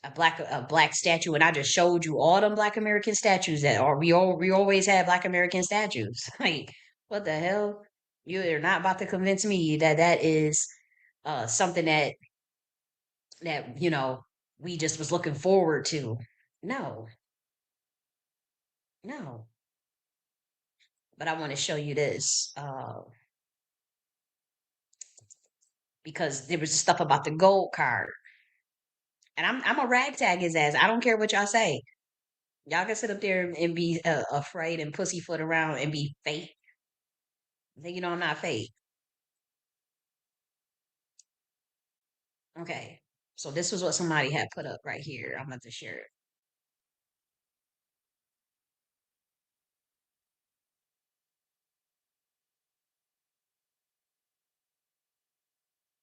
a black statue, and I just showed you all them Black American statues that are we always had Black American statues. Like, what the hell? You're not about to convince me that that is something that we just was looking forward to. No, no. But I want to show you this because there was stuff about the gold card, and I'm a ragtag his ass. I don't care what y'all say. Y'all can sit up there and be afraid and pussyfoot around and be fake. Then I'm not fake. Okay. So this was what somebody had put up right here. I'm about to share it.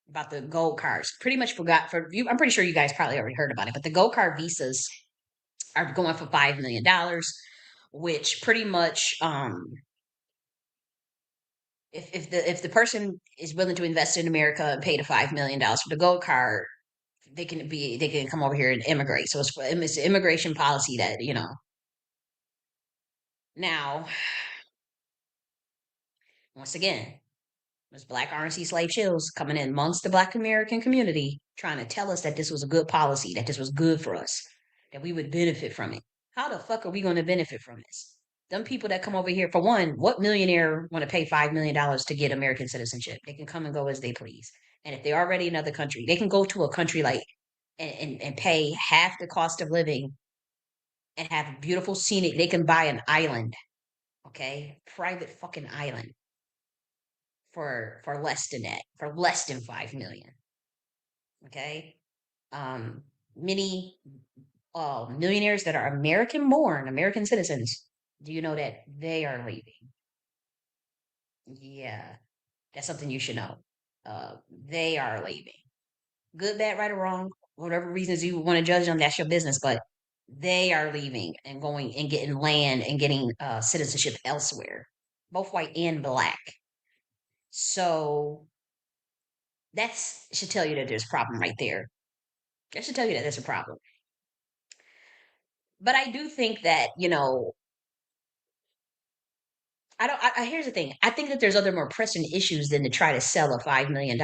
About the gold cards. Pretty much forgot for you. I'm pretty sure you guys probably already heard about it, but the gold card visas are going for $5 million, which pretty much if the person is willing to invest in America and pay the $5 million for the gold card, they can come over here and immigrate. So it's an immigration policy that now once again was Black RNC slave shills coming in amongst the Black American community, trying to tell us that this was a good policy, that this was good for us, that we would benefit from it. How the fuck are we going to benefit from this? Them people that come over here, for one, what millionaire want to pay $5 million to get American citizenship? They can come and go as they please. And if they're already in another country, they can go to a country like and pay half the cost of living and have beautiful scenic. They can buy an island, okay, private fucking island for less than that, for less than 5 million. Okay, many millionaires that are American born, American citizens. Do you know that they are leaving? Yeah, that's something you should know. They are leaving. Good, bad, right, or wrong, whatever reasons you want to judge them, that's your business. But they are leaving and going and getting land and getting citizenship elsewhere, both white and black. So that should tell you that there's a problem right there. That should tell you that there's a problem. But I do think that, I don't. Here's the thing. I think that there's other more pressing issues than to try to sell a $5 million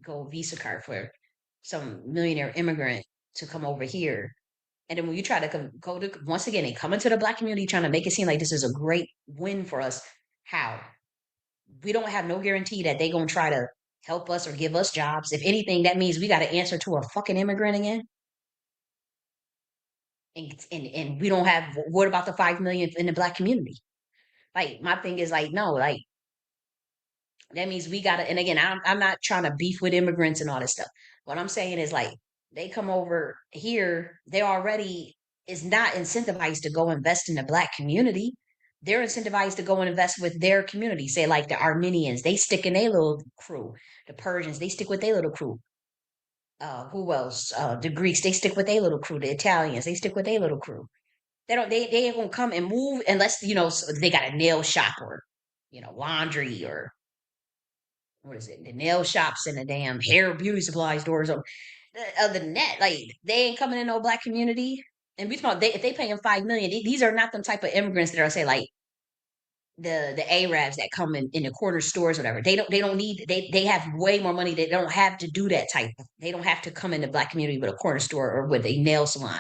gold Visa card for some millionaire immigrant to come over here. And then when you try to go to, once again, they come into the Black community trying to make it seem like this is a great win for us. How? We don't have no guarantee that they going to try to help us or give us jobs. If anything, that means we got to answer to a fucking immigrant again. And we don't have, what about the 5 million in the Black community? Like, my thing is like, no, like, that means we gotta, and again, I'm not trying to beef with immigrants and all this stuff. What I'm saying is like they come over here, they already is not incentivized to go invest in the Black community. They're incentivized to go and invest with their community. Say like the Armenians, they stick in their little crew. The Persians, they stick with their little crew. Who else? The Greeks, they stick with their little crew. The Italians, they stick with their little crew. They ain't gonna come and move unless so they got a nail shop or laundry or what is it? The nail shops and the damn hair beauty supply stores. Other than that, like they ain't coming in no Black community. And we talking if they paying 5 million, these are not the type of immigrants that are say like the Arabs that come in the corner stores, whatever. They don't need they have way more money. They don't have to do that type. They don't have to come in the Black community with a corner store or with a nail salon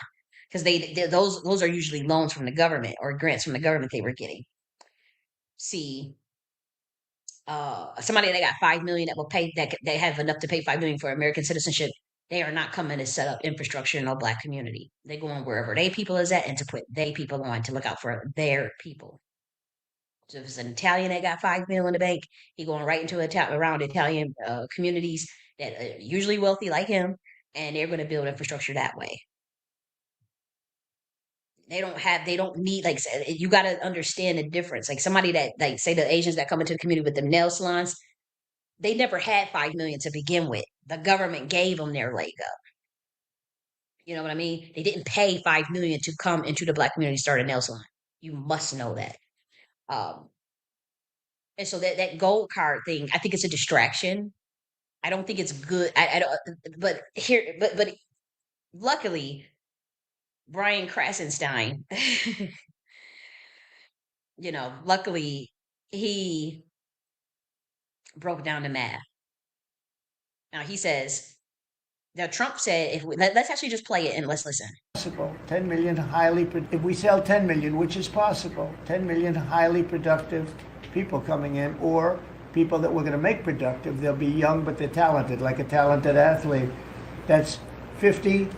because those are usually loans from the government or grants from the government they were getting. See, somebody that got 5 million that will pay that they have enough to pay 5 million for American citizenship, they are not coming to set up infrastructure in no Black community. They going wherever they people is at and to put they people on to look out for their people. So if it's an Italian that got 5 million in the bank, he going right into around Italian communities that are usually wealthy like him, and they're going to build infrastructure that way. They don't need like you got to understand the difference. Like somebody that like say the Asians that come into the community with the nail salons, they never had 5 million to begin with. The government gave them their leg up. You know what I mean? They didn't pay 5 million to come into the Black community and start a nail salon. You must know that. Um, and so that gold card thing, I think it's a distraction. I don't think it's good. I don't. But luckily, Brian Krasenstein, luckily he broke down the math. Now he says, now Trump said, let's actually just play it and let's listen. Possible. 10 million if we sell 10 million, which is possible, 10 million highly productive people coming in, or people that we're going to make productive. They'll be young, but they're talented, like a talented athlete. That's $50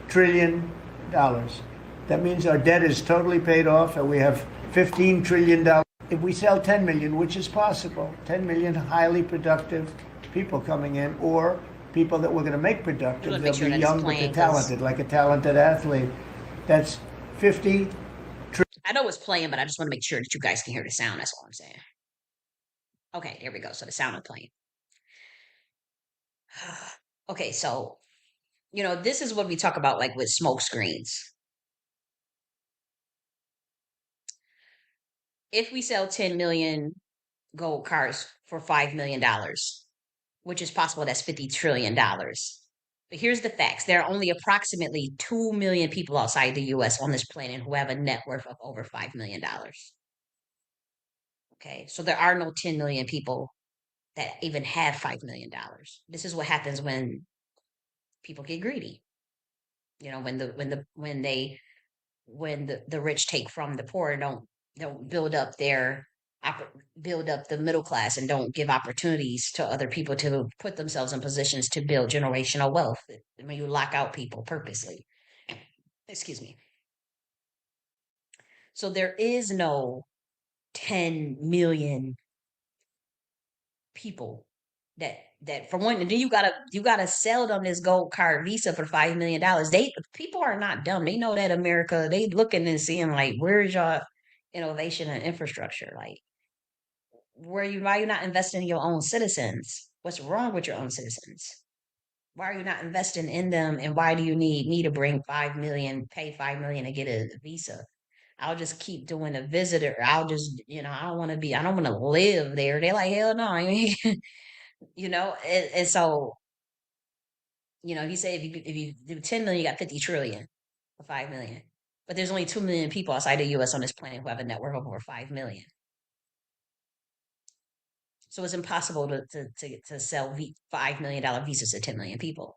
trillion. That means our debt is totally paid off, and we have $15 trillion. If we sell 10 million, which is possible, 10 million highly productive people coming in, or people that we're going to make You productive, want to make they'll sure be that it's young but they're playing because talented, like a talented athlete. That's 50. I know it's playing, but I just want to make sure that you guys can hear the sound. That's all I'm saying. Okay, there we go. So the sound is playing. Okay, so this is what we talk about, like with smoke screens. If we sell 10 million gold cars for $5 million, which is possible, that's $50 trillion. But here's the facts: there are only approximately 2 million people outside the U.S. on this planet who have a net worth of over $5 million. Okay, so there are no 10 million people that even have $5 million. This is what happens when people get greedy. When the rich take from the poor and don't build up the middle class and don't give opportunities to other people to put themselves in positions to build generational wealth. When you lock out people purposely, excuse me. So there is no 10 million people that for one, and then you gotta sell them this gold card visa for $5 million. People are not dumb. They know that America, they looking and seeing like, where's your innovation and infrastructure? Like, why are you not investing in your own citizens? What's wrong with your own citizens? Why are you not investing in them? And why do you need me to bring 5 million, pay 5 million to get a visa? I'll just keep doing a visitor. I don't want to live there. They're like, hell no. I mean, and so, if you say if you do 10 million, you got 50 trillion for 5 million. But there's only 2 million people outside the US on this planet who have a net worth of over 5 million. So it's impossible to sell $5 million visas to 10 million people.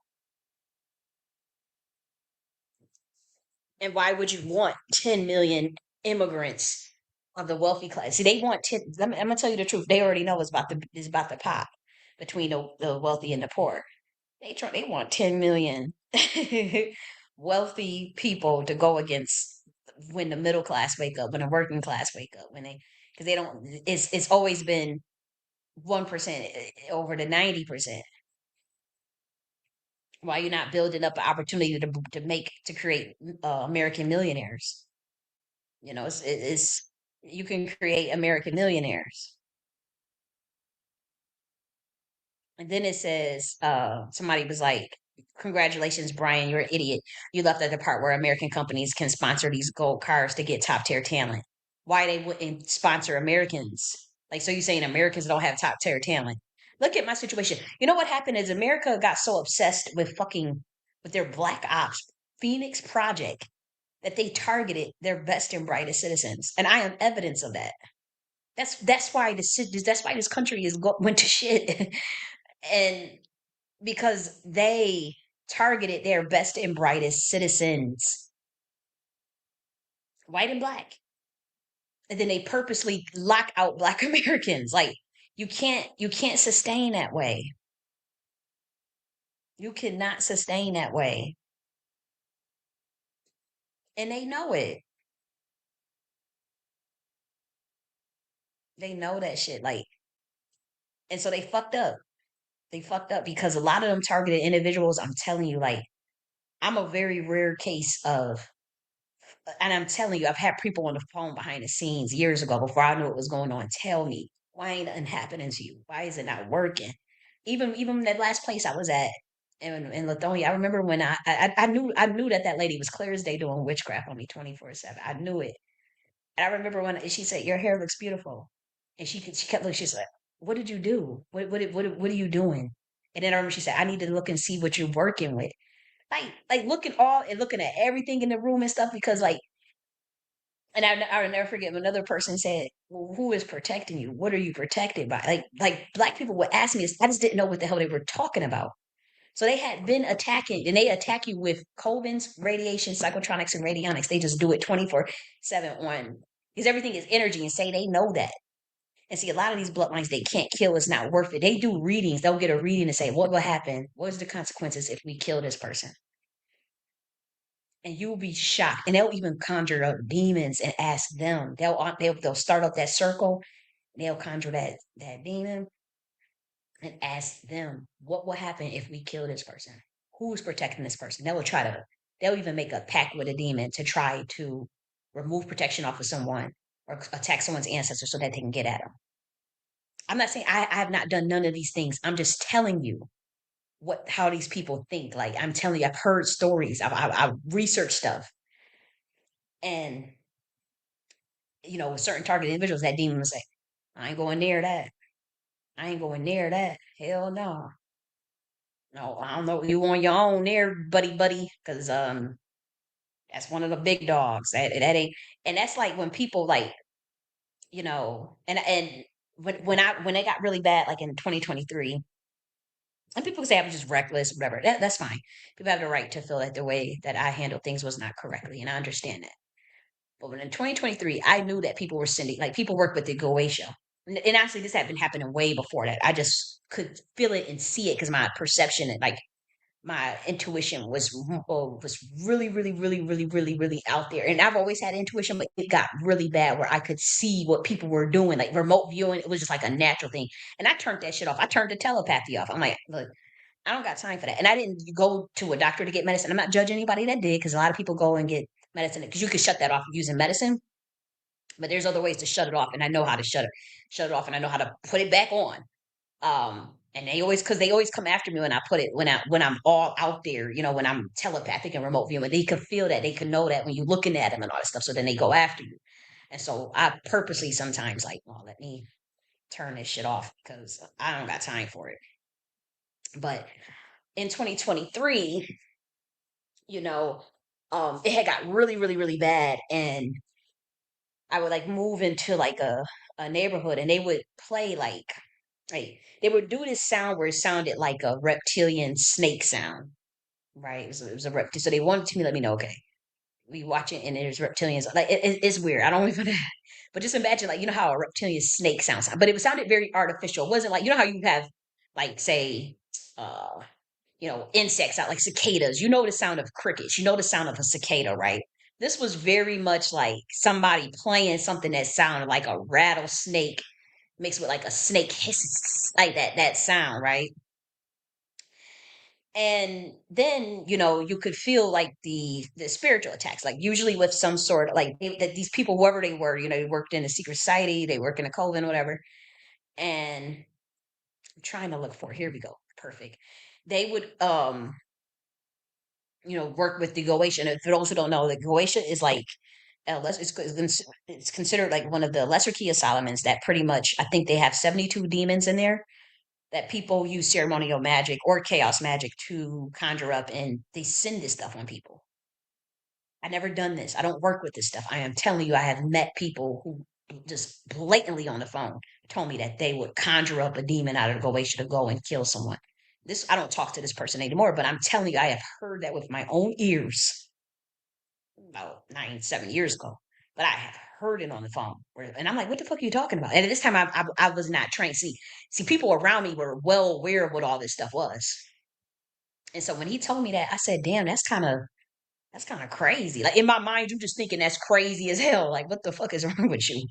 And why would you want 10 million immigrants of the wealthy class? See, they want 10. I'm gonna tell you the truth. They already know it's about the pop between the wealthy and the poor. They want 10 million wealthy people to go against when the middle class wake up, when the working class wake up, because they don't. It's always been 1% over the 90%. Why you're not building up an opportunity to create American millionaires? It's you can create American millionaires. And then it says, somebody was like, congratulations, Brian, you're an idiot. You left at the part where American companies can sponsor these gold cars to get top tier talent. Why they wouldn't sponsor Americans? Like, so you're saying Americans don't have top tier talent? Look at my situation. You know what happened is America got so obsessed with their Black Ops Phoenix project that they targeted their best and brightest citizens, and I am evidence of that. That's why this country went to shit, and because they targeted their best and brightest citizens, white and black, and then they purposely lock out Black Americans. Like, you can't sustain that way. You cannot sustain that way, and they know it. They know that shit. Like, and so they fucked up. They fucked up because a lot of them targeted individuals. I'm telling you, like, I'm a very rare case of, and I'm telling you, I've had people on the phone behind the scenes years ago before I knew what was going on. Tell me, why ain't nothing happening to you? Why is it not working? Even that last place I was at in Lithonia, I remember when I knew that lady was clear as day doing witchcraft on me 24/7. I knew it, and I remember when she said, "Your hair looks beautiful," and she kept looking. She's like, "What did you do? What are you doing?" And then I remember she said, "I need to look and see what you're working with." Like looking at everything in the room and stuff, because like, and I'll never forget when another person said, well, who is protecting you? What are you protected by? Like black people would ask me this. I just didn't know what the hell they were talking about. So they had been attacking, and they attack you with Colvin's radiation, psychotronics, and radionics. They just do it 24/7 on, because everything is energy, and say they know that. And see, a lot of these bloodlines, they can't kill. It's not worth it. They do readings. They'll get a reading and say, what will happen? What's the consequences if we kill this person? And you'll be shocked. And they'll even conjure up demons and ask them. They'll start up that circle. They'll conjure that demon, and ask them what will happen if we kill this person. Who's protecting this person? They'll even make a pact with a demon to try to remove protection off of someone or attack someone's ancestors so that they can get at them. I'm not saying I have not done none of these things. I'm just telling you how these people think. Like I'm telling you, I've heard stories. I've researched stuff, and with certain target individuals, that demon will say, "I ain't going near that. I ain't going near that. Hell no. No, I don't know. You on your own there, buddy, because that's one of the big dogs. That ain't, and that's like when people like, and when it got really bad, like in 2023, and people say I was just reckless, whatever. That's fine. People have the right to feel that the way that I handled things was not correctly, and I understand that. But when in 2023, I knew that people were sending, like people work with the Goetia. And actually, this had been happening way before that. I just could feel it and see it because my perception and like my intuition was really, really, really, really, really, really out there. And I've always had intuition, but it got really bad where I could see what people were doing, like remote viewing. It was just like a natural thing. And I turned that shit off. I turned the telepathy off. I'm like, look, I don't got time for that. And I didn't go to a doctor to get medicine. I'm not judging anybody that did because a lot of people go and get medicine because you can shut that off using medicine. But there's other ways to shut it off, and I know how to shut it off, and I know how to put it back on. And because they always come after me when I put it when I'm all out there, when I'm telepathic and remote viewing, they could feel that, they can know that when you're looking at them and all that stuff. So then they go after you. And so I purposely sometimes like, well, let me turn this shit off because I don't got time for it. But in 2023, you know, it had got really, really, really bad, and I would like move into like a neighborhood, and they would play like they would do this sound where it sounded like a reptilian snake sound, right? It was a reptile. So they wanted to let me know, okay, we watch it and there's reptilians. Like it's weird. I don't even, but just imagine like how a reptilian snake sounds, but it sounded very artificial. It wasn't like how you have like say uh insects out like cicadas. You know the sound of crickets. You know the sound of a cicada, right? This was very much like somebody playing something that sounded like a rattlesnake mixed with like a snake hiss, like that sound, right? And then you could feel like the spiritual attacks, like usually with some sort of like that these people, whoever they were, they worked in a secret society, they work in a coven, whatever. And I'm trying to look for, here we go, perfect. They would work with the Goetia. And for those who don't know, the Goetia is like it's considered like one of the lesser key of Solomon's, that pretty much I think they have 72 demons in there that people use ceremonial magic or chaos magic to conjure up, and they send this stuff on people. I never done this. I don't work with this stuff. I am telling you, I have met people who just blatantly on the phone told me that they would conjure up a demon out of the Goetia to go and kill someone. This I don't talk to this person anymore, but I'm telling you, I have heard that with my own ears about 7 years ago. But I have heard it on the phone, and I'm like, "What the fuck are you talking about?" And at this time, I was not trained. See, people around me were well aware of what all this stuff was. And so when he told me that, I said, "Damn, that's kind of crazy." Like in my mind, you just thinking that's crazy as hell. Like, what the fuck is wrong with you?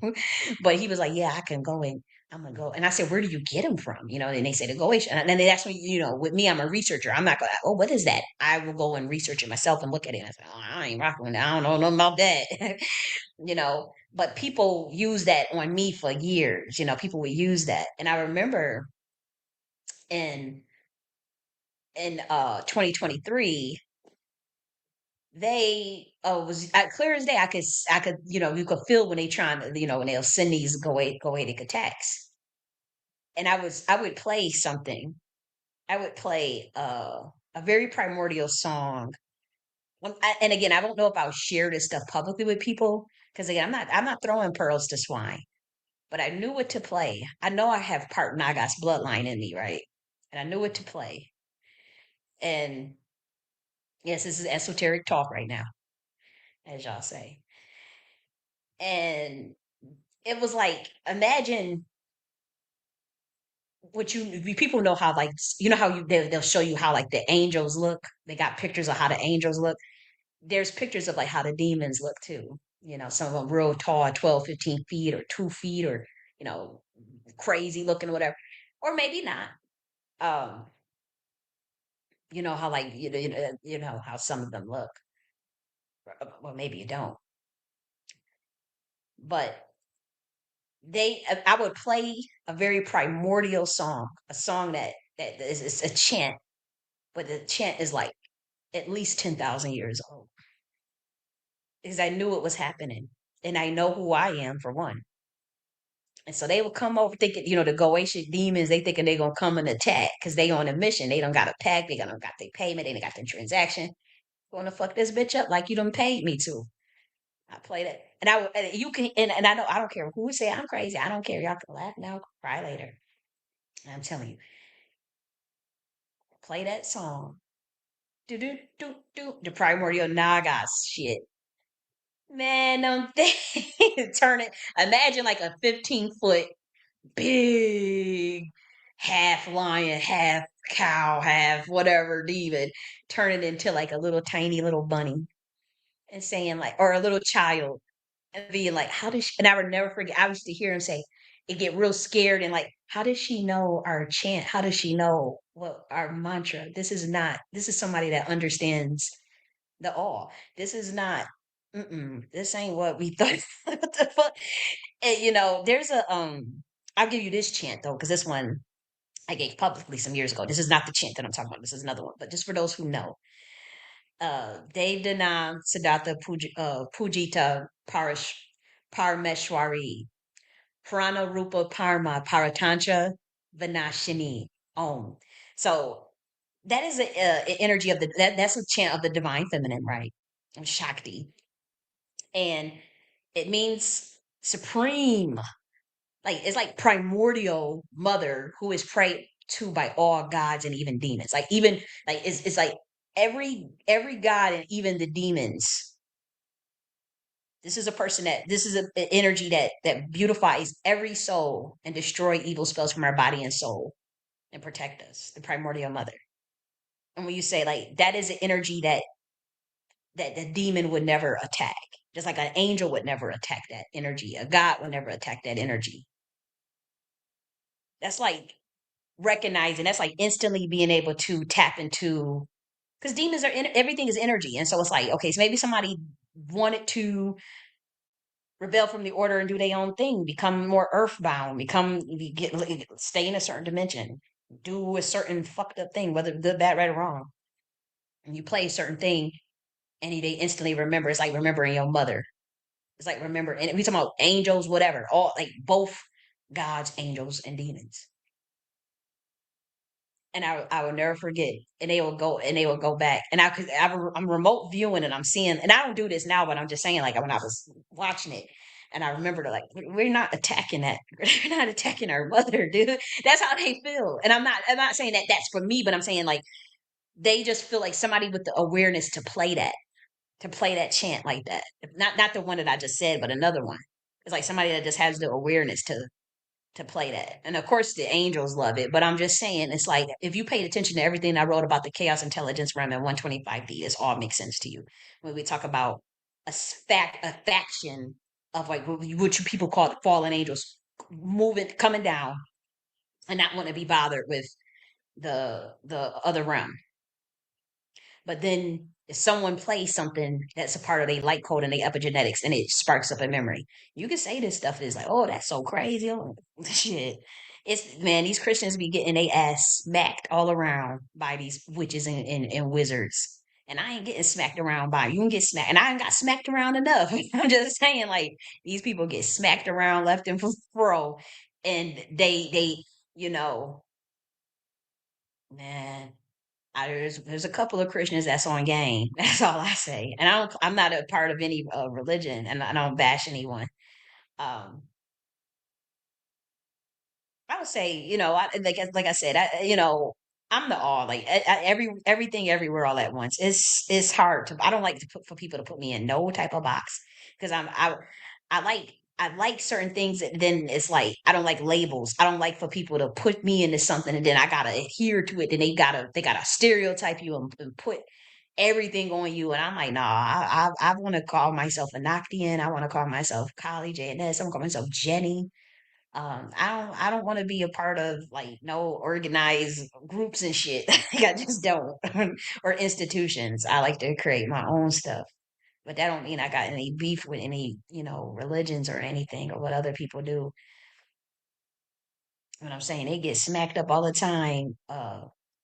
But he was like, "Yeah, I can go and I'm gonna go." And I said, "Where do you get them from?" And they say the Goetia. And then they asked me, with me, I'm a researcher. I'm not going, "Oh, what is that?" I will go and research it myself and look at it. And I say, "Oh, I ain't rocking with that. I don't know nothing about that." But people use that on me for years. People would use that. And I remember in 2023, they was clear as day. I could you could feel when they trying to when they'll send these goetic attacks. And I would play something. I would play a very primordial song. And again, I don't know if I'll share this stuff publicly with people because again, I'm not throwing pearls to swine. But I knew what to play. I know I have part Nagas bloodline in me, right? And I knew what to play. And yes, this is esoteric talk right now, as y'all say. And it was like, imagine people know how like how they'll show you how like the angels look. They got pictures of how the angels look. There's pictures of like how the demons look too. Some of them real tall, 12, 15 feet or 2 feet, or you know crazy looking or whatever, or maybe not. Um, you know how like you know how some of them look. Well, maybe you don't, but I would play a very primordial song, a song that is a chant, but the chant is like at least 10,000 years old because I knew it was happening and I know who I am for one. And so they would come over thinking, the Goetian demons, they thinking they gonna come and attack because they on a mission. They don't got a pack, they don't got their payment, they don't got their transaction. Gonna fuck this bitch up like you done paid me to. I play that. And you can, and I know, I don't care who would say I'm crazy. I don't care. Y'all can laugh now, cry later. I'm telling you, play that song. Do do do do the primordial Nagas shit. Man, turn it. Imagine like a 15-foot big half lion, half cow, half whatever demon, turn it into like a little tiny little bunny and saying like, or a little child and being like, how does she, and I would never forget, I used to hear him say, it get real scared and like, how does she know our chant? How does she know what our mantra? This is somebody that understands the all. This is not, this ain't what we thought. What the fuck? And there's I'll give you this chant though, because this one I gave publicly some years ago. This is not the chant that I'm talking about. This is another one. But just for those who know, Dev Danam Siddhartha Pujita Parameshwari Prana Rupa Parma Paratantra Vinashini Om. So that is a energy of that's a chant of the divine feminine, right? Shakti. And it means supreme, like it's like primordial mother who is prayed to by all gods and even demons. Like even like it's like every god and even the demons. This is an energy that beautifies every soul and destroy evil spells from our body and soul and protect us, the primordial mother. And when you say like that is an energy that the demon would never attack. Just like an angel would never attack that energy. A God would never attack that energy. That's like recognizing, that's like instantly being able to tap into, because demons everything is energy. And so it's like, okay, so maybe somebody wanted to rebel from the order and do their own thing, become more earthbound, stay in a certain dimension, do a certain fucked up thing, whether good, bad, right, or wrong. And you play a certain thing and they instantly remember. It's like remembering your mother. It's like remember, and we talking about angels, whatever, all like both gods, angels, and demons. And I will never forget. And they will go back. And I'm remote viewing and I'm seeing, and I don't do this now, but I'm just saying, like when I was watching it, and I remember like, we're not attacking that. We're not attacking our mother, dude. That's how they feel. And I'm not saying that that's for me, but I'm saying like they just feel like somebody with the awareness to play that chant like that. Not the one that I just said, but another one. It's like somebody that just has the awareness to play that. And of course the angels love it, but I'm just saying it's like if you paid attention to everything I wrote about the chaos intelligence realm and 125D, this all makes sense to you. When we talk about a faction of like what you people call the fallen angels moving coming down and not want to be bothered with the other realm. But then if someone plays something that's a part of their light code and their epigenetics and it sparks up a memory, you can say this stuff is like, oh, that's so crazy. Oh, shit. It's man, these Christians be getting their ass smacked all around by these witches and wizards. And I ain't getting smacked around by you can get smacked. And I ain't got smacked around enough. I'm just saying, like, these people get smacked around left and fro. And you know, man. There's a couple of Christians that's on game. That's all I say. And I'm not a part of any religion, and I don't bash anyone. Um, I would say, like I said, I'm the all like everything everywhere all at once. It's hard to. I don't like to put for people to put me in no type of box because I like certain things that then it's like I don't like labels. I don't like for people to put me into something and then I gotta adhere to it. Then they gotta stereotype you and put everything on you. And I'm like, nah, I want to call myself a Nakhtian. I want to call myself Kali J.N.S. I want to call myself Jenny. I don't want to be a part of like no organized groups and shit. Like, I just don't, or institutions. I like to create my own stuff. But that don't mean I got any beef with any, religions or anything or what other people do. What I'm saying, they get smacked up all the time,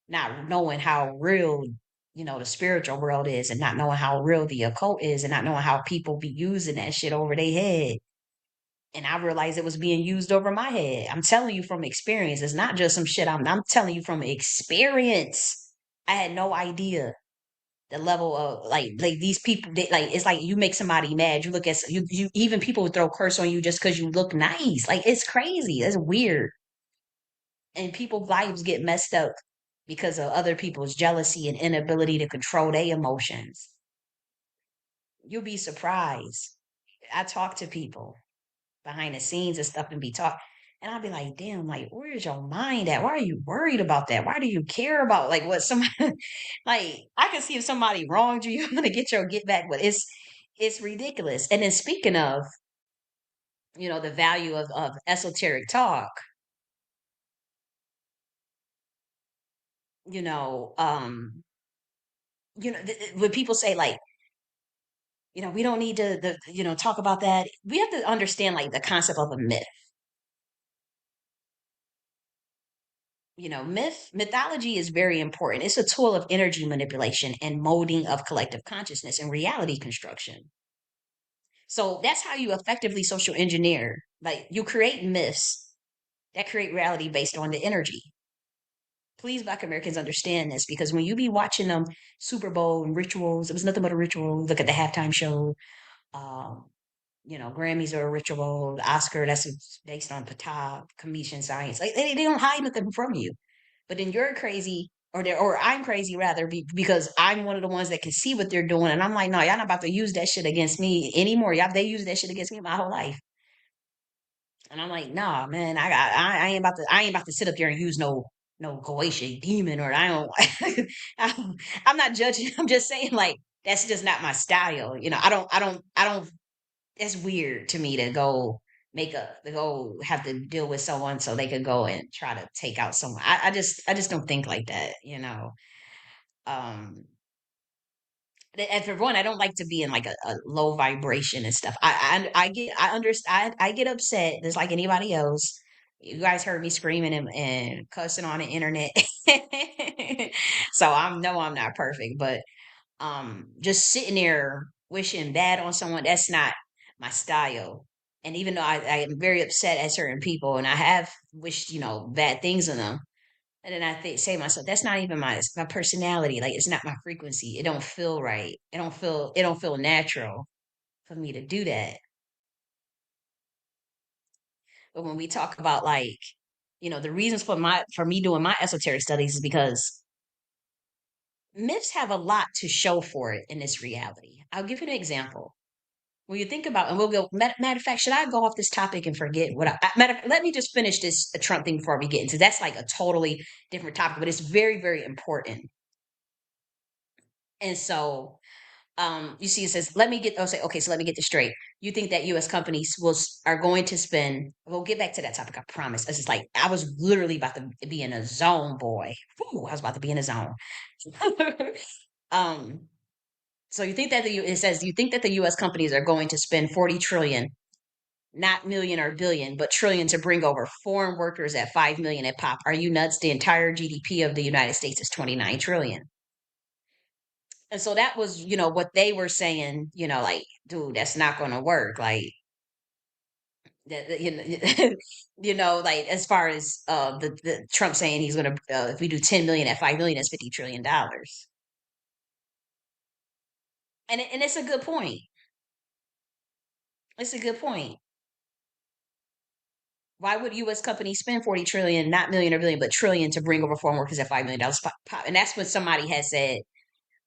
not knowing how real, the spiritual world is, and not knowing how real the occult is, and not knowing how people be using that shit over their head. And I realized it was being used over my head. I'm telling you from experience. It's not just some shit. I'm telling you from experience. I had no idea the level of like these people. Like it's like you make somebody mad. You look at you even people would throw curse on you just because you look nice. Like it's crazy. It's weird. And people's lives get messed up because of other people's jealousy and inability to control their emotions. You'll be surprised. I talk to people behind the scenes and stuff and be taught. And I'll be like, damn, like, where's your mind at? Why are you worried about that? Why do you care about like what somebody like I can see if somebody wronged you, you're gonna get your get back, but it's ridiculous. And then speaking of, the value of esoteric talk, you know, um, when people say like, we don't need to talk about that. We have to understand like the concept of a myth. Mythology is very important. It's a tool of energy manipulation and molding of collective consciousness and reality construction. So that's how you effectively social engineer. Like you create myths that create reality based on the energy. Please, Black Americans, understand this because when you be watching them Super Bowl and rituals, it was nothing but a ritual. Look at the halftime show. Um, Grammys are a ritual. The Oscar, that's based on Pata, comedian science. Like they don't hide nothing from you. But then you're crazy, or I'm crazy rather, because I'm one of the ones that can see what they're doing, and I'm like, no, y'all not about to use that shit against me anymore. Y'all, they use that shit against me my whole life, and I'm like, nah, man, I ain't about to sit up there and use no Goetia demon, or I don't, I'm not judging. I'm just saying like that's just not my style. I don't. It's weird to me to go to go have to deal with someone so they could go and try to take out someone. I just don't think like that. Um and for one, I don't like to be in like a low vibration and stuff. I understand I get upset just like anybody else. You guys heard me screaming and cussing on the internet. So I'm not perfect, but just sitting there wishing bad on someone, that's not my style. And even though I am very upset at certain people and I have wished bad things on them, and then say to myself that's not even my personality. Like it's not my frequency. It don't feel right. It don't feel natural for me to do that. But when we talk about like the reasons for me doing my esoteric studies is because myths have a lot to show for it in this reality. I'll give you an example. When you think about, and we'll go, matter of fact, should I go off this topic and forget let me just finish this Trump thing before we get into that's like a totally different topic, but it's very, very important. And so, you see, it says, so let me get this straight. You think that US companies are going to spend, we'll get back to that topic, I promise. It's just like, I was literally about to be in a zone, boy. Whew, I was about to be in a zone. um, so it says, you think that the US companies are going to spend 40 trillion, not million or billion, but trillion to bring over foreign workers at 5 million at pop. Are you nuts? The entire GDP of the United States is 29 trillion. And so that was, what they were saying, like, dude, that's not going to work. Like, that, like as far as the Trump saying he's going to, if we do 10 million at 5 million, that's $50 trillion. And it's a good point. It's a good point. Why would U.S. companies spend 40 trillion, not million or billion, but trillion to bring over foreign workers at $5 million? And that's when somebody has said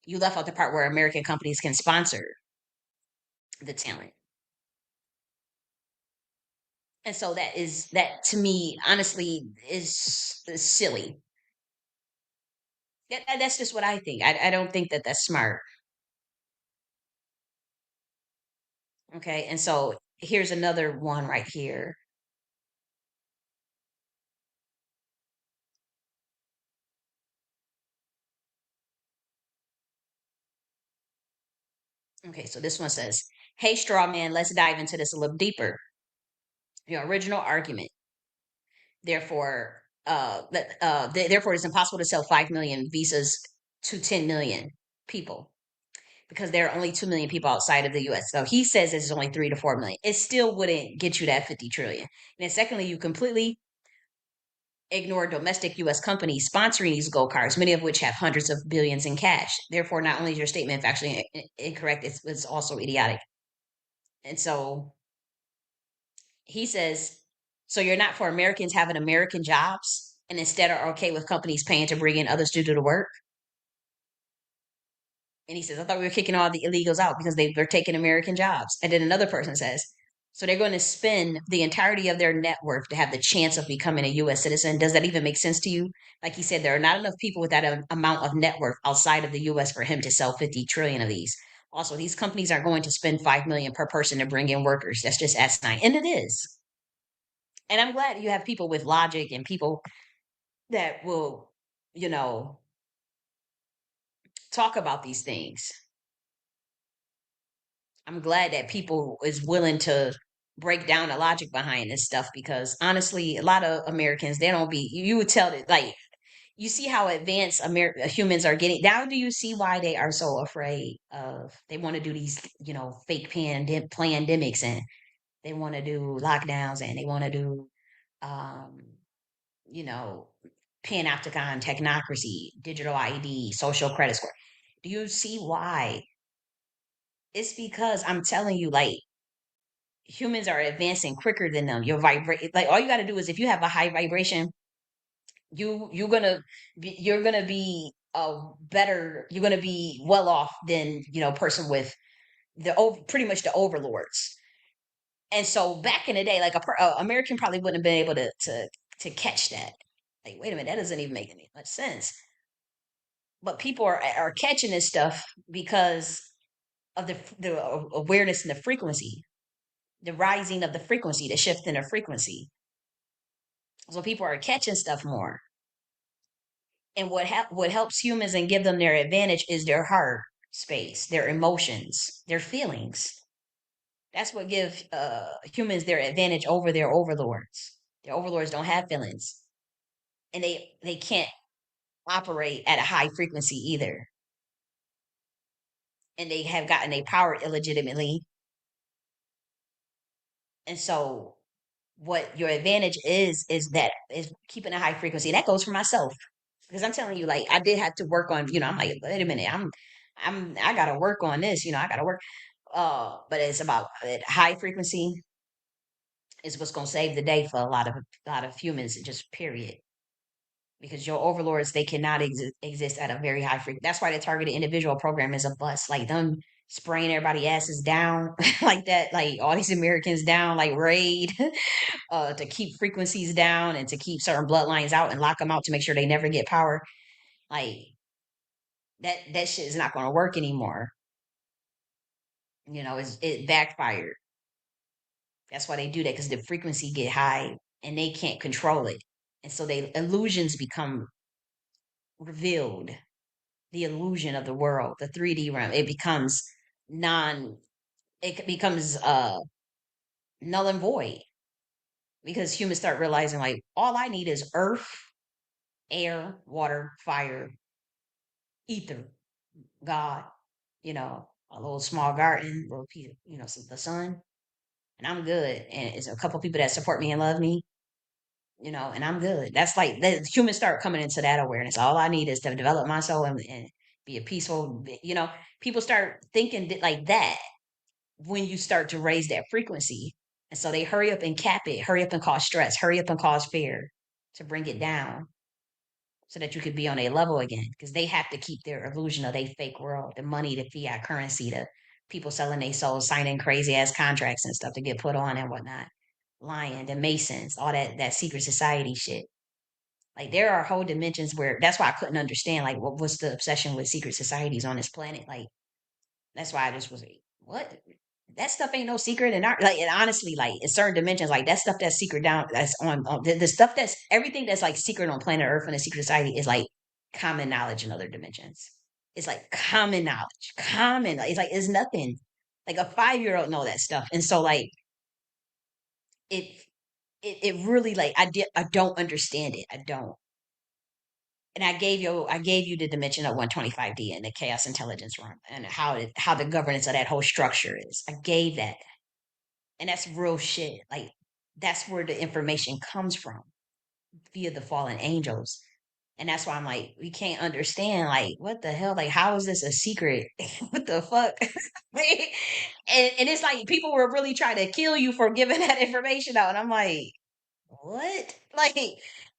you left out the part where American companies can sponsor the talent. And so that to me, honestly, is silly. That's just what I think. I don't think that that's smart. Okay. And so here's another one right here. Okay, so this one says, "Hey, straw man, let's dive into this a little deeper. Your original argument, therefore, therefore, it's impossible to sell 5 million visas to 10 million people because there are only 2 million people outside of the U.S. So he says it's only 3 to 4 million. It still wouldn't get you that 50 trillion. And then secondly, you completely ignore domestic U.S. companies sponsoring these gold cards, many of which have hundreds of billions in cash. Therefore, not only is your statement factually incorrect, it's also idiotic." And so he says, "So you're not for Americans having American jobs and instead are okay with companies paying to bring in others to do the work?" And he says, "I thought we were kicking all the illegals out because they were taking American jobs." And then another person says, "So they're going to spend the entirety of their net worth to have the chance of becoming a U.S. citizen. Does that even make sense to you?" Like he said, there are not enough people with that amount of net worth outside of the U.S. for him to sell 50 trillion of these. Also, these companies are going to spend 5 million per person to bring in workers. That's just asinine. And it is. And I'm glad you have people with logic and people that will, you know, talk about these things. I'm glad that people is willing to break down the logic behind this stuff because honestly, a lot of Americans they don't be. You would tell that like you see how advanced humans are getting. Now, do you see why they are so afraid of? They want to do these, fake pandemics and they want to do lockdowns and they want to do, um, you know, panopticon technocracy, digital ID, social credit score. Do you see why? It's because I'm telling you, like humans are advancing quicker than them. Your vibrate, like all you got to do is if you have a high vibration, you're gonna be better. You're gonna be well off than person with pretty much the overlords. And so back in the day, like a American probably wouldn't have been able to catch that. Like, wait a minute, that doesn't even make any much sense. But people are catching this stuff because of the awareness and the frequency, the rising of the frequency, the shift in the frequency. So people are catching stuff more. And what helps humans and give them their advantage is their heart space, their emotions, their feelings. That's what gives humans their advantage over their overlords. Their overlords don't have feelings, and they can't operate at a high frequency either. And they have gotten a power illegitimately. And so what your advantage is that is keeping a high frequency. And that goes for myself. Because I'm telling you, like I did have to work on, I'm like, wait a minute, I gotta work on this, I gotta work. But it's about high frequency is what's gonna save the day for a lot of humans, just period. Because your overlords, they cannot exist at a very high frequency. That's why the targeted individual program is a bust. Like them spraying everybody asses down like that, like all these Americans down, like raid, to keep frequencies down and to keep certain bloodlines out and lock them out to make sure they never get power. Like that shit is not going to work anymore. It backfired. That's why they do that because the frequency get high and they can't control it, and so they illusions become revealed. The illusion of the world, the 3D realm, it becomes non. It becomes null and void because humans start realizing like all I need is earth, air, water, fire, ether, God, a little small garden, little piece, the sun, and I'm good. And it's a couple people that support me and love me, and I'm good. That's like the humans start coming into that awareness. All I need is to develop my soul and be a peaceful, people start thinking like that when you start to raise that frequency. And so they hurry up and cap it, hurry up and cause stress, hurry up and cause fear to bring it down so that you could be on a level again because they have to keep their illusion of their fake world, the money, the fiat currency, the people selling their souls, signing crazy ass contracts and stuff to get put on and whatnot, lying, the masons, all that secret society shit. Like there are whole dimensions where that's why I couldn't understand like what's the obsession with secret societies on this planet. Like that's why I just was like, what? That stuff ain't no secret and like and honestly like in certain dimensions like that stuff that's secret down that's on the stuff that's everything that's like secret on planet earth and the secret society is like common knowledge in other dimensions. It's like common knowledge, common. It's like it's nothing. Like a 5-year-old know that stuff, and so like it, it really like I don't understand it. I don't. And I gave you the dimension of 125D in the chaos intelligence room and how the governance of that whole structure is. I gave that, and that's real shit. Like that's where the information comes from via the fallen angels. And that's why I'm like, we can't understand, like, what the hell? Like, how is this a secret? What the fuck? And it's like people were really trying to kill you for giving that information out. And I'm like, what? Like,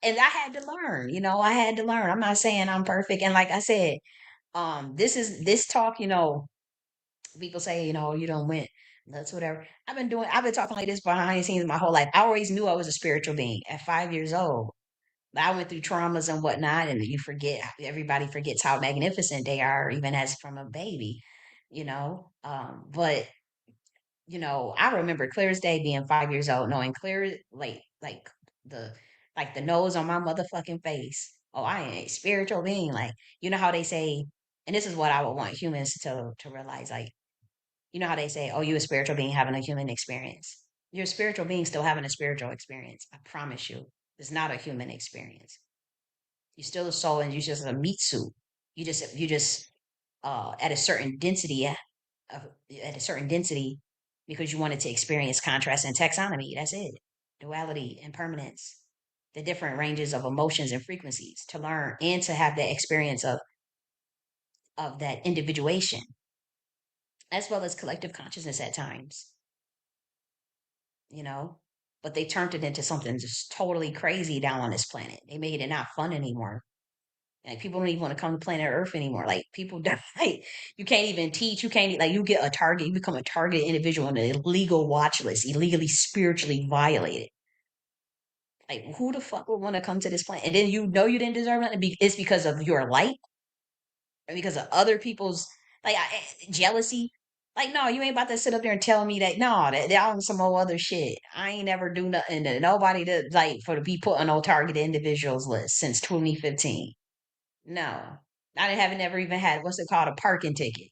and I had to learn, I had to learn. I'm not saying I'm perfect. And like I said, this talk, people say, you don't win. That's whatever. I've been talking like this behind the scenes my whole life. I always knew I was a spiritual being at 5 years old. I went through traumas and whatnot, and everybody forgets how magnificent they are, even as from a baby, But I remember clear as day being 5 years old, knowing clear, like the the nose on my motherfucking face. Oh, I am a spiritual being. Like, you know how they say, and this is what I would want humans to realize. Like, you know how they say, oh, you a spiritual being having a human experience. You're a spiritual being still having a spiritual experience. I promise you, it's not a human experience. You're still a soul, and you're just a meat suit. You just at a certain density, at a certain density, because you wanted to experience contrast and taxonomy. That's it. Duality, impermanence, the different ranges of emotions and frequencies to learn and to have the experience of that individuation, as well as collective consciousness at times. You know, but they turned it into something just totally crazy down on this planet. They made it not fun anymore. Like people don't even want to come to planet Earth anymore. Like people don't like you can't even teach. You can't like you get a target. You become a target individual on an illegal watch list, illegally spiritually violated. Like who the fuck would want to come to this planet? And then you didn't deserve nothing. It's because of your light and because of other people's jealousy. Like no, you ain't about to sit up there and tell me that no, that on some old other shit. I ain't never do nothing to nobody to like for to be put on no target individuals list since 2015. No, I haven't never even had what's it called a parking ticket.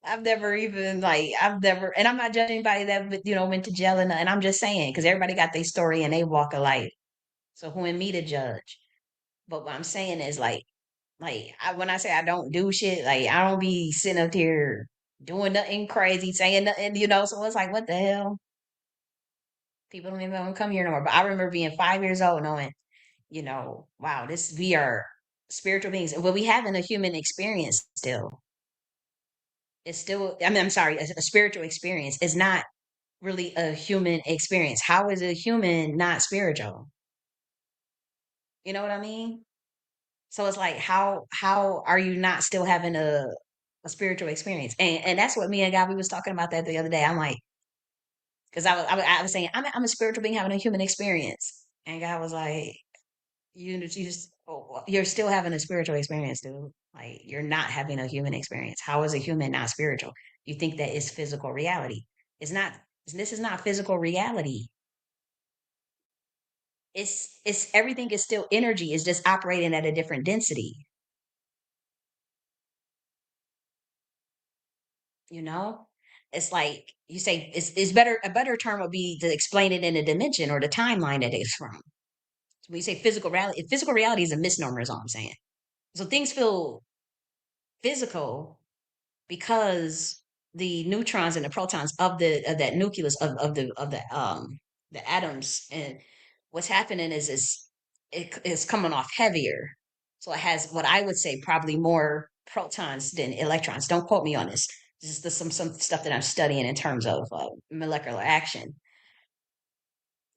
I've never even I've never, and I'm not judging anybody that went to jail and I'm just saying because everybody got their story and they walk of life. So who am me to judge? But what I'm saying is when I say I don't do shit, like I don't be sitting up here doing nothing crazy, saying nothing. So it's like what the hell? People don't even want to come here no more. But I remember being 5 years old, knowing wow, we are spiritual beings. Well, we having a human experience still. It's still, I mean, I'm sorry, a spiritual experience is not really a human experience. How is a human not spiritual? You know what I mean? So it's like, how are you not still having a spiritual experience? And that's what me and Gabi was talking about that the other day. I'm like, because I was saying I'm a spiritual being having a human experience, and God was like, you're still having a spiritual experience, dude. Like you're not having a human experience. How is a human not spiritual? You think that is physical reality. It's not. This is not physical reality. It's everything is still energy. It's just operating at a different density. You know, it's like you say. It's better. A better term would be to explain it in a dimension or the timeline that it's from. When you say physical reality is a misnomer. Is all I'm saying. So things feel physical because the neutrons and the protons of that nucleus of the atoms and what's happening is it is coming off heavier, so it has what I would say probably more protons than electrons. Don't quote me on this. This is some stuff that I'm studying in terms of molecular action,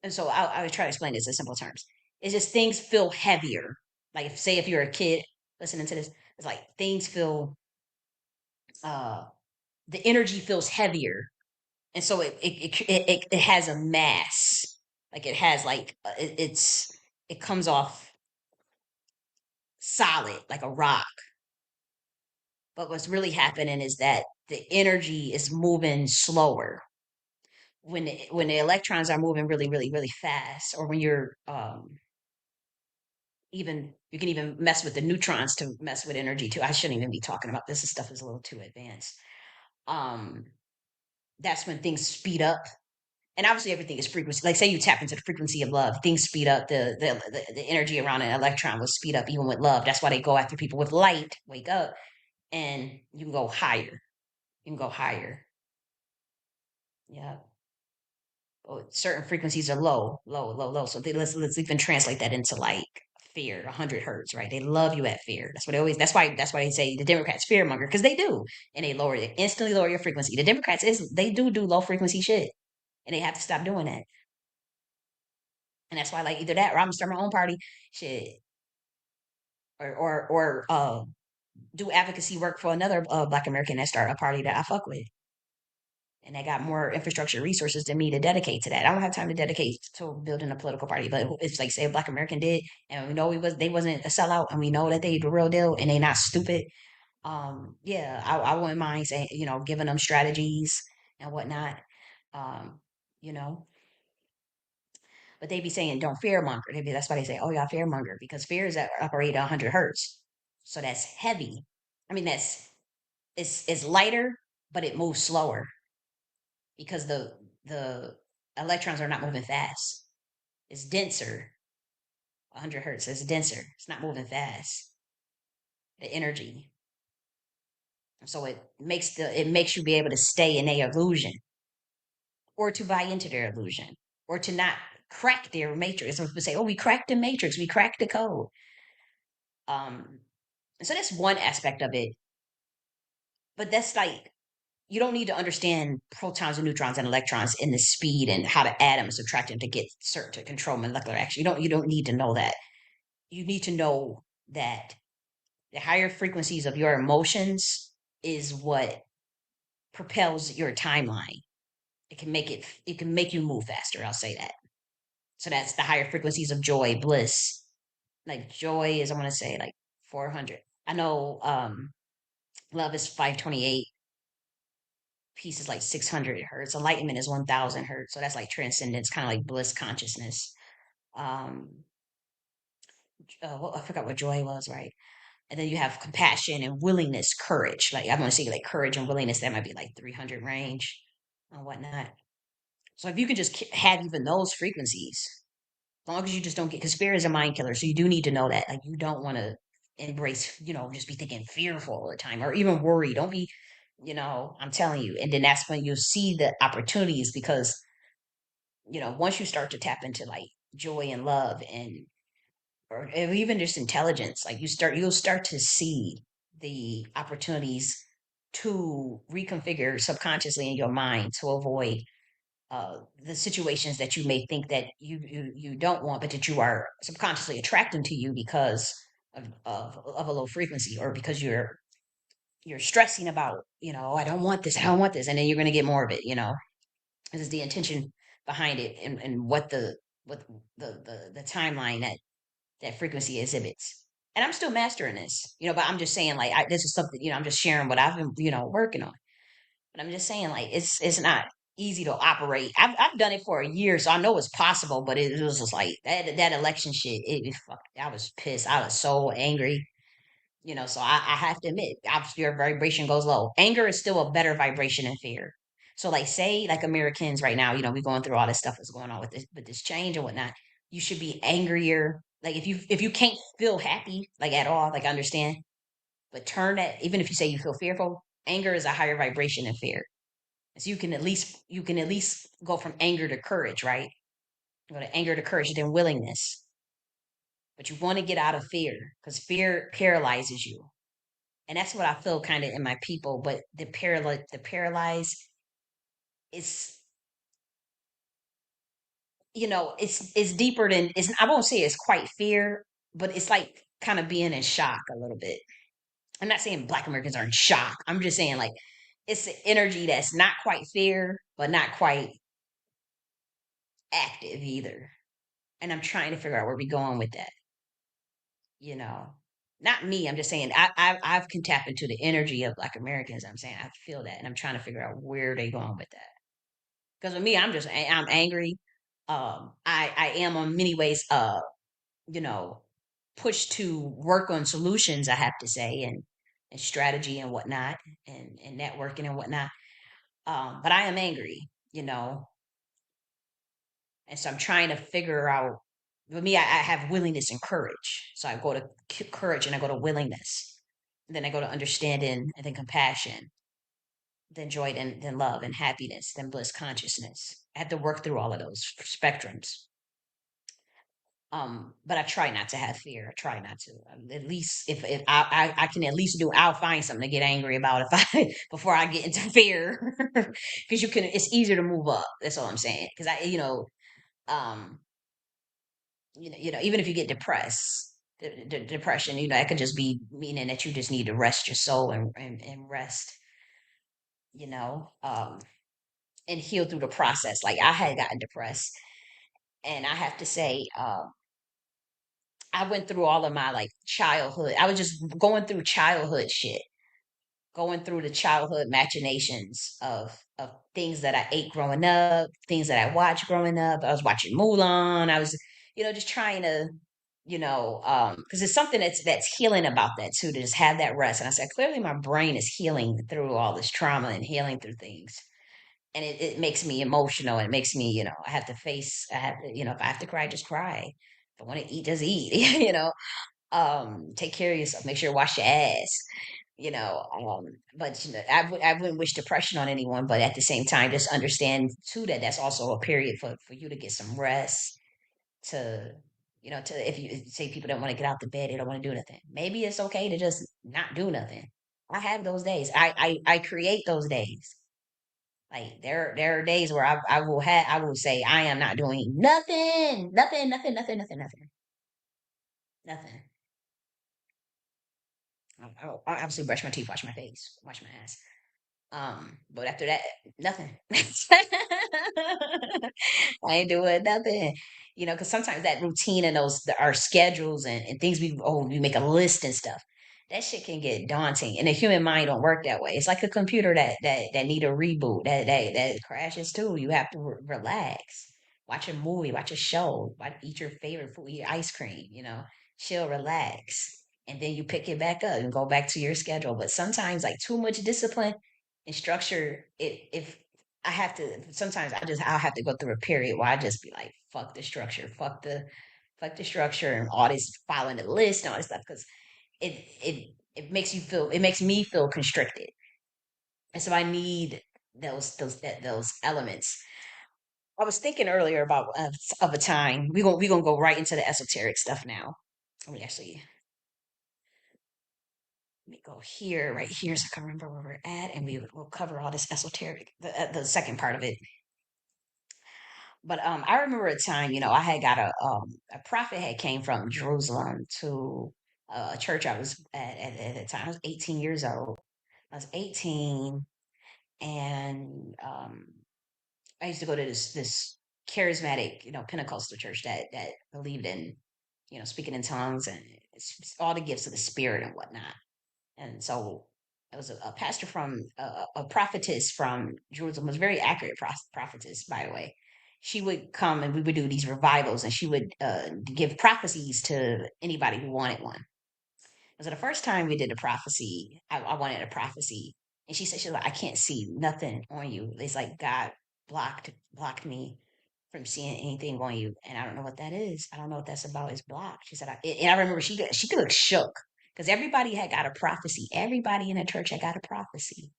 and so I would try to explain this in simple terms. It's just things feel heavier. Like if you're a kid listening to this, it's like things feel uh the energy feels heavier, and so it has a mass, like it has it comes off solid like a rock. But what's really happening is that the energy is moving slower when the electrons are moving really really really fast, or when you're even you can even mess with the neutrons to mess with energy too. I shouldn't even be talking about this. This stuff is a little too advanced. Um, that's when things speed up. And obviously everything is frequency. Like say you tap into the frequency of love, things speed up. The energy around an electron will speed up even with love. That's why they go after people with light. Wake up, and you can go higher. You can go higher. Yeah. Oh, certain frequencies are low, low, low, low. So let's even translate that into like fear, 100 hertz, right? They love you at fear. That's what they always. That's why they say the Democrats fear monger because they do, and they instantly lower your frequency. The Democrats they do low frequency shit, and they have to stop doing that. And that's why like either that or I'm gonna start my own party, shit, or do advocacy work for another Black American that start a party that I fuck with. And they got more infrastructure resources than me to dedicate to that. I don't have time to dedicate to building a political party. But it's like say a Black American did, and we know they wasn't a sellout, and we know that they the real deal, and they not stupid. Yeah, I wouldn't mind saying giving them strategies and whatnot. Um, you know, but they be saying don't fear monger. That's why they say oh y'all fear monger because fear is at operate 100 hertz, so that's heavy. I mean it's lighter, but it moves slower because the electrons are not moving fast. It's denser. 100 hertz is denser. It's not moving fast. The energy, so it makes you be able to stay in a illusion, or to buy into their illusion, or to not crack their matrix. Some people say, "Oh, we cracked the matrix. We cracked the code." Um, so that's one aspect of it. But that's like you don't need to understand protons and neutrons and electrons in the speed and how to add them and subtract them to get certain to control molecular action. You don't need to know that. You need to know that the higher frequencies of your emotions is what propels your timeline. It can make you move faster. I'll say that. So that's the higher frequencies of joy, bliss. Like joy is I want to say like 400. I know love is 528, peace is like 600 hertz, enlightenment is 1000 hertz. So that's like transcendence, kind of like bliss consciousness. Um well, I forgot what joy was, right? And then you have compassion and willingness, courage. Like I want to say like courage and willingness, that might be like 300 range and whatnot. So if you can just have even those frequencies, as long as you just don't get, because fear is a mind killer. So you do need to know that. Like you don't want to embrace, just be thinking fearful all the time or even worry. Don't be, I'm telling you. And then that's when you'll see the opportunities because, once you start to tap into like joy and love and or even just intelligence, like you'll start to see the opportunities to reconfigure subconsciously in your mind to avoid the situations that you may think that you don't want, but that you are subconsciously attracting to you because of a low frequency or because you're stressing about, I don't want this, I don't want this, and then you're going to get more of it. This is the intention behind it, and what the timeline that frequency exhibits. And I'm still mastering this, but I'm just saying, like, this is something, I'm just sharing what I've been, working on. But I'm just saying, like, it's not easy to operate. I've done it for a year, so I know it's possible. But it was just like that election shit. I was pissed. I was so angry. So I have to admit, obviously your vibration goes low. Anger is still a better vibration than fear. So like say like Americans right now, we're going through all this stuff that's going on with this change and whatnot. You should be angrier. Like if you can't feel happy like at all, like understand, but turn that even if you say you feel fearful, anger is a higher vibration than fear. So you can at least go from anger to courage, right? You go to anger to courage, then willingness. But you want to get out of fear because fear paralyzes you. And that's what I feel kind of in my people. But the paralyze is, it's deeper than it's. I won't say it's quite fear, but it's like kind of being in shock a little bit. I'm not saying Black Americans are in shock. I'm just saying like it's the energy that's not quite fear, but not quite active either. And I'm trying to figure out where we're going with that. You know, not me. I'm just saying I've can tap into the energy of Black Americans. I'm saying I feel that, and I'm trying to figure out where they going with that. Because with me, I'm angry. I am on many ways. You know, pushed to work on solutions, I have to say, and strategy and whatnot, and networking and whatnot. But I am angry, you know, and so I'm trying to figure out. For me, I have willingness and courage. So I go to courage and I go to willingness. And then I go to understanding and then compassion, then joy, then love and happiness, then bliss consciousness. I have to work through all of those spectrums. But I try not to have fear. I try not to. At least if I can at least do, I'll find something to get angry about if I before I get into fear, because you can. It's easier to move up. That's all I'm saying. Because um, even if you get depressed, the depression, that could just be meaning that you just need to rest your soul and rest, you know, um, and heal through the process. Like I had gotten depressed, and I have to say, I went through all of my like childhood. I was just going through childhood shit, going through the childhood machinations of things that I ate growing up, things that I watched growing up. I was watching Mulan. I was, just trying to, because it's something that's healing about that too, to just have that rest. And I said, clearly my brain is healing through all this trauma and healing through things. And it makes me emotional. It makes me, I have to face, I have to, if I have to cry, just cry. If I want to eat, just eat, take care of yourself, make sure you wash your ass, but I wouldn't wish depression on anyone, but at the same time, just understand too that that's also a period for you to get some rest, to, to, if you say people don't want to get out the bed, they don't want to do nothing. Maybe it's okay to just not do nothing. I have those days. I create those days. Like there are days where I will say I am not doing nothing, nothing, nothing, nothing, nothing, nothing, nothing. I'll absolutely brush my teeth, wash my face, wash my ass. But after that, nothing. I ain't doing nothing. Because sometimes that routine and our schedules and things we make a list and stuff. That shit can get daunting, and the human mind don't work that way. It's like a computer that need a reboot, that crashes too. You have to relax, watch a movie, watch a show, eat your favorite food, eat ice cream. Chill, relax, and then you pick it back up and go back to your schedule. But sometimes, like too much discipline and structure, if I have to, sometimes I'll have to go through a period where I just be like, fuck the structure, fuck the structure and all this following the list and all this stuff, because it makes me feel constricted. And so I need those elements. I was thinking earlier about of a time. We're gonna go right into the esoteric stuff now. Let me actually let me go here, right here, so I can remember where we're at, and we'll cover all this esoteric, the second part of it. But I remember a time, I had got a prophet had came from Jerusalem to a church I was at the time. I was 18 years old. I was 18, and I used to go to this charismatic, Pentecostal church that believed in, speaking in tongues and all the gifts of the spirit and whatnot. And so it was a pastor from a prophetess from Jerusalem, was a very accurate prophetess, by the way. She would come and we would do these revivals, and she would give prophecies to anybody who wanted one. So the first time we did a prophecy, I wanted a prophecy, and she was like, I can't see nothing on you. It's like God blocked me from seeing anything on you, and I don't know what that is. I don't know what that's about. It's blocked. She said, and I remember she could look shook because everybody had got a prophecy. Everybody in the church had got a prophecy,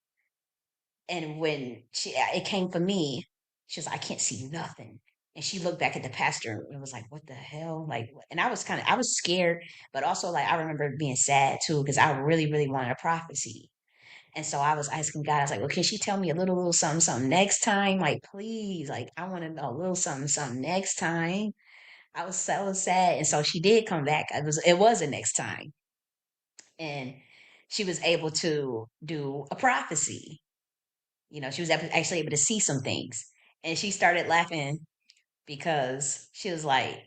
and when it came for me, she was like, I can't see nothing. And she looked back at the pastor and was like, what the hell? Like, and I was scared, but also like, I remember being sad too, because I really, really wanted a prophecy. And so I was asking God, I was like, well, can she tell me a little something, something next time? Like, please, like, I want to know a little something, something next time. I was so sad. And so she did come back. It was the next time. And she was able to do a prophecy. She was actually able to see some things. And she started laughing because she was like,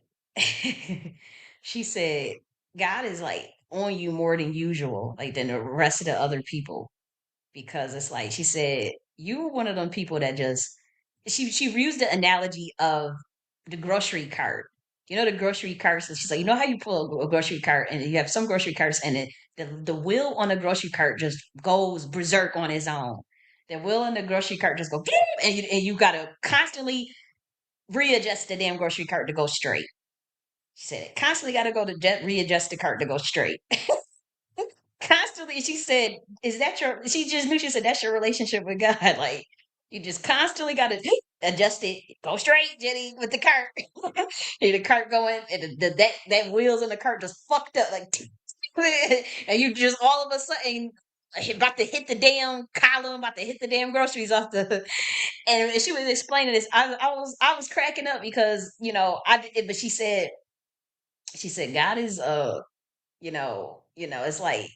she said, God is like on you more than usual, like than the rest of the other people. Because it's like, she said, you were one of them people that just, she used the analogy of the grocery cart. You know the grocery carts. She's like, you know how you pull a grocery cart, and you have some grocery carts, and the wheel on the grocery cart just goes berserk on its own. The wheel on the grocery cart just go, boom, and you gotta constantly readjust the damn grocery cart to go straight. She said, constantly got to go to readjust the cart to go straight. Constantly, she said, "Is that your?" She just knew. She said, "That's your relationship with God. Like you just constantly got to adjust it, go straight, Jenny, with the cart. And the cart going, and that wheels in the cart just fucked up, like, and you just all of a sudden about to hit the damn column, about to hit the damn groceries off the." And she was explaining this. I was cracking up because but she said God is it's like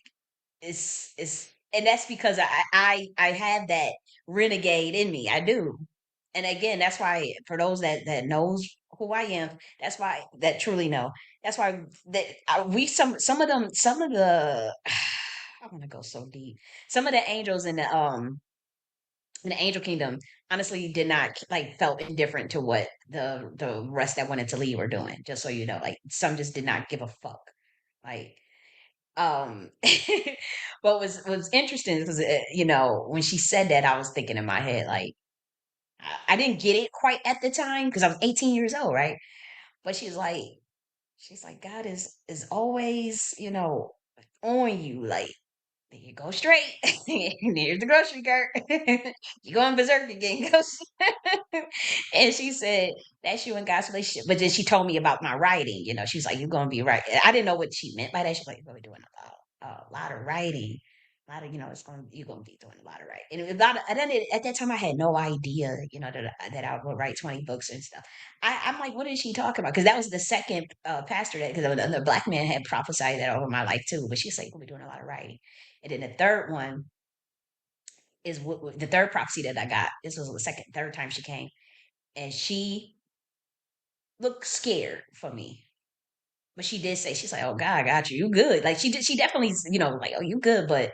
it's and that's because I have that renegade in me. I do. And again, that's why for those that knows who I am, that's why that truly know. That's why that we some of the I want to go so deep. Some of the angels in the angel kingdom honestly did not like felt indifferent to what the rest that wanted to leave were doing. Just so you know, like some just did not give a fuck. Like um, what was interesting is when she said that, I was thinking in my head like I didn't get it quite at the time because I was 18 years old, right? But she's like God is always on you, like then you go straight. And here's the grocery cart. You going berserk again. And she said, that's you and God's relationship. But then she told me about my writing. She's like, you're going to be right. I didn't know what she meant by that. She's like, you're going to be doing a lot of writing. A lot of, you're going to be doing a lot of writing. And a lot of, and then at that time, I had no idea, that I would write 20 books and stuff. I'm like, what is she talking about? Because that was the second pastor because the black man had prophesied that over my life too. But she's like, we'll be doing a lot of writing. And then the third one is the third prophecy that I got. This was the third time she came, and she looked scared for me. But she did say, she's like, "Oh God, I got you. You good?" Like she did. She definitely, like, "Oh, you good?" But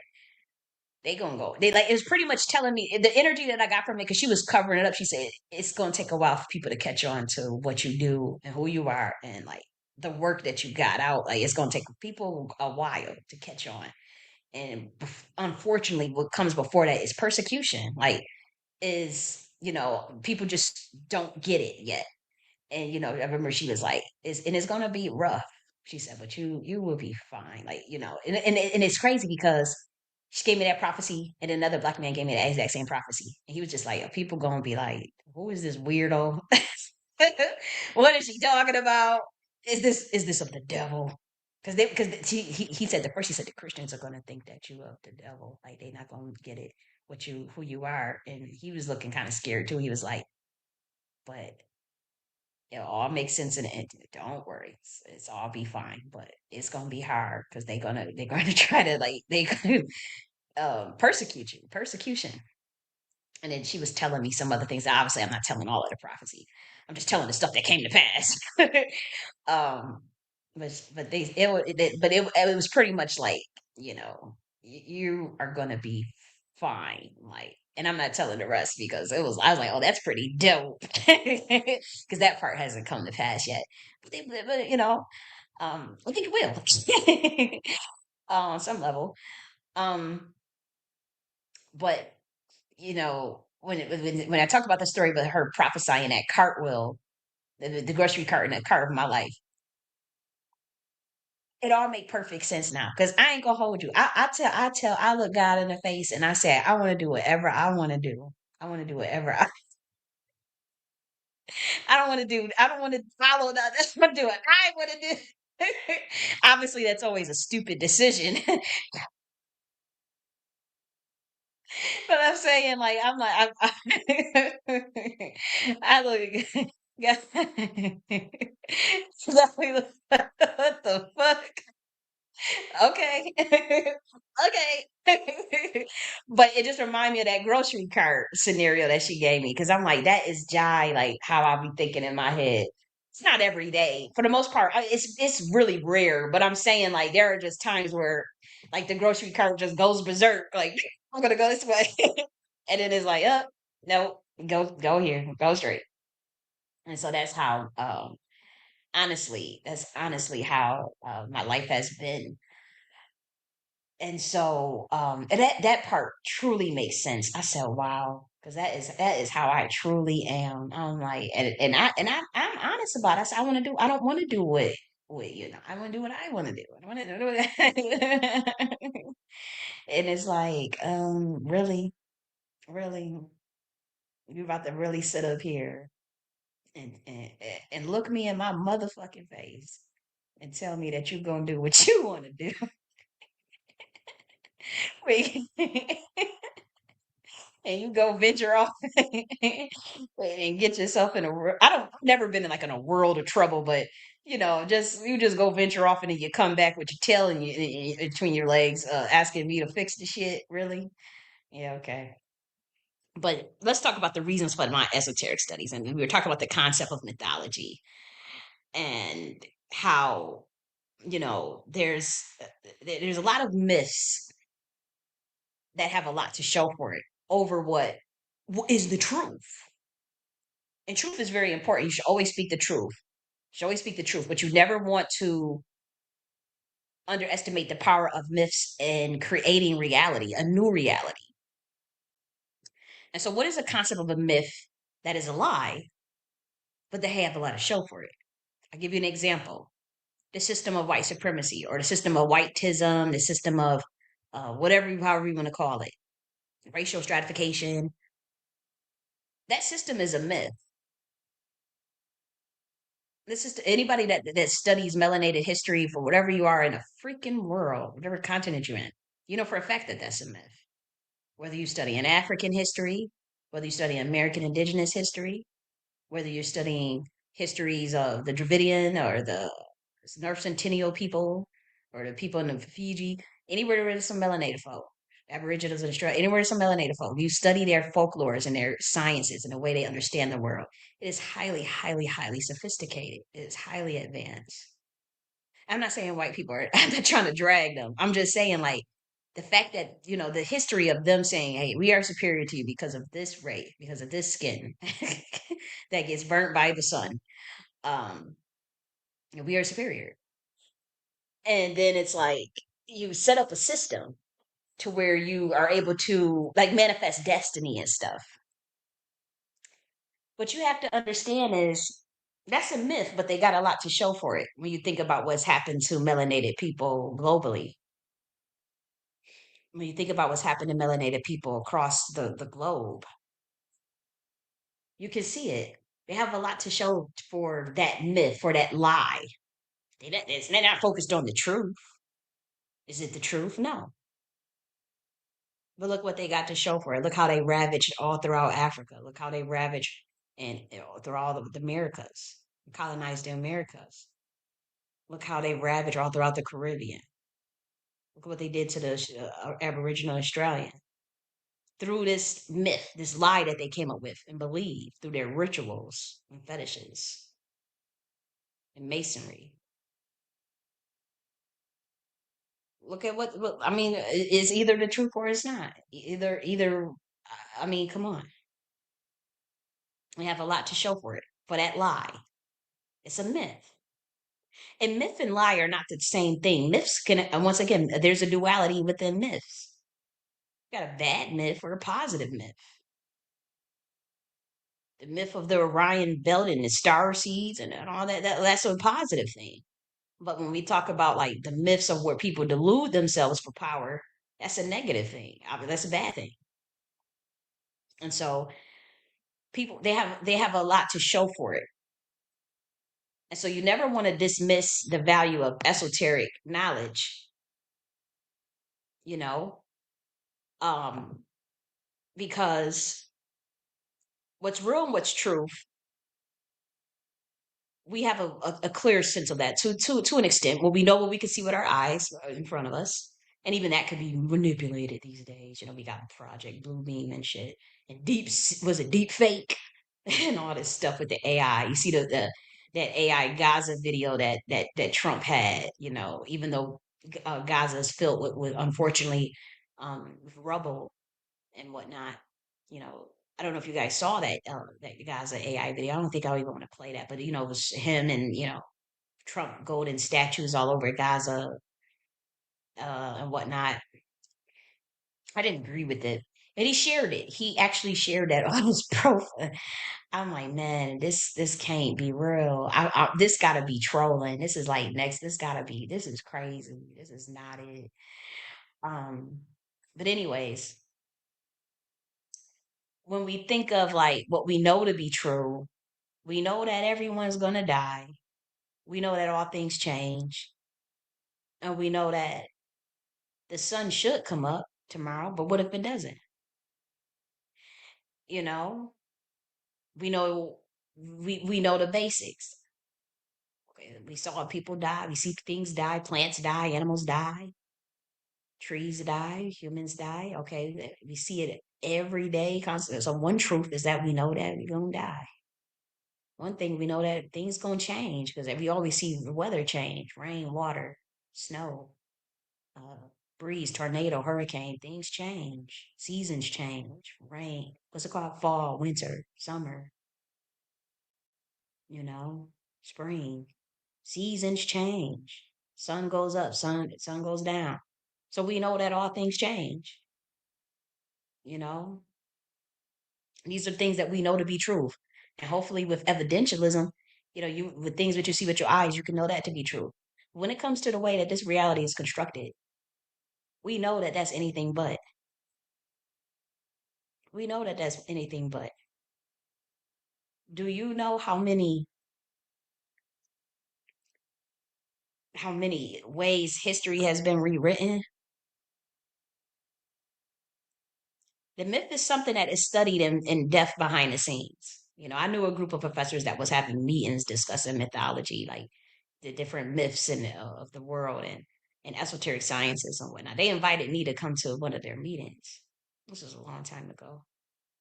they gonna go. They like it was pretty much telling me the energy that I got from it because she was covering it up. She said it's gonna take a while for people to catch on to what you do and who you are and like the work that you got out. Like it's gonna take people a while to catch on. And unfortunately, what comes before that is persecution. Like is people just don't get it yet. And I remember she was like, it's gonna be rough. She said, but you will be fine. Like and it's crazy because she gave me that prophecy, and another black man gave me the exact same prophecy, and he was just like, people gonna be like, who is this weirdo? What is she talking about? Is this of the devil? Because he said he said the Christians are gonna think that you of the devil, like they're not gonna get it who you are, and he was looking kind of scared too. He was like, but it all makes sense in the end. Don't worry, it's all be fine, but it's gonna be hard because they're gonna try to like they gonna persecute you, persecution. And then she was telling me some other things. Obviously, I'm not telling all of the prophecy. I'm just telling the stuff that came to pass. um, but it was pretty much like you are gonna be fine. Like, and I'm not telling the rest because I was like, oh, that's pretty dope, because that part hasn't come to pass yet. But I think it will on some level. Um, but when I talk about the story about her prophesying that cartwheel, the grocery cart in that cart of my life, it all make perfect sense now. Because I ain't gonna hold you. I look God in the face and I say, I want to do whatever I want to do. I want to do whatever I don't want to do. I don't want to follow that. That's what I'm doing. I want to do. Obviously, that's always a stupid decision. But I'm saying, like, I look, God, what the fuck? Okay. Okay. But it just reminded me of that grocery cart scenario that she gave me because I'm like, that is Jai, like how I be thinking in my head. It's not every day. For the most part, it's really rare. But I'm saying like there are just times where like the grocery cart just goes berserk. Like I'm gonna go this way, and then it's like, no, go here, go straight. And so that's how Honestly, that's honestly how my life has been. And so, and that part truly makes sense. I said, "Wow," because that is how I truly am. I'm like, I'm honest about it. I said, I want to do. I don't want to do what I want to do what I want to do. I want to do what and it's like, really, really, you about to really sit up here and look me in my motherfucking face and tell me that you're gonna do what you want to do. And you go venture off and get yourself in I don't I've never been in like in a world of trouble, but just you just go venture off and then you come back with your tail and between your legs, asking me to fix the shit. Really? Yeah, okay. But let's talk about the reasons for my esoteric studies. And we were talking about the concept of mythology and how, there's a lot of myths that have a lot to show for it over what is the truth. And truth is very important. You should always speak the truth. You should always speak the truth, but you never want to underestimate the power of myths in creating reality, a new reality. And so, what is the concept of a myth that is a lie, but they have a lot of show for it? I'll give you an example: the system of white supremacy, or the system of whiteism, the system of however you want to call it, racial stratification. That system is a myth. This is to anybody that studies melanated history for whatever you are in a freaking world, whatever continent you're in. You know for a fact that that's a myth. Whether you study an African history, whether you study American indigenous history, whether you're studying histories of the Dravidian or the North Centennial people or the people in the Fiji, anywhere where there's some melanated folk, Aboriginals in Australia, anywhere there's some melanated folk, you study their folklores and their sciences and the way they understand the world. It is highly, highly, highly sophisticated. It is highly advanced. I'm not saying white people are, I'm not trying to drag them. I'm just saying, like, the fact that, the history of them saying, hey, we are superior to you because of this race, because of this skin that gets burnt by the sun. Um, we are superior. And then it's like you set up a system to where you are able to like manifest destiny and stuff. What you have to understand is that's a myth, but they got a lot to show for it when you think about what's happened to melanated people globally. When you think about what's happened to melanated people across the globe, you can see it. They have a lot to show for that myth, for that lie. They're not focused on the truth. Is it the truth? No. But look what they got to show for it. Look how they ravaged all throughout Africa. Look how they ravaged and through all the Americas, colonized the Americas. Look how they ravaged all throughout the Caribbean. Look what they did to the Aboriginal Australian through this myth, this lie that they came up with and believed through their rituals and fetishes and masonry. Look at what I mean. Is either the truth or it's not. Either. I mean, come on. We have a lot to show for it for that lie. It's a myth. And myth and lie are not the same thing. Myths can, and once again, there's a duality within myths. You got a bad myth or a positive myth. The myth of the Orion belt and the star seeds and all that's a positive thing. But when we talk about like the myths of where people delude themselves for power, that's a negative thing. I mean, that's a bad thing. And so people they have a lot to show for it. And so you never want to dismiss the value of esoteric knowledge, you know, um, because what's real and what's true, we have a clear sense of that to an extent. Well, we know what we can see with our eyes in front of us, and even that could be manipulated these days. We got Project Bluebeam and shit, and was it deep fake and all this stuff with the AI. You see the that AI Gaza video that Trump had. Even though Gaza is filled with unfortunately with rubble and whatnot. You know, I don't know if you guys saw that Gaza AI video. I don't think I even want to play that, but it was him and Trump golden statues all over Gaza and whatnot. I didn't agree with it. And he shared it. He actually shared that on his profile. I'm like, man, this can't be real. This gotta be trolling. This is like next. This is crazy. This is not it. Um, but anyways, when we think of like what we know to be true, we know that everyone's gonna die. We know that all things change, and we know that the sun should come up tomorrow. But what if it doesn't? You know, we know we know the basics. Okay, we saw people die. We see things die. Plants die. Animals die. Trees die. Humans die. Okay, we see it every day. Constantly. So one truth is that we know that we're gonna die. One thing we know that things gonna change because we always see the weather change: rain, water, snow, uh, breeze, tornado, hurricane. Things change. Seasons change. Rain. What's it called? Fall, winter, summer. You know, spring. Seasons change. Sun goes up. Sun goes down. So we know that all things change. You know, these are things that we know to be true. And hopefully with evidentialism, you with things that you see with your eyes, you can know that to be true. When it comes to the way that this reality is constructed, we know that that's anything but. We know that that's anything but. Do you know how many ways history has been rewritten? The myth is something that is studied in depth behind the scenes. I knew a group of professors that was having meetings discussing mythology, like the different myths of the world and esoteric sciences and whatnot. They invited me to come to one of their meetings. This was a long time ago.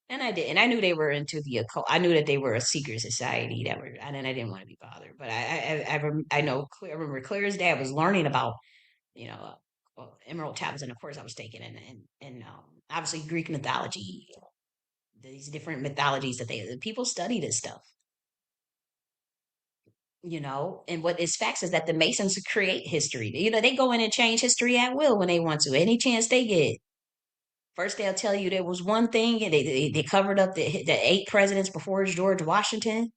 And I did, and I knew they were into the occult. I knew that they were a secret society and I didn't want to be bothered. But I know clear. I remember clear as day. I was learning about emerald tablets, and of course I was taking and obviously Greek mythology, these different mythologies that the people study this stuff. And what is facts is that the Masons create history. They go in and change history at will when they want to, any chance they get. First, they'll tell you there was one thing, and they covered up the eight presidents before George Washington.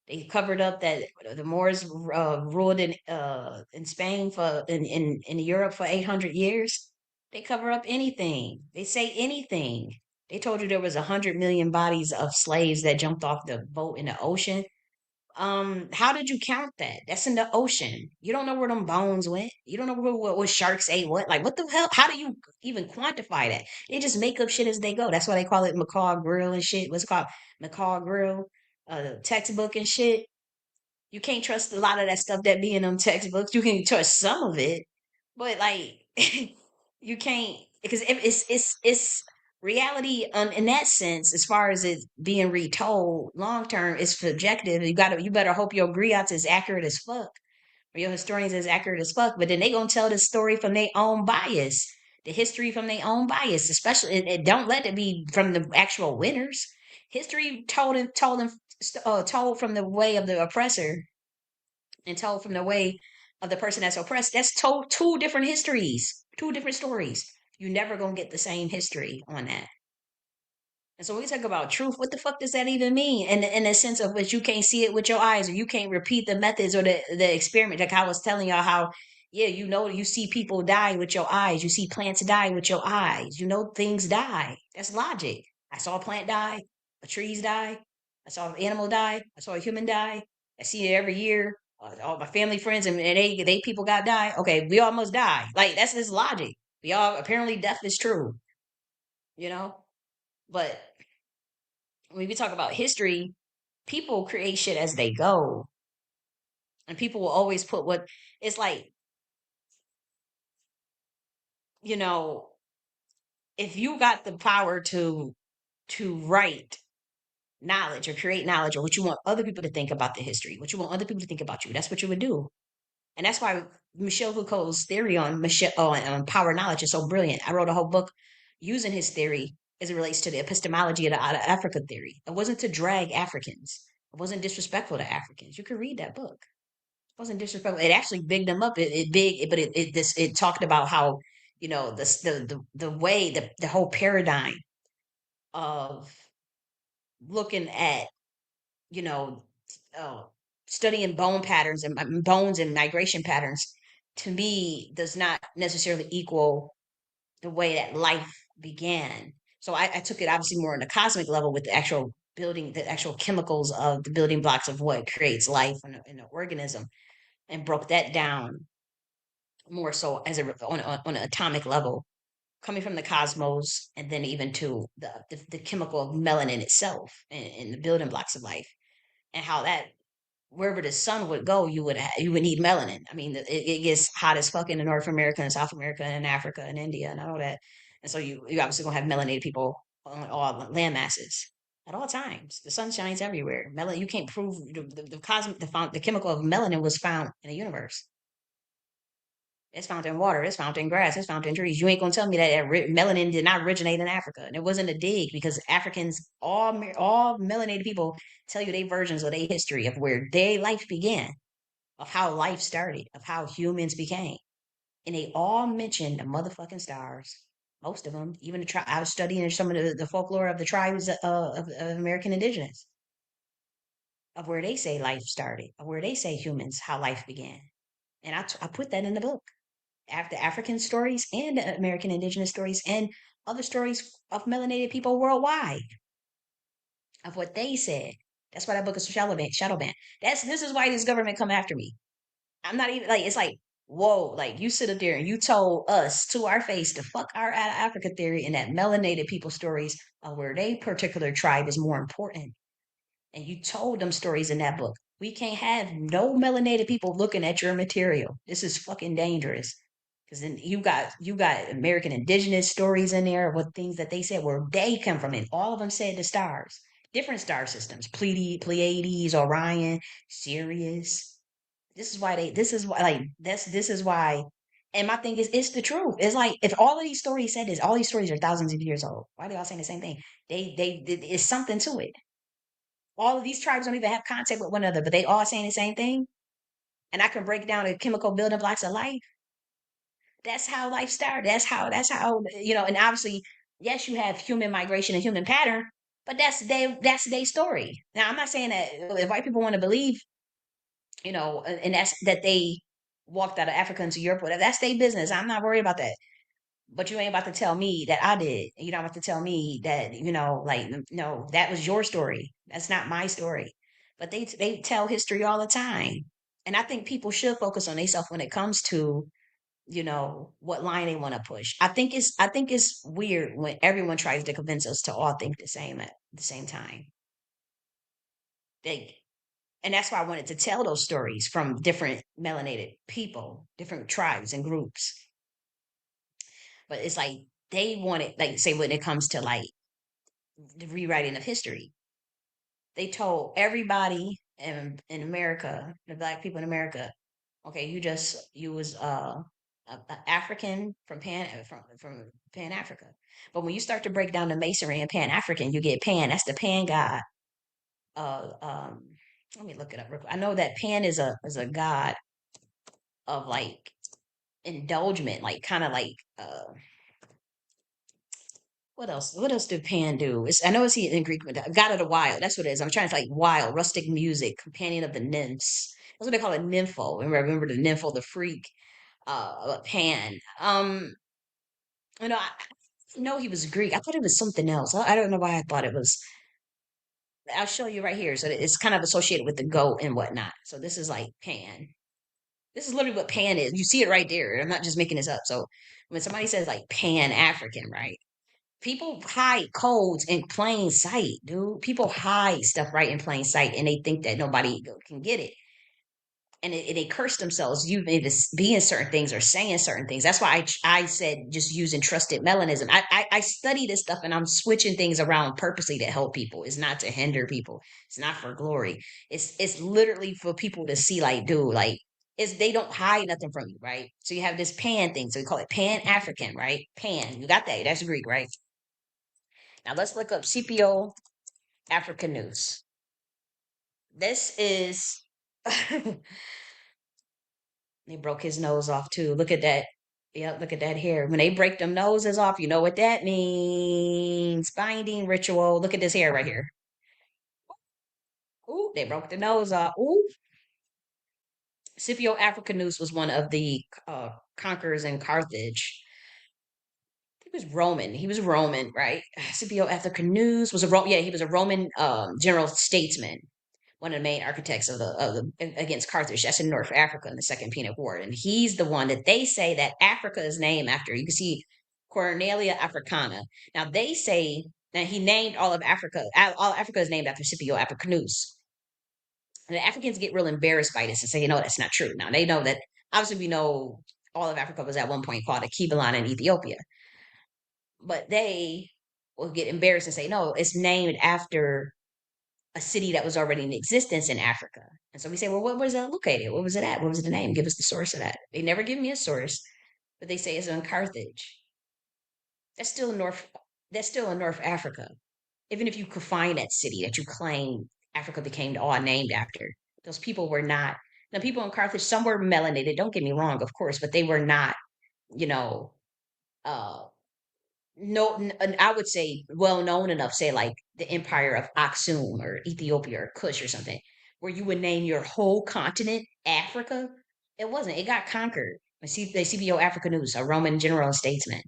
They covered up that the Moors ruled in Spain in Europe for 800 years. They cover up anything. They say anything. They told you there was 100 million bodies of slaves that jumped off the boat in the ocean. How did you count that? That's in the ocean. You don't know where them bones went. You don't know what sharks ate what. Like, what the hell? How do you even quantify that? They just make up shit as they go. That's why they call it macaw grill and shit. What's it called? Macaw grill, textbook and shit. You can't trust a lot of that stuff that be in them textbooks. You can trust some of it, but like you can't, because it's reality in that sense. As far as it being retold long term, it's subjective. You better hope your griots is accurate as fuck, or your historians is accurate as fuck. But then they gonna tell the story from their own bias, the history from their own bias, especially. It don't let it be from the actual winners. History told from the way of the oppressor and told from the way of the person that's oppressed. That's told two different histories, two different stories. You never gonna get the same history on that. And so when we talk about truth, what the fuck does that even mean? In the sense of which you can't see it with your eyes, or you can't repeat the methods or the experiment. Like I was telling y'all how, yeah, you see people die with your eyes. You see plants die with your eyes. Things die. That's logic. I saw a plant die, a trees die, I saw an animal die, I saw a human die. I see it every year. All my family friends and they people got die. Okay, we almost die. Like that's this logic. We all apparently death is true, you know? But when we talk about history, people create shit as they go. And people will always put what it's like, you know, if you got the power to write knowledge or create knowledge or what you want other people to think about the history, what you want other people to think about you, that's what you would do. And that's why Michel Foucault's theory on power knowledge is so brilliant. I wrote a whole book using his theory as it relates to the epistemology of the out of Africa theory. It wasn't to drag Africans. It wasn't disrespectful to Africans. You can read that book. wasn't disrespectful. It actually bigged them up. It big, but it talked about how, the way, the whole paradigm of looking at, you know uh, studying bone patterns and bones and migration patterns, to me, does not necessarily equal the way that life began. So I took it obviously more on the cosmic level, with the actual building, the actual chemicals of the building blocks of what creates life in an organism, and broke that down more so as on an atomic level, coming from the cosmos, and then even to the chemical of melanin itself, and the building blocks of life, and how that, wherever the sun would go, you would need melanin. I mean, it gets hot as fuck in North America and South America and Africa and India and all that, and so you obviously gonna have melanated people on all land masses at all times. The sun shines everywhere. Melanin, you can't prove the cosmic, the chemical of melanin was found in the universe. It's found in water. It's found in grass. It's found in trees. You ain't gonna tell me that melanin did not originate in Africa, and it wasn't a dig, because Africans, all melanated people, tell you their versions of their history of where their life began, of how life started, of how humans became, and they all mention the motherfucking stars. Most of them, even I was studying some of the folklore of the tribes of American indigenous, of where they say life started, of where they say humans, how life began, and I put that in the book. After African stories and American indigenous stories and other stories of melanated people worldwide, of what they said. That's why that book is shadow ban. This is why this government come after me. I'm not even like, it's like, whoa, like, you sit up there and you told us to our face to fuck our out of Africa theory, and that melanated people stories of where they particular tribe is more important. And you told them stories in that book. We can't have no melanated people looking at your material. This is fucking dangerous. Because then you got American indigenous stories in there with things that they said where they come from, and all of them said the stars, different star systems, Pleiades, Orion, Sirius. This is why, like, this is why. And my thing is, it's the truth. It's like, if all of these stories said this, all these stories are thousands of years old. Why are they all saying the same thing? It's something to it. All of these tribes don't even have contact with one another, but they all saying the same thing. And I can break down the chemical building blocks of life. That's how life started. That's how, and obviously, yes, you have human migration and human pattern, but that's their story. Now, I'm not saying that if white people want to believe, and that's that they walked out of Africa into Europe, whatever, that's their business. I'm not worried about that. But you ain't about to tell me that I did. You're not about to tell me that, like, no, that was your story. That's not my story. But they tell history all the time. And I think people should focus on themselves when it comes to, what line they want to push. I think it's weird when everyone tries to convince us to all think the same at the same time. They and that's why I wanted to tell those stories from different melanated people, different tribes and groups. But it's like, they want it, like, say, when it comes to, like, the rewriting of history. They told everybody in America, the black people in America, okay, you was a African from Pan Africa. But when you start to break down the masonry and Pan African, you get Pan. That's the Pan god. Uh, um, Let me look it up real quick. I know that Pan is a god of, like, indulgement, like, kind of like, what else? What else did Pan do? I know it's in Greek, but God of the Wild. That's what it is. I'm trying to, like, wild, rustic music, companion of the nymphs. That's what they call it, nympho. Remember the nympho, the freak, Pan. I know he was Greek. I thought it was something else. I don't know why I thought it was. I'll show you right here. So it's kind of associated with the goat and whatnot. So this is like Pan. This is literally what Pan is. You see it right there. I'm not just making this up. So when somebody says, like, Pan African, right? People hide codes in plain sight, dude. People hide stuff right in plain sight, and they think that nobody can get it. And they curse themselves, you either being certain things or saying certain things. That's why I said just using trusted melanism. I study this stuff, and I'm switching things around purposely to help people. It's not to hinder people. It's not for glory. It's literally for people to see, like, dude, like, they don't hide nothing from you, right? So you have this Pan thing. So we call it Pan African, right? Pan. You got that. That's Greek, right? Now let's look up CPO Africa News. This is They broke his nose off too. Look at that. Yep, look at that hair. When they break them noses off, you know what that means. Binding ritual. Look at this hair right here. Ooh, they broke the nose off. Ooh. Scipio Africanus was one of the conquerors in Carthage. He was Roman. He was Roman, right? Scipio Africanus was a yeah, he was a Roman general statesman, one of the main architects of the against Carthage. That's in North Africa in the Second Punic War, and he's the one that they say that Africa is named after. You can see Cornelia Africana. Now they say that he named all of Africa. All Africa is named after Scipio Africanus. And the Africans get real embarrassed by this and say, that's not true. Now they know that obviously we know all of Africa was at one point called a Kebalan in Ethiopia, but they will get embarrassed and say, no, it's named after a city that was already in existence in Africa. And so we say, well, what was it located? What was it at? What was the name? Give us the source of that. They never give me a source, but they say it's in Carthage. That's still in North. That's still in North Africa. Even if you could find that city that you claim Africa became all named after, those people were not. Now, people in Carthage, some were melanated. Don't get me wrong, of course, but they were not. You know, uh, no, and I would say well known enough, say like the empire of Aksum or Ethiopia or Kush or something, where you would name your whole continent Africa. It wasn't. It got conquered. The CBO Africanus, a Roman general and statesman.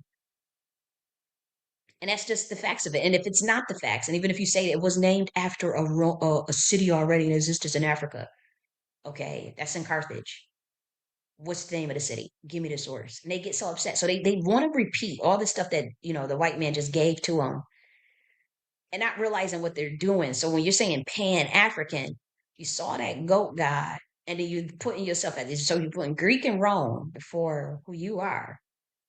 And that's just the facts of it. And if it's not the facts, and even if you say it was named after a city already in existence in Africa, okay, that's in Carthage. What's the name of the city? Give me the source. And they get so upset. So they want to repeat all the stuff that, the white man just gave to them and not realizing what they're doing. So when you're saying Pan African, you saw that goat god, and then you putting yourself at this. So you're putting Greek and Rome before who you are.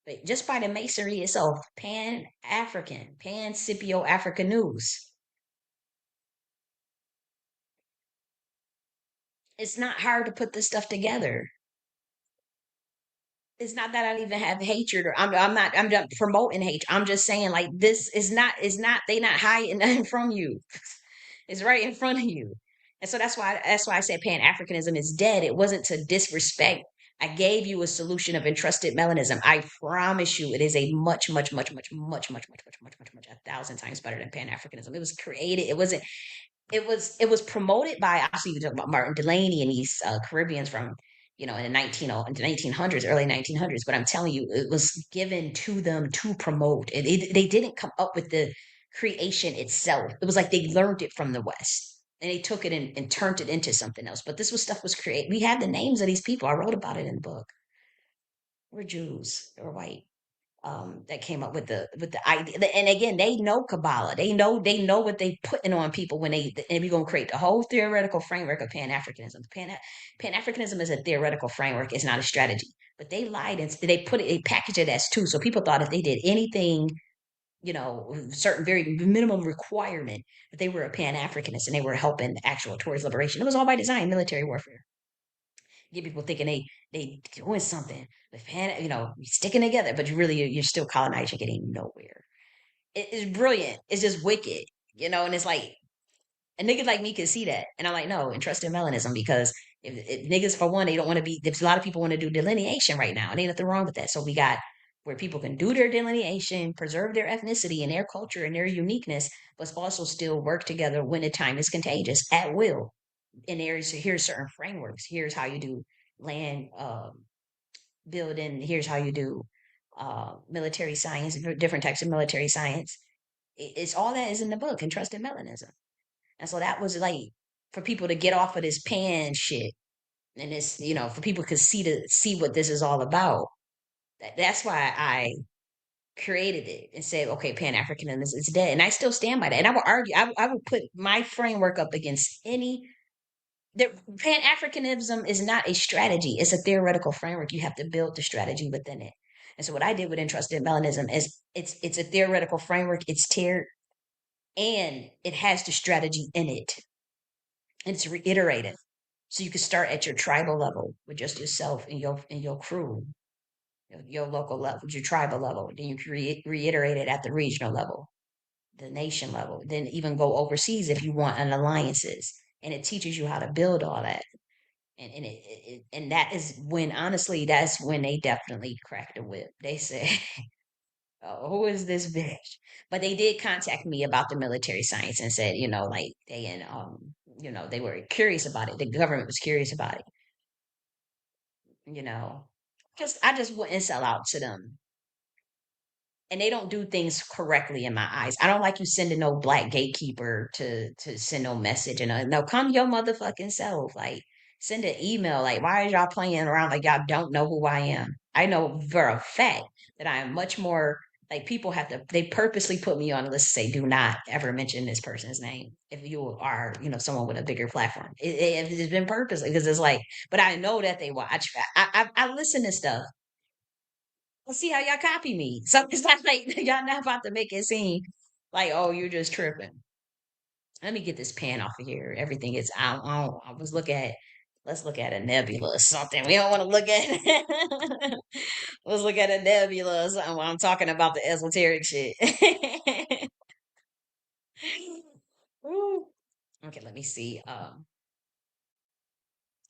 But just by the masonry itself, Pan African, Pan Scipio Africanus. It's not hard to put this stuff together. It's not that I even have hatred or I'm not promoting hate. I'm just saying like this is not they not hiding nothing from you. It's right in front of you. And so that's why I said Pan Africanism is dead. It wasn't to disrespect. I gave you a solution of entrusted melanism. I promise you, it is a much, much, much, much, much, much, much, much, much, much, much, 1,000 times better than Pan Africanism. It was created. It was promoted by obviously you talk about Martin Delaney and these Caribbeans from in the 1900s, early 1900s. But I'm telling you, it was given to them to promote. They didn't come up with the creation itself. It was like they learned it from the West and they took it and turned it into something else. But this was stuff was created. We have the names of these people. I wrote about it in the book. We're Jews. They were white that came up with the idea. And again, they know Kabbalah. They know what they putting on people when and we're gonna create the whole theoretical framework of Pan Africanism. Pan Africanism is a theoretical framework. It's not a strategy. But they lied and they packaged it as two. So people thought if they did anything, certain very minimum requirement, that they were a Pan Africanist and they were helping actual towards liberation. It was all by design, military warfare. Get people thinking they doing something with sticking together, but you're still colonizing, getting nowhere. It's brilliant. It's just wicked, and it's like and niggas like me can see that, and I'm like, no, and trust in melanism because if niggas for one, they don't want to be. There's a lot of people want to do delineation right now, and ain't nothing wrong with that. So we got where people can do their delineation, preserve their ethnicity and their culture and their uniqueness, but also still work together when the time is contagious at will in areas. Here's certain frameworks. Here's how you do land building. Here's how you do military science, different types of military science. It's all that is in the book, and trust in melanism. And so that was like for people to get off of this pan shit, and this, for people to see what this is all about. That's why I created it and said, okay, Pan Africanism is dead, and I still stand by that. And I would argue, I would put my framework up against any Pan Africanism is not a strategy, it's a theoretical framework. You have to build the strategy within it. And so what I did with Entrusted Melanism is it's a theoretical framework, it's tiered, and it has the strategy in it. It's reiterative. So you can start at your tribal level with just yourself and your crew, your local level, your tribal level. Then you can reiterate it at the regional level, the nation level, then even go overseas if you want an alliances. And it teaches you how to build all that. And that is when, honestly, that's when they definitely cracked the whip. They said, oh, who is this bitch? But they did contact me about the military science and said, like they were curious about it. The government was curious about it, you know. Just I just wouldn't sell out to them. And they don't do things correctly in my eyes. I don't like you sending no black gatekeeper to send no message and no, come your motherfucking self. Like send an email. Like why are y'all playing around like y'all don't know who I am? I know for a fact that I am much more like people have to. They purposely put me on a list to say do not ever mention this person's name if you are someone with a bigger platform. It's been purposely because it's like, but I know that they watch. I listen to stuff. Let's see how y'all copy me. So it's not like y'all not about to make it seem like, oh, you're just tripping. Let me get this pen off of here. Everything is out. I was looking at, let's look at a nebula or something. We don't want to look at, let's look at a nebula or something while I'm talking about the esoteric shit. Woo. Okay, let me see.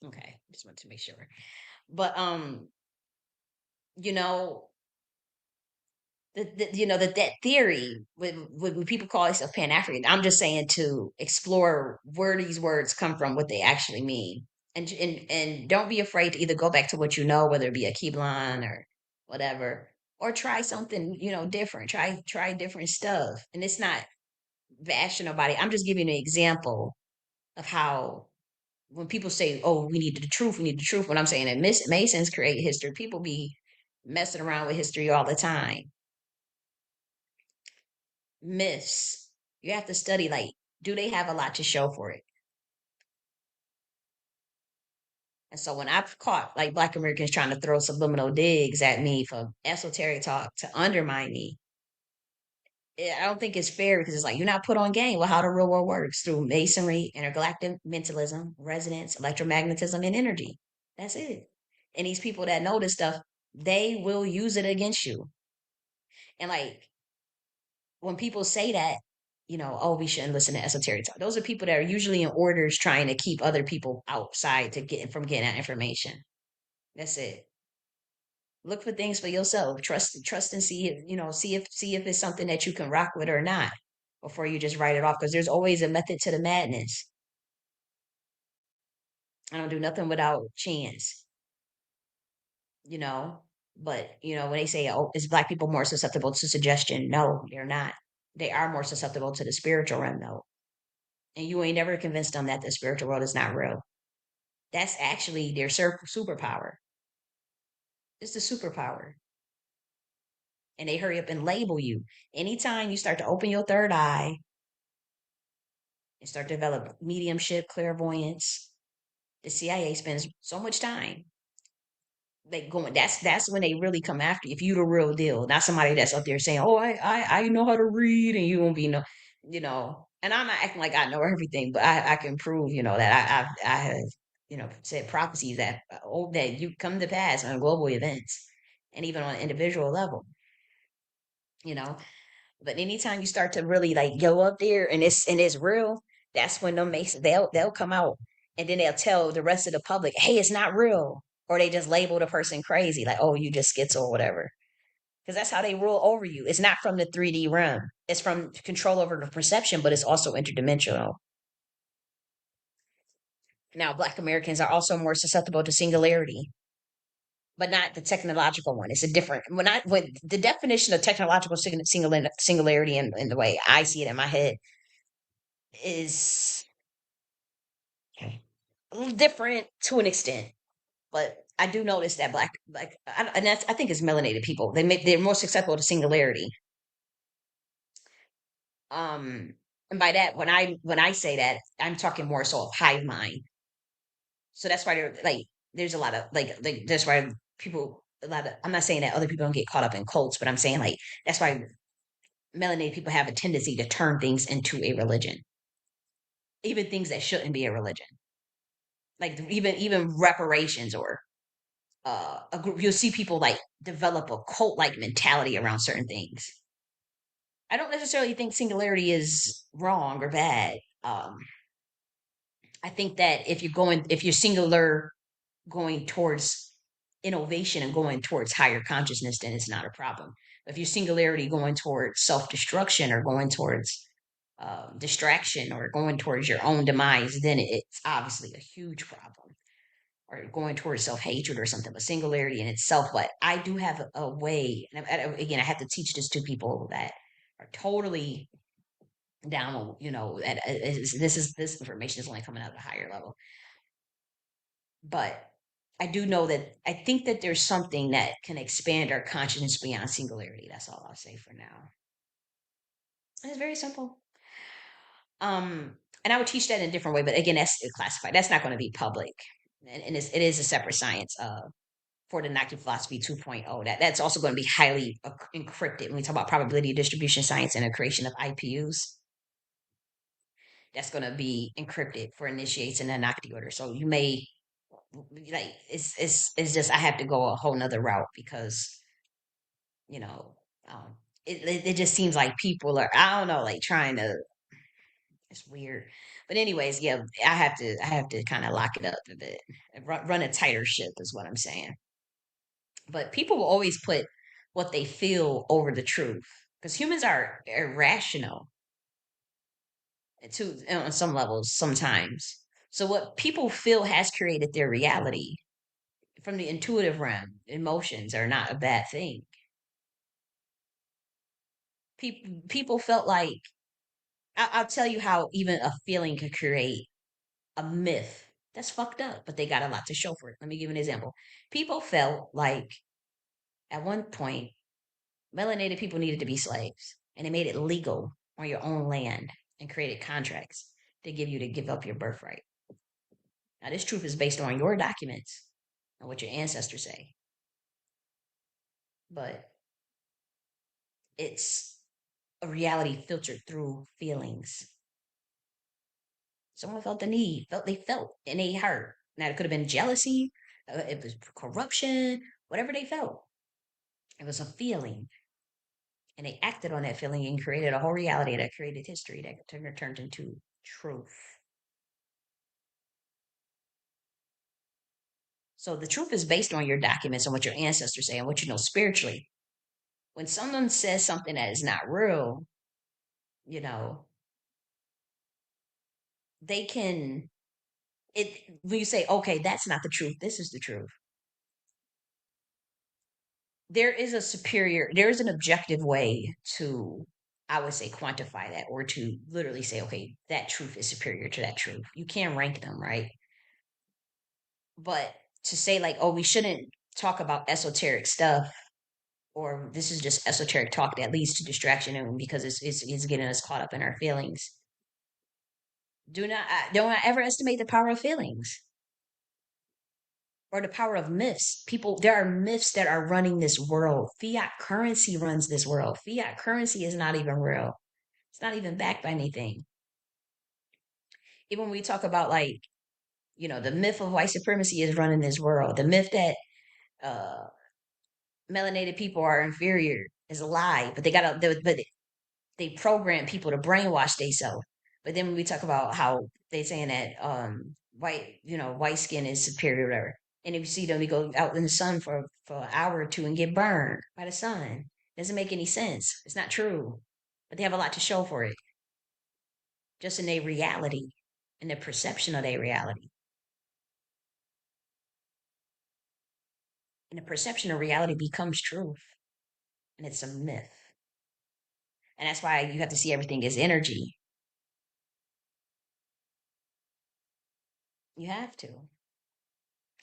Okay, just want to make sure. But you know, that theory when people call themselves Pan African, I'm just saying to explore where these words come from, what they actually mean, and don't be afraid to either go back to what you know, whether it be a Kiblan or whatever, or try something different. Try different stuff, and it's not bashing nobody. I'm just giving you an example of how when people say, "Oh, we need the truth," we need the truth. When I'm saying that Masons create history, people be messing around with history all the time. Myths. You have to study like, do they have a lot to show for it? And so when I've caught like Black Americans trying to throw subliminal digs at me for esoteric talk to undermine me, I don't think it's fair because it's like you're not put on game with how the real world works through masonry, intergalactic mentalism, resonance, electromagnetism, and energy. That's it. And these people that know this stuff, they will use it against you. And like when people say that, oh, we shouldn't listen to esoteric talk. Those are people that are usually in orders trying to keep other people outside to get from getting that information. That's it. Look for things for yourself. Trust and see if see if it's something that you can rock with or not before you just write it off. Because there's always a method to the madness. I don't do nothing without chance, you know. But when they say, "Oh, is Black people more susceptible to suggestion?" No, they're not. They are more susceptible to the spiritual realm, though. And you ain't ever convinced them that the spiritual world is not real. That's actually their superpower. It's the superpower. And they hurry up and label you. Anytime you start to open your third eye and start to develop mediumship, clairvoyance, the CIA spends so much time. They going. That's when they really come after you. If you the real deal, not somebody that's up there saying, "Oh, I know how to read," and you won't be And I'm not acting like I know everything, but I can prove that I have said prophecies that you come to pass on global events and even on an individual level. You know, but anytime you start to really like go up there and it's real, that's when them makes they'll come out and then they'll tell the rest of the public, hey, it's not real. Or they just label the person crazy, like, oh, you just schizo or whatever. Because that's how they rule over you. It's not from the 3D realm. It's from control over the perception, but it's also interdimensional. Now, Black Americans are also more susceptible to singularity, but not the technological one. It's a different when the definition of technological singularity in the way I see it in my head is a little different to an extent, but I do notice that and I think it's melanated people. They're more susceptible to singularity. And by that, when I say that, I'm talking more so of hive mind. So that's why there's a lot of that's why people a lot of. I'm not saying that other people don't get caught up in cults, but I'm saying like that's why melanated people have a tendency to turn things into a religion, even things that shouldn't be a religion, like even reparations or a group. You'll see people like develop a cult like mentality around certain things. I don't necessarily think singularity is wrong or bad. I think that if you're singular going towards innovation and going towards higher consciousness, then it's not a problem. If your singularity going towards self destruction or going towards distraction or going towards your own demise, then it's obviously a huge problem. Or going towards self hatred or something, but singularity in itself. But I do have a way, and again, I have to teach this to people that are totally down, and this information is only coming out at a higher level. But I do know that I think that there's something that can expand our consciousness beyond singularity. That's all I'll say for now. And it's very simple. And I would teach that in a different way, but again, that's classified. That's not going to be public, and it is a separate science. For the Nakhti philosophy 2.0, that's also going to be highly encrypted when we talk about probability distribution science and the creation of IPUs. That's going to be encrypted for initiates in the Nakhti order. So you may like it's just I have to go a whole nother route because you know it just seems like people are I don't know like trying to it's weird. But anyways, yeah, I have to kind of lock it up a bit. Run a tighter ship is what I'm saying. But people will always put what they feel over the truth because humans are irrational to on some levels sometimes. So what people feel has created their reality. From the intuitive realm, emotions are not a bad thing. People felt like I'll tell you how even a feeling could create a myth. That's fucked up, but they got a lot to show for it. Let me give you an example. People felt like at one point melanated people needed to be slaves, and they made it legal on your own land and created contracts to give you to give up your birthright. Now, this truth is based on your documents and what your ancestors say, but it's a reality filtered through feelings. Someone felt the need, felt, and they hurt. Now, it could have been jealousy, it was corruption, whatever they felt. It was a feeling, and they acted on that feeling and created a whole reality that created history that turned into truth. So the truth is based on your documents and what your ancestors say and what you know spiritually. When someone says something that is not real, you know, they can it when you say, okay, that's not the truth, this is the truth. There is an objective way to, I would say, quantify that or to literally say, okay, that truth is superior to that truth. You can rank them, right? But to say like, oh, we shouldn't talk about esoteric stuff or this is just esoteric talk that leads to distraction and because it's getting us caught up in our feelings. Don't ever estimate the power of feelings or the power of myths. People, there are myths that are running this world. Fiat currency runs this world. Fiat currency is not even real. It's not even backed by anything. Even when we talk about like, the myth of white supremacy is running this world. The myth that uh melanated people are inferior is a lie, but they program people to brainwash themselves. But then when we talk about how they saying that white skin is superior, or whatever, and if you see them, they go out in the sun for an hour or two and get burned by the sun. Doesn't make any sense. It's not true. But they have a lot to show for it, just in their reality, in the perception of their reality. And the perception of reality becomes truth, and it's a myth. And that's why you have to see everything as energy. You have to.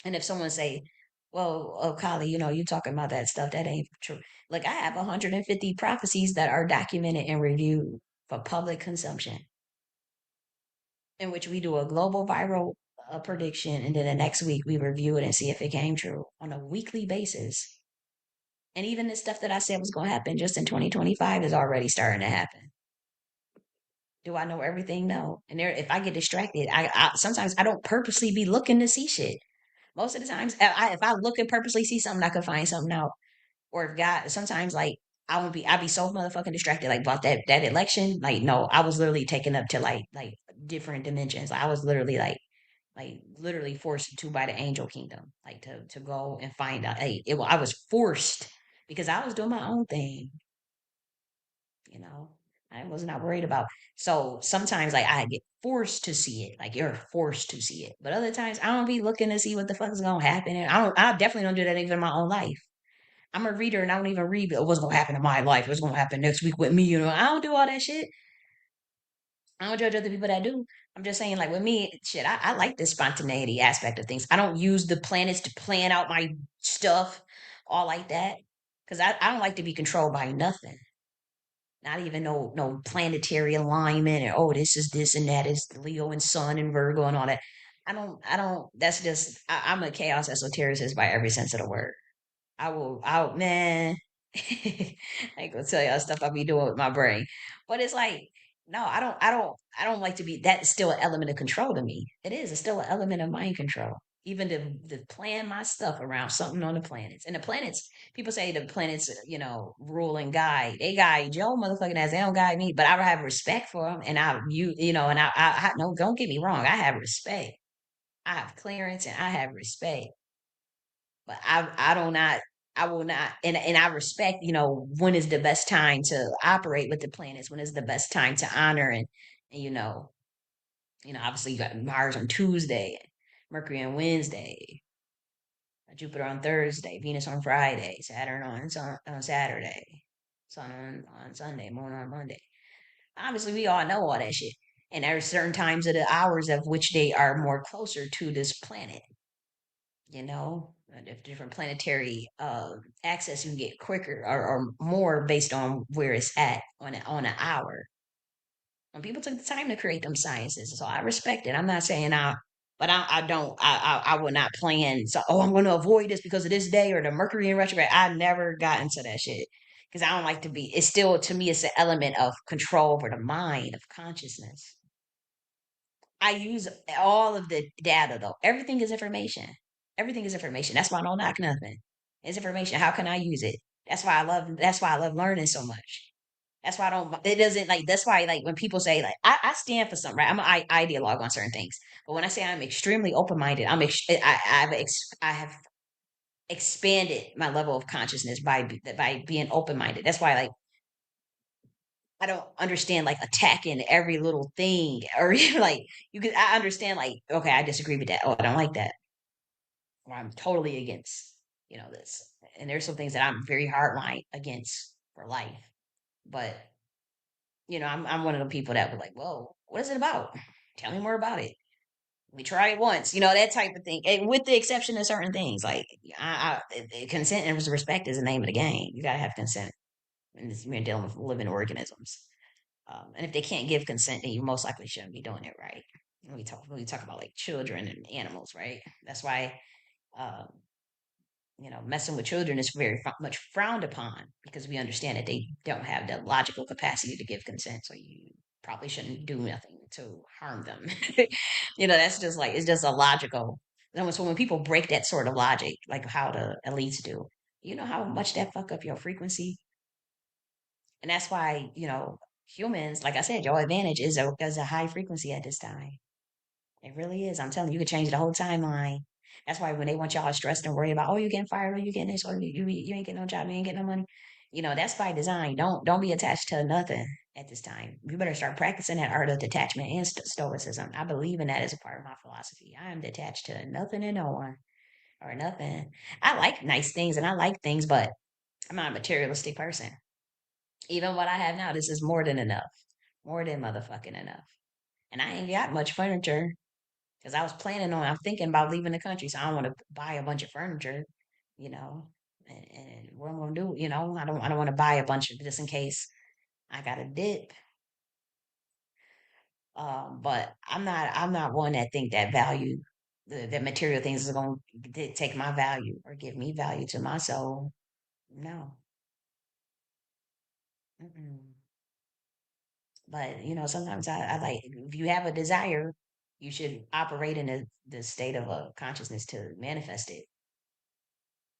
And if someone say, well, oh, Kali, you talking about that stuff, that ain't true. Like I have 150 prophecies that are documented and reviewed for public consumption, in which we do a global viral prediction. And then the next week we review it and see if it came true on a weekly basis. And even the stuff that I said was going to happen just in 2025 is already starting to happen. Do I know everything? No. And if I get distracted, I sometimes I don't purposely be looking to see shit. Most of the times, if I look and purposely see something, I could find something out. Or if God, sometimes like I'd be so motherfucking distracted like about that election. Like no, I was literally taken up to like different dimensions. I was literally like like literally forced to by the angel kingdom, like to go and find out. Hey, I was forced because I was doing my own thing, you know. I was not worried about. So sometimes like I get forced to see it, like you're forced to see it. But other times I don't be looking to see what the fuck is gonna happen. And I definitely don't do that even in my own life. I'm a reader and I don't even read what's gonna happen in my life, what's gonna happen next week with me, you know. I don't do all that shit. I don't judge other people that do. I'm just saying, like with me, shit, I like the spontaneity aspect of things. I don't use the planets to plan out my stuff all like that. Cause I don't like to be controlled by nothing. Not even no planetary alignment and oh this is this and that is Leo and Sun and Virgo and all that. I don't that's just I'm a chaos esotericist by every sense of the word. Man. I ain't gonna tell y'all stuff I be doing with my brain. But it's like, no, I don't like to be that's still an element of control to me. It is, it's still an element of mind control. Even to plan my stuff around something on the planets. And the planets, people say the planets, rule and guide. They guide Joe motherfucking ass. They don't guide me. But I have respect for them. And no, don't get me wrong. I have respect. I have clearance and I have respect, but I do not I will not and I respect, when is the best time to operate with the planets, when is the best time to honor and obviously you got Mars on Tuesday, Mercury on Wednesday, Jupiter on Thursday, Venus on Friday, Saturn on Saturday, Sun on Sunday, Moon on Monday. Obviously we all know all that shit. And there are certain times of the hours of which they are more closer to this planet, different planetary access you can get quicker or more based on where it's at on an hour. When people took the time to create them sciences, so I respect it. I'm not saying but I don't I will not plan. So I'm going to avoid this because of this day or the Mercury in retrograde. I never got into that shit because I don't like to be. It's still to me it's an element of control over the mind of consciousness. I use all of the data though. Everything is information. Everything is information. That's why I don't knock nothing. It's information. How can I use it? That's why I love learning so much. That's why I don't it doesn't like that's why like when people say like I stand for something, right? I'm an ideologue on certain things. But when I say I'm extremely open minded, I have expanded my level of consciousness by being open minded. That's why like I don't understand like attacking every little thing or like I understand like okay I disagree with that, oh I don't like that, or I'm totally against this, and there's some things that I'm very hardline against for life, but I'm one of the people that were like whoa what is it about, tell me more about it, we try it once, that type of thing, and with the exception of certain things like consent and respect is the name of the game. You got to have consent, and you're dealing with living organisms. And if they can't give consent, then you most likely shouldn't be doing it right. When we talk about like children and animals, right? That's why um, messing with children is very much frowned upon because we understand that they don't have the logical capacity to give consent. So you probably shouldn't do nothing to harm them. That's just like it's just a logical. So when people break that sort of logic, like how the elites do, you know how much that fuck up your frequency. And that's why, humans, like I said, your advantage is a high frequency at this time. It really is. I'm telling you, you could change the whole timeline. That's why when they want y'all stressed and worried about, oh, you getting fired, or you getting this, or you ain't getting no job, you ain't getting no money. That's by design. Don't be attached to nothing at this time. You better start practicing that art of detachment and stoicism. I believe in that as a part of my philosophy. I am detached to nothing and no one or nothing. I like nice things and I like things, but I'm not a materialistic person. Even what I have now, this is more than enough. More than motherfucking enough. And I ain't got much furniture because I'm thinking about leaving the country. So I don't want to buy a bunch of furniture, you know. And what I'm gonna do, I don't want to buy a bunch of just in case I got a dip. But I'm not one that think that value, that material things is gonna take my value or give me value to my soul. No. Mm-mm. But sometimes I like if you have a desire, you should operate in the state of a consciousness to manifest it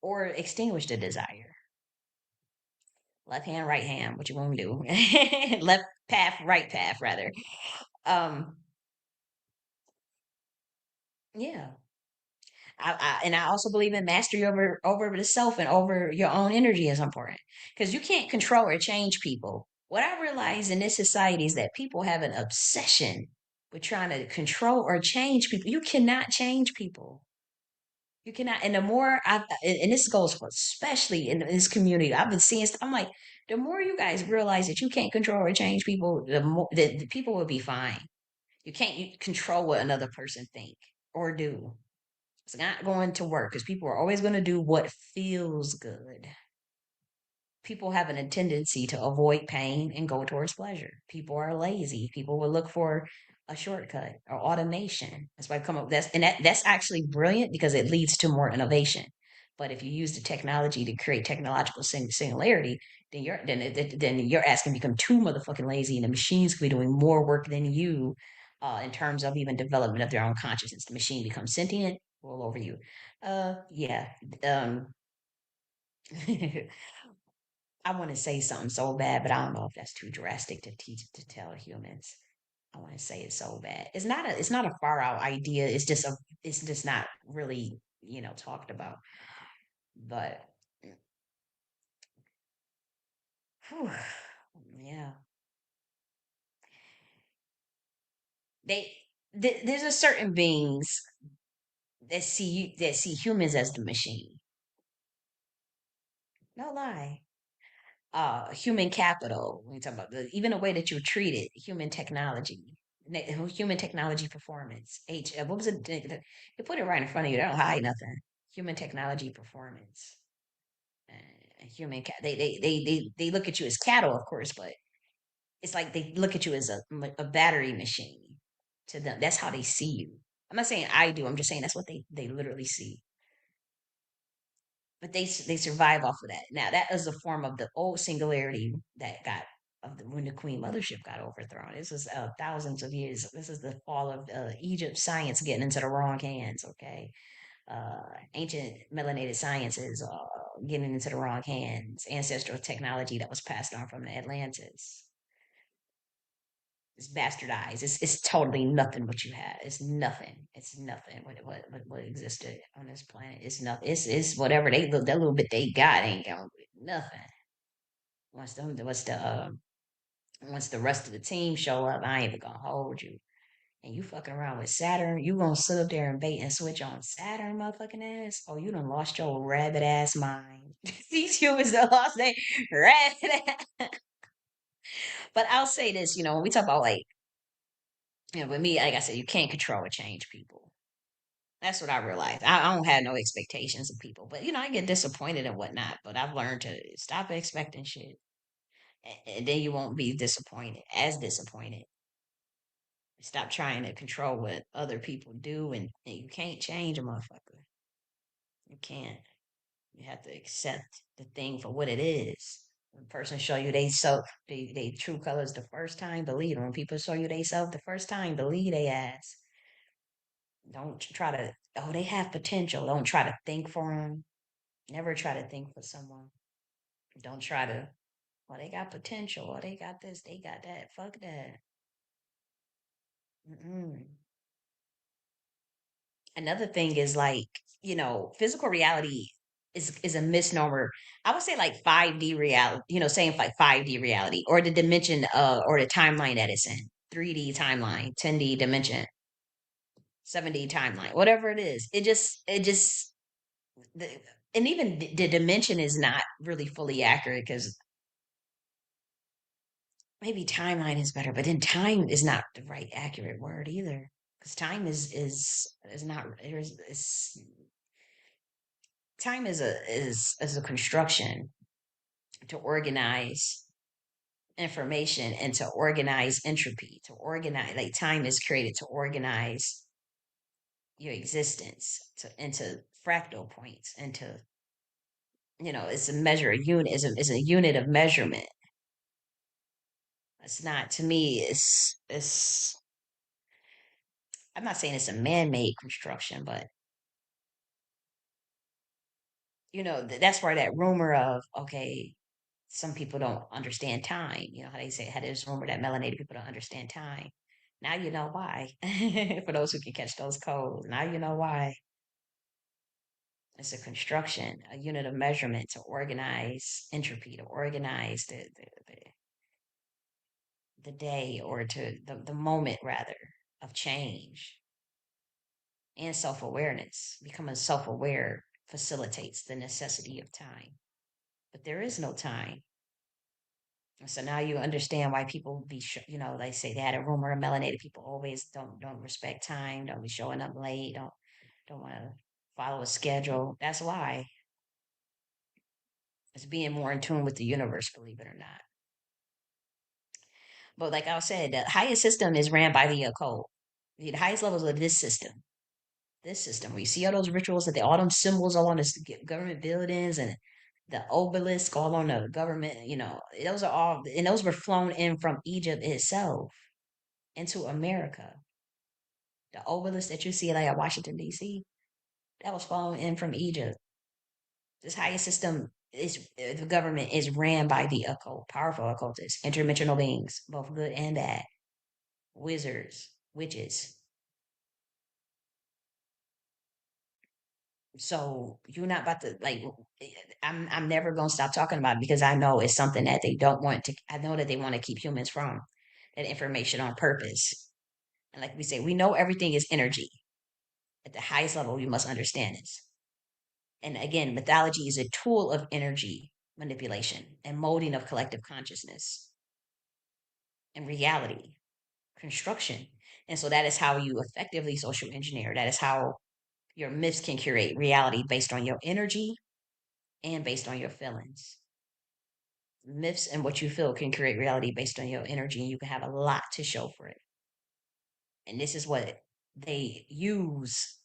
or extinguish the desire. Left hand, right hand, what you want to do? Left path, right path, rather. Um, Yeah. And I also believe in mastery over the self and over your own energy is important because you can't control or change people. What I realize in this society is that people have an obsession with trying to control or change people. You cannot change people. You cannot. And the more and this goes for especially in this community, I've been seeing. I'm like, the more you guys realize that you can't control or change people, the more the people will be fine. You control what another person think or do. It's not going to work because people are always going to do what feels good. People have a tendency to avoid pain and go towards pleasure. People are lazy. People will look for a shortcut or automation. That's why I come up with that's actually brilliant because it leads to more innovation. But if you use the technology to create technological singularity, then you're asking to become too motherfucking lazy, and the machines could be doing more work than you, in terms of even development of their own consciousness. The machine becomes sentient, all over you. Yeah. Um, I want to say something so bad, but I don't know if that's too drastic to teach to tell humans. I want to say it so bad. It's not a far out idea. It's just not really, talked about. But whew, yeah, they there's a certain beings that see humans as the machine. No lie. Human capital. When you talk about even the way that you're treated, human technology, human technology performance. What was it? They put it right in front of you. They don't hide nothing. Human technology performance. They look at you as cattle, of course, but it's like they look at you as a battery machine. To them, that's how they see you. I'm not saying I do. I'm just saying that's what they literally see. But they survive off of that. Now that is a form of the old singularity that got of when the Queen Mothership got overthrown. This is thousands of years. This is the fall of Egypt science getting into the wrong hands. Okay, ancient melanated sciences getting into the wrong hands. Ancestral technology that was passed on from the Atlantis. It's bastardized. It's totally nothing what you have. It's nothing. It's nothing what existed on this planet. It's nothing. It's whatever that little bit they got ain't gonna be nothing. Once them once the rest of the team show up, I ain't even gonna hold you. And you fucking around with Saturn, you gonna sit up there and bait and switch on Saturn, motherfucking ass? Oh, you done lost your rabbit ass mind. These humans done lost their rabbit ass. But I'll say this, when we talk about like, with me, like I said, you can't control or change people. That's what I realized. I don't have no expectations of people, but I get disappointed and whatnot. But I've learned to stop expecting shit, and then you won't be disappointed, as disappointed. Stop trying to control what other people do, and you can't change a motherfucker. You can't. You have to accept the thing for what it is. When a person show you they true colors the first time, believe them. When people show you they self the first time, believe they ass. Don't try to. Oh, they have potential. Don't try to think for them. Never try to think for someone. Don't try to. Well, they got potential. Or they got this. They got that. Fuck that. Mm-mm. Another thing is like, physical reality is a misnomer. I would say like 5D reality, saying like 5D reality or the dimension or the timeline that it's in. 3D timeline, 10D dimension, 7D timeline, whatever it is. It just the, and even the dimension is not really fully accurate because maybe timeline is better, but then time is not the right accurate word either. Because time is not is time is a construction to organize information and to organize entropy, to organize like time is created to organize your existence into fractal points, into it's a measure, a unit is a unit of measurement. It's not, to me, it's I'm not saying it's a man-made construction, but that's where that rumor of, okay, some people don't understand time. How they say, how there's rumor that melanated people don't understand time. Now you know why. For those who can catch those codes, now you know why. It's a construction, a unit of measurement to organize entropy, to organize the day, or to the moment rather, of change and self-awareness. Becoming self-aware facilitates the necessity of time. But there is no time. So now you understand why people they say they had a rumor of melanated people always don't respect time, don't be showing up late, don't want to follow a schedule. That's why. It's being more in tune with the universe, believe it or not. But like I said, the highest system is ran by the occult. The highest levels of this system, where you see all those rituals, that all them symbols all on the government buildings, and the obelisk all on the government, those are all, and those were flown in from Egypt itself into America. The obelisk that you see like at Washington D.C., that was flown in from Egypt. This highest system is the government is ran by the occult, powerful occultists, interdimensional beings, both good and bad, wizards, witches. So you're not about to like. I'm never gonna stop talking about it, because I know it's something that they don't want to. I know that they want to keep humans from that information on purpose. And like we say, we know everything is energy. At the highest level, we must understand this. And again, mythology is a tool of energy manipulation and molding of collective consciousness and reality, construction. And so that is how you effectively social engineer. That is how your myths can curate reality based on your energy and based on your feelings. Myths and what you feel can create reality based on your energy, and you can have a lot to show for it. And this is what they use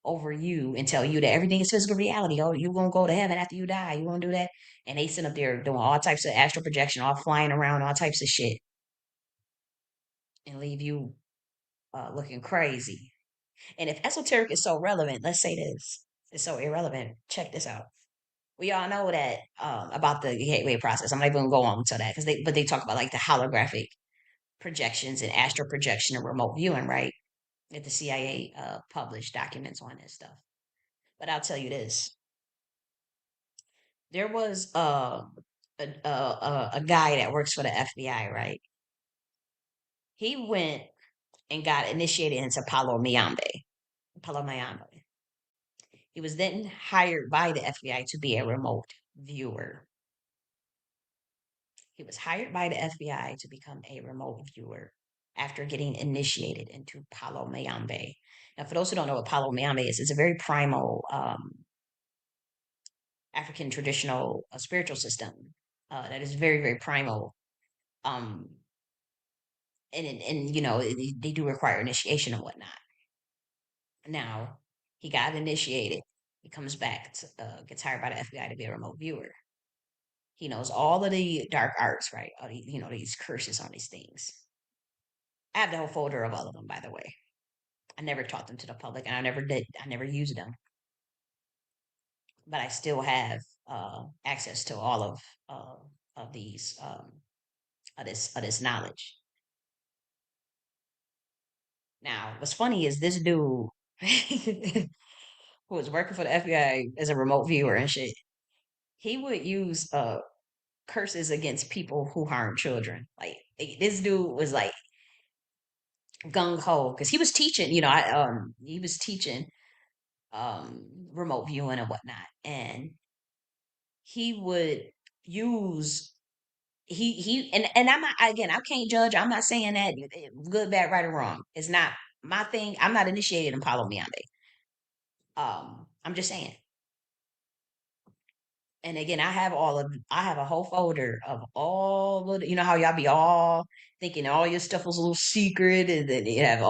over you and tell you that everything is physical reality. Oh, you're gonna go to heaven after you die. You gonna do that. And they sit up there doing all types of astral projection, all flying around, all types of shit, and leave you looking crazy. And if esoteric is so relevant, let's say this is so irrelevant. Check this out. We all know that about the gateway process. I'm not even gonna go on to that, but they talk about like the holographic projections and astral projection and remote viewing, right? That the CIA published documents on this stuff. But I'll tell you this: there was a guy that works for the FBI, right? He went and got initiated into Palo Mayambe. Palo Mayambe. He was then hired by the FBI to be a remote viewer. He was hired by the FBI to become a remote viewer after getting initiated into Palo Mayambe. Now, for those who don't know what Palo Mayambe is, it's a very primal African traditional spiritual system that is very, very primal. Um, and they do require initiation and whatnot. Now, he got initiated. He comes back, gets hired by the FBI to be a remote viewer. He knows all of the dark arts, right? All these curses on these things. I have the whole folder of all of them, by the way. I never taught them to the public, and I never did. I never used them, but I still have access to all of these of this knowledge. Now, what's funny is this dude who was working for the FBI as a remote viewer and shit. He would use curses against people who harm children. Like this dude was like gung ho because he was teaching. He was teaching remote viewing and whatnot, and he would use and I'm not, again, I can't judge. I'm not saying that good, bad, right, or wrong. It's not my thing. I'm not initiated in Palo Miande. I'm just saying. And again, I have a whole folder of all of how y'all be all thinking all your stuff was a little secret, and then you have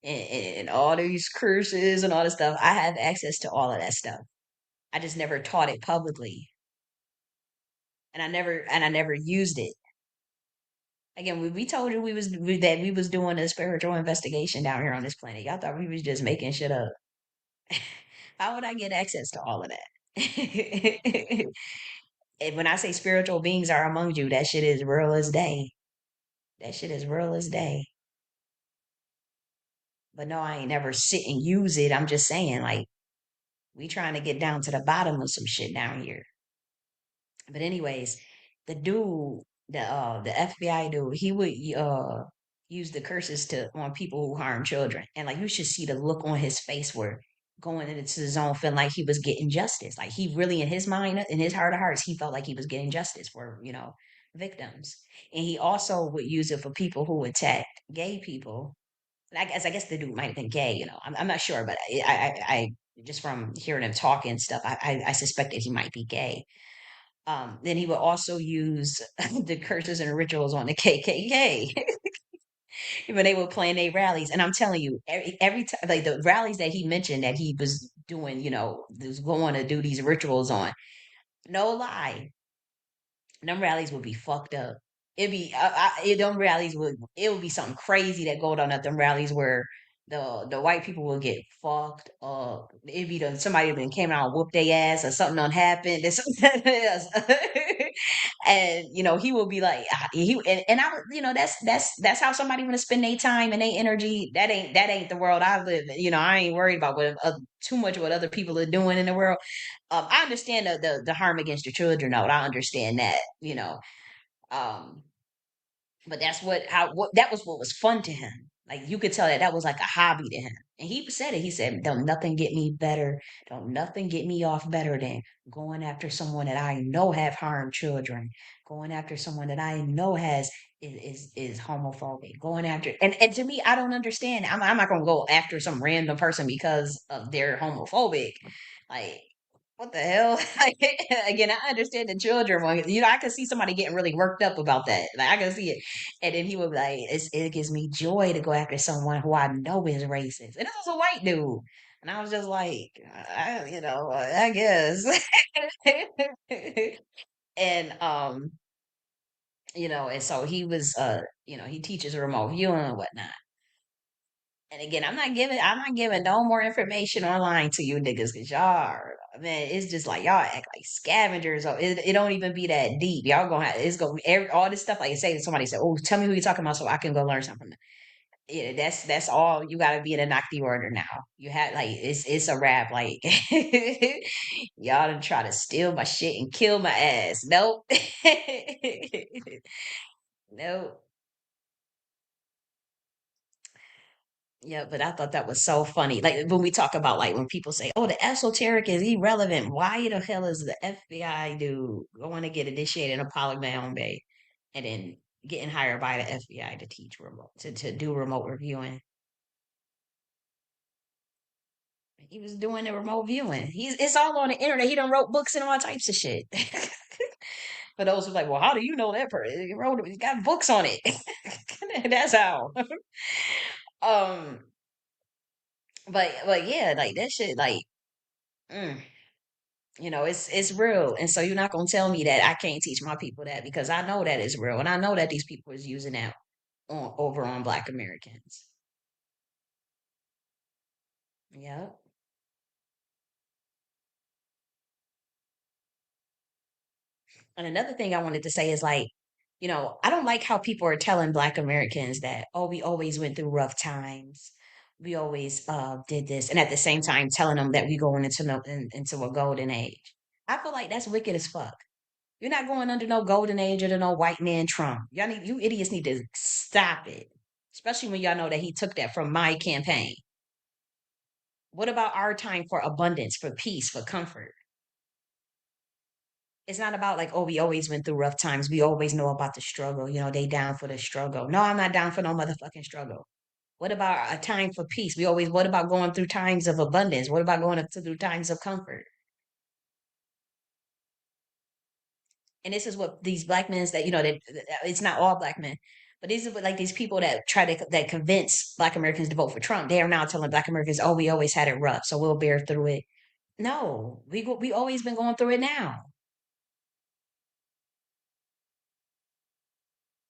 and all these curses and all this stuff. I have access to all of that stuff. I just never taught it publicly, and I never used it. Again, we told you that we was doing a spiritual investigation down here on this planet. Y'all thought we was just making shit up. How would I get access to all of that? And when I say spiritual beings are among you, that shit is real as day. That shit is real as day. But no, I ain't never sit and use it. I'm just saying, like, we trying to get down to the bottom of some shit down here. But anyways, the dude, the FBI dude, he would use the curses to on people who harm children. And like you should see the look on his face where going into the zone feeling like he was getting justice. Like he really in his mind, in his heart of hearts, he felt like he was getting justice for, victims. And he also would use it for people who attacked gay people. And I guess the dude might have been gay, I'm not sure, but I just from hearing him talk and stuff, I suspected he might be gay. Then he would also use the curses and rituals on the KKK when they were playing their rallies. And I'm telling you, every time, like the rallies that he mentioned that he was doing, was going to do these rituals on, no lie, them rallies would be fucked up. Them rallies it would be something crazy that go down at them rallies where the white people will get fucked up. It'd be somebody been came out and whooped their ass or something done happened. There's something else. And he will be like and I would that's how somebody want to spend their time and their energy. That ain't the world I live in. I ain't worried about what too much what other people are doing in the world. I understand the harm against your children though. I understand that, um but that's what that was what was fun to him. Like you could tell that was like a hobby to him. And he said it. He said, "Don't nothing get me better. Don't nothing get me off better than going after someone that I know have harmed children, going after someone that I know is homophobic, going after." And to me, I don't understand. I'm not gonna go after some random person because of their homophobic. Like what the hell? Like, again, I understand the children one. I can see somebody getting really worked up about that. Like, I can see it. And then he would be like, it gives me joy to go after someone who I know is racist. And this was a white dude. And I was just like, I guess. And, and so he was, he teaches remote viewing and whatnot. And again, I'm not giving no more information online to you niggas because man, it's just like y'all act like scavengers. Or it don't even be that deep. Y'all gonna have it's gonna be all this stuff like you say somebody said, "Oh, tell me who you're talking about so I can go learn something." Yeah, that's all you gotta be in a Nakhti order now. You have like it's a wrap. Like y'all done try to steal my shit and kill my ass. Nope. Nope. Yeah, but I thought that was so funny. Like when we talk about like when people say, "Oh, the esoteric is irrelevant." Why the hell is the FBI dude going to get initiated in a polygon bay and then getting hired by the FBI to teach remote to do remote reviewing? He was doing the remote viewing. It's all on the internet. He done wrote books and all types of shit. For those who like, well, how do you know that person? He got books on it. That's how. um, but yeah, like that shit, like. Mm. It's real. And so you're not gonna tell me that I can't teach my people that because I know that is real and I know that these people is using that over on Black Americans. Yep. And another thing I wanted to say is like, I don't like how people are telling Black Americans that, oh, we always went through rough times. We always did this, and at the same time telling them that we going into a golden age. I feel like that's wicked as fuck. You're not going under no golden age under no white man Trump. You idiots need to stop it. Especially when y'all know that he took that from my campaign. What about our time for abundance, for peace, for comfort? It's not about like, oh, we always went through rough times. We always know about the struggle. They down for the struggle. No, I'm not down for no motherfucking struggle. What about a time for peace? What about going through times of abundance? What about through times of comfort? And this is what these black men that it's not all black men, but these are like these people that that convince Black Americans to vote for Trump. They are now telling Black Americans, "Oh, we always had it rough, so we'll bear through it." No, we always been going through it now.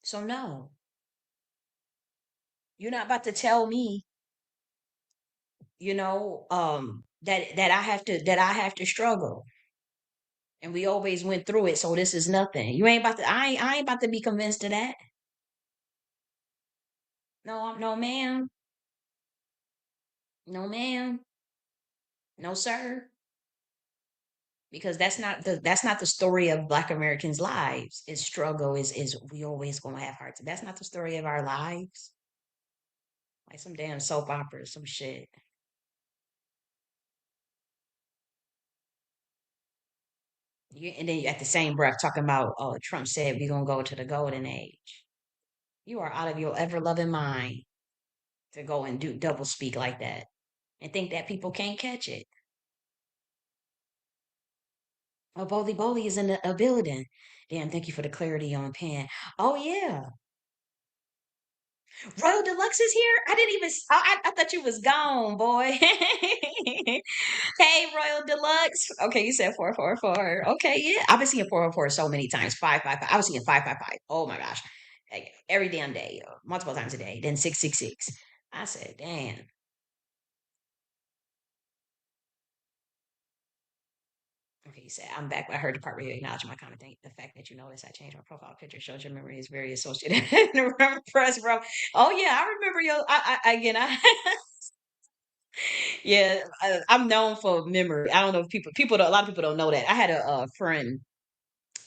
So no, you're not about to tell me, that I have to struggle, and we always went through it. So this is nothing. You ain't about to. I ain't about to be convinced of that. No, no, ma'am. No, ma'am. No, sir. Because that's not the story of Black Americans' lives. Is struggle is we always gonna have hearts. That's not the story of our lives. Like some damn soap opera, some shit. And then at the same breath talking about, oh, Trump said we're gonna go to the golden age. You are out of your ever loving mind to go and do double speak like that and think that people can't catch it. Oh, Boli Boli is in a building. Damn, thank you for the clarity on Pan. Oh yeah, Royal Deluxe is here. I didn't even. I thought you was gone, boy. Hey, Royal Deluxe. Okay, you said 444. Okay, yeah. I've been seeing 444 so many times. 555. I was seeing 555. Oh my gosh. Like every damn day, multiple times a day. Then 666. I said, damn. Okay, you said, I'm back. I heard the part where you acknowledge my comment. The fact that you notice I changed my profile picture shows your memory is very associated. Remember, press, bro. Oh, yeah, I remember again, yeah, I'm known for memory. I don't know if a lot of people don't know that. I had a friend,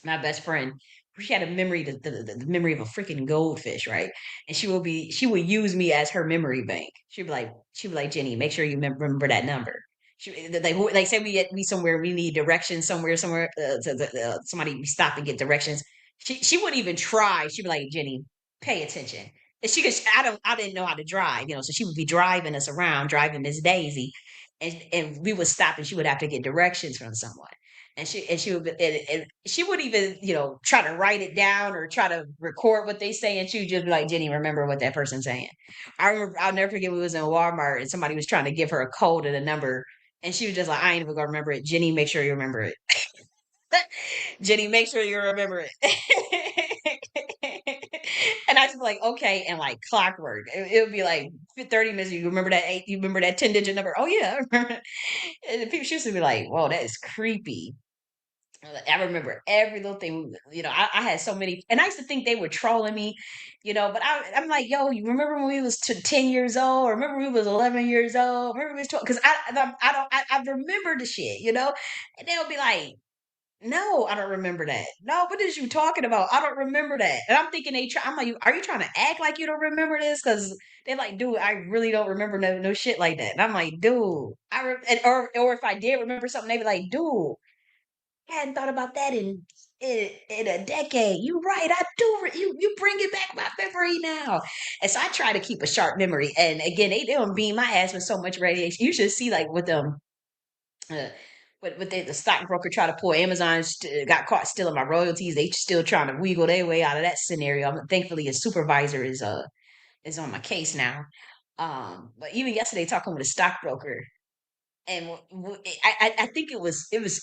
my best friend, she had a memory, the memory of a freaking goldfish, right? And she would use me as her memory bank. She'd be like, Jenny, make sure you remember that number. Like say we somewhere, we need directions somewhere, somebody we stop and get directions. She wouldn't even try. She'd be like, Jenny, pay attention. And she could, I didn't know how to drive, so she would be driving us around, driving Miss Daisy, and we would stop and she would have to get directions from someone. And she would and she would even try to write it down or try to record what they say, and she would just be like, Jenny, remember what that person's saying. I'll never forget, we was in Walmart and somebody was trying to give her a code and a number, and she was just like, I ain't even gonna remember it. Jenny, make sure you remember it. Jenny, make sure you remember it. And I just be like, okay, and like clockwork, it would be like 30 minutes. You remember that eight? You remember that 10-digit number? Oh yeah, I remember. And the people, she used to be like, whoa, that is creepy. I remember every little thing. I had so many, and I used to think they were trolling me, but I'm like, yo, you remember when we was 10 years old? Or remember we was 11 years old? Remember we was 12? Because I don't, I remember the shit, and they'll be like, no, I don't remember that. No, what is you talking about? I don't remember that. And I'm thinking I'm like, are you trying to act like you don't remember this? Because they're like, dude, I really don't remember no shit like that. And I'm like, dude, or if I did remember something, they'd be like, dude, I hadn't thought about that in a decade. You right, I do. You bring it back my memory now, and so I try to keep a sharp memory. And again, they don't beam my ass with so much radiation. You should see like with them. Uh, but the stockbroker try to pull Amazon, got caught stealing my royalties. They still trying to wiggle their way out of that scenario. Thankfully, his supervisor is on my case now. But even yesterday, talking with a stockbroker, and I think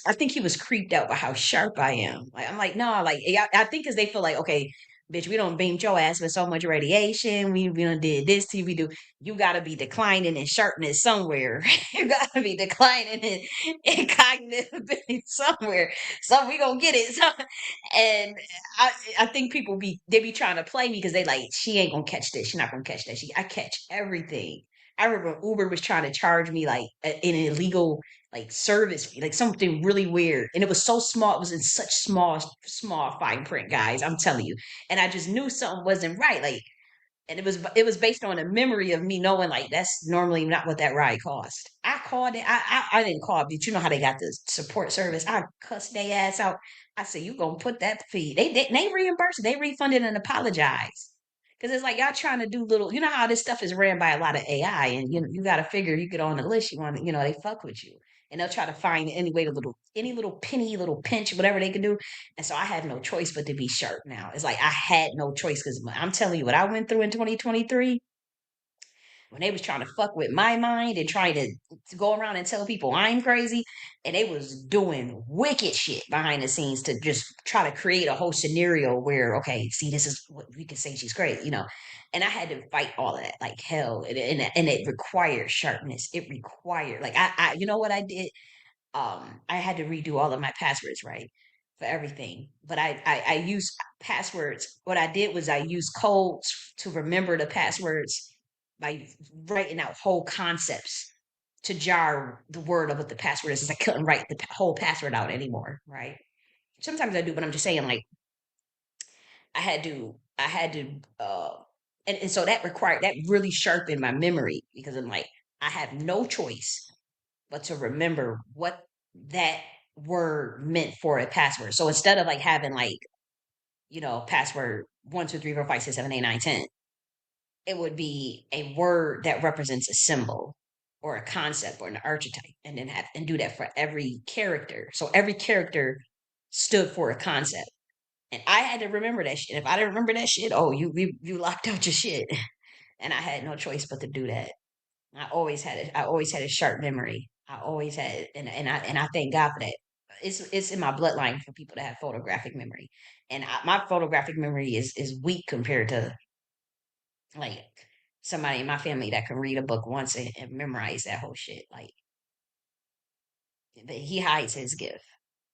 I think he was creeped out by how sharp I am. Like I'm like, no, like I think because they feel like, okay, bitch, we don't beam your ass with so much radiation. We done did this to you. You got to be declining in sharpness somewhere. You got to be declining in cognitive ability somewhere. So we gonna get it. So, and I think they be trying to play me because they like, she ain't gonna catch this. She not gonna catch that. I catch everything. I remember Uber was trying to charge me like an illegal like service fee, like something really weird, and it was so small. It was in such small fine print, guys. I'm telling you, and I just knew something wasn't right. Like, and it was based on a memory of me knowing like that's normally not what that ride cost. I called it. I didn't call, but you know how they got the support service. I cussed their ass out. I said, "You gonna put that fee?" They reimbursed. They refunded and apologized. Because it's like y'all trying to do little, how this stuff is ran by a lot of AI, and you got to figure you get on the list, you want, they fuck with you, and they'll try to find any little penny, little pinch, whatever they can do. And so I had no choice but to be sharp. Now it's like I had no choice because I'm telling you what I went through in 2023 when they was trying to fuck with my mind and trying to go around and tell people I'm crazy, and they was doing wicked shit behind the scenes to just try to create a whole scenario where, okay, see, this is what we can say she's great, and I had to fight all of that like hell, and it required sharpness. It required like you know what I did. I had to redo all of my passwords, right, for everything. But I use passwords. What I did was I used codes to remember the passwords by writing out whole concepts. to jar the word of what the password is. I couldn't write the whole password out anymore, right? Sometimes I do, but I'm just saying, like, I had to, and so that really sharpened my memory because I'm like, I have no choice but to remember what that word meant for a password. So instead of like having like, password 1 2 3 4 5 6 7 8 9 10, it would be a word that represents a symbol or a concept or an archetype, and then have and do that for every character. So every character stood for a concept. And I had to remember that shit. If I didn't remember that shit, oh, you locked out your shit. And I had no choice but to do that. I always had a sharp memory. I always had, and I thank God for that. It's in my bloodline for people to have photographic memory, and my photographic memory is weak compared to like somebody in my family that can read a book once and memorize that whole shit. Like, but he hides his gift.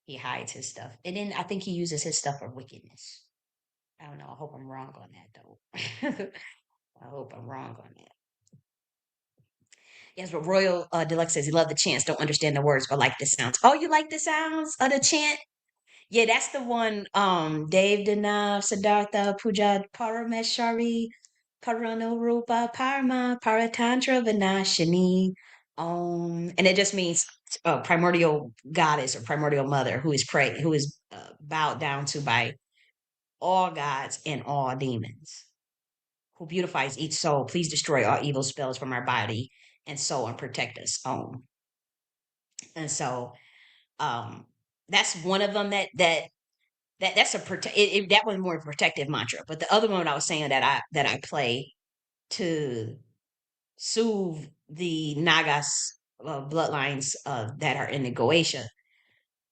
He hides his stuff, and then I think he uses his stuff for wickedness. I don't know. I hope I'm wrong on that though. I hope I'm wrong on that. Yes, but Royal Deluxe says he loved the chants, don't understand the words, but like the sounds. Oh, you like the sounds of the chant? Yeah, that's the one. Dave Danav, Siddhartha, Puja Parameshwari, Paranurupa, Parama, Paratantra Vinashini. And it just means primordial goddess or primordial mother who is bowed down to by all gods and all demons, who beautifies each soul. Please destroy all evil spells from our body and soul and protect us. And so um that's one of them that's a that one's more protective mantra. But the other one I was saying that I play to soothe the Nagas bloodlines that are in the Goetia.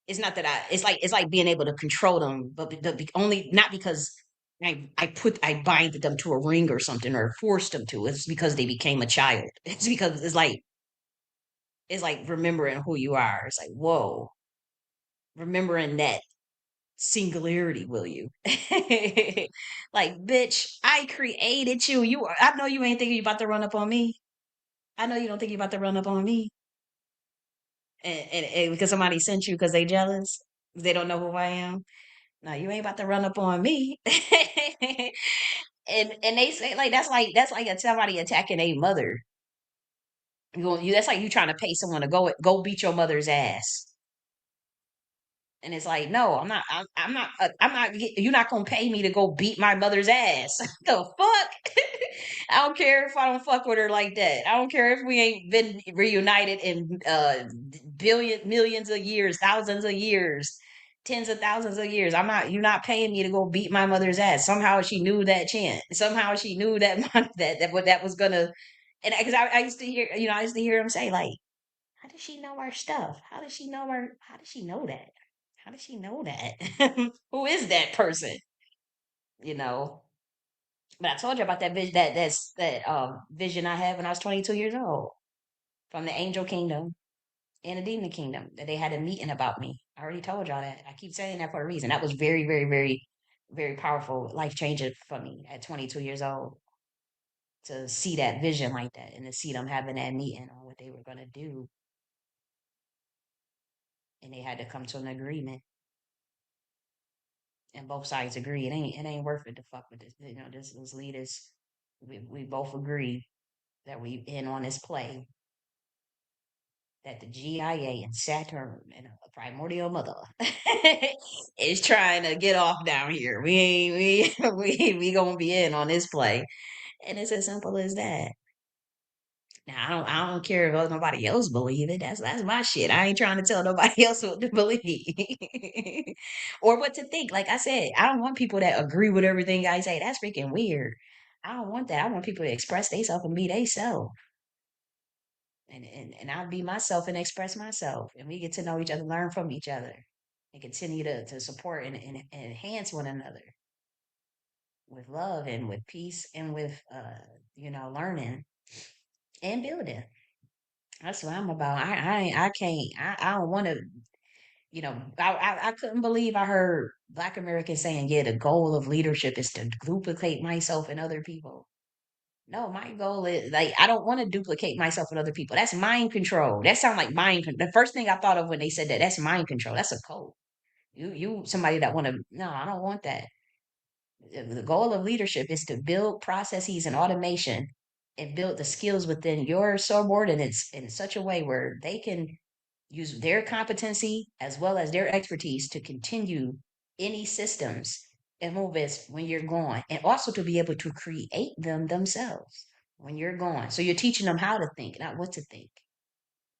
It's not that it's like being able to control them, but only not because I bind them to a ring or something or forced them to. It's because they became a child. It's because it's like remembering who you are. It's like, whoa, remembering that singularity, will you? Like, bitch, I created you. I know you ain't thinking you about to run up on me. I know you don't think you about to run up on me. And because somebody sent you because they jealous, they don't know who I am. No, you ain't about to run up on me. And they say like that's like somebody attacking a mother. That's like you trying to pay someone to go beat your mother's ass. And it's like, no, I'm not. I'm not. You're not gonna pay me to go beat my mother's ass. The fuck? I don't care if I don't fuck with her like that. I don't care if we ain't been reunited in millions of years, thousands of years, tens of thousands of years. I'm not. You're not paying me to go beat my mother's ass. Somehow she knew that chant. Somehow she knew that that was gonna. And because I used to hear, I used to hear him say like, how does she know our stuff? How does she know our? How does she know that? How does she know that? Who is that person? You know. But I told you about that vision that vision I had when I was 22 years old from the angel kingdom and the demon kingdom that they had a meeting about me. I already told y'all that. I keep saying that for a reason. That was very, very, very, very powerful, life changing for me at 22 years old to see that vision like that and to see them having that meeting on what they were going to do. And they had to come to an agreement, and both sides agree it ain't worth it to fuck with this. This leaders, we both agree that we in on this play, that the GIA and Saturn and a primordial mother is trying to get off down here. We ain't we gonna be in on this play, and it's as simple as that. Now I don't care if nobody else believe it. That's my shit. I ain't trying to tell nobody else what to believe or what to think. Like I said, I don't want people that agree with everything I say. That's freaking weird. I don't want that. I want people to express themselves and be themselves. And I'll be myself and express myself. And we get to know each other, learn from each other, and continue to support and enhance one another with love and with peace and with learning and building. That's what I'm about. I can't. I don't want to. I couldn't believe I heard Black Americans saying, "Yeah, the goal of leadership is to duplicate myself and other people." No, my goal is like I don't want to duplicate myself with other people. That's mind control. That sounds like the first thing I thought of when they said that, that's mind control. That's a code. You somebody that want to, no, I don't want that. The goal of leadership is to build processes and automation and build the skills within your subordinates in such a way where they can use their competency as well as their expertise to continue any systems and move as when you're gone, and also to be able to create them themselves when you're gone. So you're teaching them how to think, not what to think.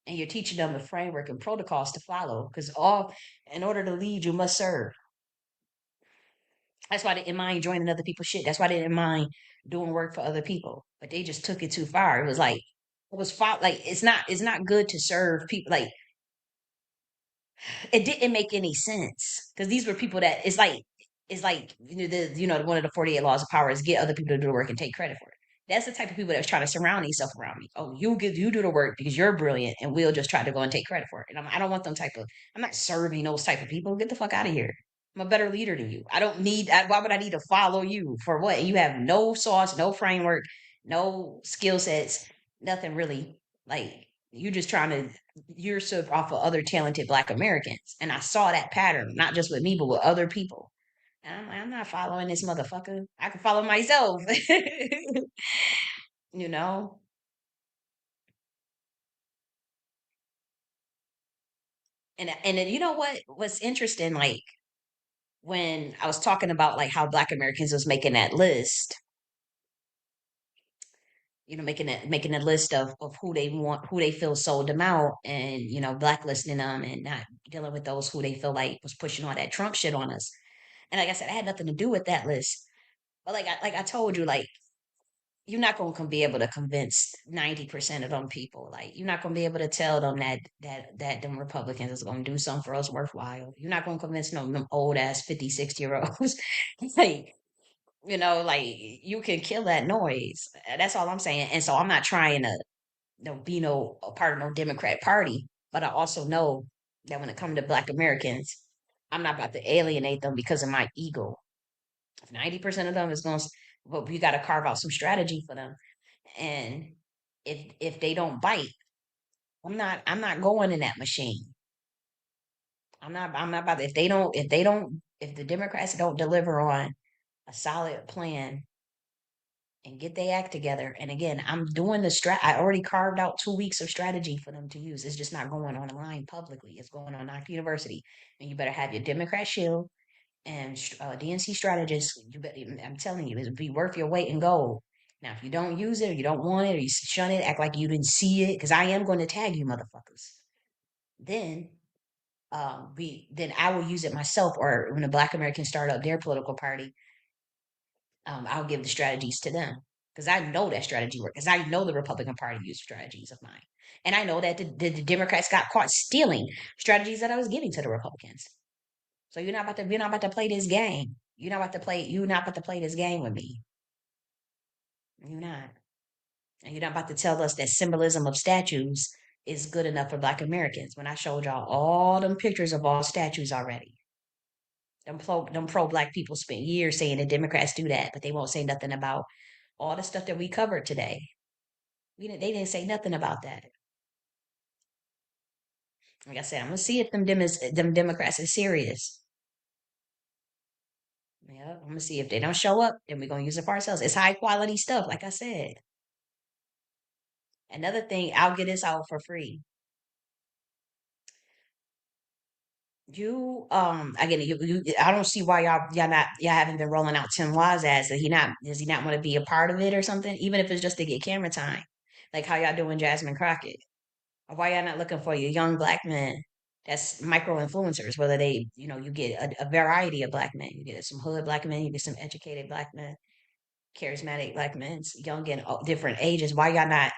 And you're teaching them the framework and protocols to follow because all in order to lead, you must serve. That's why they didn't mind joining other people's shit. That's why they didn't mind doing work for other people. But they just took it too far. It was like it was fought like it's not good to serve people. Like it didn't make any sense because these were people that it's like one of the 48 laws of power is get other people to do the work and take credit for it. That's the type of people that was trying to surround themselves around me. Oh, you do the work because you're brilliant, and we'll just try to go and take credit for it. And I don't want them type of. I'm not serving those type of people. Get the fuck out of here. I'm a better leader than you. I don't need. Why would I need to follow you for what? You have no sauce, no framework, no skill sets, nothing really. Like you just trying to you're served off of other talented Black Americans. And I saw that pattern, not just with me, but with other people. And I'm like, I'm not following this motherfucker. I can follow myself. you know? And then, you know what's interesting? Like when I was talking about like how Black Americans was making that list, making a list of who they want, who they feel sold them out, and blacklisting them and not dealing with those who they feel like was pushing all that Trump shit on us. And like I said, I had nothing to do with that list. But like I told you, like you're not gonna be able to convince 90% of them people. Like you're not gonna be able to tell them that them Republicans is gonna do something for us worthwhile. You're not gonna convince them old ass 50, 60 year olds. like like you can kill that noise. That's all I'm saying. And so I'm not trying to be a part of no Democrat party, but I also know that when it comes to Black Americans, I'm not about to alienate them because of my ego. If 90% of them is going to, but we got to carve out some strategy for them. And if they don't bite, I'm not going in that machine. I'm not about to, if the Democrats don't deliver on a solid plan and get their act together. And again, I'm doing I already carved out 2 weeks of strategy for them to use. It's just not going on the line publicly. It's going on Nakhti University. And you better have your Democrat shield and DNC strategists. I'm telling you, it'll be worth your weight in gold. Now, if you don't use it or you don't want it or you shun it, act like you didn't see it, because I am going to tag you motherfuckers. Then then I will use it myself, or when the Black Americans start up their political party, I'll give the strategies to them because I know that strategy works. Because I know the Republican Party used strategies of mine, and I know that the Democrats got caught stealing strategies that I was giving to the Republicans. So you're not about to play this game. You're not about to play this game with me. You're not. And you're not about to tell us that symbolism of statues is good enough for Black Americans when I showed y'all all them pictures of all statues already. Them pro Black people spent years saying that Democrats do that, but they won't say nothing about all the stuff that we covered today. They didn't say nothing about that. Like I said, I'm gonna see if them Democrats are serious. Yeah, I'm gonna see if they don't show up, then we're gonna use it for ourselves. It's high quality stuff, like I said. Another thing, I'll get this out for free. I don't see why y'all haven't been rolling out Tim Waz ads. Does he not want to be a part of it or something? Even if it's just to get camera time, like how y'all doing Jasmine Crockett. Or why y'all not looking for your young Black men that's micro influencers? Whether you get a variety of Black men, you get some hood Black men, you get some educated Black men, charismatic Black men, young and different ages. Why y'all not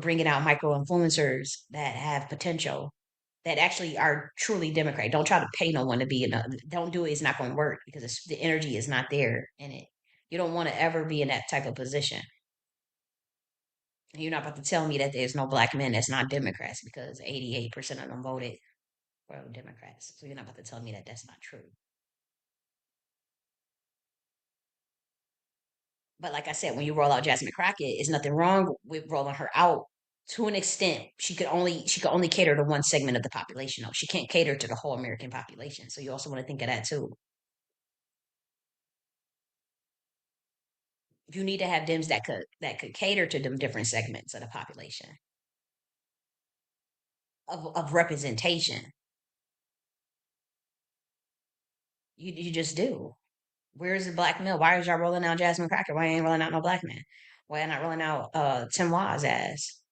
bringing out micro influencers that have potential, that actually are truly Democrat? Don't try to pay no one to be don't do it. It's not going to work because the energy is not there in it. You don't want to ever be in that type of position. And you're not about to tell me that there's no Black men that's not Democrats because 88% of them voted for Democrats. So you're not about to tell me that that's not true. But like I said, when you roll out Jasmine Crockett, there's nothing wrong with rolling her out to an extent. She could only cater to one segment of the population. Though she can't cater to the whole American population. So you also want to think of that too. You need to have Dems that could cater to them different segments of the population of representation. You just do. Where's the black male? Why is y'all rolling out Jasmine Crockett? Why ain't rolling out no black man? Why not rolling out Tim Waz ass?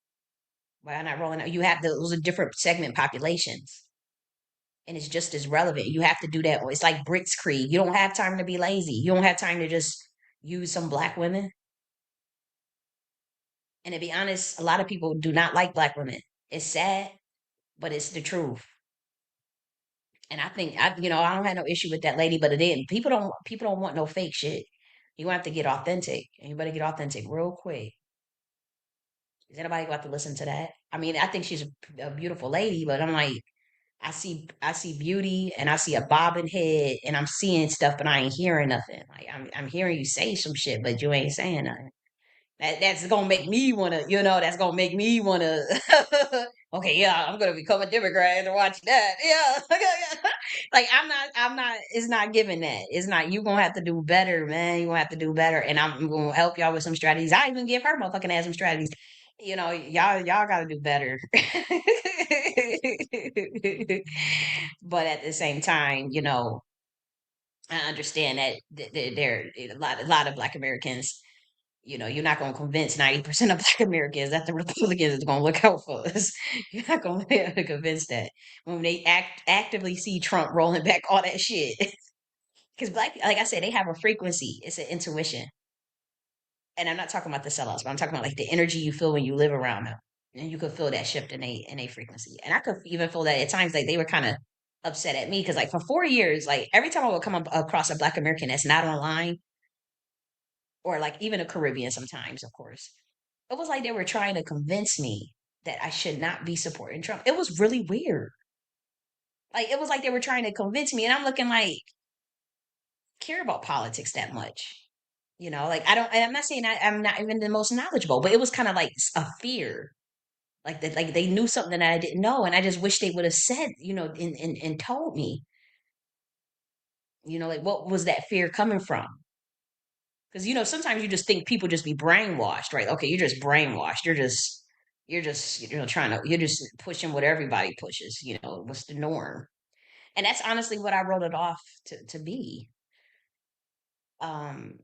Why not rolling out? You have those are different segment populations, and it's just as relevant. You have to do that. It's like Brits Creed. You don't have time to be lazy. You don't have time to just use some black women. And to be honest, a lot of people do not like black women. It's sad, but it's the truth. And I think I don't have no issue with that lady, but it is people don't want no fake shit. You have to get authentic, and you better get authentic real quick. Is anybody about to listen to that? I mean, I think she's a beautiful lady, but I'm like, I see beauty and I see a bobbing head and I'm seeing stuff, but I ain't hearing nothing. Like I'm hearing you say some shit, but you ain't saying nothing. That's gonna make me wanna, that's gonna make me wanna okay, yeah, I'm gonna become a Democrat and watch that. Yeah. Like I'm not it's not giving that. It's not you gonna have to do better, man. You gonna have to do better. And I'm gonna help y'all with some strategies. I even give her motherfucking ass some strategies. Y'all gotta do better. But at the same time, I understand that there a lot of Black Americans, you're not going to convince 90% of Black Americans that the Republicans are going to look out for us. You're not going to be able to convince that when they actively see Trump rolling back all that shit. Because Black, like I said, they have a frequency. It's an intuition. And I'm not talking about the sellouts, but I'm talking about like the energy you feel when you live around them. And you could feel that shift in a frequency. And I could even feel that at times, like they were kind of upset at me because, like, for 4 years, like every time I would come across a Black American that's not online, or like even a Caribbean sometimes, of course, it was like they were trying to convince me that I should not be supporting Trump. It was really weird. Like it was like they were trying to convince me, and I'm looking like care about politics that much. Like I don't. And I'm not saying I'm not even the most knowledgeable, but it was kind of like a fear, like that, like they knew something that I didn't know, and I just wish they would have said, and told me, like what was that fear coming from? Because sometimes you just think people just be brainwashed, right? Okay, you're just brainwashed. You're just trying to you're just pushing what everybody pushes. What's the norm? And that's honestly what I wrote it off to be. Um,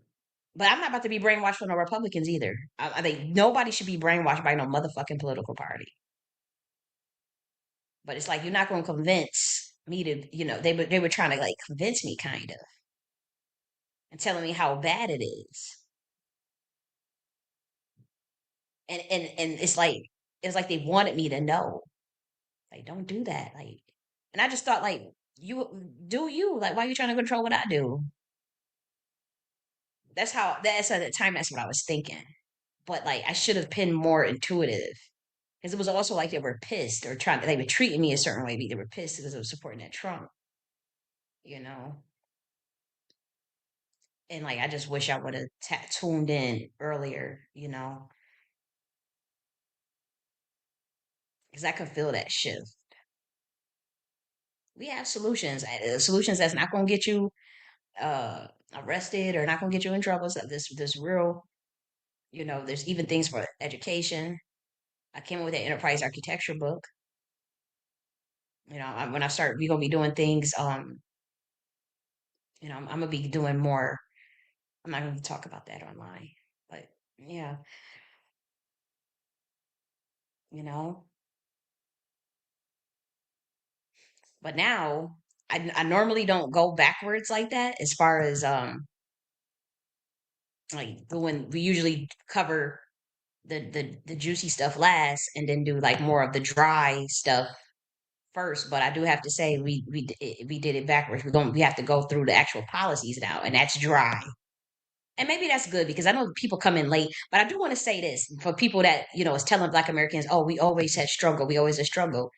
but I'm not about to be brainwashed for no Republicans either. I think nobody should be brainwashed by no motherfucking political party. But it's like you're not going to convince me to, they were trying to like convince me kind of and telling me how bad it is. And it's like they wanted me to know. Like, don't do that. Like, and I just thought, like, you. Like, why are you trying to control what I do? That's at the time, that's what I was thinking. But, like, I should have been more intuitive. Because it was also like they were pissed or they were treating me a certain way. They were pissed because I was supporting that Trump, you know? And, like, I just wish I would have tuned in earlier, because I could feel that shift. We have solutions, solutions that's not going to get you uh arrested or not gonna get you in trouble. So this real, there's even things for education. I came up with an enterprise architecture book. When I start, we're gonna be doing things. I'm gonna be doing more. I'm not gonna talk about that online, but yeah, you know. But now, I normally don't go backwards like that as far as like doing. We usually cover the juicy stuff last, and then do like more of the dry stuff first. But I do have to say we did it backwards. We have to go through the actual policies now, and that's dry. And maybe that's good because I know people come in late. But I do want to say this for people that is telling Black Americans, "Oh, we always had struggle. We always had struggle."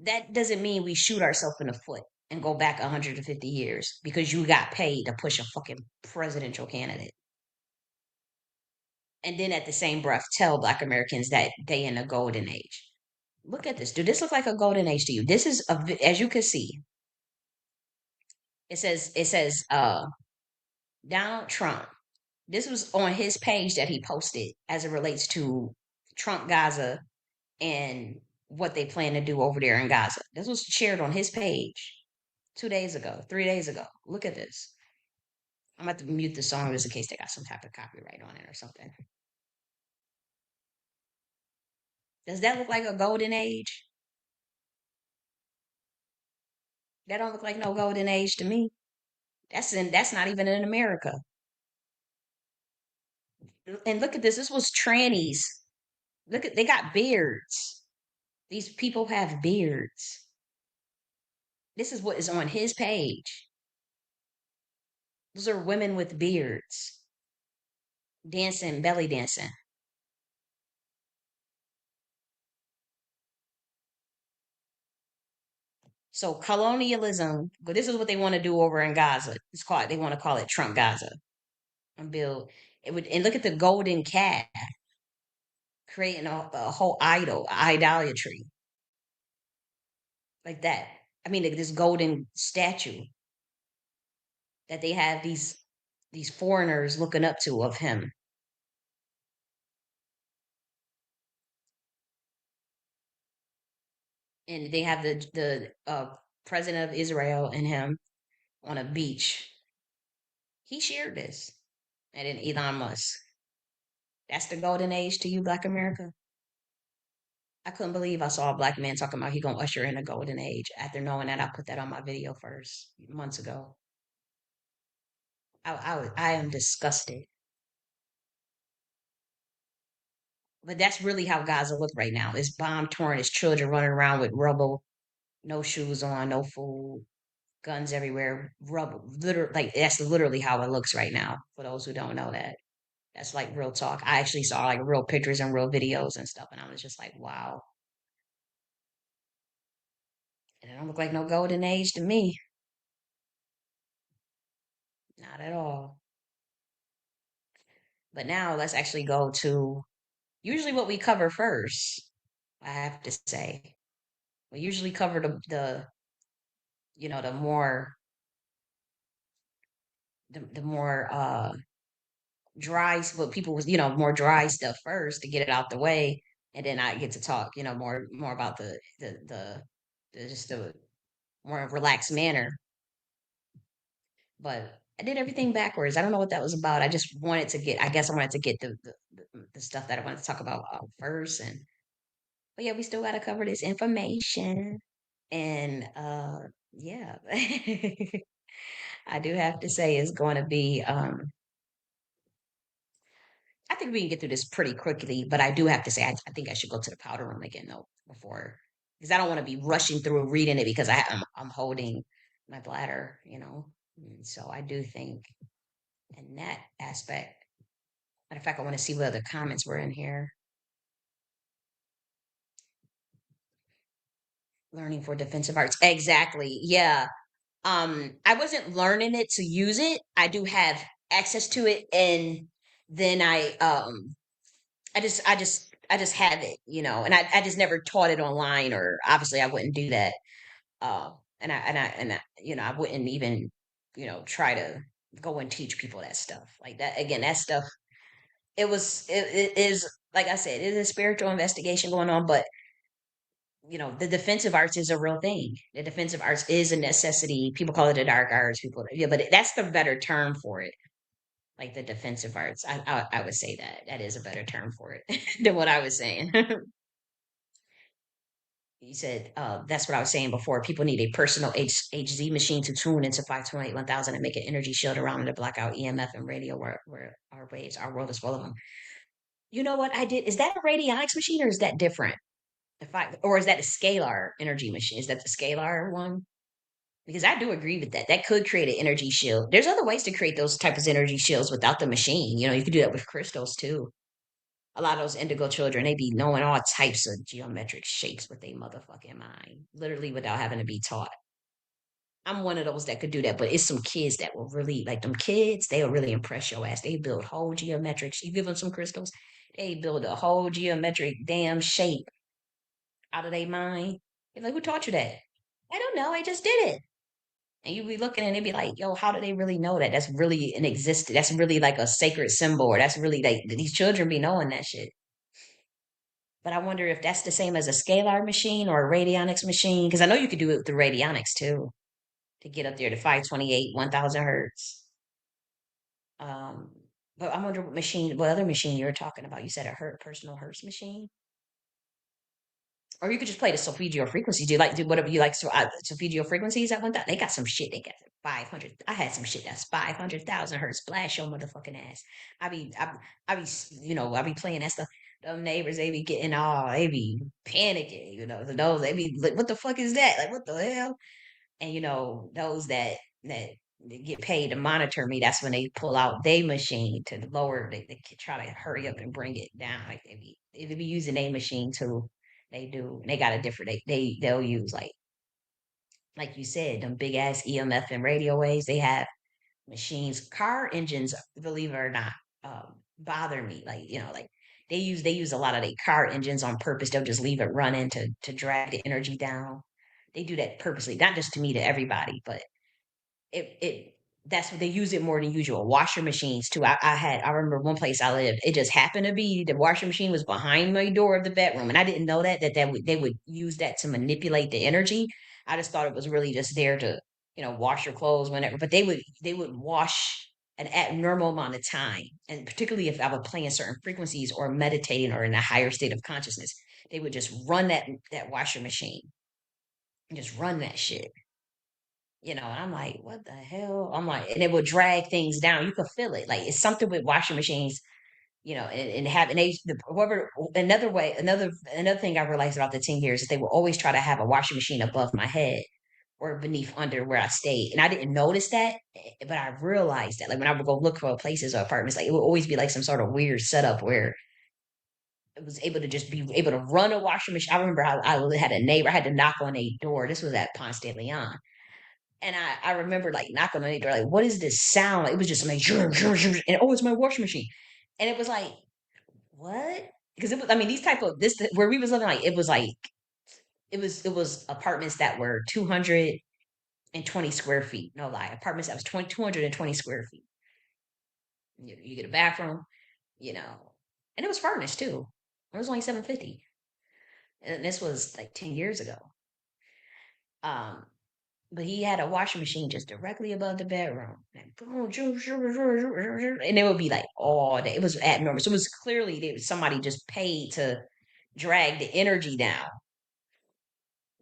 That doesn't mean we shoot ourselves in the foot. and go back 150 years because you got paid to push a fucking presidential candidate. And then at the same breath, tell Black Americans that they in a golden age. Look at this. Do this look like a golden age to you? This is as you can see. It says Donald Trump. This was on his page that he posted as it relates to Trump Gaza and what they plan to do over there in Gaza. This was shared on his page 2 days ago, 3 days ago. Look at this. I'm about to mute the song just in case they got some type of copyright on it or something. Does that look like a golden age? That don't look like no golden age to me. That's not even in America. And look at this. This was trannies. Look at they got beards. These people have beards. This is what is on his page. Those are women with beards dancing, belly dancing. So colonialism, but this is what they want to do over in Gaza. It's called they want to call it Trump Gaza and build it would and look at the golden cat creating a whole idolatry like that. I mean, like this golden statue that they have these foreigners looking up to of him. And they have the president of Israel and him on a beach. He shared this. And then Elon Musk. That's the golden age to you, Black America. I couldn't believe I saw a black man talking about he gonna usher in a golden age after knowing that I put that on my video first months ago. I am disgusted. But that's really how Gaza look right now. It's bomb torn. It's children running around with rubble, no shoes on, no food, guns everywhere, rubble. Literally, like that's literally how it looks right now. For those who don't know that, that's like real talk. I actually saw like real pictures and real videos and stuff, and I was just like, wow. And it don't look like no golden age to me. Not at all. But now let's actually go to usually what we cover first. I have to say, we usually cover the you know the more dry what people was more dry stuff first to get it out the way, and then I get to talk more about the just the more relaxed manner. But I did everything backwards. I don't know what that was about. I just wanted to get. I guess I wanted to get the stuff that I wanted to talk about first, and but yeah, we still got to cover this information. And yeah, I do have to say it's going to be I think we can get through this pretty quickly, but I do have to say I think I should go to the powder room again though before because I don't want to be rushing through reading it because I'm holding my bladder, And so I do think in that aspect. Matter of fact, I want to see what other comments were in here. Learning for defensive arts. Exactly. Yeah. I wasn't learning it to use it. I do have access to it, and then I just have it, and I just never taught it online, or obviously I wouldn't do that. And I wouldn't even, try to go and teach people that stuff like that. Again, that stuff, it is, like I said, it is a spiritual investigation going on, but the defensive arts is a real thing. The defensive arts is a necessity. People call it the dark arts. Yeah, but that's the better term for it. Like the defensive arts, I would say that is a better term for it than what I was saying. You said that's what I was saying before. People need a personal HZ machine to tune into 528 1000 and make an energy shield around it to block out EMF and radio where our waves, our world is full of them. You know what I did? Is that a radionics machine or is that different? Or is that a scalar energy machine? Is that the scalar one? Because I do agree with that. That could create an energy shield. There's other ways to create those types of energy shields without the machine. You could do that with crystals too. A lot of those indigo children, they be knowing all types of geometric shapes with their motherfucking mind, literally without having to be taught. I'm one of those that could do that, but it's some kids that will really like them kids. They'll really impress your ass. They build whole geometrics. You give them some crystals, they build a whole geometric damn shape out of their mind. You're like, who taught you that? I don't know. I just did it. And you be looking and they be like, yo, how do they really know that? That's really an exist. That's really like a sacred symbol, or that's really like these children be knowing that shit. But I wonder if that's the same as a scalar machine or a radionics machine, because I know you could do it through radionics too to get up there to 528, 1000 hertz. Um, but I wonder what other machine you were talking about. You said a personal hertz machine, or you could just play the solfeggio frequencies. Do you like do whatever you like? So solfeggio frequencies at one time they got some shit. They got 500. I had some shit that's 500,000 hertz. Blast your motherfucking ass. I be I be I be playing that stuff. Them neighbors they be getting all they be panicking. Those they be like, what the fuck is that? Like what the hell? And those that get paid to monitor me, that's when they pull out their machine to lower. They try to hurry up and bring it down. Like they be using their machine too. They do. And they got a different. They'll use like you said, them big ass EMF and radio waves. They have machines. Car engines, believe it or not, bother me. Like they use a lot of their car engines on purpose. They'll just leave it running to drag the energy down. They do that purposely, not just to me, to everybody, but it that's what they use it more than usual. Washer machines too. I remember one place I lived. It just happened to be the washer machine was behind my door of the bedroom, and I didn't know that they would use that to manipulate the energy. I just thought it was really just there to wash your clothes whenever. But they would wash an abnormal amount of time, and particularly if I was playing certain frequencies or meditating or in a higher state of consciousness, they would just run that washer machine, just run that shit. And I'm like, what the hell? I'm like, and it would drag things down. You could feel it. Like it's something with washing machines, and having whoever another thing I realized about the 10 years is they will always try to have a washing machine above my head or beneath under where I stayed. And I didn't notice that, but I realized that like when I would go look for places or apartments, like it would always be like some sort of weird setup where it was able to just be able to run a washing machine. I remember I had a neighbor, I had to knock on a door. This was at Ponce de Leon. And I remember like knocking on the door, like, what is this sound? Like, it was just like, and oh, it's my washing machine. And it was like, what? Because it was, I mean, these type of this where we was living, like, it was like, it was apartments that were 220 square feet. No lie. Apartments that was 220 square feet. You get a bathroom, and it was furnished too. It was only 750. And this was like 10 years ago. Um, But he had a washing machine just directly above the bedroom. And it would be like all day. It was abnormal. So it was clearly there was somebody just paid to drag the energy down,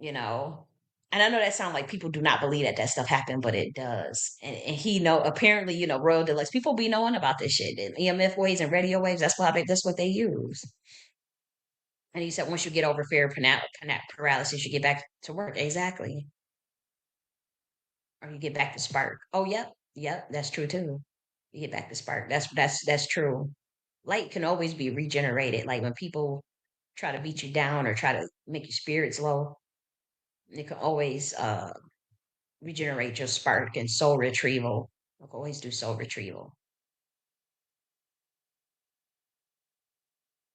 you know. And I know that sounds like people do not believe that that stuff happened, but it does. And he apparently, Royal Deluxe people be knowing about this shit. The EMF waves and radio waves, that's what they use. And he said once you get over fear paralysis, you get back to work. Exactly. Or you get back to spark. Oh, yep, yep, that's true too. You get back to spark. That's true. Light can always be regenerated. Like when people try to beat you down or try to make your spirits low, you can always regenerate your spark and soul retrieval. You can always do soul retrieval.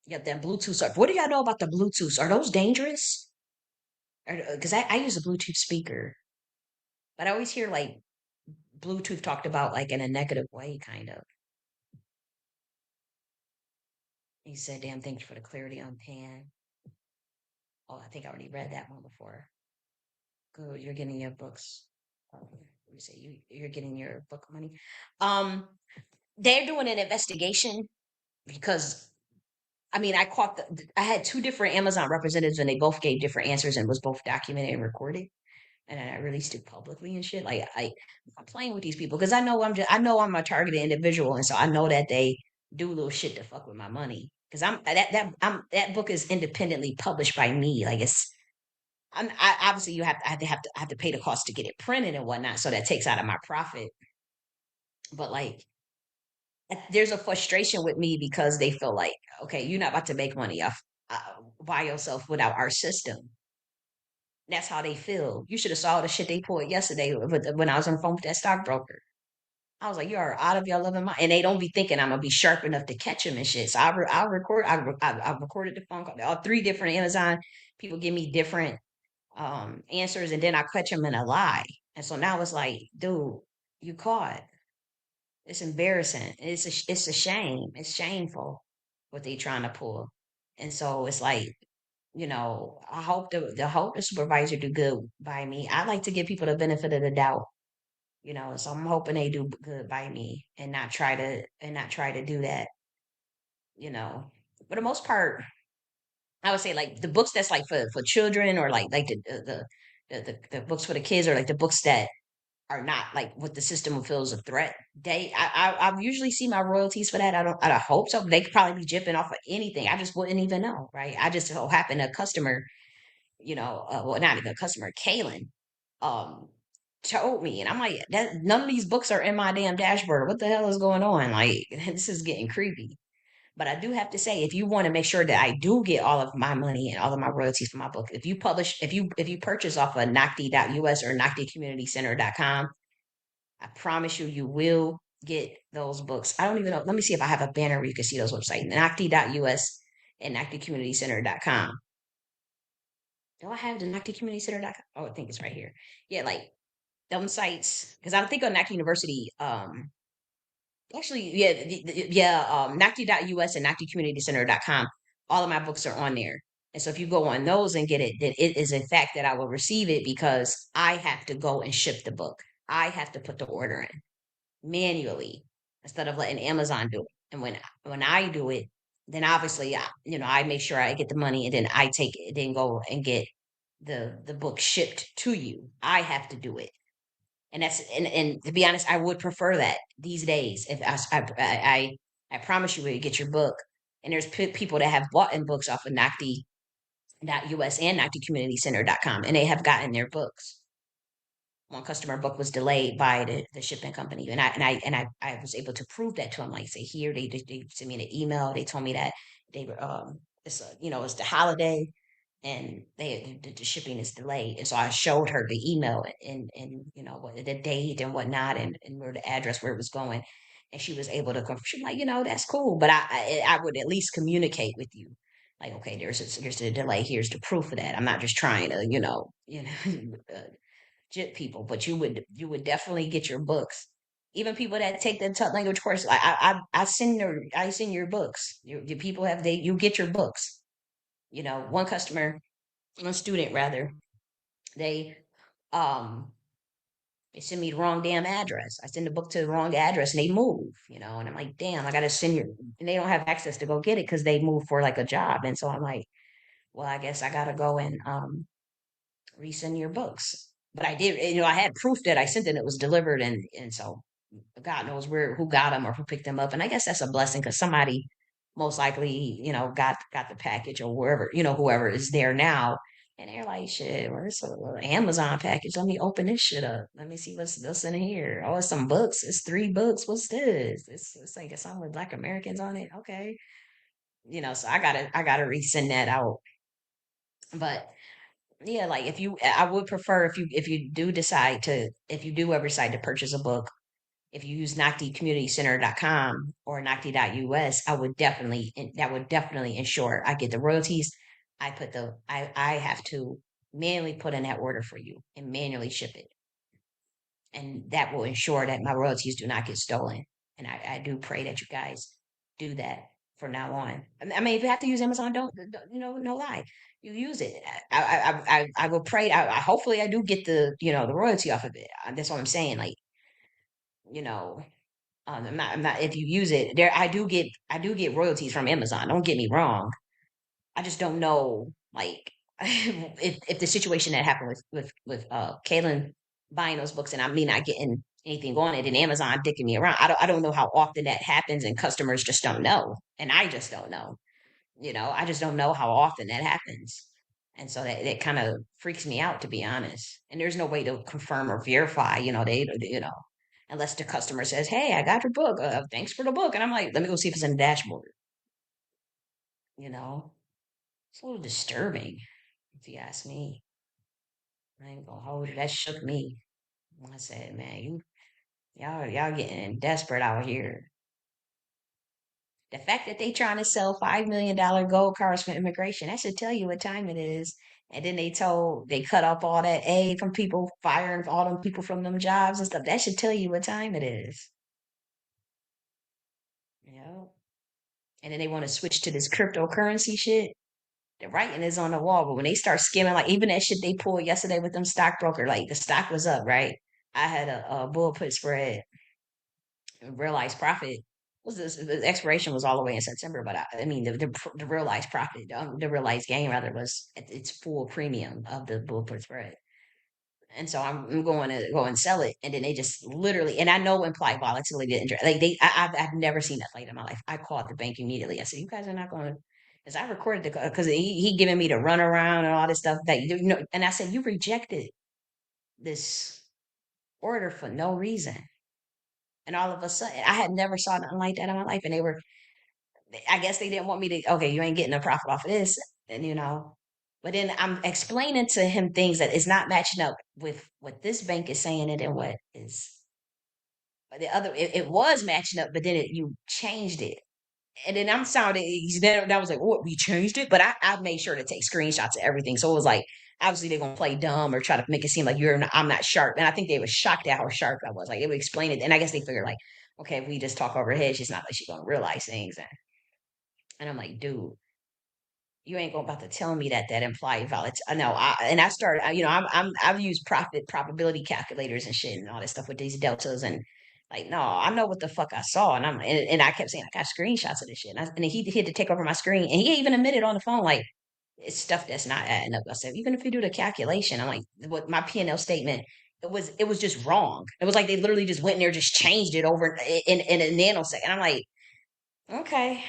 You got that Bluetooth. What do y'all know about the Bluetooths? Are those dangerous? Because I use a Bluetooth speaker, but I always hear like Bluetooth talked about like in a negative way, kind of. He said, "Damn, thank you for the clarity on Pan." Oh, I think I already read that one before. Good, you're getting your books. Let me say you're getting your book money. Um, they're doing an investigation because I mean I had two different Amazon representatives and they both gave different answers and was both documented and recorded. And then I released it publicly and shit. Like I'm playing with these people because I know I'm a targeted individual, and so I know that they do little shit to fuck with my money. Because that book is independently published by me. Like obviously you have to pay the cost to get it printed and whatnot, so that takes out of my profit. But like there's a frustration with me because they feel like, okay, you're not about to make money off by yourself without our system. That's how they feel. You should have saw the shit they pulled yesterday when I was on the phone with that stockbroker. I was like, you are out of your loving mind, and they don't be thinking I'm gonna be sharp enough to catch them and shit. So I recorded the phone call. All three different Amazon people give me different answers, and then I catch them in a lie. And so now it's like, dude, you caught. It's embarrassing. It's a shame. It's shameful what they trying to pull. And so it's like, I hope the supervisor do good by me. I like to give people the benefit of the doubt, so I'm hoping they do good by me and not try to do that, you know. For the most part, I would say like the books that's like for children, or like the books for the kids, or like the books that are not like what the system feels a threat. I usually see my royalties for that. I don't hope so. They could probably be jipping off of anything. I just wouldn't even know, right? I just so happen a customer, well, not even a customer, Kaylin, um, told me, and I'm like, that none of these books are in my damn dashboard. What the hell is going on? Like, this is getting creepy. But I do have to say, if you want to make sure that I do get all of my money and all of my royalties for my book, if you purchase off of Nakhti.us or NakhtiCommunityCenter.com, I promise you, you will get those books. I don't even know. Let me see if I have a banner where you can see those websites. Nakhti.us and NakhtiCommunityCenter.com. Do I have the NakhtiCommunityCenter.com? Oh, I think it's right here. Yeah, like them sites, because I think on Nakhti University, actually, yeah, yeah, Nakhti.us and NakhtiCommunityCenter.com, all of my books are on there. And so if you go on those and get it, then it is a fact that I will receive it, because I have to go and ship the book. I have to put the order in manually instead of letting Amazon do it. And when I do it, then obviously I make sure I get the money, and then I take it, then go and get the book shipped to you. I have to do it. And to be honest, I would prefer that these days. If I promise you, will get your book. And there's people that have bought in books off of Nakhti.us and NakhtiCommunityCenter.com, and they have gotten their books. One customer book was delayed by the shipping company, and I was able to prove that to them. Like, say, here, they sent me an email. They told me that they were it's the holiday, and the shipping is delayed. And so I showed her the email, and what the date and whatnot, and where the address where it was going. And she was able to confirm. She's like, that's cool, but I would at least communicate with you, like, okay, here's the delay, here's the proof of that. I'm not just trying to jit people, but you would definitely get your books. Even people that take the language course, I send your books. Your people have they you get your books. One student rather, they um they send me the wrong damn address. I send the book to the wrong address, and they move, and I'm like, damn, I gotta send you, and they don't have access to go get it because they move for like a job. And so I'm like, well, I guess I gotta go and resend your books. But I did, I had proof that I sent it, and it was delivered, and so God knows who got them or who picked them up. And I guess that's a blessing, because somebody most likely, got the package, or wherever, whoever is there now. And they're like, shit, where's the Amazon package? Let me open this shit up. Let me see what's in here. Oh, it's some books. It's 3 books. What's this? It's like it's something with Black Americans on it. Okay. So I gotta resend that out. But yeah, like, I would prefer, if you do ever decide to purchase a book, if you use NakhtiCommunityCenter.com or Nakhti.us, that would definitely ensure I get the royalties. I have to manually put in that order for you and manually ship it. And that will ensure that my royalties do not get stolen. And I do pray that you guys do that from now on. I mean, if you have to use Amazon, don't no lie, you use it. I will pray. Hopefully I do get the royalty off of it. That's what I'm saying. Like, you know, I'm not. If you use it, I do get royalties from Amazon. Don't get me wrong. I just don't know, like, if the situation that happened with Kaylin buying those books, and I mean not getting anything on it, and Amazon dicking me around. I don't know how often that happens, and customers just don't know, and I just don't know. I just don't know how often that happens, and so that kind of freaks me out, to be honest. And there's no way to confirm or verify. Unless the customer says, "Hey, I got your book. Thanks for the book," and I'm like, "Let me go see if it's in the dashboard." You know, it's a little disturbing, if you ask me. ain't gonna hold you. That shook me. I said, man, y'all getting desperate out here. The fact that they trying to sell $5 million gold cars for immigration, that should tell you what time it is. And then they cut off all that aid from people, firing all them people from them jobs and stuff. That should tell you what time it is. You know? And then they want to switch to this cryptocurrency shit. The writing is on the wall, but when they start skimming, like even that shit they pulled yesterday with them stockbroker, like the stock was up, right? I had a bull put spread, realized profit was this the expiration was all the way in September, but I mean the realized profit, the realized gain rather was at its full premium of the bull put spread. And so I'm going to go and sell it, and then they just literally, and I know implied volatility didn't like they. I've never seen that fight in my life. I called the bank immediately. I said, "You guys are not going to," because I recorded the because he giving me the runaround and all this stuff that you know, and I said, "You rejected this order for no reason," and all of a sudden, I had never saw nothing like that in my life, and they were, I guess they didn't want me to. Okay, you ain't getting a profit off of this, and you know. But then I'm explaining to him things that is not matching up with what this bank is saying and then what is the other. It was matching up, but then you changed it, and then I'm sounding. Then I was like, "What? We changed it?" But I made sure to take screenshots of everything, so it was like obviously they're gonna play dumb or try to make it seem like I'm not sharp, and I think they were shocked at how sharp I was. Like they would explain it, and I guess they figured like, okay, if we just talk over her head, she's not like she's gonna realize things, and I'm like, dude, you ain't going about to tell me that implied volatility. I know. I started. You know, I've used profit probability calculators and shit and all this stuff with these deltas and like, no, I know what the fuck I saw, and I kept saying I got screenshots of this shit, and he had to take over my screen, and he even admitted on the phone like it's stuff that's not adding up. I said, even if you do the calculation, I'm like, what my P&L statement. It was just wrong. It was like they literally just went in there, just changed it over in a nanosecond. I'm like, okay,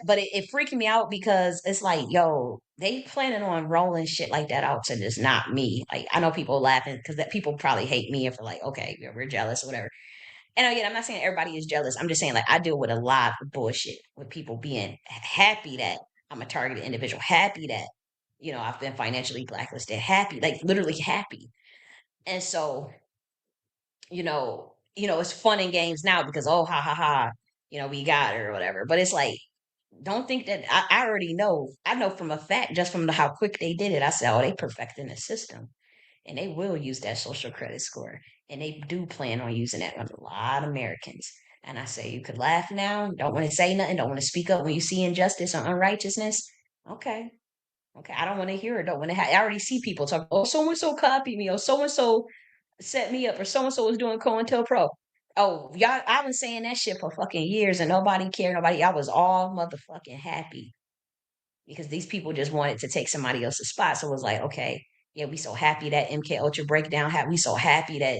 but it freaked me out because it's like, yo, they planning on rolling shit like that out to just not me. Like, I know people laughing because that people probably hate me and for like, okay, yeah, we're jealous or whatever. And again, I'm not saying everybody is jealous. I'm just saying like I deal with a lot of bullshit with people being happy that I'm a targeted individual, happy that I've been financially blacklisted, happy, like literally happy. And so it's fun and games now because oh ha ha ha, we got her or whatever. But it's like, don't think that I already know. I know from a fact just from how quick they did it. I said, oh, they perfecting the system. And they will use that social credit score. And they do plan on using that on a lot of Americans. And I say, you could laugh now, don't want to say nothing, don't want to speak up when you see injustice or unrighteousness. Okay. Okay. I don't want to hear it. Don't want to I already see people talk, oh, so and so copied me, or so and so set me up, or so and so was doing COINTELPRO. Oh, y'all, I've been saying that shit for fucking years and nobody cared. Nobody, I was all motherfucking happy because these people just wanted to take somebody else's spot. So it was like, okay, yeah, we so happy that MK Ultra breakdown we so happy that,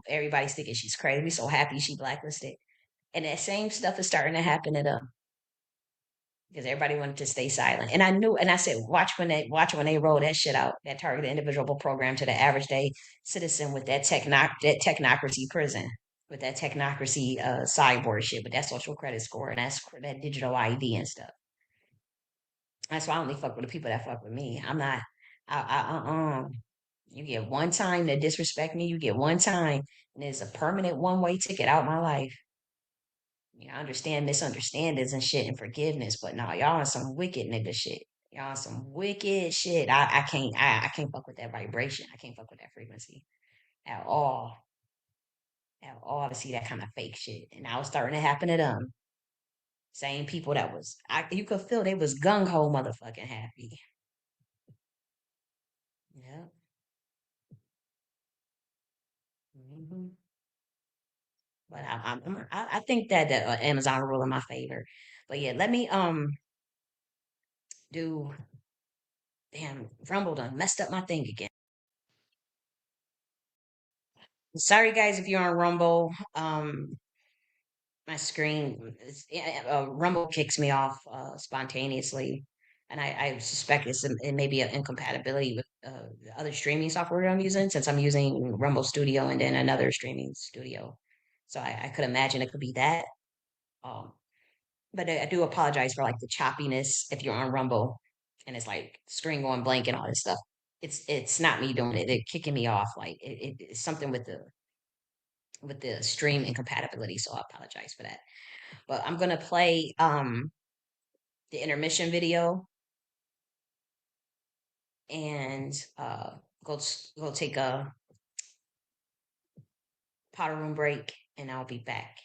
everybody's thinking she's crazy. We so happy she blacklisted. And that same stuff is starting to happen to them because everybody wanted to stay silent. And I knew, and I said, watch when they roll that shit out, that targeted individual program to the average day citizen with that technocracy prison, with that technocracy cyborg shit, with that social credit score and that digital ID and stuff. That's why I only fuck with the people that fuck with me. I'm not. You get one time to disrespect me. You get one time, and it's a permanent one-way ticket out my life. I understand misunderstandings and shit and forgiveness, but no, y'all on some wicked nigga shit. Y'all on some wicked shit. I can't fuck with that vibration. I can't fuck with that frequency at all. At all to see that kind of fake shit. And now it's starting to happen to them. Same people that you could feel they was gung ho motherfucking happy. Yeah. Hmm. But I think that Amazon will rule in my favor. But yeah, let me do. Damn, Rumble done messed up my thing again. Sorry guys if you're on Rumble. My screen Rumble kicks me off spontaneously, and I suspect it may be an incompatibility with the other streaming software I'm using since I'm using Rumble Studio and then another streaming studio. So I could imagine it could be that. Um, but I do apologize for like the choppiness if you're on Rumble and it's like screen going blank and all this stuff. it's not me doing it. They're kicking me off. Like it's something with the stream incompatibility. So I apologize for that. But I'm gonna play the intermission video and go take a powder room break, and I'll be back.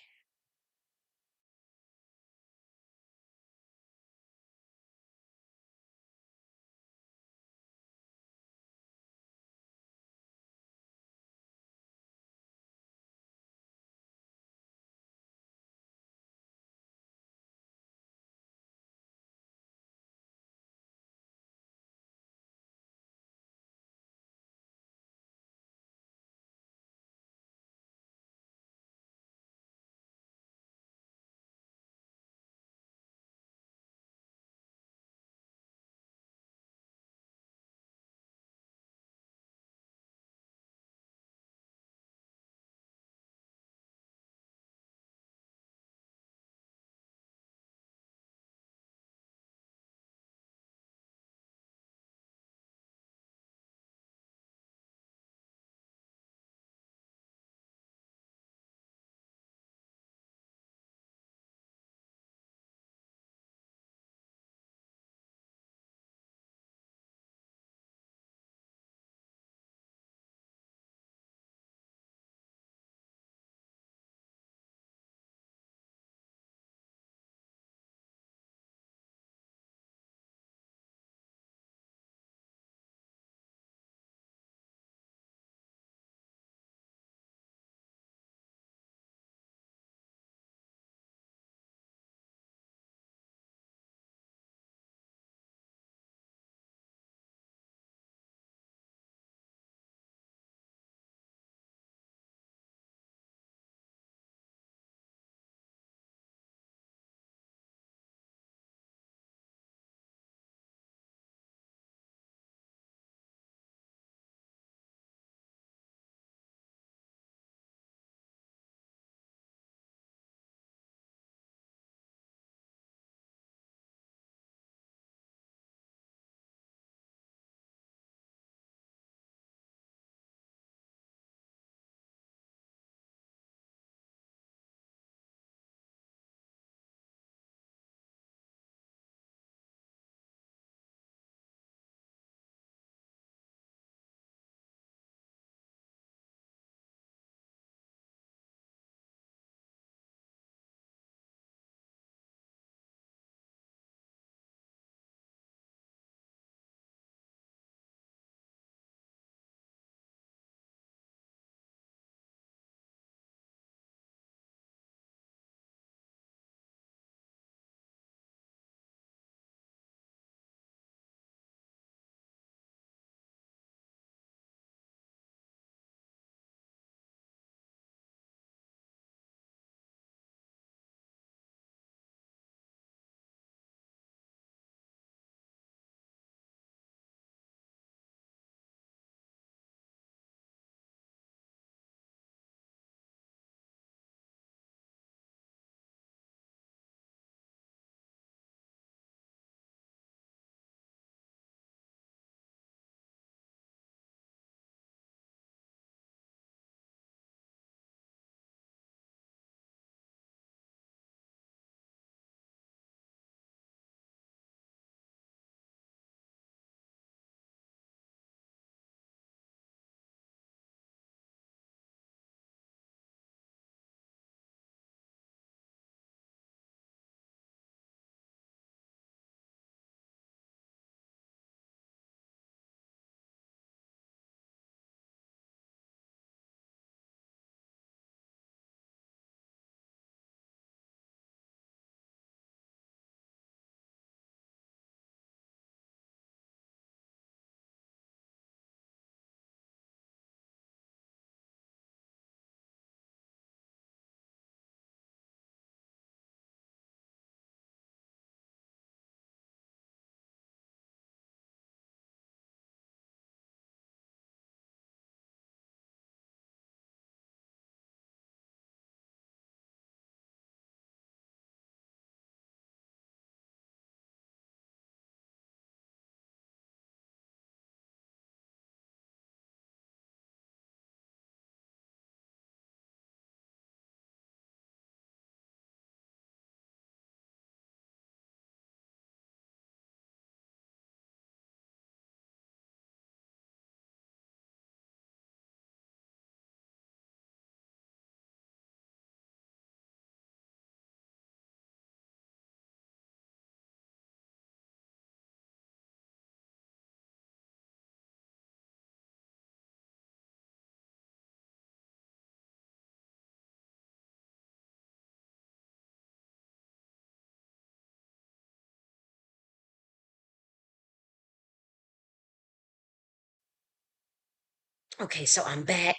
Okay, so I'm back.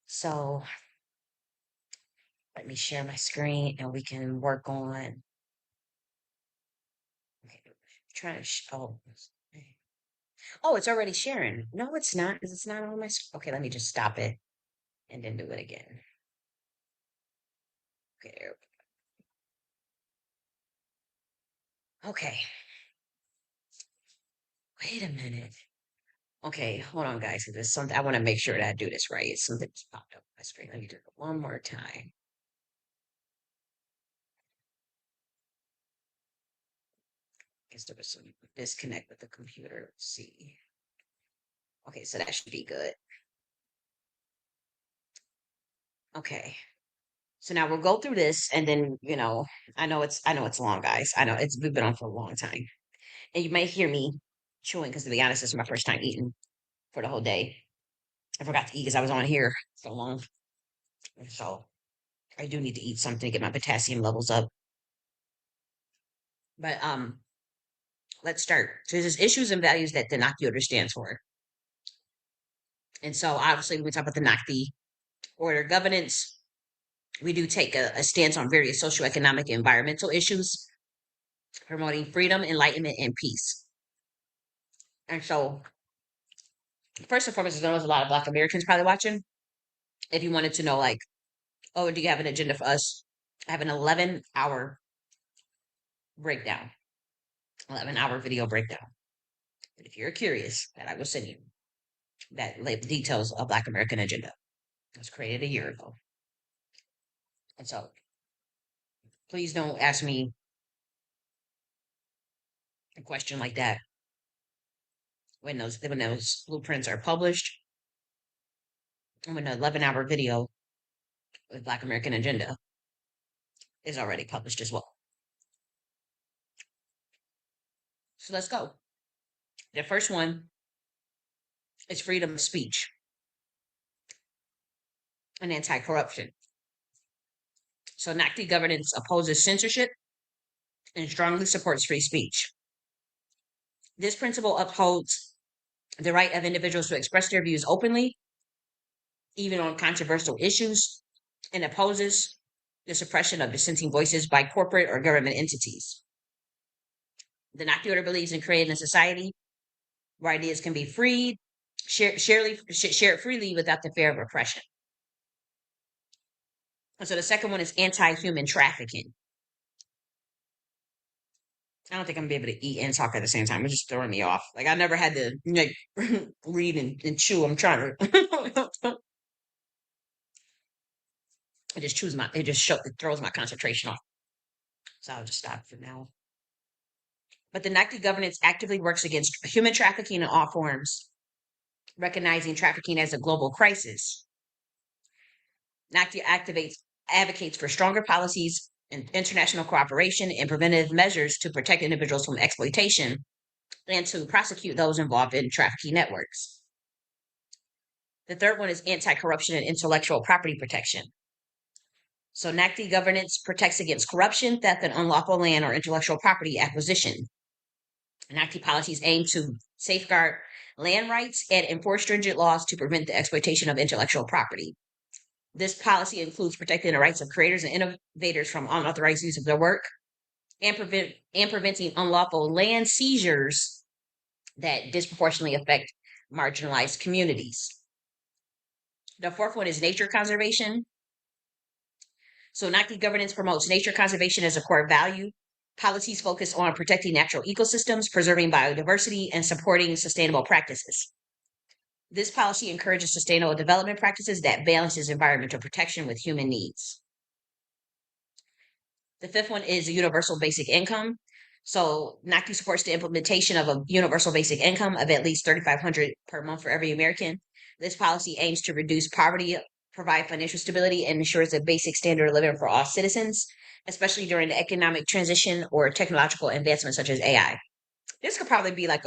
So let me share my screen and we can work on. Okay, trying to. Oh, it's already sharing. No, it's not. It's not on my. Okay, let me just stop it and then do it again. Okay. Okay. Wait a minute. Okay, hold on, guys. 'Cause there's something I want to make sure that I do this right. It's something that's popped up on my screen. Let me do it one more time. Guess there was some disconnect with the computer. Let's see. Okay, so that should be good. Okay. So now we'll go through this and then, I know it's long, guys. I know we've been on for a long time. And you might hear me chewing because to be honest, this is my first time eating for the whole day. I forgot to eat because I was on here so long. So I do need to eat something to get my potassium levels up. But let's start. So there's issues and values that the Nakhti order stands for. And so obviously when we talk about the Nakhti order governance, we do take a stance on various socioeconomic and environmental issues, promoting freedom, enlightenment, and peace. And so first and foremost, there's a lot of Black Americans probably watching. If you wanted to know, like, oh, do you have an agenda for us? I have an 11-hour breakdown, 11-hour video breakdown. And if you're curious, that I will send you that details of Black American agenda. It was created a year ago. And so please don't ask me a question like that when those blueprints are published and when the 11-hour video with Black American agenda is already published as well. So let's go. The first one is freedom of speech and anti-corruption. So Nakhti governance opposes censorship and strongly supports free speech. This principle upholds the right of individuals to express their views openly, even on controversial issues, and opposes the suppression of dissenting voices by corporate or government entities. The Nakhti order believes in creating a society where ideas can be freed, shared freely without the fear of repression. And so the second one is anti-human trafficking. I don't think I'm gonna be able to eat and talk at the same time. It's just throwing me off. Like I never had to read and chew. I'm trying to. It throws my concentration off. So I'll just stop for now. But the Nakhti governance actively works against human trafficking in all forms, recognizing trafficking as a global crisis. Nakhti advocates for stronger policies and international cooperation and preventive measures to protect individuals from exploitation and to prosecute those involved in trafficking networks. The third one is anti-corruption and intellectual property protection. So Nakhti governance protects against corruption, theft, and unlawful land or intellectual property acquisition. Nakhti policies aim to safeguard land rights and enforce stringent laws to prevent the exploitation of intellectual property. This policy includes protecting the rights of creators and innovators from unauthorized use of their work and preventing unlawful land seizures that disproportionately affect marginalized communities. The fourth one is nature conservation. So Nakhti governance promotes nature conservation as a core value. Policies focus on protecting natural ecosystems, preserving biodiversity, and supporting sustainable practices. This policy encourages sustainable development practices that balances environmental protection with human needs. The fifth one is a universal basic income. So Nakhti supports the implementation of a universal basic income of at least $3,500 per month for every American. This policy aims to reduce poverty, provide financial stability, and ensures a basic standard of living for all citizens, especially during the economic transition or technological advancements such as AI. This could probably be like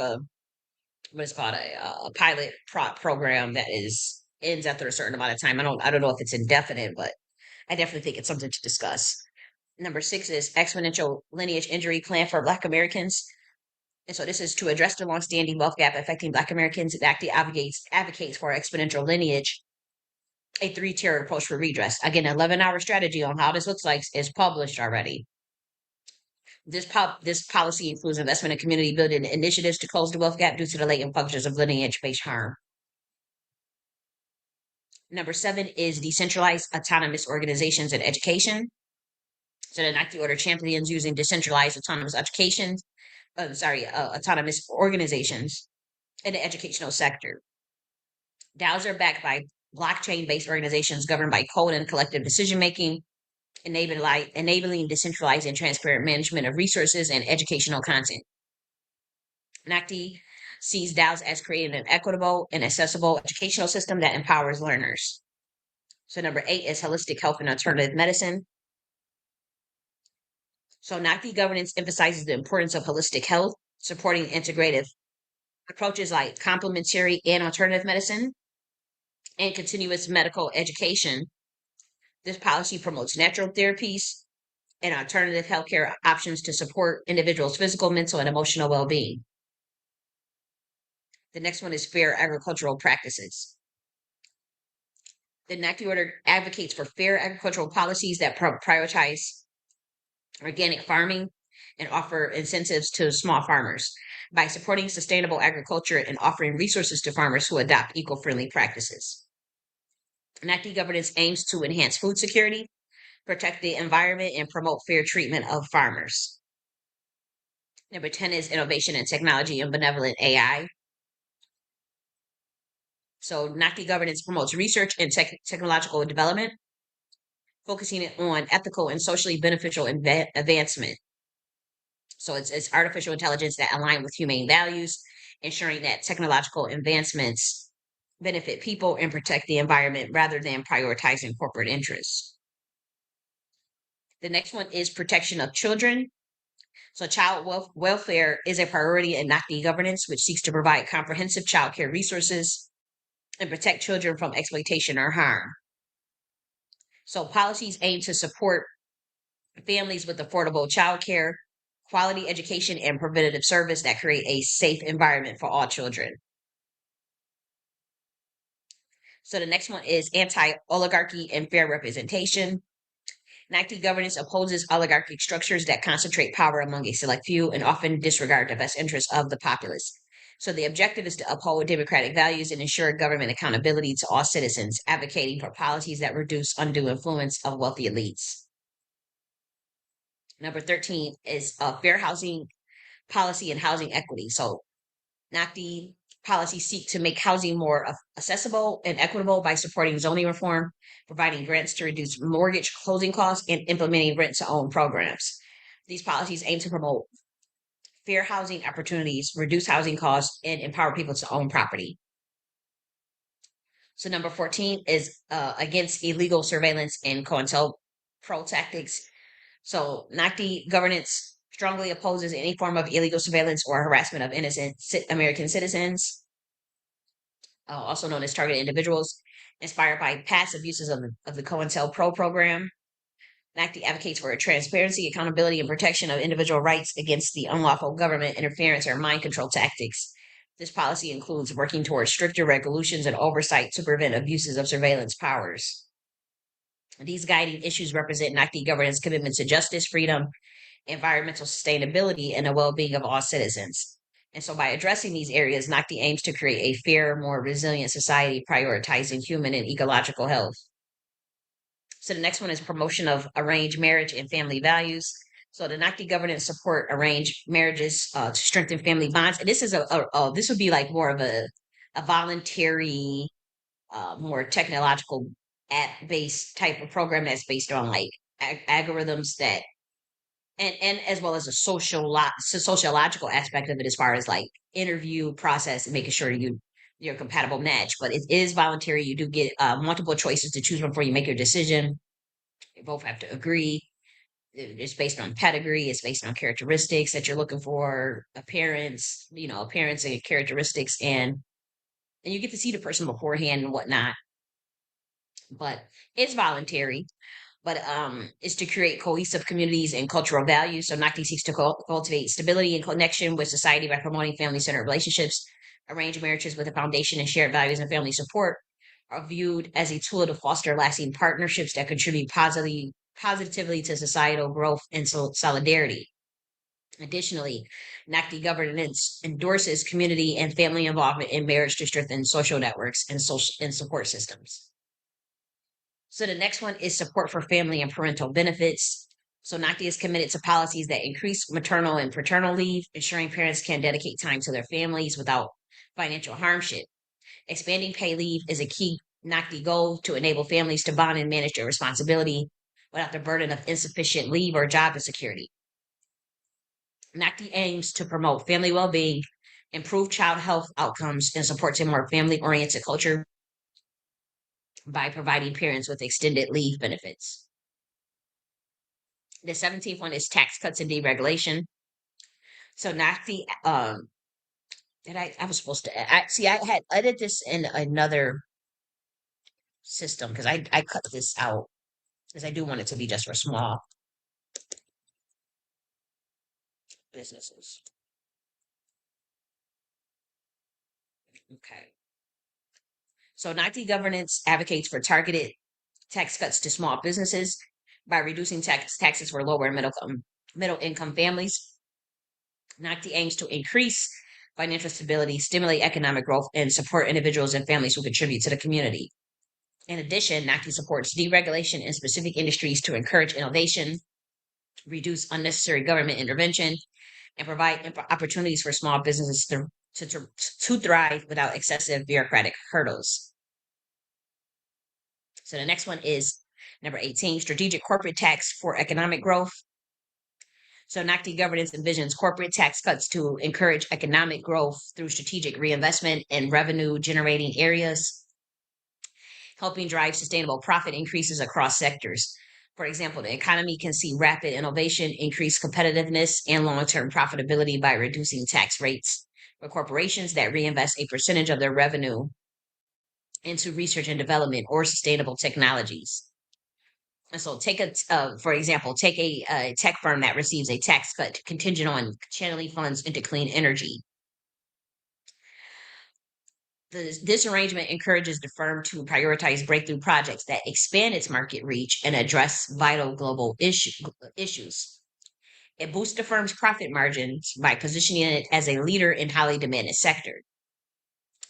what is called a pilot program that ends after a certain amount of time. I don't know if it's indefinite, but I definitely think it's something to discuss. Number 6 is exponential lineage injury plan for Black Americans. And so this is to address the longstanding wealth gap affecting Black Americans. It actually advocates for exponential lineage, a three-tier approach for redress. Again, 11-hour strategy on how this looks like is published already. This policy includes investment in community building initiatives to close the wealth gap due to the latent functions of lineage-based harm. Number 7 is decentralized autonomous organizations and education. So the Nakhti Order champions using decentralized autonomous autonomous organizations in the educational sector. DAOs are backed by blockchain-based organizations governed by code and collective decision-making, enabling decentralized and transparent management of resources and educational content. Nakhti sees DAOs as creating an equitable and accessible educational system that empowers learners. So number 8 is holistic health and alternative medicine. So Nakhti governance emphasizes the importance of holistic health, supporting integrative approaches like complementary and alternative medicine and continuous medical education. This policy promotes natural therapies and alternative healthcare options to support individuals' physical, mental, and emotional well-being. The next one is fair agricultural practices. The Nakhti Order advocates for fair agricultural policies that prioritize organic farming and offer incentives to small farmers by supporting sustainable agriculture and offering resources to farmers who adopt eco-friendly practices. Nakhti governance aims to enhance food security, protect the environment, and promote fair treatment of farmers. Number 10 is innovation and technology and benevolent AI. So Nakhti governance promotes research and technological development, focusing on ethical and socially beneficial advancement. So it's artificial intelligence that align with humane values, ensuring that technological advancements benefit people and protect the environment rather than prioritizing corporate interests. The next one is protection of children. So child welfare is a priority in Nakhti governance, which seeks to provide comprehensive child care resources and protect children from exploitation or harm. So policies aim to support families with affordable child care, quality education, and preventative service that create a safe environment for all children. So the next one is anti-oligarchy and fair representation. Nakhti governance opposes oligarchic structures that concentrate power among a select few and often disregard the best interests of the populace. So the objective is to uphold democratic values and ensure government accountability to all citizens, advocating for policies that reduce undue influence of wealthy elites. Number 13 is fair housing policy and housing equity. So Nakhti policies seek to make housing more accessible and equitable by supporting zoning reform, providing grants to reduce mortgage closing costs, and implementing rent-to-own programs. These policies aim to promote fair housing opportunities, reduce housing costs, and empower people to own property. So number 14 is against illegal surveillance and COINTELPRO tactics. So Nakhti governance strongly opposes any form of illegal surveillance or harassment of innocent American citizens, also known as targeted individuals, inspired by past abuses of the COINTELPRO program. Nakhti advocates for transparency, accountability, and protection of individual rights against the unlawful government interference or mind control tactics. This policy includes working towards stricter regulations and oversight to prevent abuses of surveillance powers. These guiding issues represent Nakhti governance commitment to justice, freedom, environmental sustainability, and the well-being of all citizens. And so by addressing these areas, Nakhti aims to create a fair, more resilient society, prioritizing human and ecological health. So the next one is promotion of arranged marriage and family values. So the Nakhti governance support arranged marriages to strengthen family bonds. And this is this would be like more of a voluntary, more technological app-based type of program that's based on like algorithms that and as well as a sociological aspect of it as far as like interview process and making sure you're a compatible match. But it is voluntary. You do get multiple choices to choose from before you make your decision. You both have to agree. It's based on pedigree. It's based on characteristics that you're looking for, appearance and characteristics, and you get to see the person beforehand and whatnot. But it's voluntary. but is to create cohesive communities and cultural values. So Nakhti seeks to cultivate stability and connection with society by promoting family-centered relationships. Arranged marriages with a foundation and shared values and family support are viewed as a tool to foster lasting partnerships that contribute positively to societal growth and solidarity. Additionally, Nakhti governance endorses community and family involvement in marriage to strengthen social networks and social and support systems. So the next one is support for family and parental benefits. So Nakhti is committed to policies that increase maternal and paternal leave, ensuring parents can dedicate time to their families without financial hardship. Expanding pay leave is a key Nakhti goal to enable families to bond and manage their responsibility without the burden of insufficient leave or job insecurity. Nakhti aims to promote family well-being, improve child health outcomes, and supports a more family-oriented culture by providing parents with extended leave benefits. The 17th one is tax cuts and deregulation. So Nakhti, did I was supposed to see I had edited this in another system because I cut this out because I do want it to be just for small businesses. Okay. So Nakhti governance advocates for targeted tax cuts to small businesses by reducing taxes for lower and middle income families. Nakhti aims to increase financial stability, stimulate economic growth, and support individuals and families who contribute to the community. In addition, Nakhti supports deregulation in specific industries to encourage innovation, reduce unnecessary government intervention, and provide opportunities for small businesses to thrive without excessive bureaucratic hurdles. So the next one is number 18, strategic corporate tax for economic growth. So Nakhti governance envisions corporate tax cuts to encourage economic growth through strategic reinvestment in revenue generating areas, helping drive sustainable profit increases across sectors. For example, the economy can see rapid innovation, increased competitiveness, and long-term profitability by reducing tax rates for corporations that reinvest a percentage of their revenue into research and development or sustainable technologies. And so, for example, take a tech firm that receives a tax cut contingent on channeling funds into clean energy. This arrangement encourages the firm to prioritize breakthrough projects that expand its market reach and address vital global issues. It boosts the firm's profit margins by positioning it as a leader in highly demanded sector.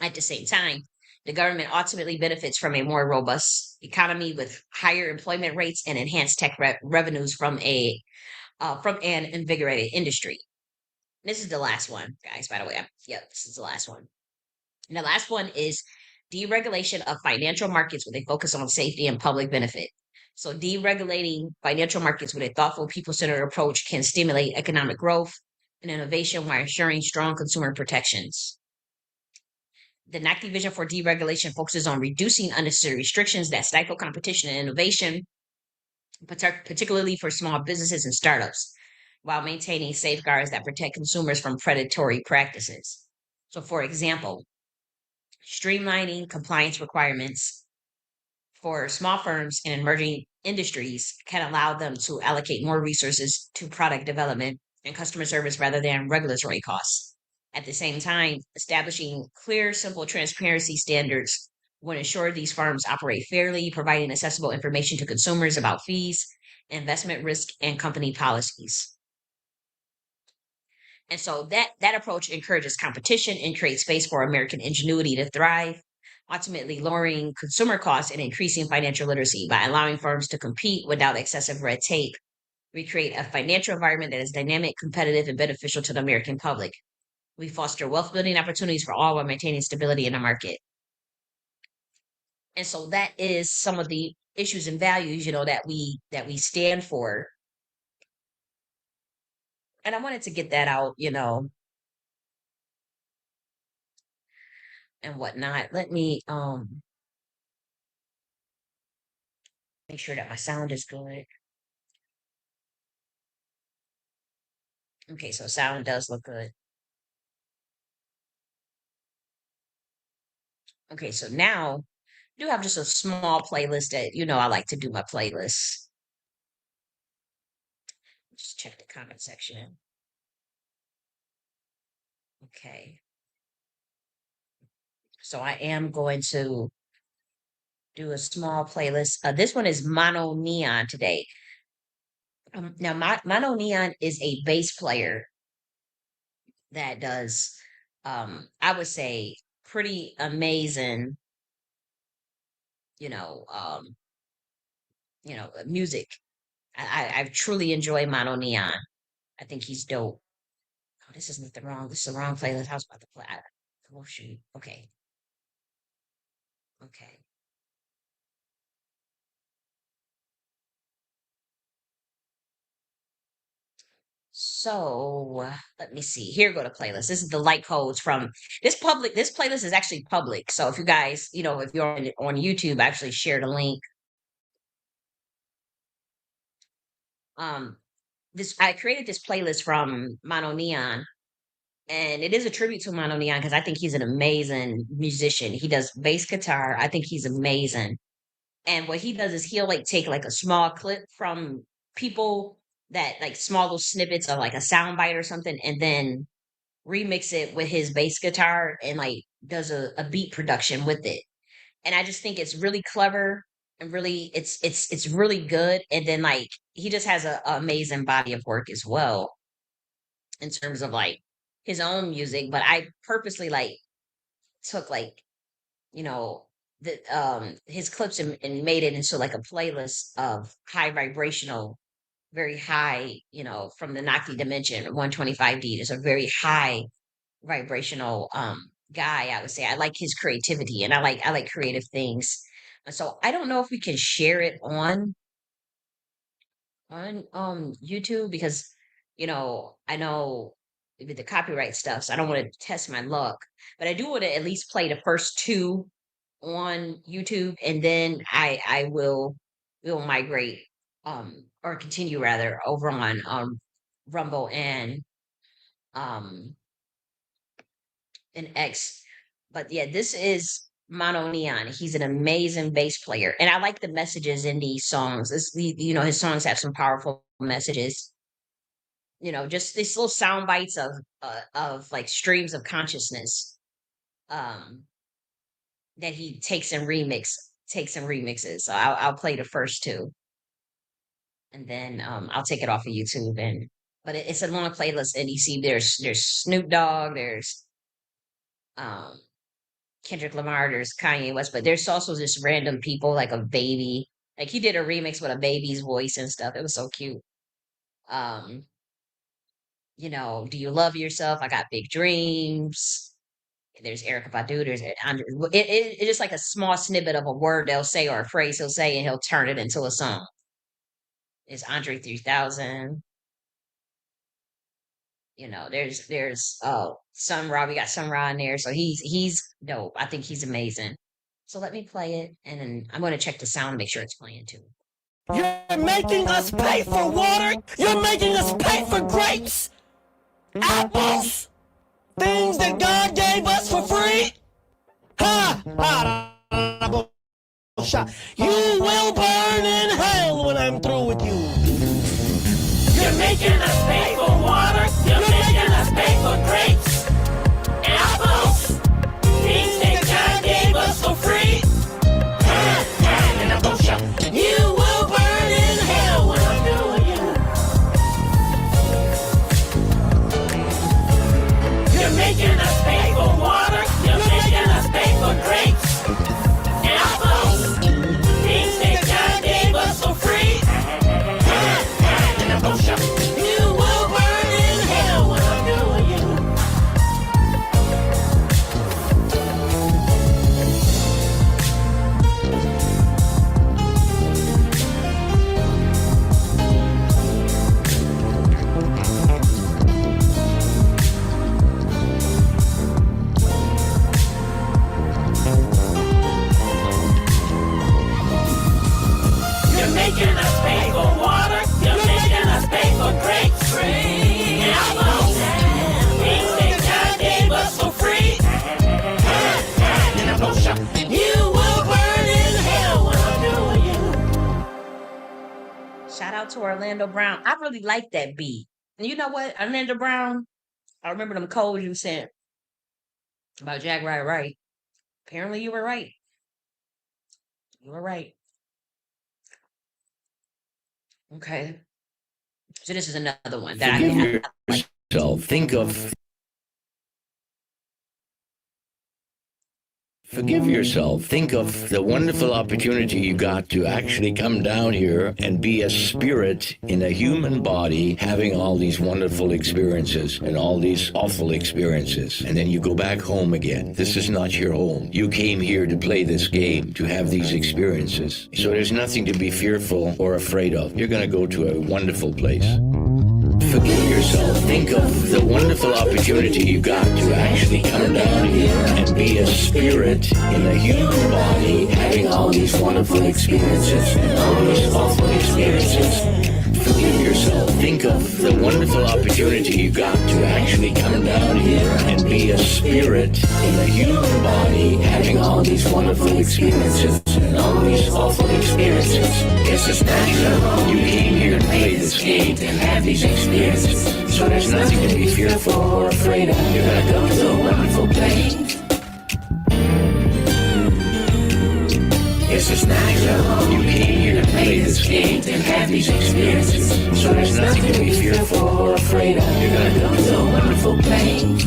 At the same time, the government ultimately benefits from a more robust economy with higher employment rates and enhanced tech revenues from an invigorated industry. This is the last one, guys. By the way, yep, this is the last one. And the last one is deregulation of financial markets with a focus on safety and public benefit. So, deregulating financial markets with a thoughtful, people centered approach can stimulate economic growth and innovation while ensuring strong consumer protections. The Nakhti vision for deregulation focuses on reducing unnecessary restrictions that stifle competition and innovation, particularly for small businesses and startups, while maintaining safeguards that protect consumers from predatory practices. So, for example, streamlining compliance requirements for small firms and emerging industries can allow them to allocate more resources to product development and customer service rather than regulatory costs. At the same time, establishing clear, simple transparency standards will ensure these firms operate fairly, providing accessible information to consumers about fees, investment risk, and company policies. And so that approach encourages competition and creates space for American ingenuity to thrive, ultimately lowering consumer costs and increasing financial literacy by allowing firms to compete without excessive red tape. We create a financial environment that is dynamic, competitive, and beneficial to the American public. We foster wealth building opportunities for all while maintaining stability in the market. And so that is some of the issues and values, that we stand for. And I wanted to get that out, and whatnot. Let me make sure that my sound is good. Okay, so sound does look good. Okay, so now I do have just a small playlist that I like to do my playlists. Just check the comment section. Okay. So I am going to do a small playlist. This one is Mono Neon today. Now, Mono Neon is a bass player that does, I would say, pretty amazing, you know, um, music. I truly enjoy Mono Neon. I think he's dope. Oh, this isn't the wrong. This is the wrong playlist. I was about to play. Oh shoot. Okay. Okay. So let me see. Here go to playlist. This is the light codes from this public. This playlist is actually public. So if you guys, if you're on YouTube, I actually share the link. Um, this I created this playlist from Mono Neon, and it is a tribute to Mono Neon because I think he's an amazing musician. He does bass guitar. I think he's amazing. And what he does is he'll like take like a small clip from people that like small little snippets of like a sound bite or something, and then remix it with his bass guitar and like does a beat production with it. And I just think it's really clever and really it's really good. And then like he just has a amazing body of work as well in terms of like his own music. But I purposely like took like, you know, the his clips and made it into like a playlist of high vibrational, very high, from the Nakhti dimension, 125D. There's a very high vibrational guy. I would say I like his creativity, and I like creative things. And so I don't know if we can share it on YouTube because I know with the copyright stuff, so I don't want to test my luck, but I do want to at least play the first two on YouTube, and then I will migrate or continue rather over on Rumble um and X. But yeah, this is Mono Neon. He's an amazing bass player, and I like the messages in these songs. His songs have some powerful messages. Just these little sound bites of like streams of consciousness um that he takes and remixes. So I'll play the first two, and then I'll take it off of YouTube. But it's a long playlist, and you see there's Snoop Dogg, there's um Kendrick Lamar, there's Kanye West, but there's also just random people like a baby. Like he did a remix with a baby's voice and stuff. It was so cute. Um, Do You Love Yourself? I Got Big Dreams. There's Erica Badu. There's Andre. It's just like a small snippet of a word they'll say or a phrase he'll say, and he'll turn it into a song. There's Andre 3000. There's Sun Ra. We got Sun Ra in there, so he's dope. I think he's amazing. So let me play it, and then I'm going to check the sound, make sure it's playing too. You're making us pay for water. You're making us pay for grapes, apples, things that God gave us for free. Ha! You will burn in hell when I'm through with you. You're making us pay for water. You're making us pay for grapes, apples, things that God gave us for free. You will burn in hell when I'm through with you. You're making us pay for water. You're making us pay for grapes, apples, things that God gave us for free. You will out to Orlando Brown. I really like that beat. And you know what? Orlando Brown, I remember them codes you sent about Jack Right. Apparently you were right. You were right. Okay. So this is another one that Forgive I like. yourself. Forgive yourself. Think of the wonderful opportunity you got to actually come down here and be a spirit in a human body having all these wonderful experiences and all these awful experiences. And then you go back home again. This is not your home. You came here to play this game, to have these experiences. So there's nothing to be fearful or afraid of. You're going to go to a wonderful place. Forgive yourself. Think of the wonderful opportunity you got to actually come down here and be a spirit in a human body having all these wonderful experiences and all these awful experiences. Forgive yourself. Think of the wonderful opportunity you got to actually come down here and be a spirit in a human body having all these wonderful experiences and all these awful experiences. It's just natural. You came here to play this game and have these experiences. So there's nothing to be fearful or afraid of. You're gonna go to a wonderful place. It's just natural. You came here to play this game and have these experiences. So there's nothing to be fearful or afraid of. You're gonna go to a wonderful place.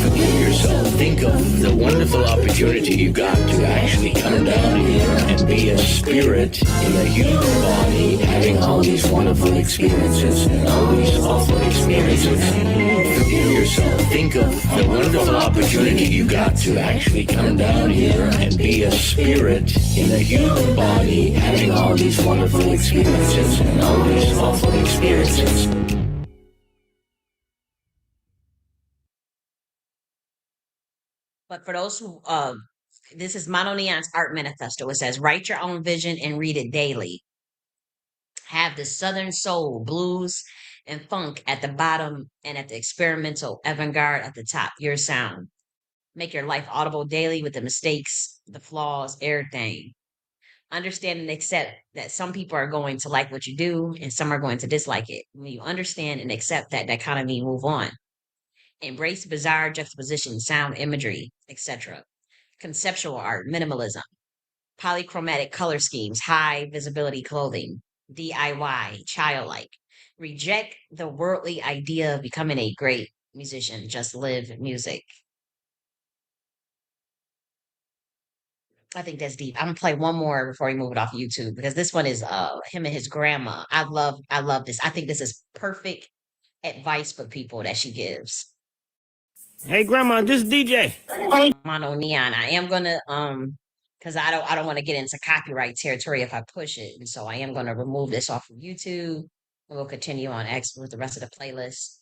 Forgive yourself. Think of the wonderful opportunity you got to actually come down here and be a spirit in a human body having all these wonderful experiences and all these awful experiences. Forgive yourself. Think of the wonderful opportunity you got to actually come down here and be a spirit in a human body having all these wonderful experiences and all these awful experiences. But for those who this is Mono Neon's art manifesto. It says, write your own vision and read it daily. Have the Southern soul, blues, and funk at the bottom and at the experimental avant-garde at the top. Your sound. Make your life audible daily with the mistakes, the flaws, everything. Understand and accept that some people are going to like what you do and some are going to dislike it. When you understand and accept that dichotomy, move on. Embrace bizarre juxtaposition, sound imagery, etc. Conceptual art, minimalism, polychromatic color schemes, high visibility clothing, DIY, childlike. Reject the worldly idea of becoming a great musician. Just live music. I think that's deep. I'm gonna play one more before we move it off YouTube because this one is him and his grandma. I love this. I think this is perfect advice for people that she gives. Hey, Grandma, this is DJ. Mono Neon. I am gonna because I don't want to get into copyright territory if I push it. And so I am gonna remove this off of YouTube and we'll continue on X with the rest of the playlist.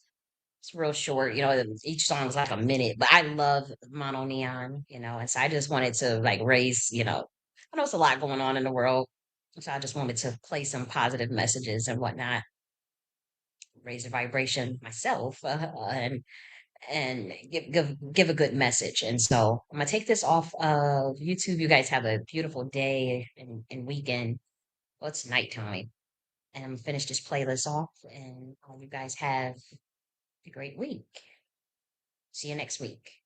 It's real short, each song is like a minute, but I love Mono Neon, and so I just wanted to like raise, I know it's a lot going on in the world. So I just wanted to play some positive messages and whatnot, raise the vibration myself, and give a good message. And so I'm gonna take this off of YouTube. You guys have a beautiful day and weekend. Well, it's nighttime. And I'm gonna finish this playlist off and you guys have a great week. See you next week.